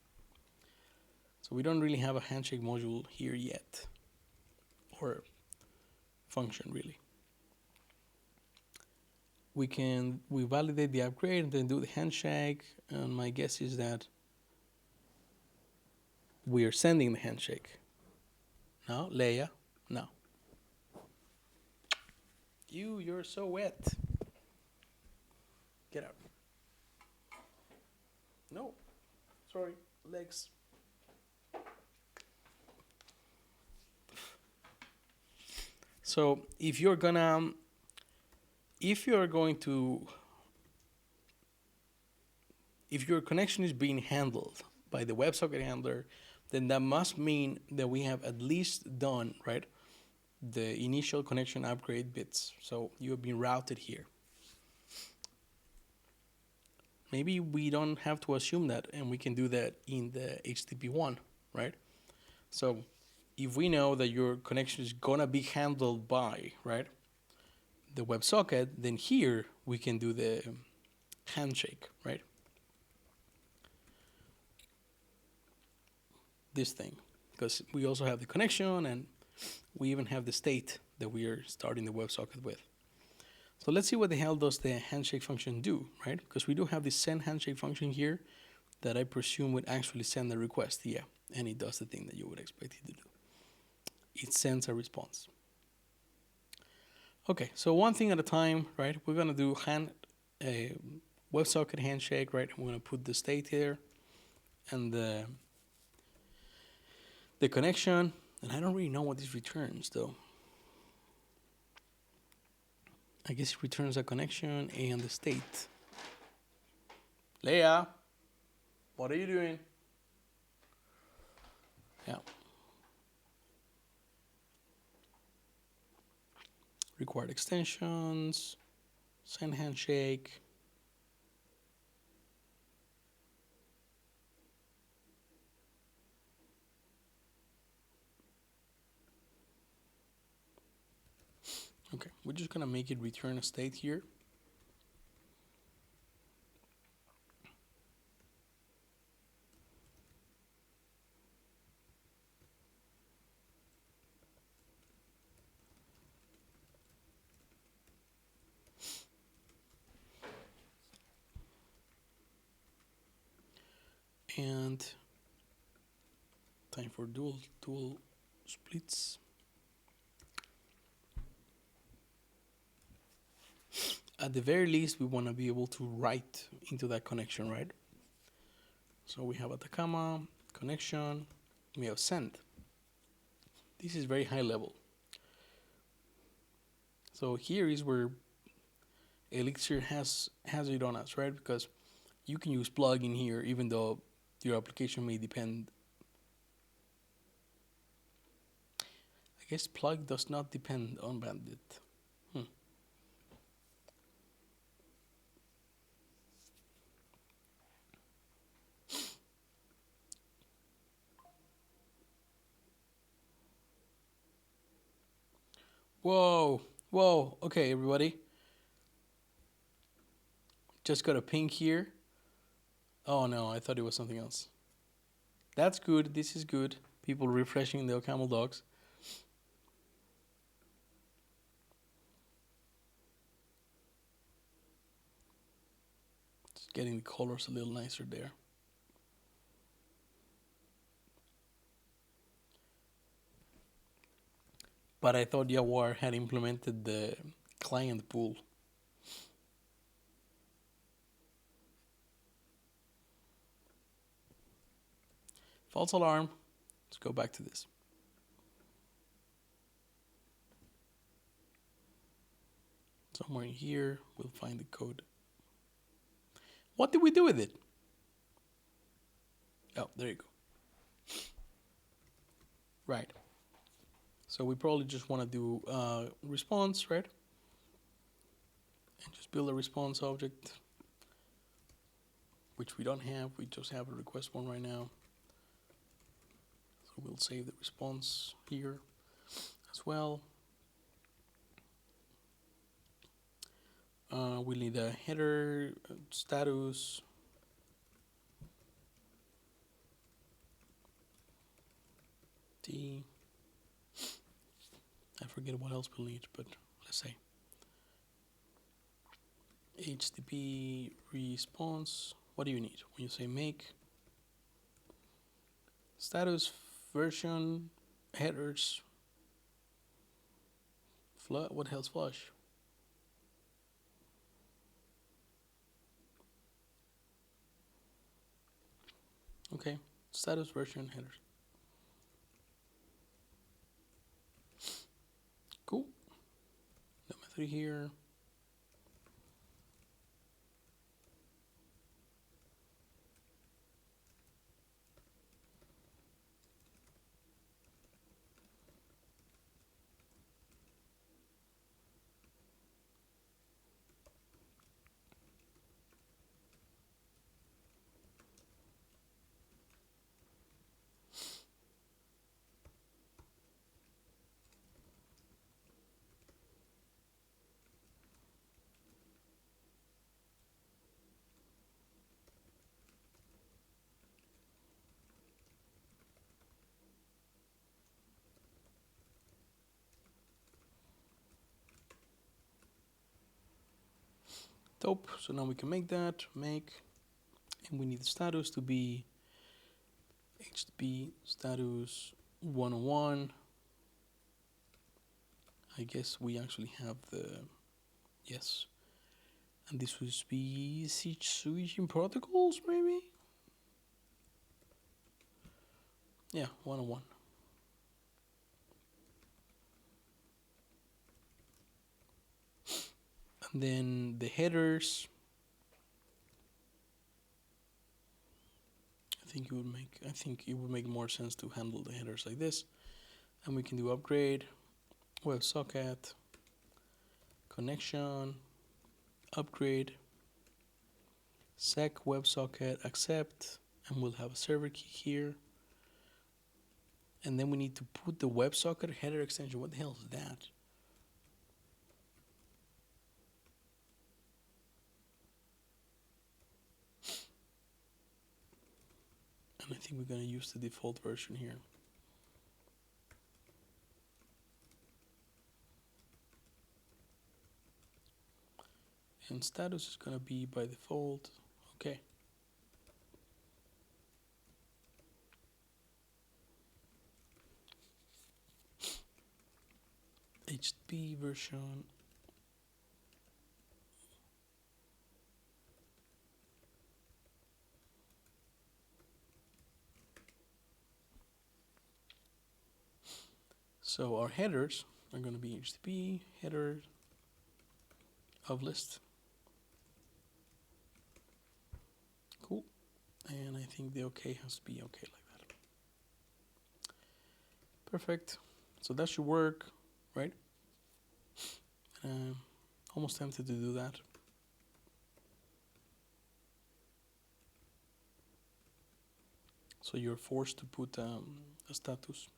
So we don't really have a handshake module here yet, or function really. We validate the upgrade and then do the handshake, and my guess is that we are sending the handshake. No, Leia, no. You're so wet. Get out. No, sorry, legs. So if you're going to, if your connection is being handled by the WebSocket handler, then that must mean that we have at least done, right, the initial connection upgrade bits. So you have been routed here. Maybe we don't have to assume that, and we can do that in the HTTP1, right? So if we know that your connection is gonna be handled by, right, the WebSocket, then here we can do the handshake, right? This thing, because we also have the connection and we even have the state that we are starting the WebSocket with. So let's see what the hell does the handshake function do, right? Because we do have this send handshake function here that I presume would actually send a request, yeah, and it does the thing that you would expect it to do. It sends a response. Okay, so one thing at a time, right? We're gonna do WebSocket handshake, right? I'm gonna put the state here and the connection, and I don't really know what this returns though. I guess it returns a connection and the state. Leia, what are you doing? Yeah. Required extensions, send handshake. Okay, we're just gonna make it return a state here. And time for dual splits. At the very least, we want to be able to write into that connection, right? So we have Atacama, connection, we have send. This is very high level. So here is where Elixir has it on us, right? Because you can use plug in here even though your application may depend. I guess plug does not depend on bandwidth. Whoa, okay, everybody. Just got a ping here. Oh no, I thought it was something else. That's good, this is good. People refreshing the OCaml docs. Just getting the colors a little nicer there. But I thought Jaguar had implemented the client pool. False alarm. Let's go back to this. Somewhere in here, we'll find the code. What did we do with it? Oh, there you go. Right. So we probably just want to do response, right? And just build a response object, which we don't have. We just have a request one right now. So we'll save the response here as well. We need a header, status, T. I forget what else we'll need, but let's say HTTP response. What do you need when you say make? Status, version, headers, what else flush? Okay, status, version, headers. Cool. The method here. Dope. So now we can make that, and we need the status to be HTTP status 101. I guess we actually have the, yes. And this would be switching protocols, maybe? Yeah, 101. And then the headers. I think it would make more sense to handle the headers like this. And we can do upgrade, WebSocket, connection, upgrade, sec WebSocket accept, and we'll have a server key here. And then we need to put the WebSocket header extension. What the hell is that? And I think we're going to use the default version here. And status is going to be by default. Okay. HTTP version. So our headers are going to be HTTP header of list. Cool. And I think the OK has to be OK like that. Perfect. So that should work, right? Almost tempted to do that. So you're forced to put a status.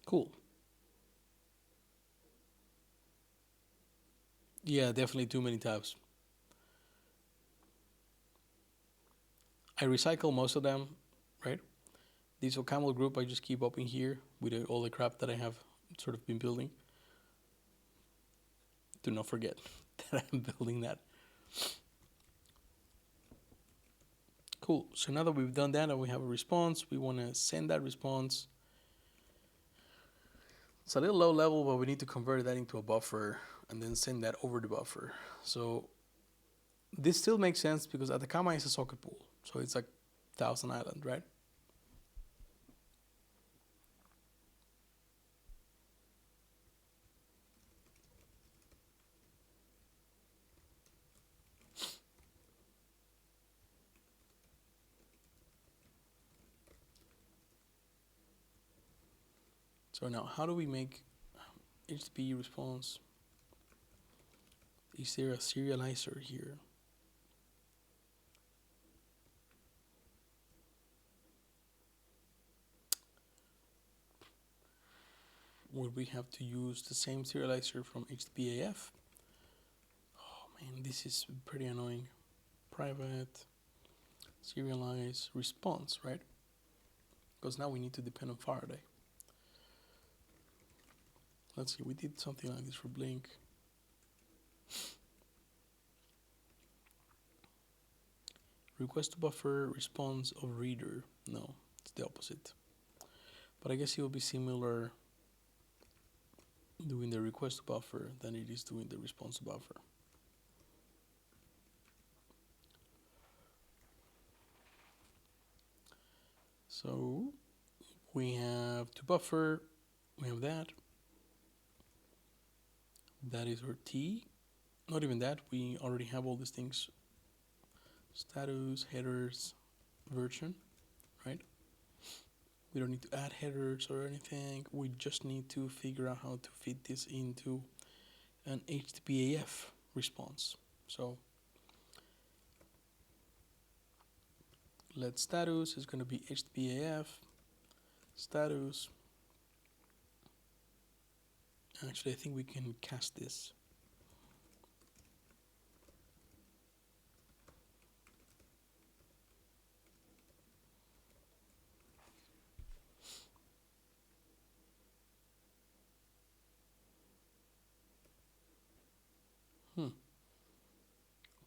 Cool. Yeah, definitely too many tabs. I recycle most of them, right? This OCaml group I just keep up in here with all the crap that I have sort of been building. Do not forget. that I'm building that. Cool. So now that we've done that and we have a response, we want to send that response. It's a little low level, but we need to convert that into a buffer and then send that over the buffer. So this still makes sense because Atacama is a socket pool. So it's like 1,000 island, right? So now how do we make HTTP response? Is there a serializer here? Would we have to use the same serializer from HTTPAF? Oh man, this is pretty annoying. Private, serialize, response, right? Because now we need to depend on Faraday. Let's see, we did something like this for Blink. Request to buffer, response of reader. No, it's the opposite. But I guess it will be similar doing the request to buffer than it is doing the response to buffer. So we have to buffer, we have that. That is our T. Not even that, we already have all these things. Status, headers, version, right? We don't need to add headers or anything. We just need to figure out how to fit this into an HTTPAF response. So let status is going to be HTTPAF status. Actually, I think we can cast this.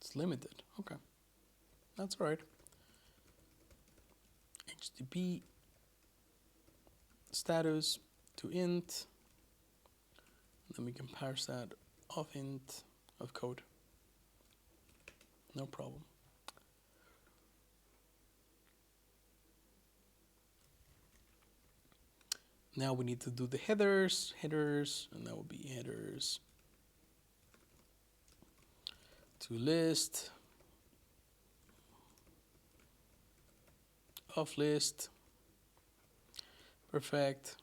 It's limited. Okay, that's all right. HTTP status to int. Then we can parse that of int of code. No problem. Now we need to do the headers, and that will be headers to list, of list, perfect,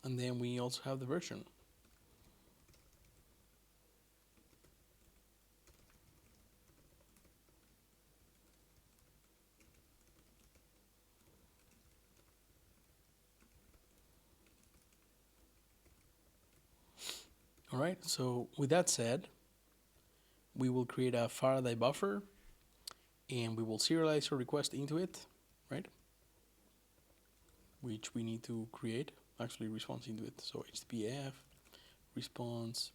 and then we also have the version. All right, so with that said, we will create a Faraday buffer and we will serialize a request into it, right? Which we need to create, actually response into it. So HTTPAF, response,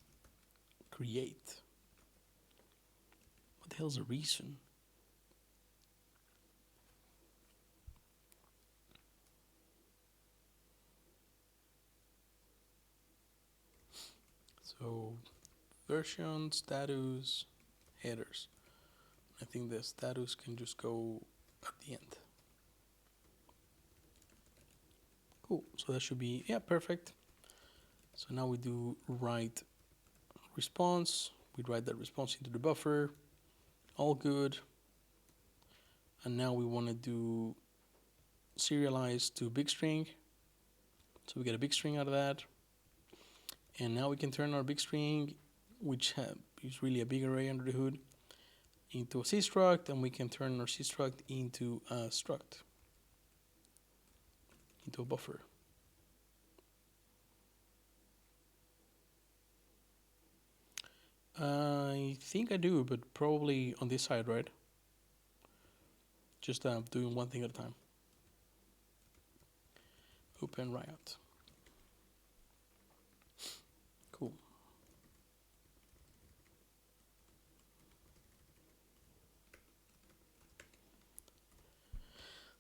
create. What the hell is a reason? So version, status, headers. I think the status can just go at the end. Cool, so that should be, yeah, perfect. So now we do write response. We write that response into the buffer. All good. And now we want to do serialize to big string. So we get a big string out of that. And now we can turn our big string, which is really a big array under the hood, into a C struct, and we can turn our C struct into a struct, into a buffer. I think I do, but probably on this side, right? Just doing one thing at a time. Open Riot. Cool.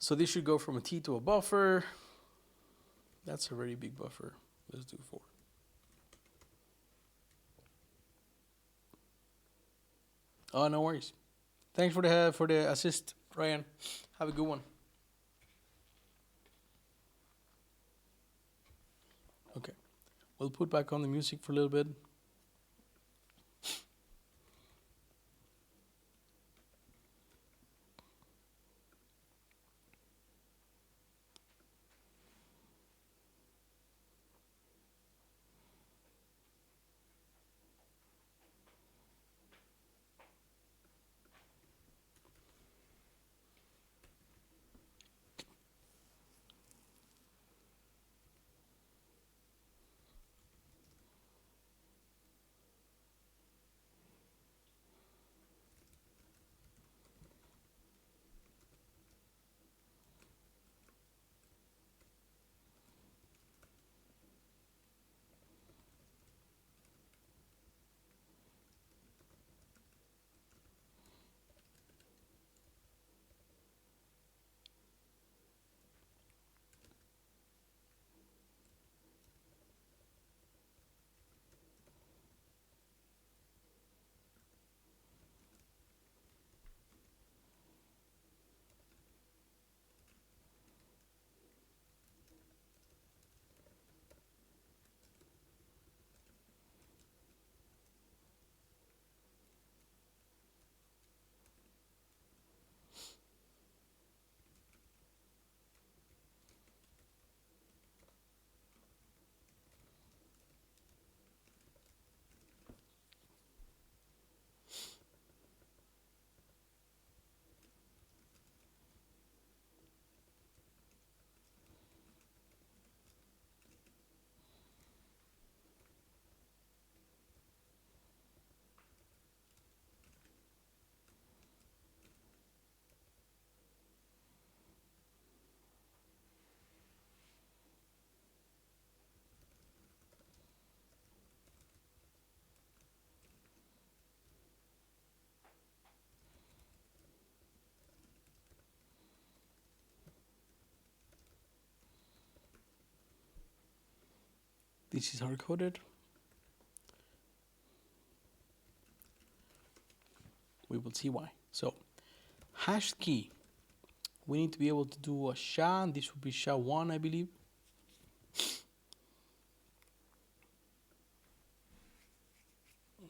So this should go from a T to a buffer. That's a very big buffer. Let's do 4. Oh, no worries. Thanks for the assist, Ryan. Have a good one. Okay. We'll put back on the music for a little bit. This is hard coded. We will see why. So, hash key. We need to be able to do a SHA, and this would be SHA-1, I believe.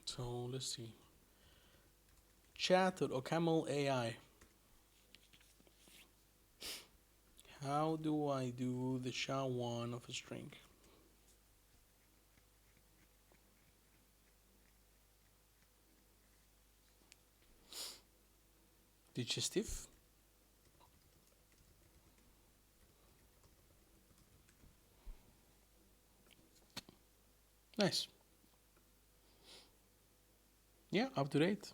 So let's see. Chat.OCaml AI. How do I do the SHA-1 of a string? Digestive. Nice. Yeah, up to date.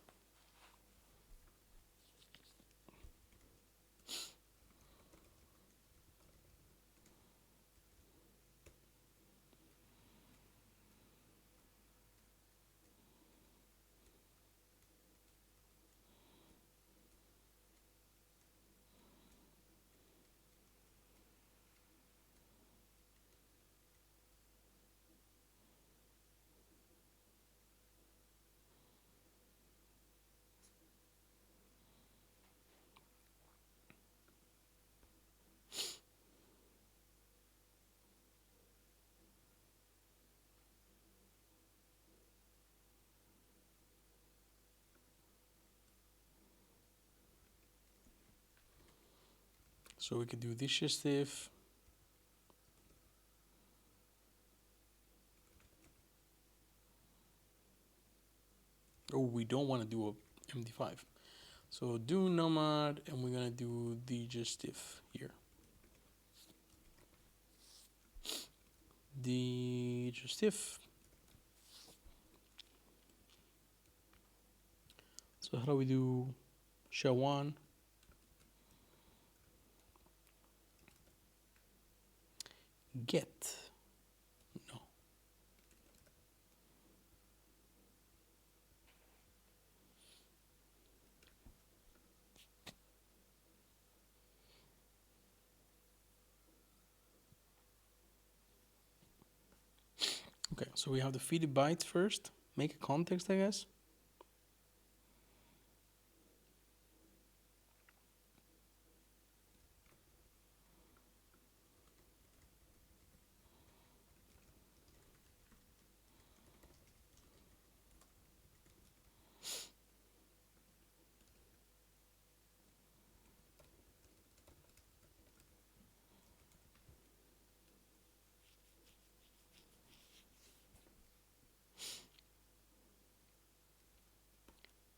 So we can do digestive. Oh, we don't want to do a MD5. So do nomad, and we're gonna do digestive here. Digestive. So how do we do SHA-1? Get. No. Okay, so we have the feed bytes first. Make a context, I guess.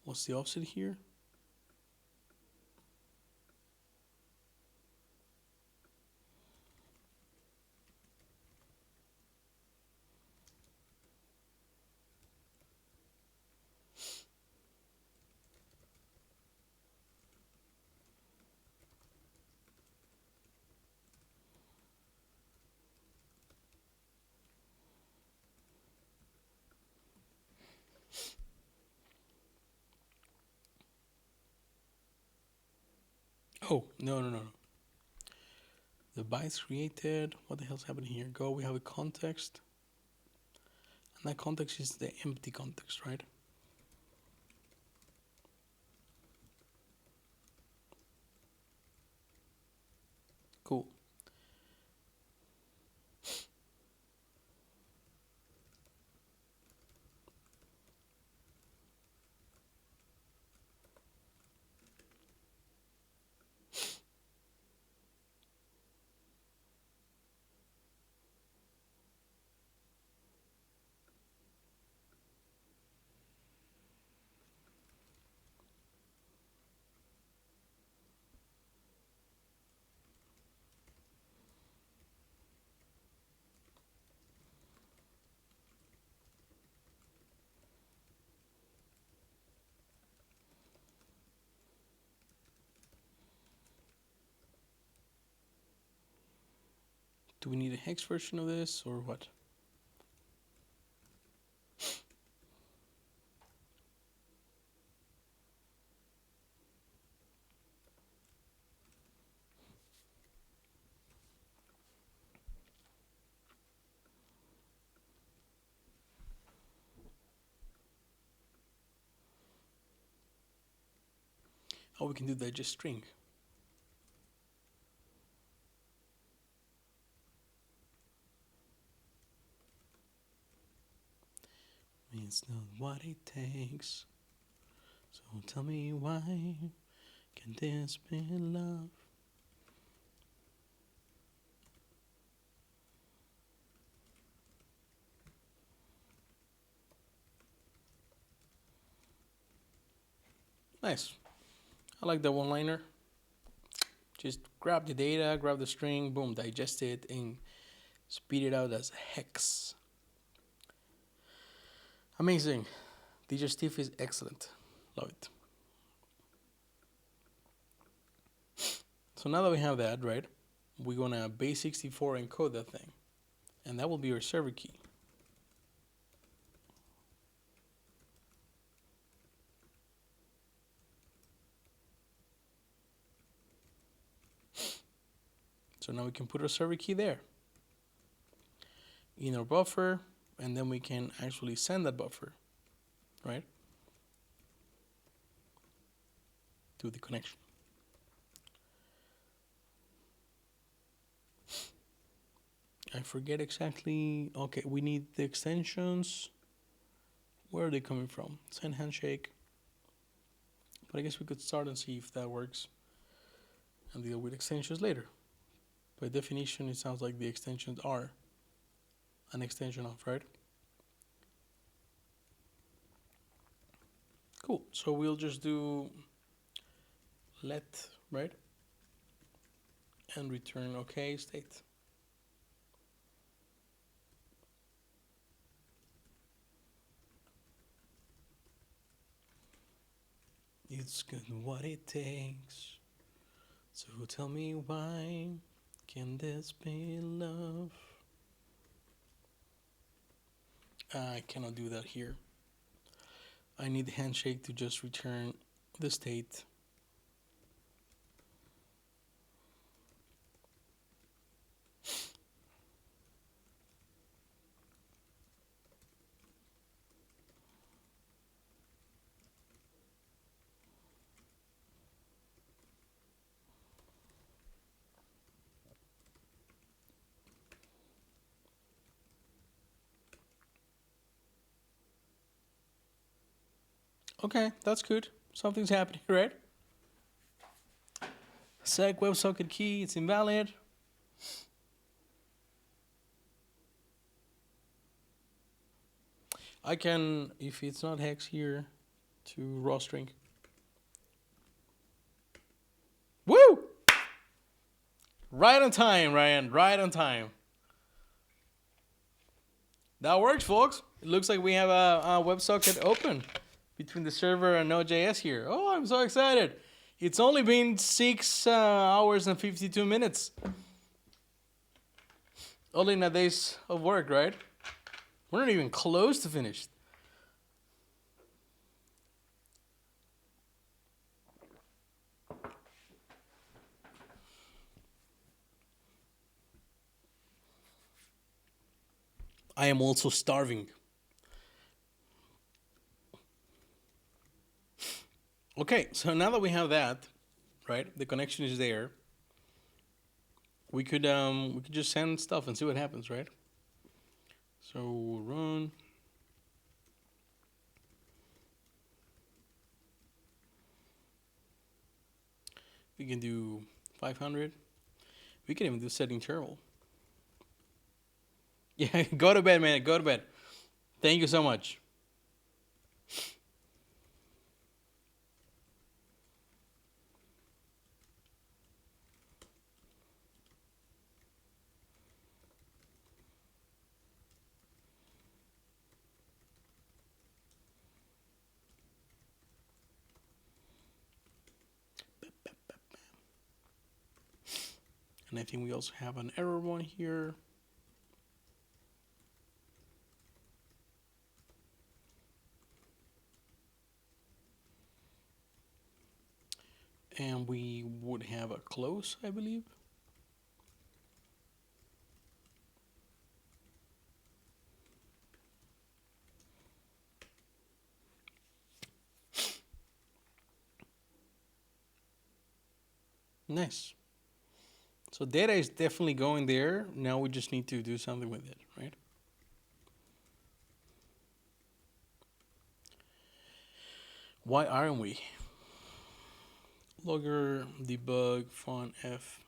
What's the offset here? Oh, no. The bytes created. What the hell's happening here? Go, we have a context. And that context is the empty context, right? Cool. Do we need a hex version of this or what? Oh, we can do that just string. It's not what it takes. So tell me why can this be love? Nice. I like that one-liner. Just grab the data, grab the string, boom, digest it, and spit it out as hex. Amazing. Digestive is excellent. Love it. So now that we have that, right, we're gonna base64 encode that thing. And that will be our server key. So now we can put our server key there in our buffer, and then we can actually send that buffer, right, to the connection. I forget exactly. Okay, we need the extensions. Where are they coming from? Send handshake. But I guess we could start and see if that works and deal with extensions later. By definition, it sounds like the extensions are an extension of, right? Cool. So we'll just do let, right? And return OK state. It's good what it takes. So tell me why can this be love? I cannot do that here. I need the handshake to just return the state. Okay, that's good. Something's happening, right? Sec WebSocket key, it's invalid. I can, if it's not hex here, to raw string. Woo! Right on time, Ryan. Right on time. That works, folks. It looks like we have a WebSocket open between the server and Node.js here. Oh, I'm so excited. It's only been 6 hours and 52 minutes. Only in a days of work, right? We're not even close to finished. I am also starving. Okay, so now that we have that, right? The connection is there. We could just send stuff and see what happens, right? So we'll run. We can do 500. We can even do set interval. Yeah, go to bed, man. Go to bed. Thank you so much. And I think we also have an error one here. And we would have a close, I believe. Nice. So data is definitely going there. Now we just need to do something with it, right? Why aren't we? Logger, debug, font F.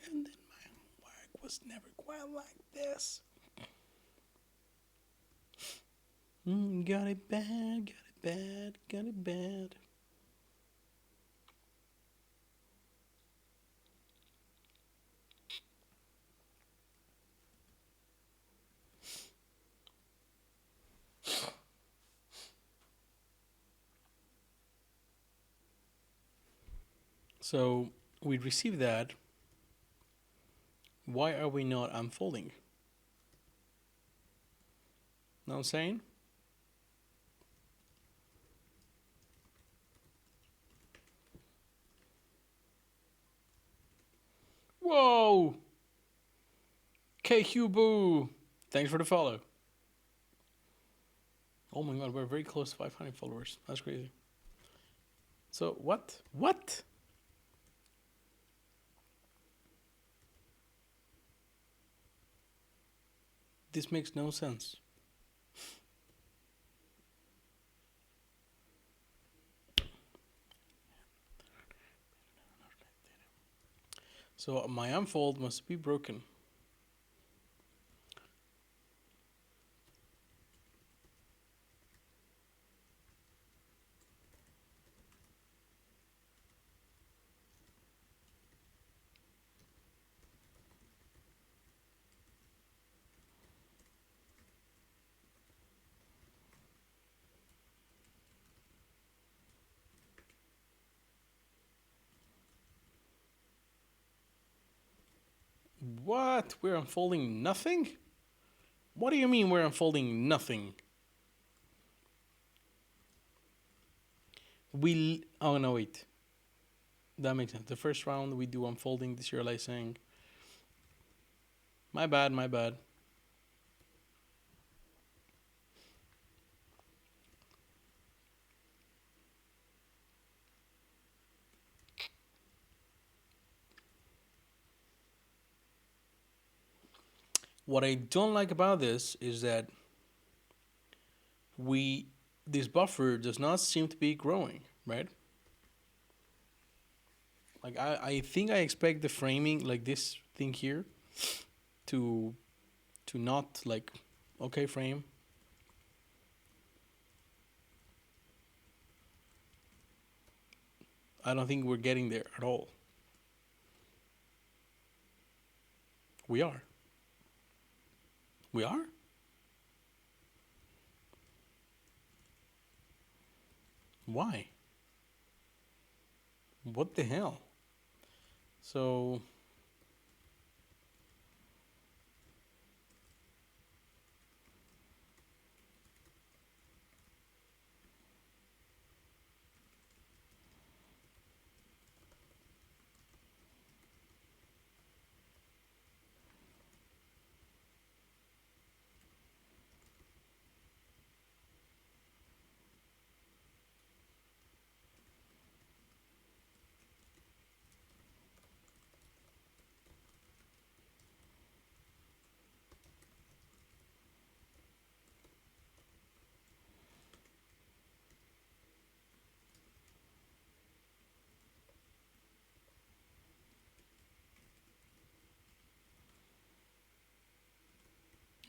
And then my work was never quite like this. Got it bad, got it bad, got it bad. So we receive that. Why are we not unfolding? Know what I'm saying? Whoa! KQ Thanks for the follow. Oh my god, we're very close to 500 followers. That's crazy. So what? What? This makes no sense. So my unfold must be broken. What? We're unfolding nothing? What do you mean we're unfolding nothing? Oh no, wait. That makes sense. The first round we do unfolding, deserializing. My bad, my bad. What I don't like about this is that this buffer does not seem to be growing, right? Like I think I expect the framing, like this thing here, to not like, okay, frame. I don't think we're getting there at all. We are. We are? Why? What the hell? So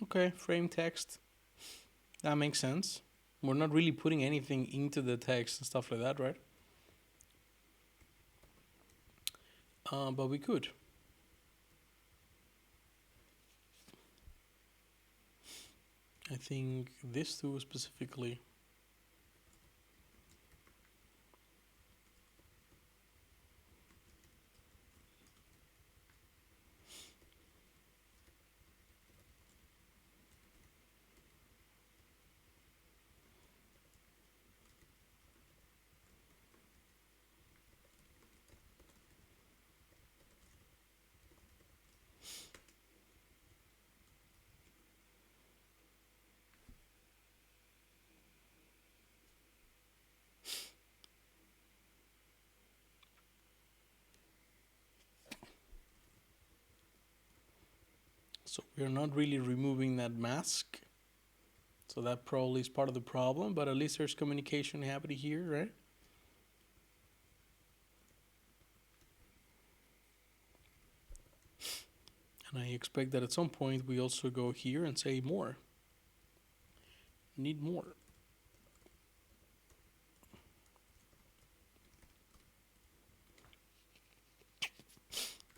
okay, frame text. That makes sense. We're not really putting anything into the text and stuff like that, right? But we could. I think this two specifically. So we're not really removing that mask. So that probably is part of the problem, but at least there's communication happening here, right? And I expect that at some point we also go here and say more. Need more.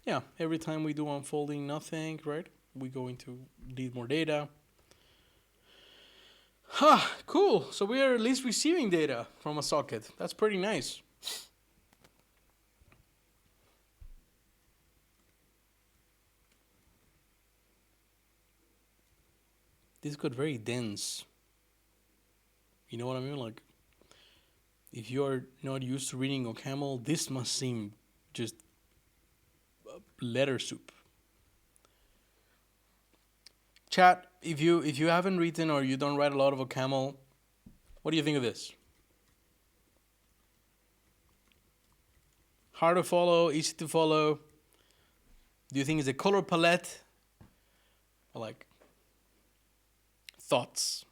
Yeah, every time we do unfolding nothing, right? We go into need more data. Ha, cool. So we are at least receiving data from a socket. That's pretty nice. This got very dense. You know what I mean? Like, if you're not used to reading OCaml, this must seem just letter soup. Chat, if you haven't written or you don't write a lot of OCaml, what do you think of this? Hard to follow, easy to follow. Do you think it's a color palette? Or like thoughts?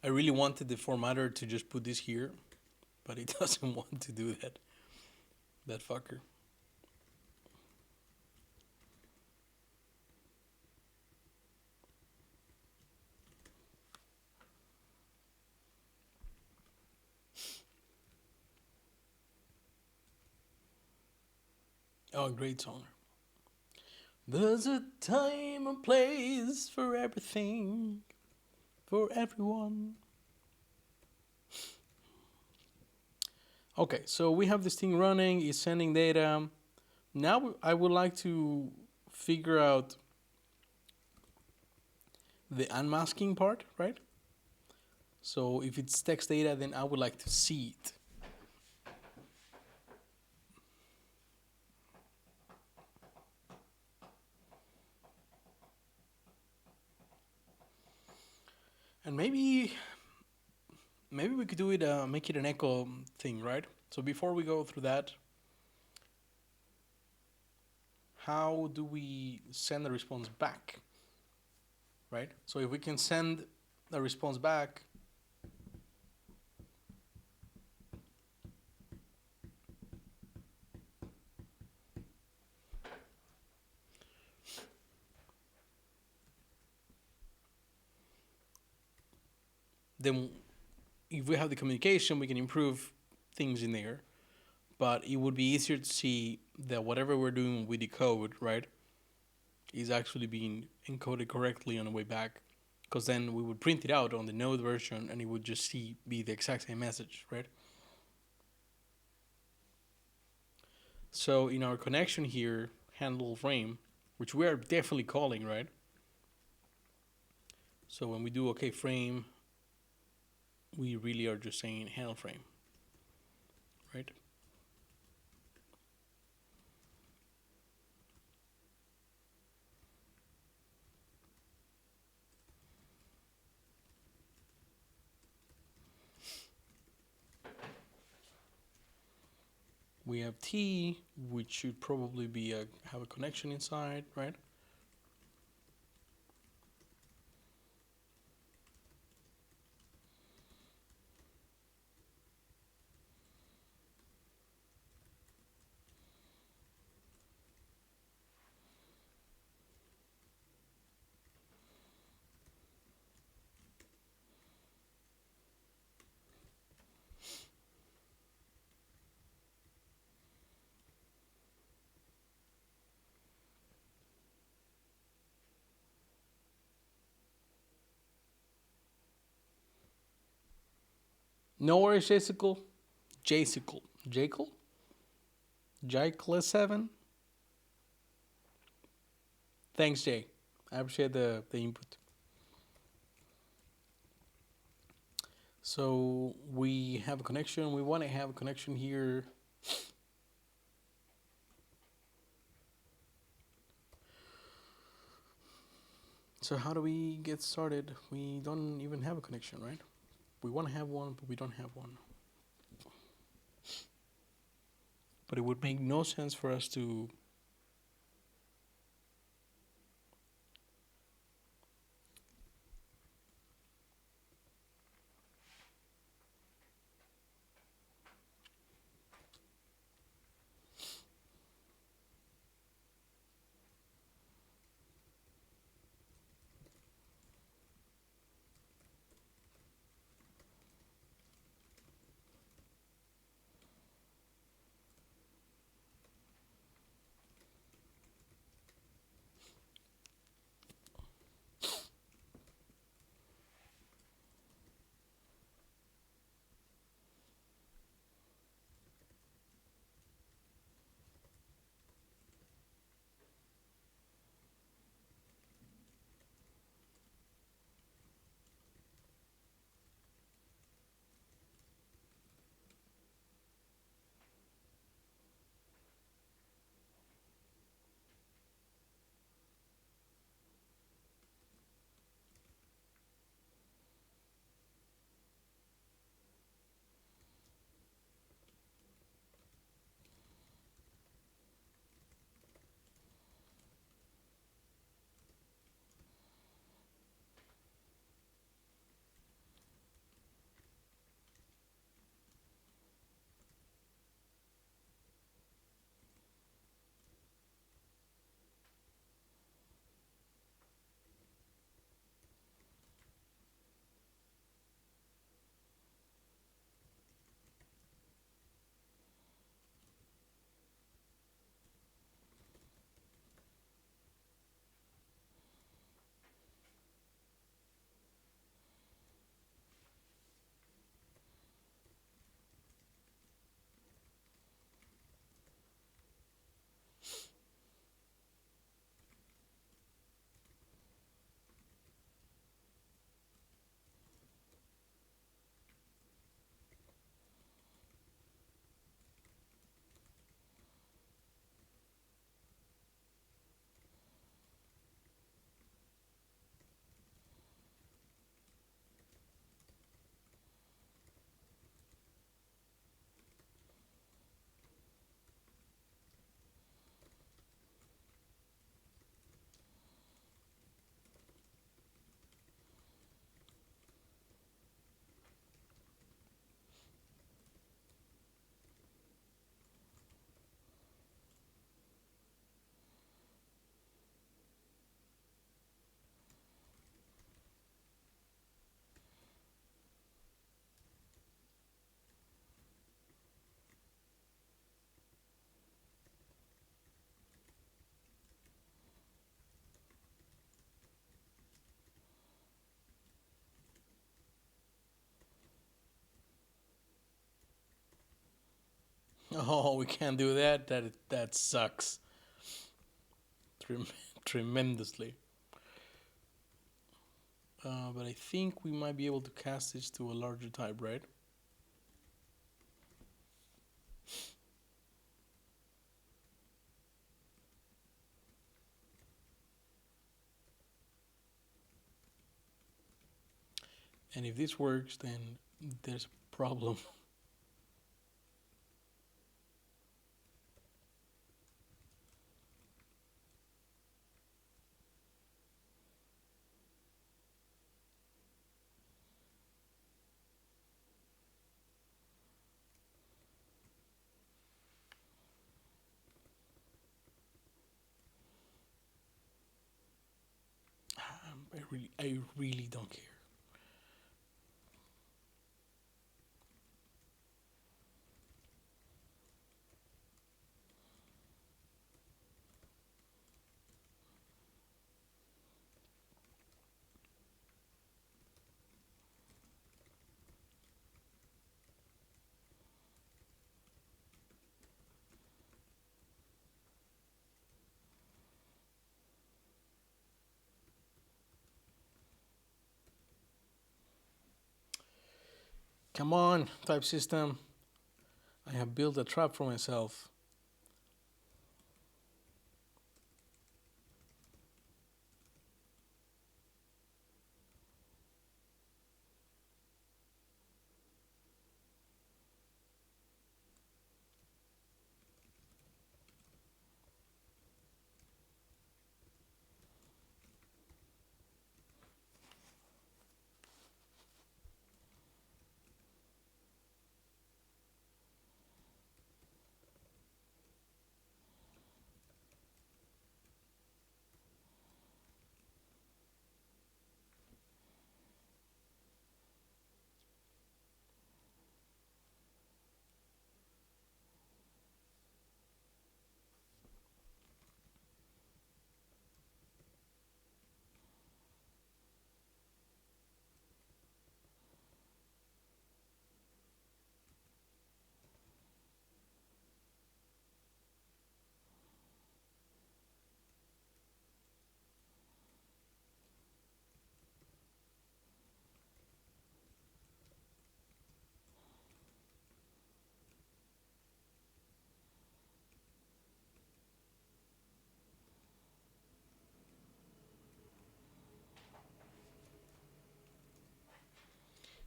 I really wanted the formatter to just put this here, but it doesn't want to do that. That fucker. Oh, great song. There's a time and place for everything, for everyone. Okay, so we have this thing running, it's sending data. Now I would like to figure out the unmasking part, right? So if it's text data, then I would like to see it. And maybe we could do it, make it an echo thing, right? So before we go through that, how do we send the response back, right? So if we can send the response back, then if we have the communication, we can improve things in there. But it would be easier to see that whatever we're doing with the code, right, is actually being encoded correctly on the way back. Because then we would print it out on the node version and it would just be the exact same message, right? So in our connection here, handle frame, which we are definitely calling, right? So when we do OK frame, we really are just saying handle frame, right? We have T, which should probably be have a connection inside, right? No worries, Jaysicle. Jaysicle. Jackal? Jackal7? Thanks, Jay. I appreciate the input. So we have a connection. We want to have a connection here. So how do we get started? We don't even have a connection, right? We want to have one, but we don't have one. But it would make no sense for us to Oh, we can't do that. That sucks. Trem- tremendously. But I think we might be able to cast this to a larger type, right? And if this works, then there's a problem. I really don't care. Come on, type system. I have built a trap for myself.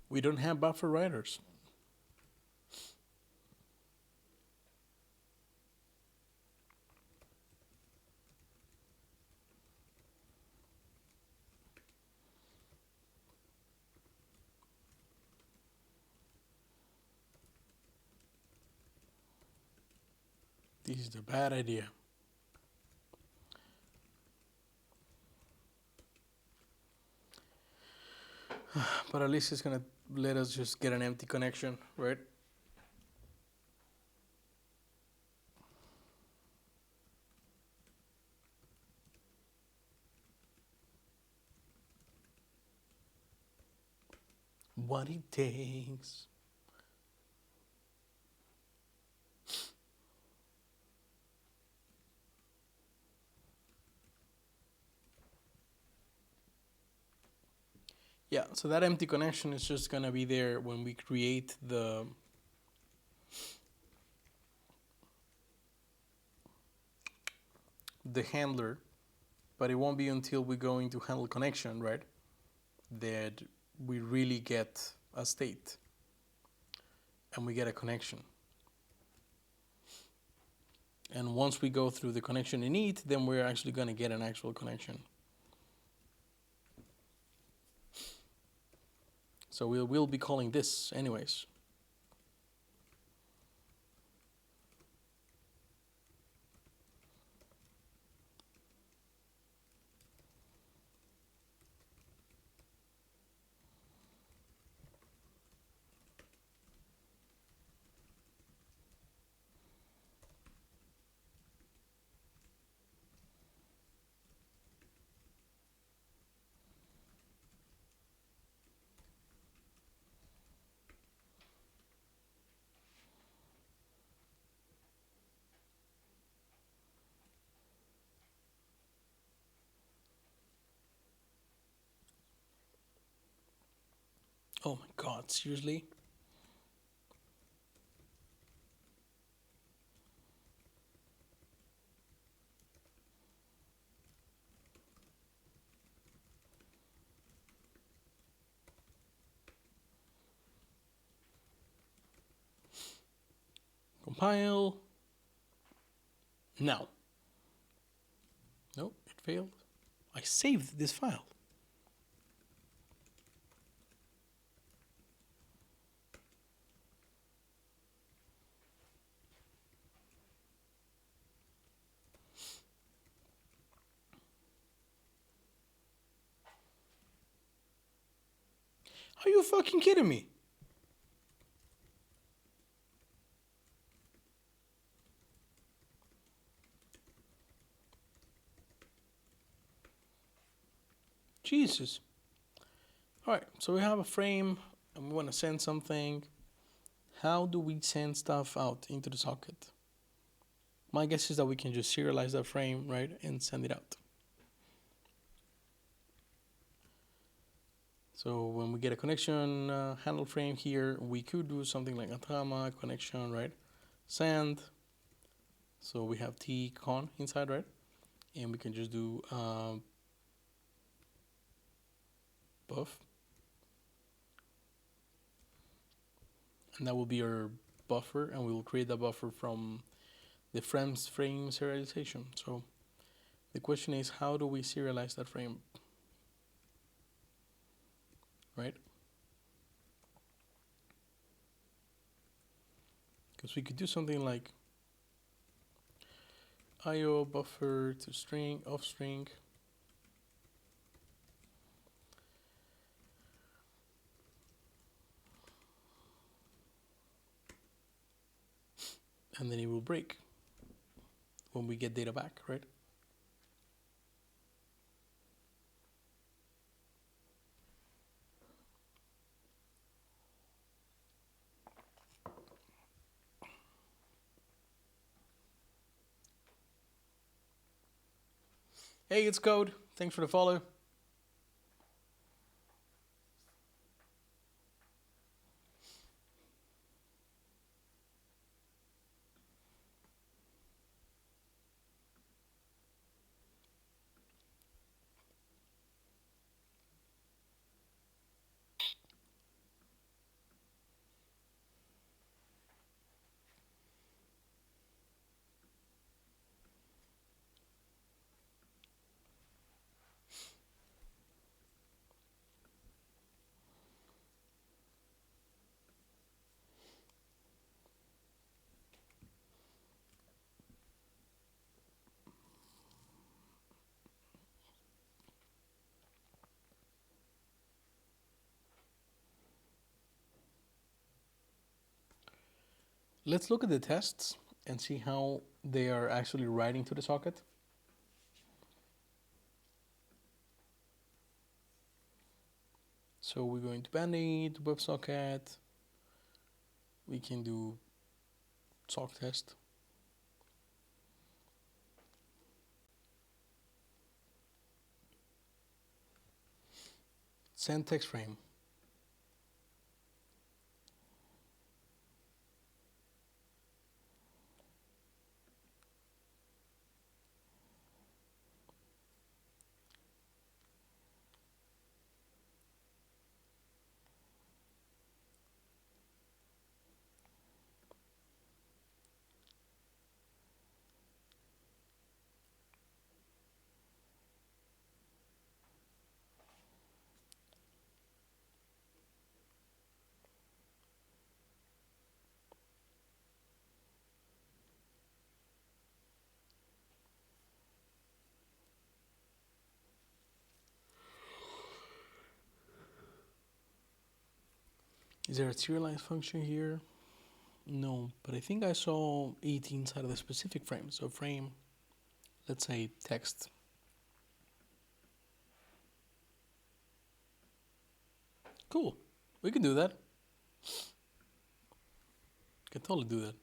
We don't have buffer writers. This is a bad idea. But at least it's gonna let us just get an empty connection, right? What it takes. Yeah, so that empty connection is just gonna be there when we create the handler, but it won't be until we go into handle connection, right, that we really get a state and we get a connection. And once we go through the connection init, then we're actually going to get an actual connection. So we'll be calling this anyways. Oh my god, seriously? Compile. No. Nope, it failed. I saved this file. Are you fucking kidding me? Jesus. Alright, so we have a frame and we want to send something. How do we send stuff out into the socket? My guess is that we can just serialize that frame, right, and send it out. So when we get a connection handle frame here, we could do something like Atacama connection, right? Send. So we have tcon inside, right? And we can just do buff. And that will be our buffer, and we will create that buffer from the frame serialization. So the question is, how do we serialize that frame? Right? Because we could do something like IO buffer to string of string. And then it will break when we get data back, right? Hey, it's Code. Thanks for the follow. Let's look at the tests and see how they are actually writing to the socket. So we're going to Band-Aid, WebSocket. We can do sock test. Send text frame. Is there a serialize function here? No, but I think I saw it inside of the specific frame. So frame, let's say text. Cool. We can do that. Can totally do that.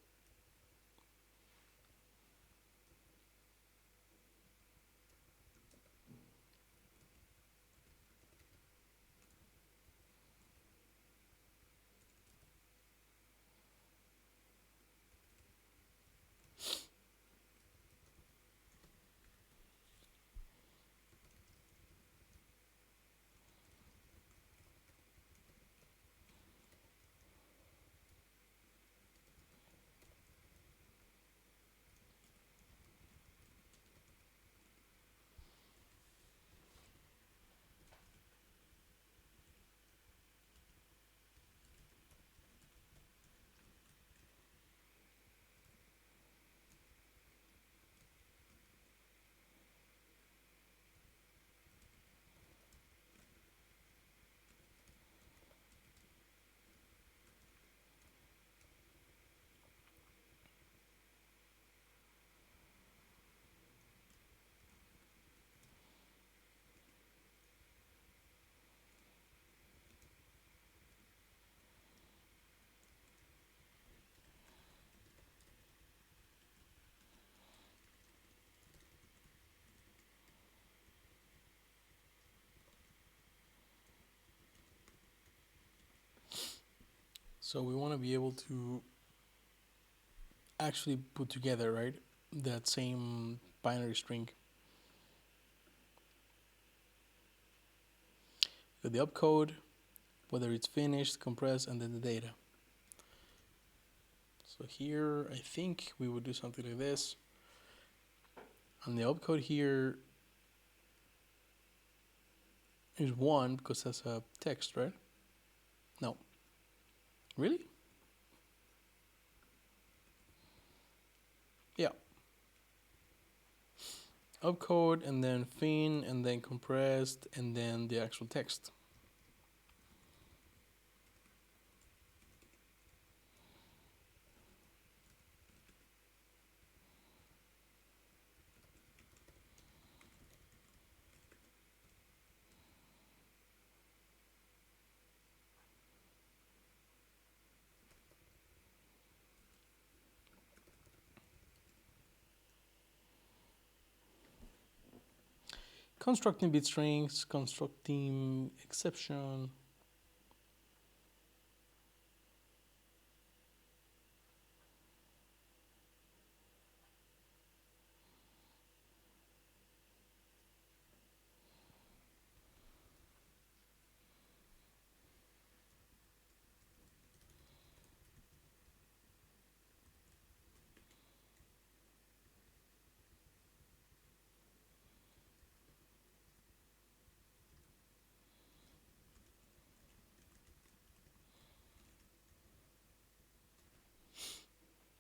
So we want to be able to actually put together, right, that same binary string. With the opcode, whether it's finished, compressed, and then the data. So here, I think we would do something like this. On the opcode here is 1 because that's a text, right? No. Really? Yeah. Opcode, and then fin, and then compressed, and then the actual text. Constructing bit strings, constructing exception.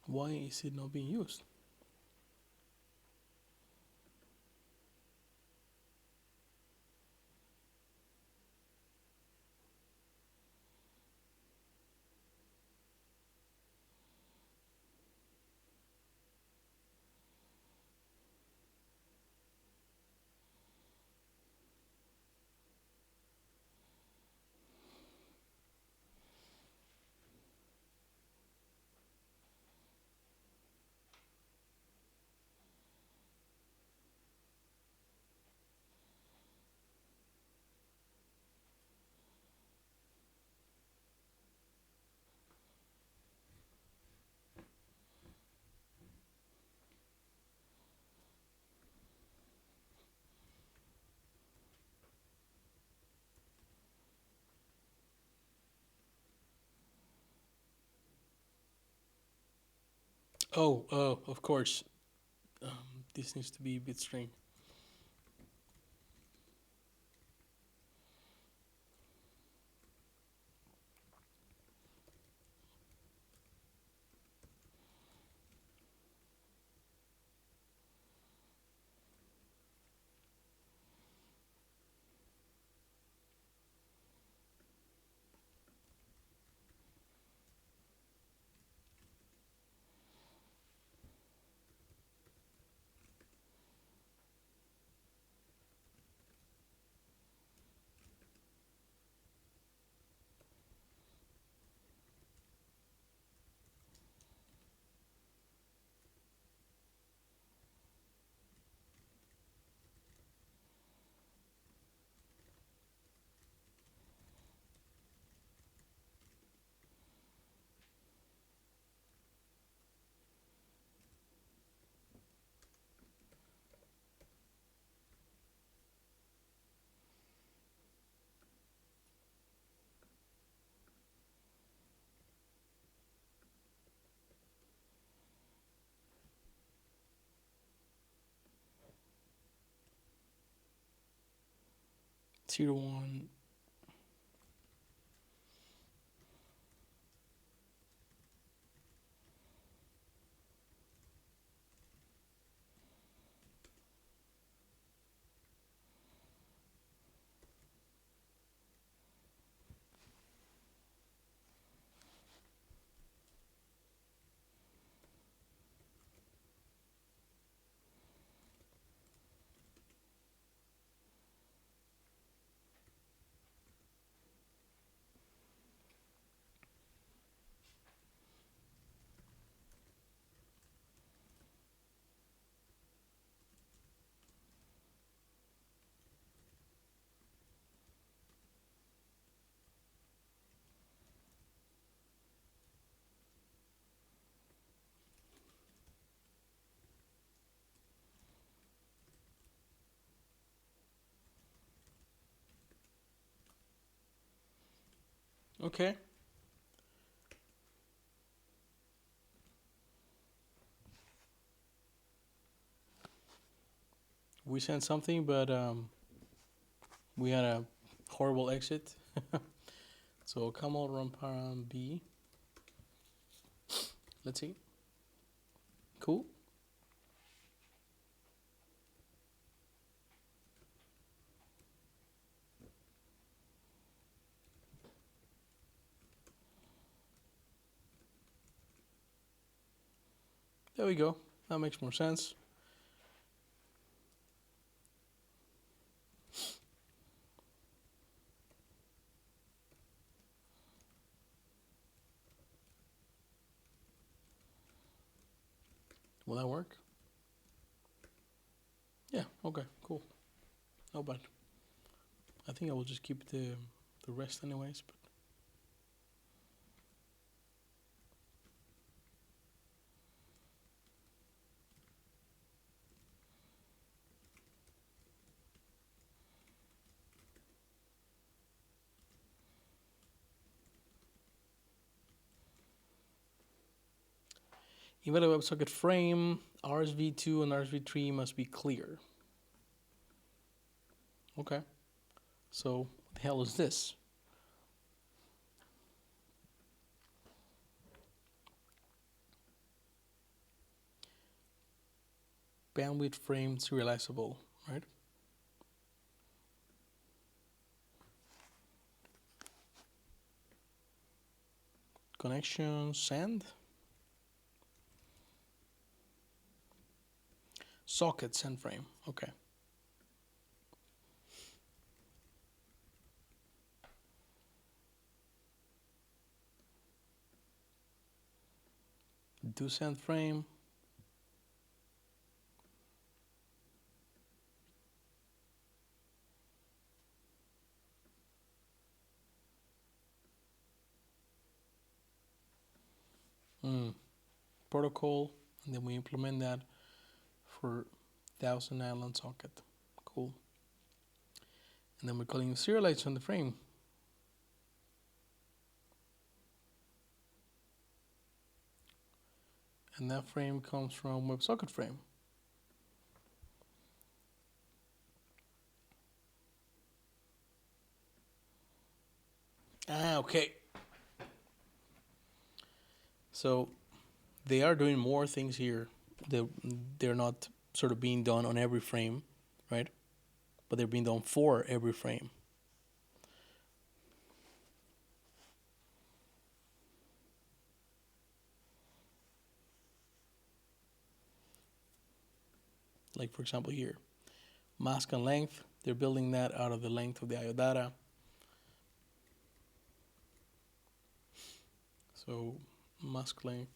Why is it not being used? Oh, of course. This needs to be bit string. Tier 1. Okay. We sent something, but we had a horrible exit. So OCaml run param B. Let's see. Cool. There we go. That makes more sense. Will that work? Yeah, okay, cool. No bad. I think I will just keep the rest anyways, but invalid WebSocket frame, RSV2 and RSV3 must be clear. Okay. So what the hell is this? Bandwidth frame serializable, right? Connection send. Socket send frame. Okay. Do send frame. Protocol, and then we implement that for 1000 island socket. Cool. And then we're calling serialize on the frame. And that frame comes from WebSocket frame. Okay. So they are doing more things here. They're not sort of being done on every frame, right? But they're being done for every frame. Like for example here, mask and length, they're building that out of the length of the IO data. So mask length.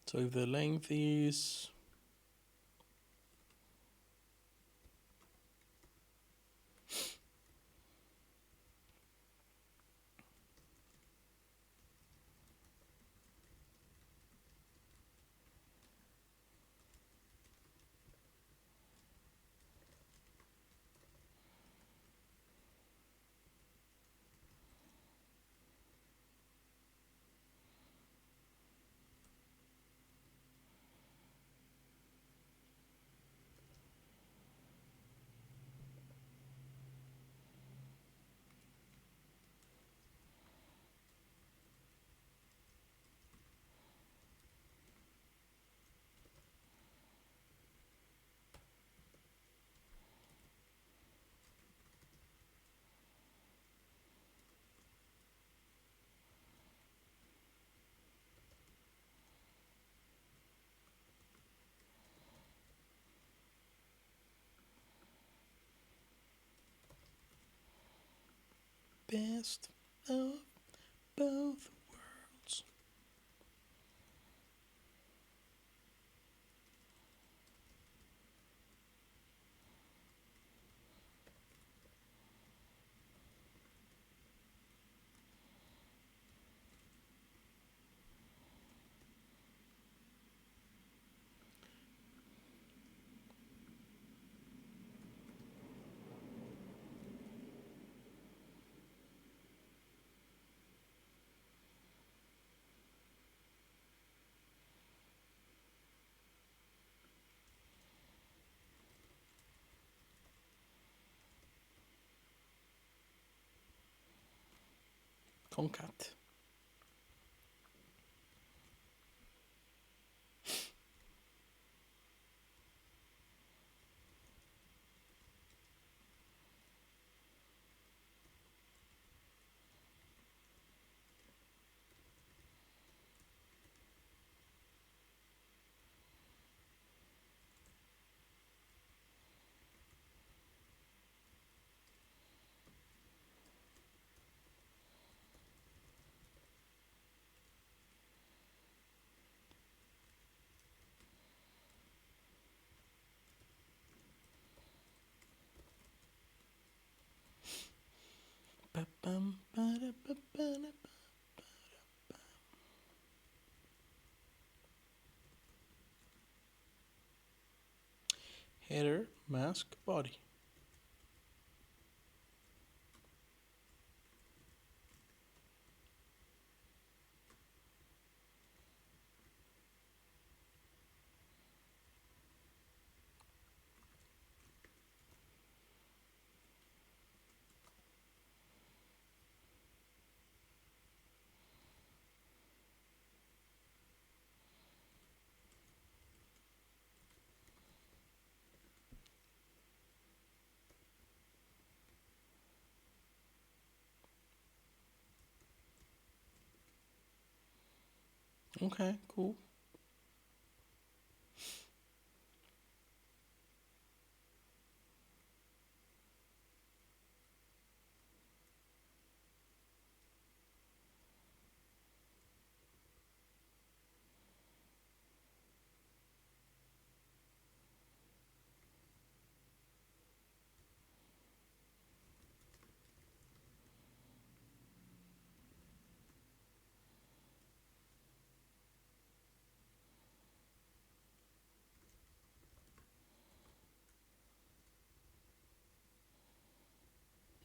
So if the length is best of both concat. Header, mask, body. Okay, cool.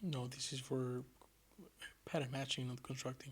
No, this is for pattern matching, not constructing.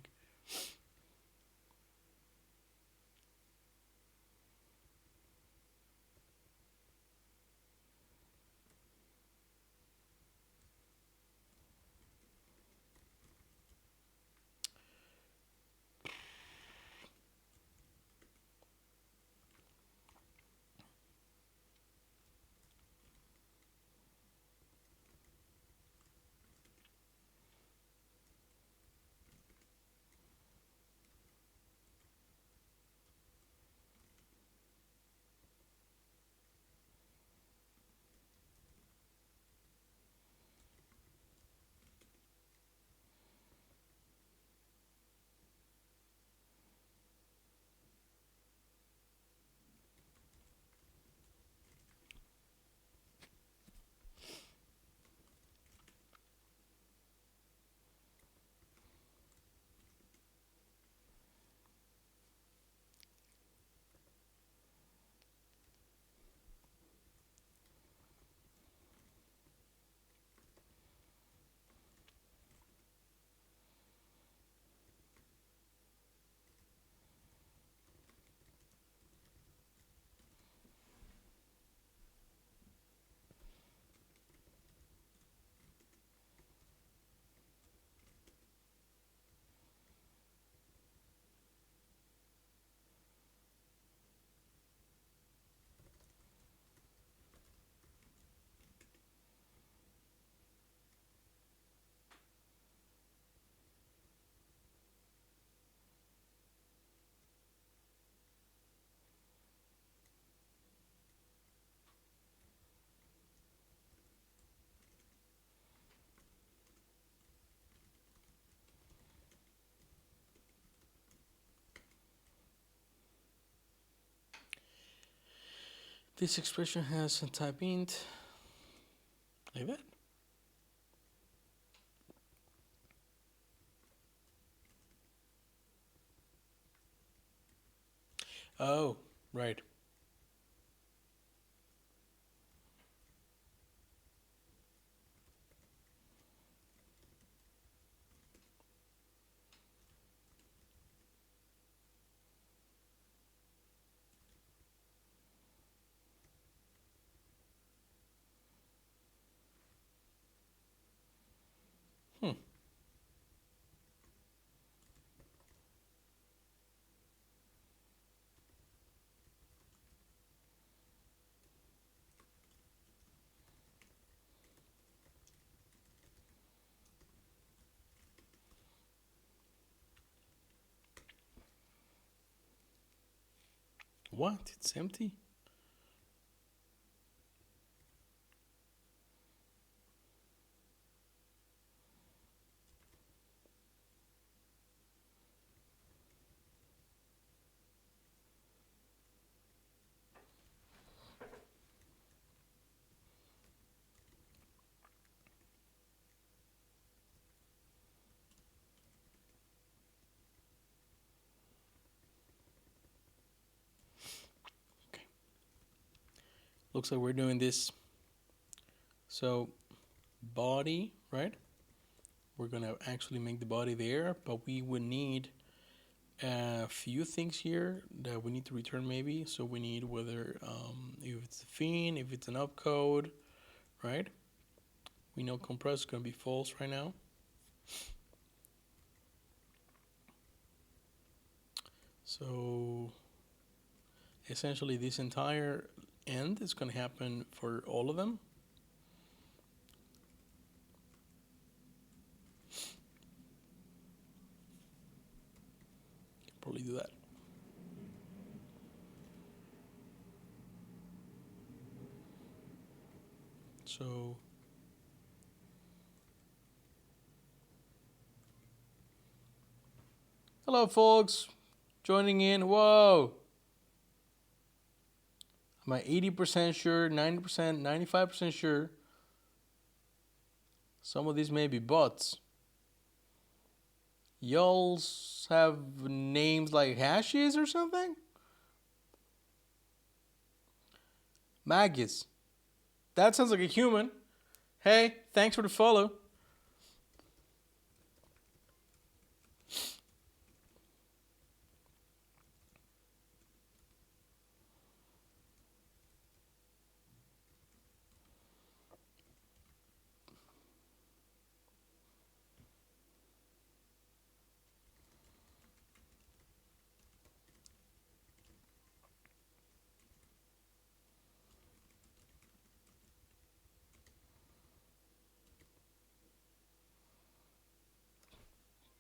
This expression has a type int, like that. Oh, right. Hmm. What? It's empty? Okay. Looks like we're doing this. So body, right? We're gonna actually make the body there, but we would need a few things here that we need to return maybe. So we need whether if it's a fin, if it's an opcode, right? We know compress is gonna be false right now. So essentially this entire end is gonna happen for all of them. Probably do that. So hello folks, joining in. Whoa. Am I 80% sure, 90%, 95% sure? Some of these may be bots. Y'all have names like hashes or something? Magus. That sounds like a human. Hey, thanks for the follow.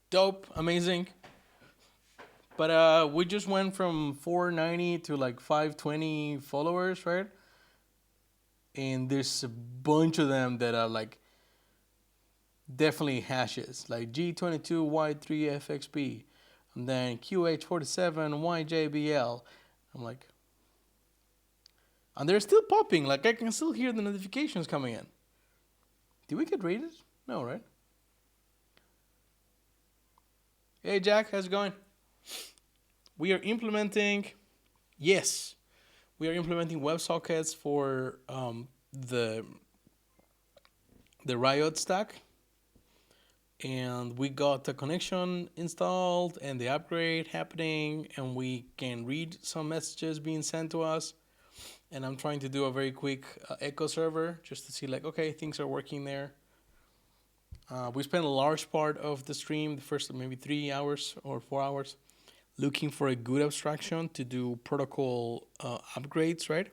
Dope, amazing. But we just went from 490 to like 520 followers, right? And there's a bunch of them that are like definitely hashes, like G22Y3FXB, and then QH47YJBL. I'm like, and they're still popping. Like I can still hear the notifications coming in. Did we get rated? No, right? Hey Jack, how's it going? We are implementing, yes, we are implementing WebSockets for the Riot stack, and we got the connection installed and the upgrade happening, and we can read some messages being sent to us. And I'm trying to do a very quick echo server just to see like, okay, things are working there. We spent a large part of the stream, the first maybe 3 hours or 4 hours, looking for a good abstraction to do protocol upgrades, right?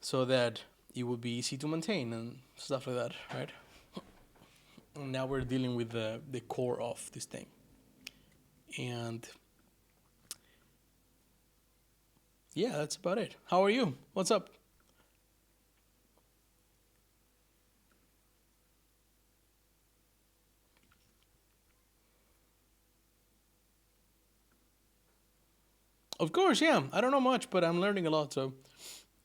So that it would be easy to maintain and stuff like that, right? And now we're dealing with the core of this thing. And yeah, that's about it. How are you? What's up? Of course, yeah. I don't know much, but I'm learning a lot. So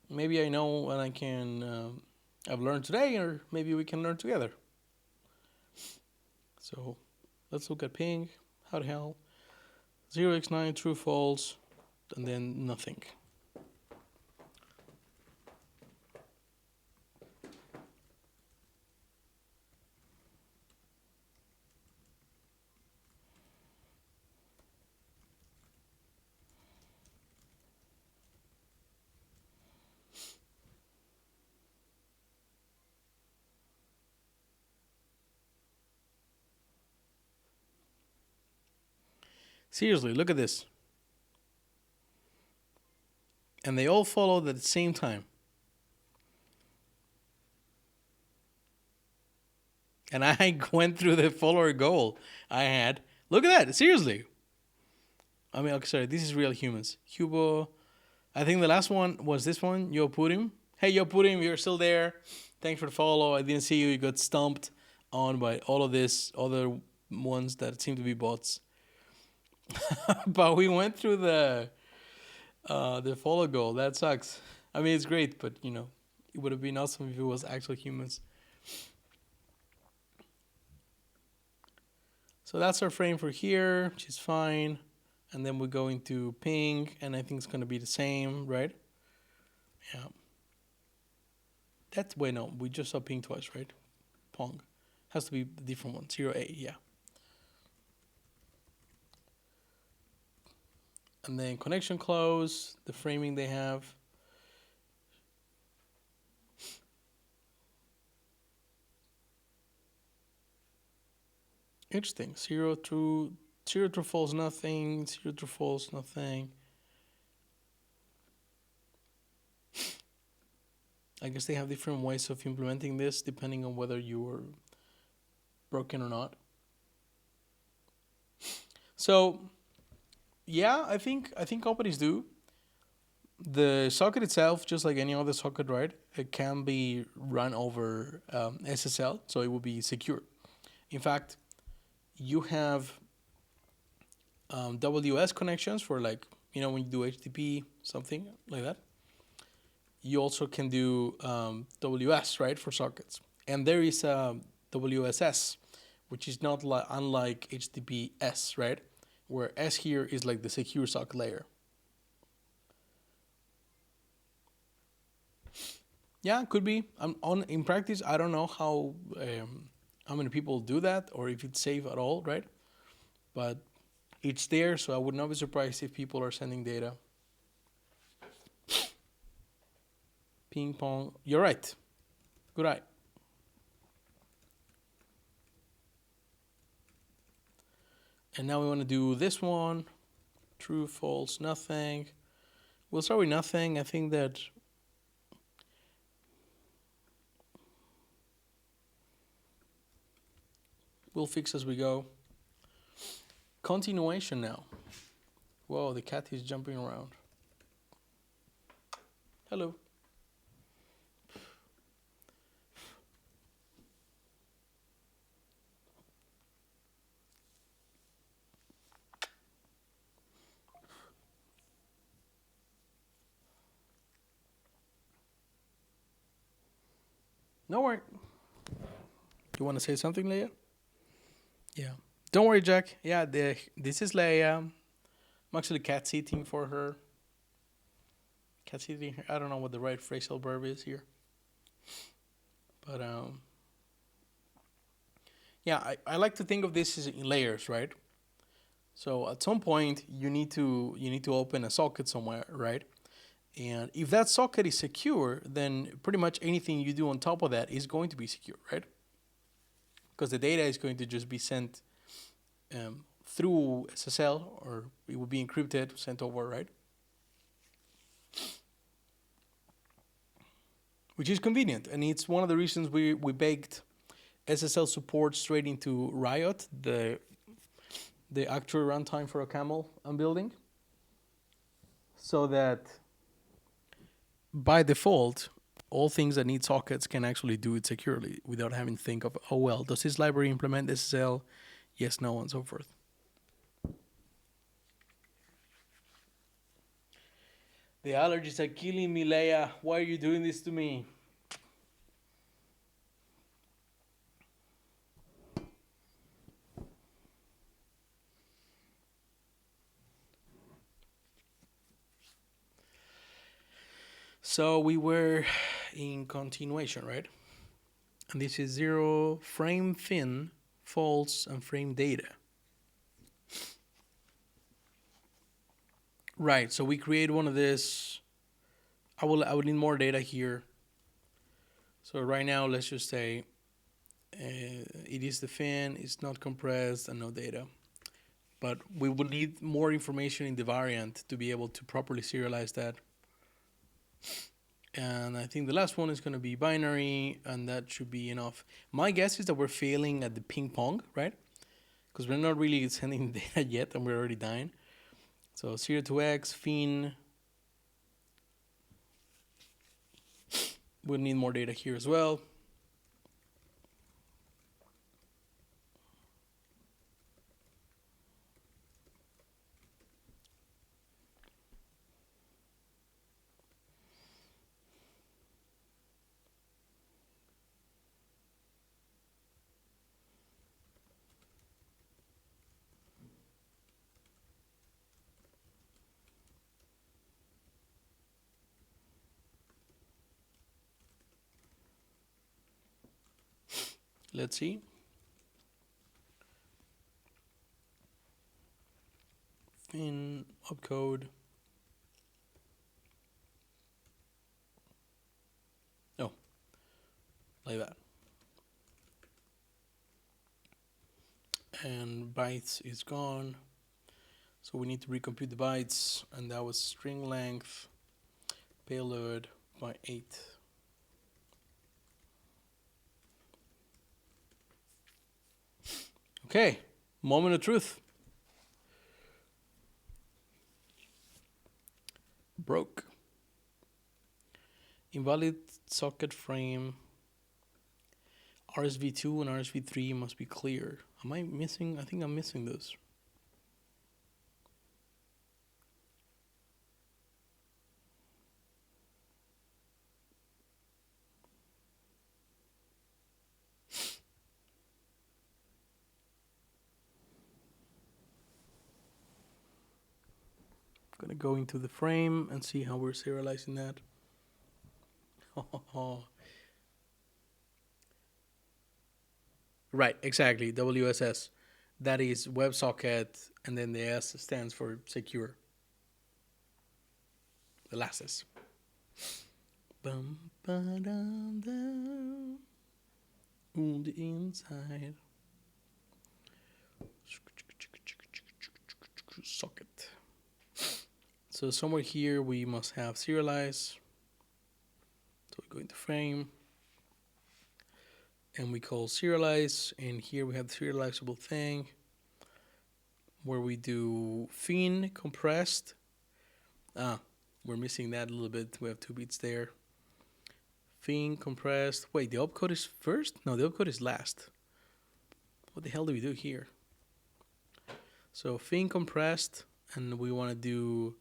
maybe I know and I can. I've learned today, or maybe we can learn together. So let's look at ping. How the hell? 0x9, true, false, and then nothing. Seriously, look at this. And they all followed at the same time. And I went through the follower goal I had. Look at that. Seriously. I mean, okay, sorry, this is real humans. Hubo, I think the last one was this one, Yo Purim. Hey, Yo Purim, you're still there. Thanks for the follow. I didn't see you. You got stumped on by all of this other ones that seem to be bots. But we went through the follow goal. That sucks. I mean, it's great, but you know, it would have been awesome if it was actual humans. So that's our frame for here, which is fine. And then we go into ping, and I think it's going to be the same, right? Yeah. That's, wait, no, we just saw ping twice, right? Pong. Has to be the different one, 0A, yeah. And then connection close, the framing they have. Interesting. Zero true false, nothing. Zero true false, nothing. I guess they have different ways of implementing this depending on whether you were broken or not. So, yeah, I think companies do. The socket itself, just like any other socket, right? It can be run over SSL, so it will be secure. In fact, you have WS connections for, like, you know, when you do HTTP, something like that. You also can do WS, right, for sockets. And there is WSS, which is not unlike HTTPS, right? Where S here is like the secure socket layer. Yeah, could be. In practice, I don't know how many people do that or if it's safe at all, right? But it's there, so I would not be surprised if people are sending data. Ping pong. You're right. Good eye. And now we want to do this one. True, false, nothing. We'll start with nothing. I think that we'll fix as we go. Continuation now. Whoa, the cat is jumping around. Hello. No worry. You want to say something, Leia? Yeah. Don't worry, Jack. Yeah, this is Leia. I'm actually cat sitting for her. Cat sitting. I don't know what the right phrasal verb is here. But yeah, I like to think of this as in layers, right? So at some point you need to open a socket somewhere, right? And if that socket is secure, then pretty much anything you do on top of that is going to be secure, right? Because the data is going to just be sent through SSL, or it will be encrypted, sent over, right? Which is convenient, and it's one of the reasons we baked SSL support straight into Riot, the actual runtime for OCaml I'm building, so that by default, all things that need sockets can actually do it securely without having to think of, oh, well, does this library implement SSL? Yes, no, and so forth. The allergies are killing me, Leia. Why are you doing this to me? So we were in continuation, right? And this is 0, frame fin, false, and frame data. Right, so we create one of this. I would need more data here. So right now, let's just say it is the fin, it's not compressed, and no data. But we will need more information in the variant to be able to properly serialize that. And I think the last one is going to be binary, and that should be enough. My guess is that we're failing at the ping pong, right? Because we're not really sending data yet, and we're already dying. So 0 to x, fin. We'll need more data here as well. Let's see. In opcode. Oh, like that. And bytes is gone. So we need to recompute the bytes, and that was string length payload by 8. Okay, moment of truth. Broke. Invalid socket frame. RSV2 and RSV3 must be clear. Am I missing? I think I'm missing those. I'm gonna go into the frame and see how we're serializing that. Right, exactly. WSS. That is WebSocket, and then the S stands for secure. The last S. Bum, ba-dum, dum. On the inside. Socket. So somewhere here we must have serialize. So we go into frame. And we call serialize, and here we have the serializable thing where we do fin compressed. We're missing that a little bit. We have 2 bits there. Fin compressed. Wait, the opcode is first? No, the opcode is last. What the hell do we do here? So fin compressed, and we want to do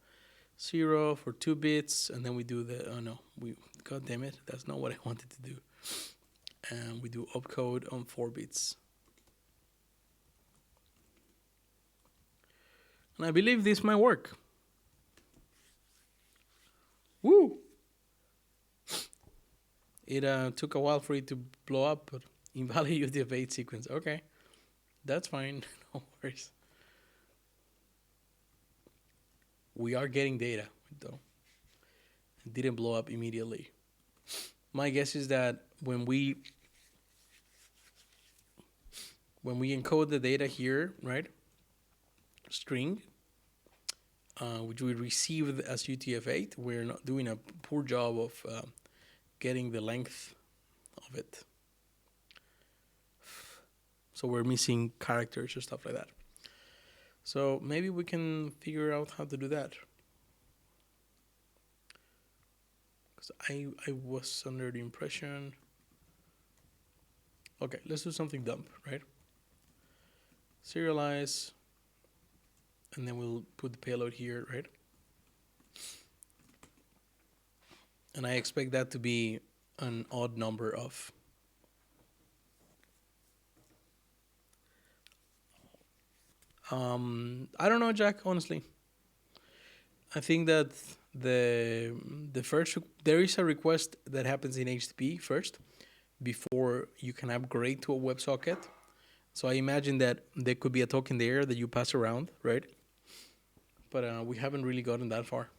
0 for 2 bits, and then we do the, oh no, god damn it, that's not what I wanted to do. And we do opcode on 4 bits. And I believe this might work. Woo! It took a while for it to blow up, but invalid UTF-8 sequence. Okay, that's fine. No worries. We are getting data, though. It didn't blow up immediately. My guess is that when we encode the data here, right, string, which we received as UTF-8, we're not doing a poor job of getting the length of it. So we're missing characters or stuff like that. So maybe we can figure out how to do that. Because I was under the impression... Okay, let's do something dumb, right? Serialize, and then we'll put the payload here, right? And I expect that to be an odd number of... I don't know, Jack, honestly. I think that the first... There is a request that happens in HTTP first, before you can upgrade to a WebSocket. So I imagine that there could be a token there that you pass around, right? But we haven't really gotten that far.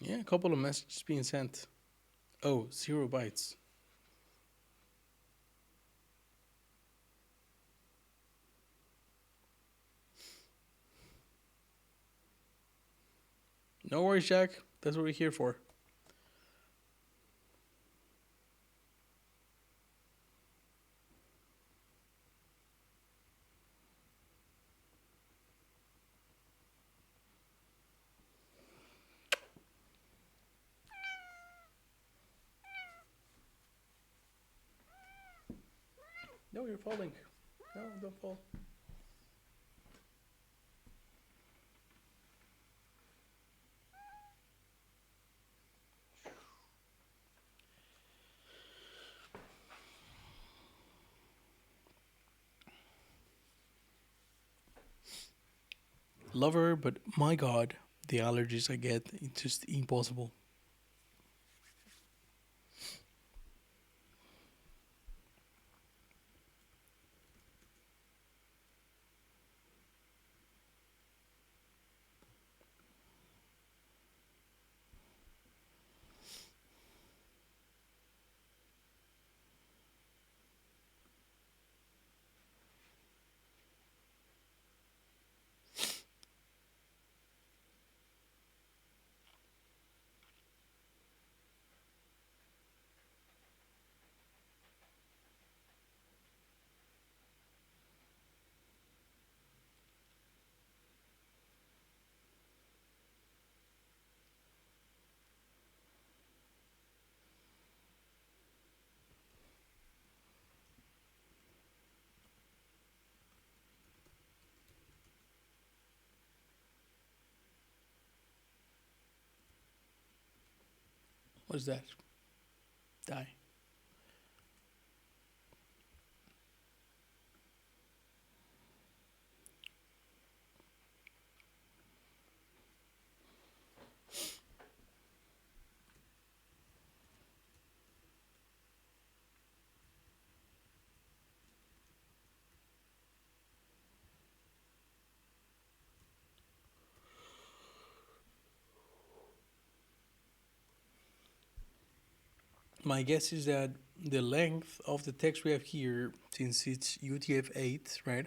Yeah, a couple of messages being sent. Oh, 0 bytes. No worries, Jack. That's what we're here for. No, you're falling. No, don't fall. Love her, but my god, the allergies I get, it's just impossible. What is that? Die. My guess is that the length of the text we have here, since it's UTF-8, right,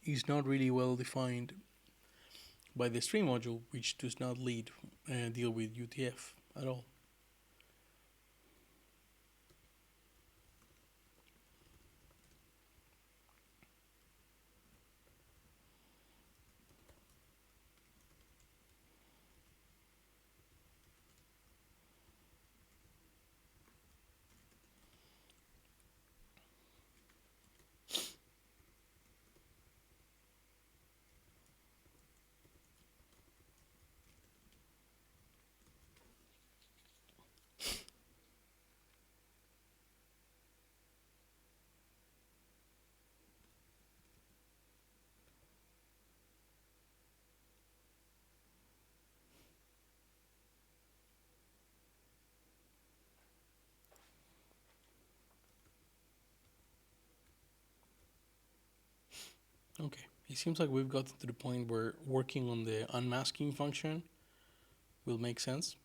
is not really well defined by the stream module, which does not deal with UTF at all. Okay, it seems like we've gotten to the point where working on the unmasking function will make sense.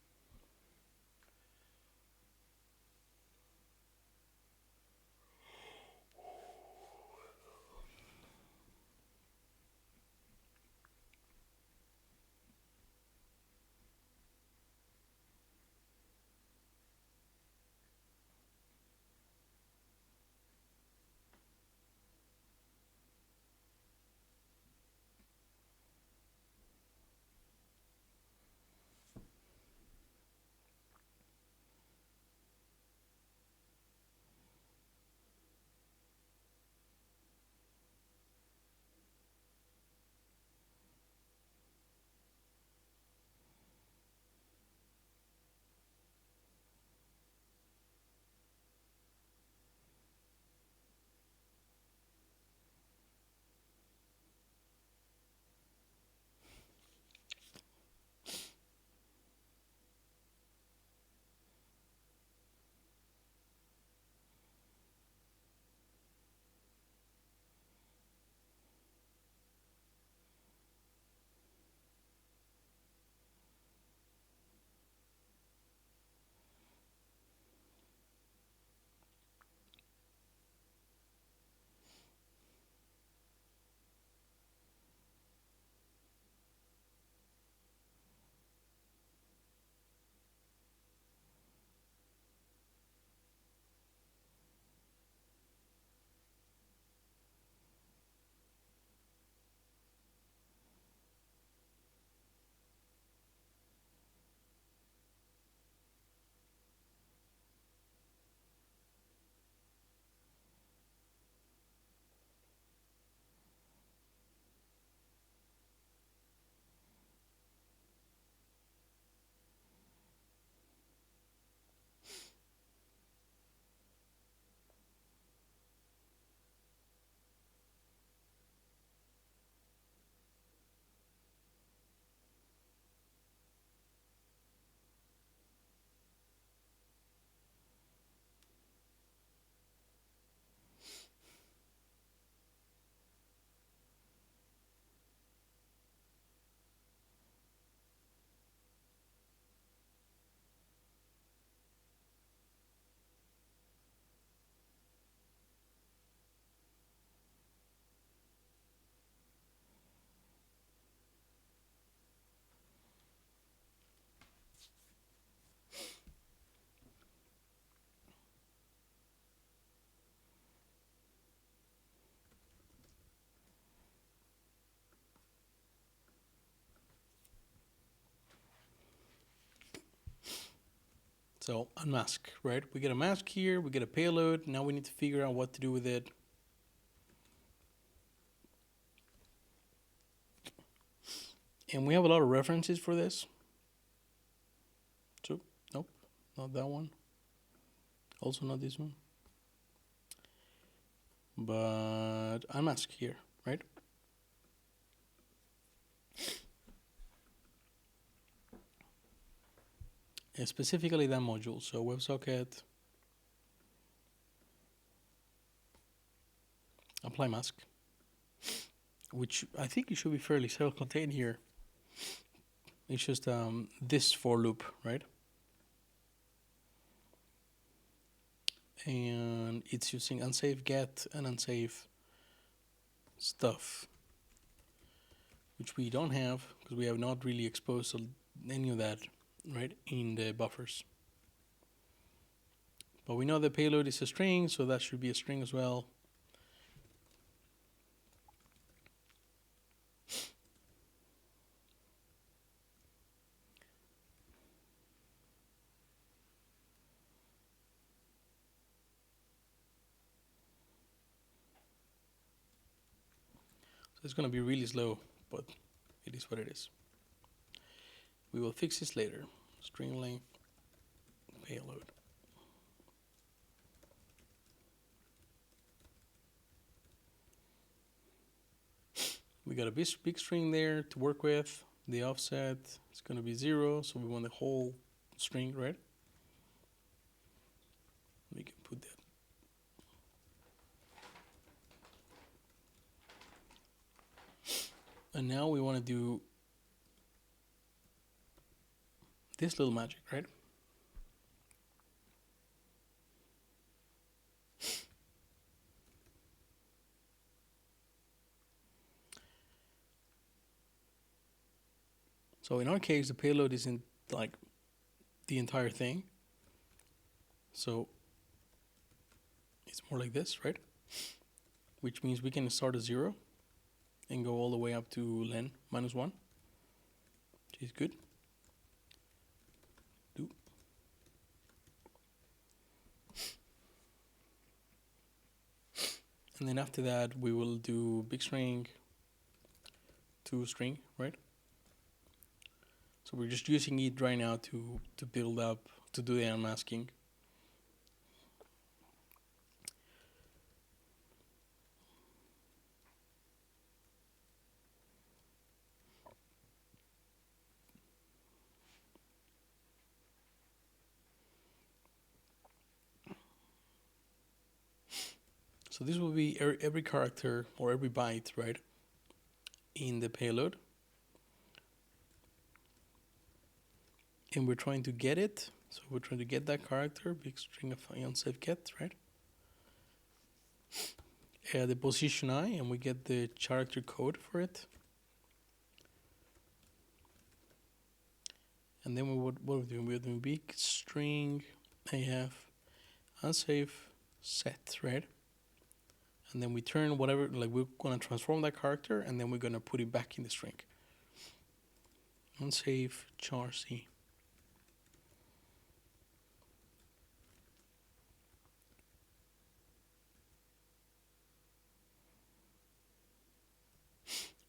So unmask, right? We get a mask here, we get a payload. Now we need to figure out what to do with it. And we have a lot of references for this. So, nope, not that one. Also not this one. But unmask here, right? And specifically that module. So WebSocket, apply mask, which I think it should be fairly self-contained here. It's just this for loop, right? And it's using unsafe get and unsafe stuff, which we don't have because we have not really exposed any of that, right, in the buffers. But we know the payload is a string, so that should be a string as well. So it's going to be really slow, but it is what it is. We will fix this later. String length, payload. We got a big string there to work with. The offset is going to be 0, so we want the whole string, right? We can put that. And now we want to do this little magic, right? So in our case, the payload isn't like the entire thing. So it's more like this, right? Which means we can start at 0 and go all the way up to len -1, which is good. And then after that, we will do big string to string, right? So we're just using it right now to build up, to do the unmasking. So this will be every character or every byte, right, in the payload. And we're trying to get it. So we're trying to get that character, big string of unsafe get, right? The position I, and we get the character code for it. And then what we're doing, we're doing big string AF unsafe set, right? And then we turn whatever, like we're gonna transform that character, and then we're gonna put it back in the string. Unsafe char C.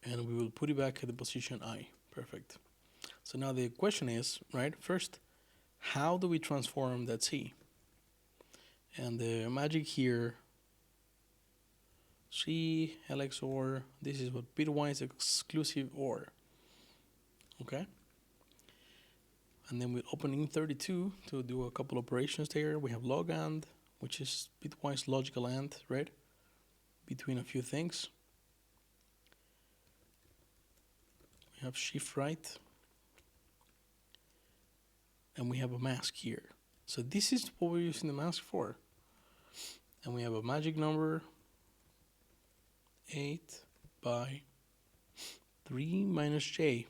And we will put it back at the position I. Perfect. So now the question is, right, first, how do we transform that C? And the magic here, C, LX OR, this is what bitwise exclusive OR. Okay? And then we open in 32 to do a couple operations there. We have log AND, which is bitwise logical AND, right? Between a few things. We have shift right. And we have a mask here. So this is what we're using the mask for. And we have a magic number 8 by 3 minus j.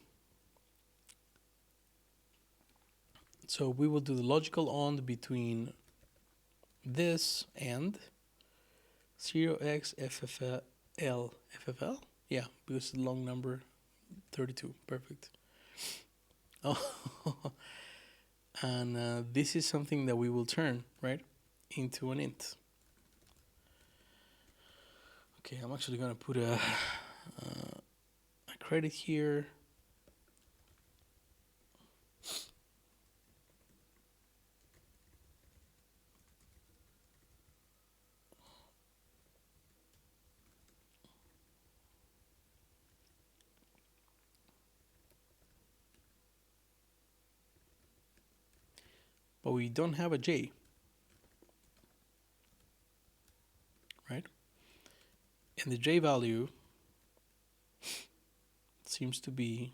So we will do the logical AND between this and 0x FFL. FFL? Yeah, because it's the long number 32. Perfect. Oh, And this is something that we will turn, right, into an int. Okay, I'm actually going to put a credit here. But we don't have a J, right? And the J value seems to be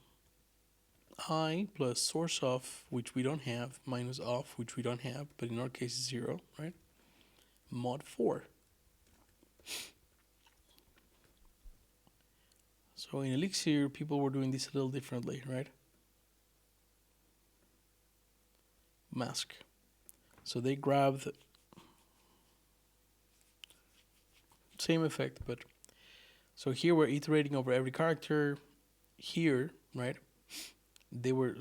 I plus source of, which we don't have, minus of, which we don't have, but in our case is 0, right? Mod 4. So in Elixir, people were doing this a little differently, right? Mask. So they grabbed same effect, but so here we're iterating over every character. Here, right? They were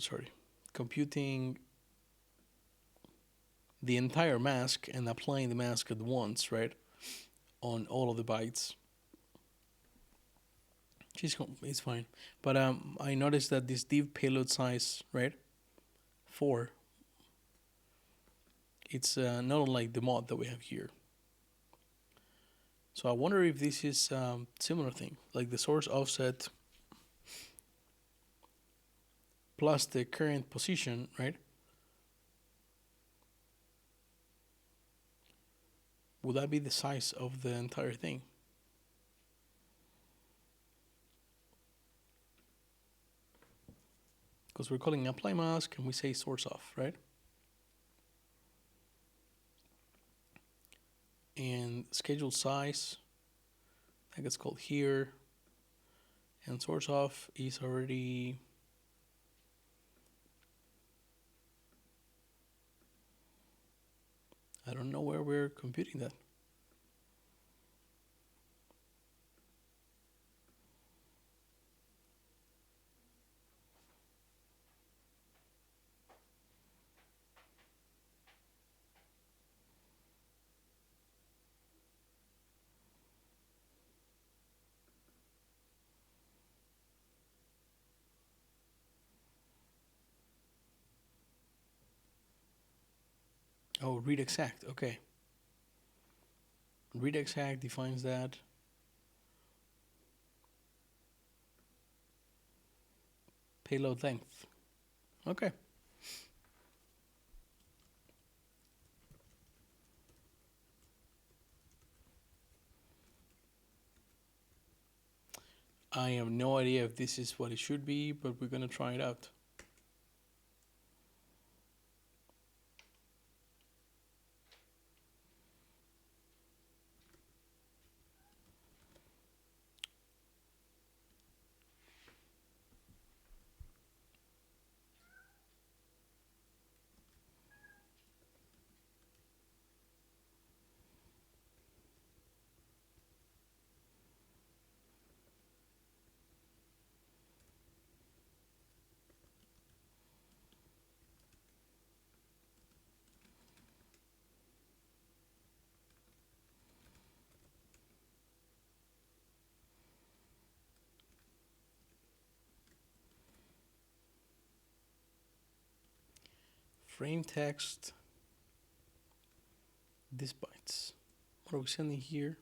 computing the entire mask and applying the mask at once, right? On all of the bytes. It's fine. But I noticed that this div payload size, right? 4. It's not unlike the mod that we have here. So I wonder if this is similar thing, like the source offset plus the current position, right? Would that be the size of the entire thing? Because we're calling apply mask and we say source off, right? And schedule size, that gets called here. And source off is already I don't know where we're computing that. Oh, read exact. Okay. Read exact defines that. Payload length. Okay. I have no idea if this is what it should be, but we're going to try it out. Frame text. This bytes. What are we sending here?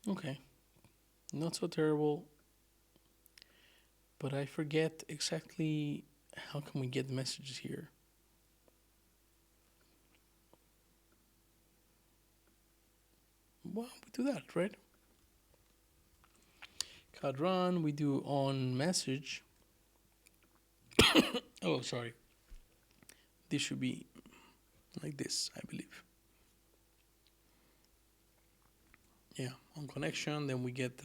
Okay. Not so terrible. But I forget exactly how can we get messages here. Well, we do that, right? CAD run, we do on message. Oh, sorry. This should be like this, I believe. Yeah, on connection, then we get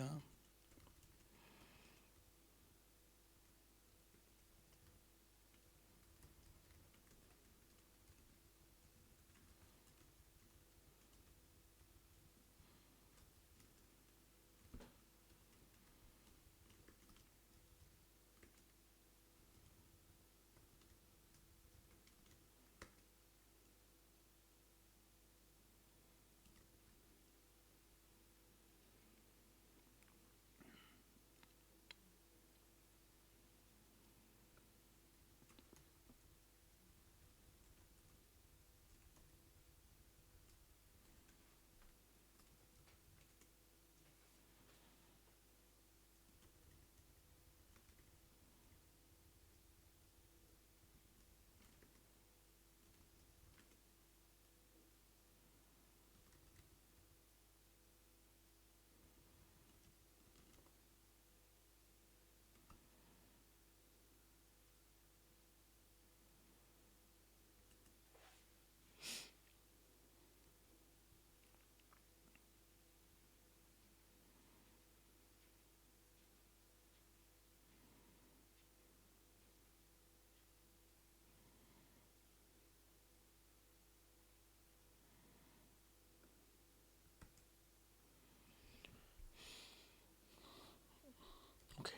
okay.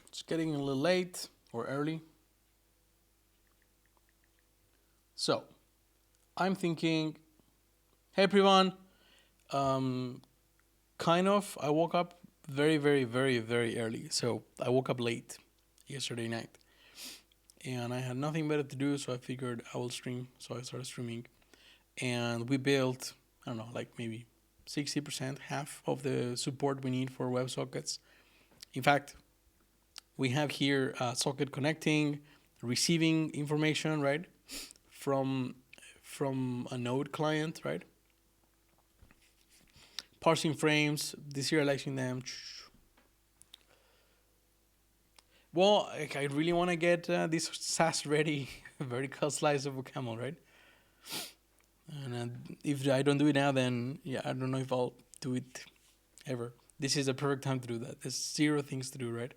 It's getting a little late or early. So I'm thinking, hey everyone, kind of. I woke up very, very, very, very early. So I woke up late yesterday night, and I had nothing better to do. So I figured I will stream. So I started streaming, and we built, I don't know, like maybe 60%, half of the support we need for WebSockets. In fact, we have here socket connecting, receiving information, right, from a node client, right, parsing frames, deserializing them. Well, like, I really want to get this SaaS ready vertical slice of OCaml, right? And if I don't do it now, then yeah, I don't know if I'll do it ever. This is a perfect time to do that. There's zero things to do, right?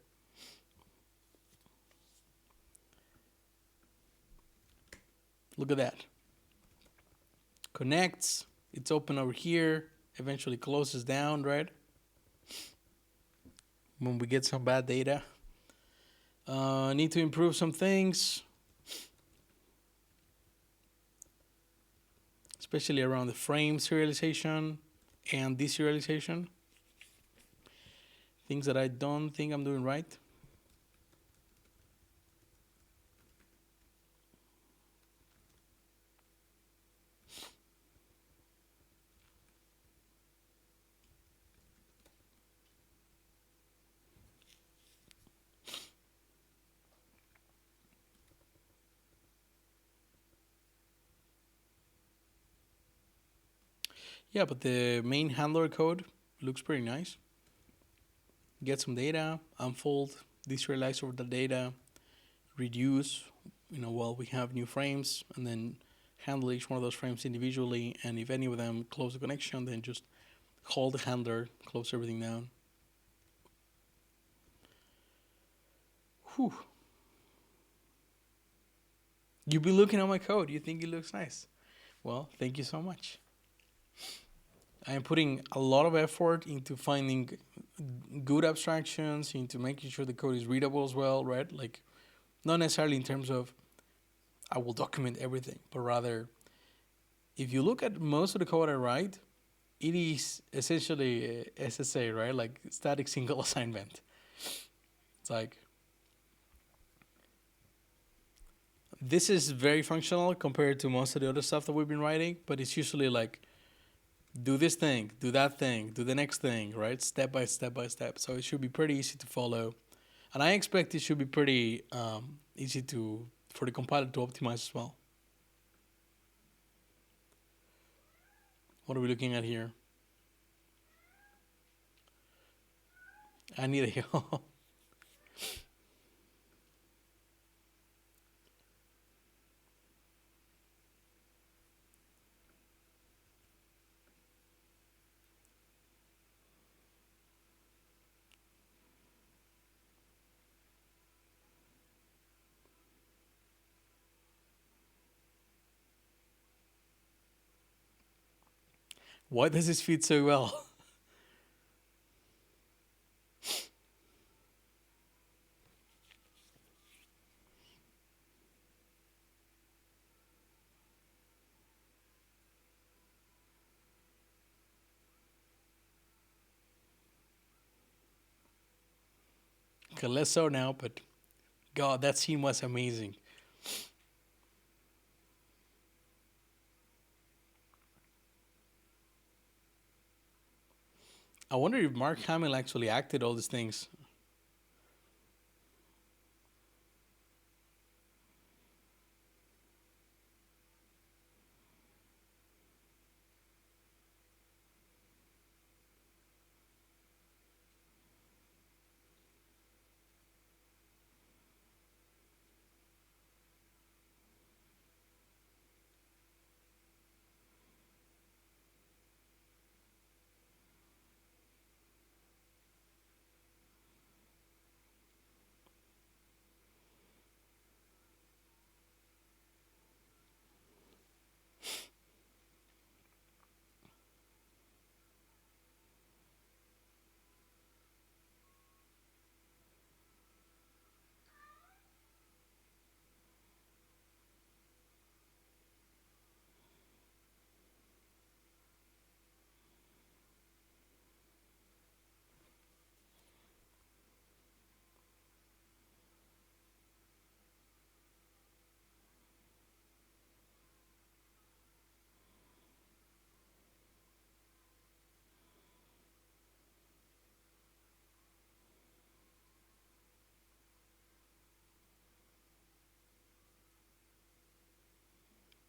Look at that. Connects. It's open over here. Eventually closes down, right? When we get some bad data. Need to improve some things, especially around the frame serialization and deserialization. Things that I don't think I'm doing right. Yeah, but the main handler code looks pretty nice. Get some data, unfold, deserialize over the data, reduce, while we have new frames, and then handle each one of those frames individually. And if any of them close the connection, then just hold the handler, close everything down. Whew. You've been looking at my code. You think it looks nice. Well, thank you so much. I am putting a lot of effort into finding good abstractions, into making sure the code is readable as well, right? Like, not necessarily in terms of I will document everything, but rather, if you look at most of the code I write, it is essentially SSA, right? Like static single assignment. It's like, this is very functional compared to most of the other stuff that we've been writing, but it's usually like, do this thing, do that thing, do the next thing, right? Step by step by step. So it should be pretty easy to follow. And I expect it should be pretty easy for the compiler to optimize as well. What are we looking at here? I need a Why does this fit so well? Okay, less so now, but God, that scene was amazing. I wonder if Mark Hamill actually acted all these things.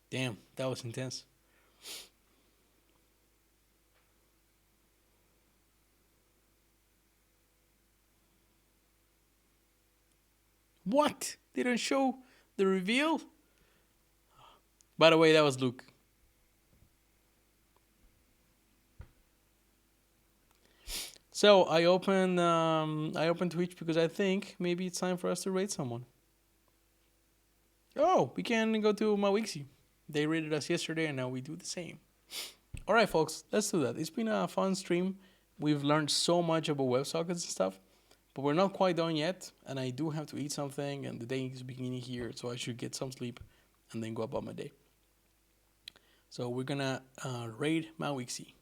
Damn, that was intense. What? They don't show the reveal? By the way, that was Luke. So I opened Twitch because I think maybe it's time for us to rate someone. Oh, we can go to Mawixi. They rated us yesterday, and now we do the same. All right, folks, let's do that. It's been a fun stream. We've learned so much about WebSockets and stuff, but we're not quite done yet. And I do have to eat something, and the day is beginning here, so I should get some sleep and then go about my day. So we're gonna raid Mawixi.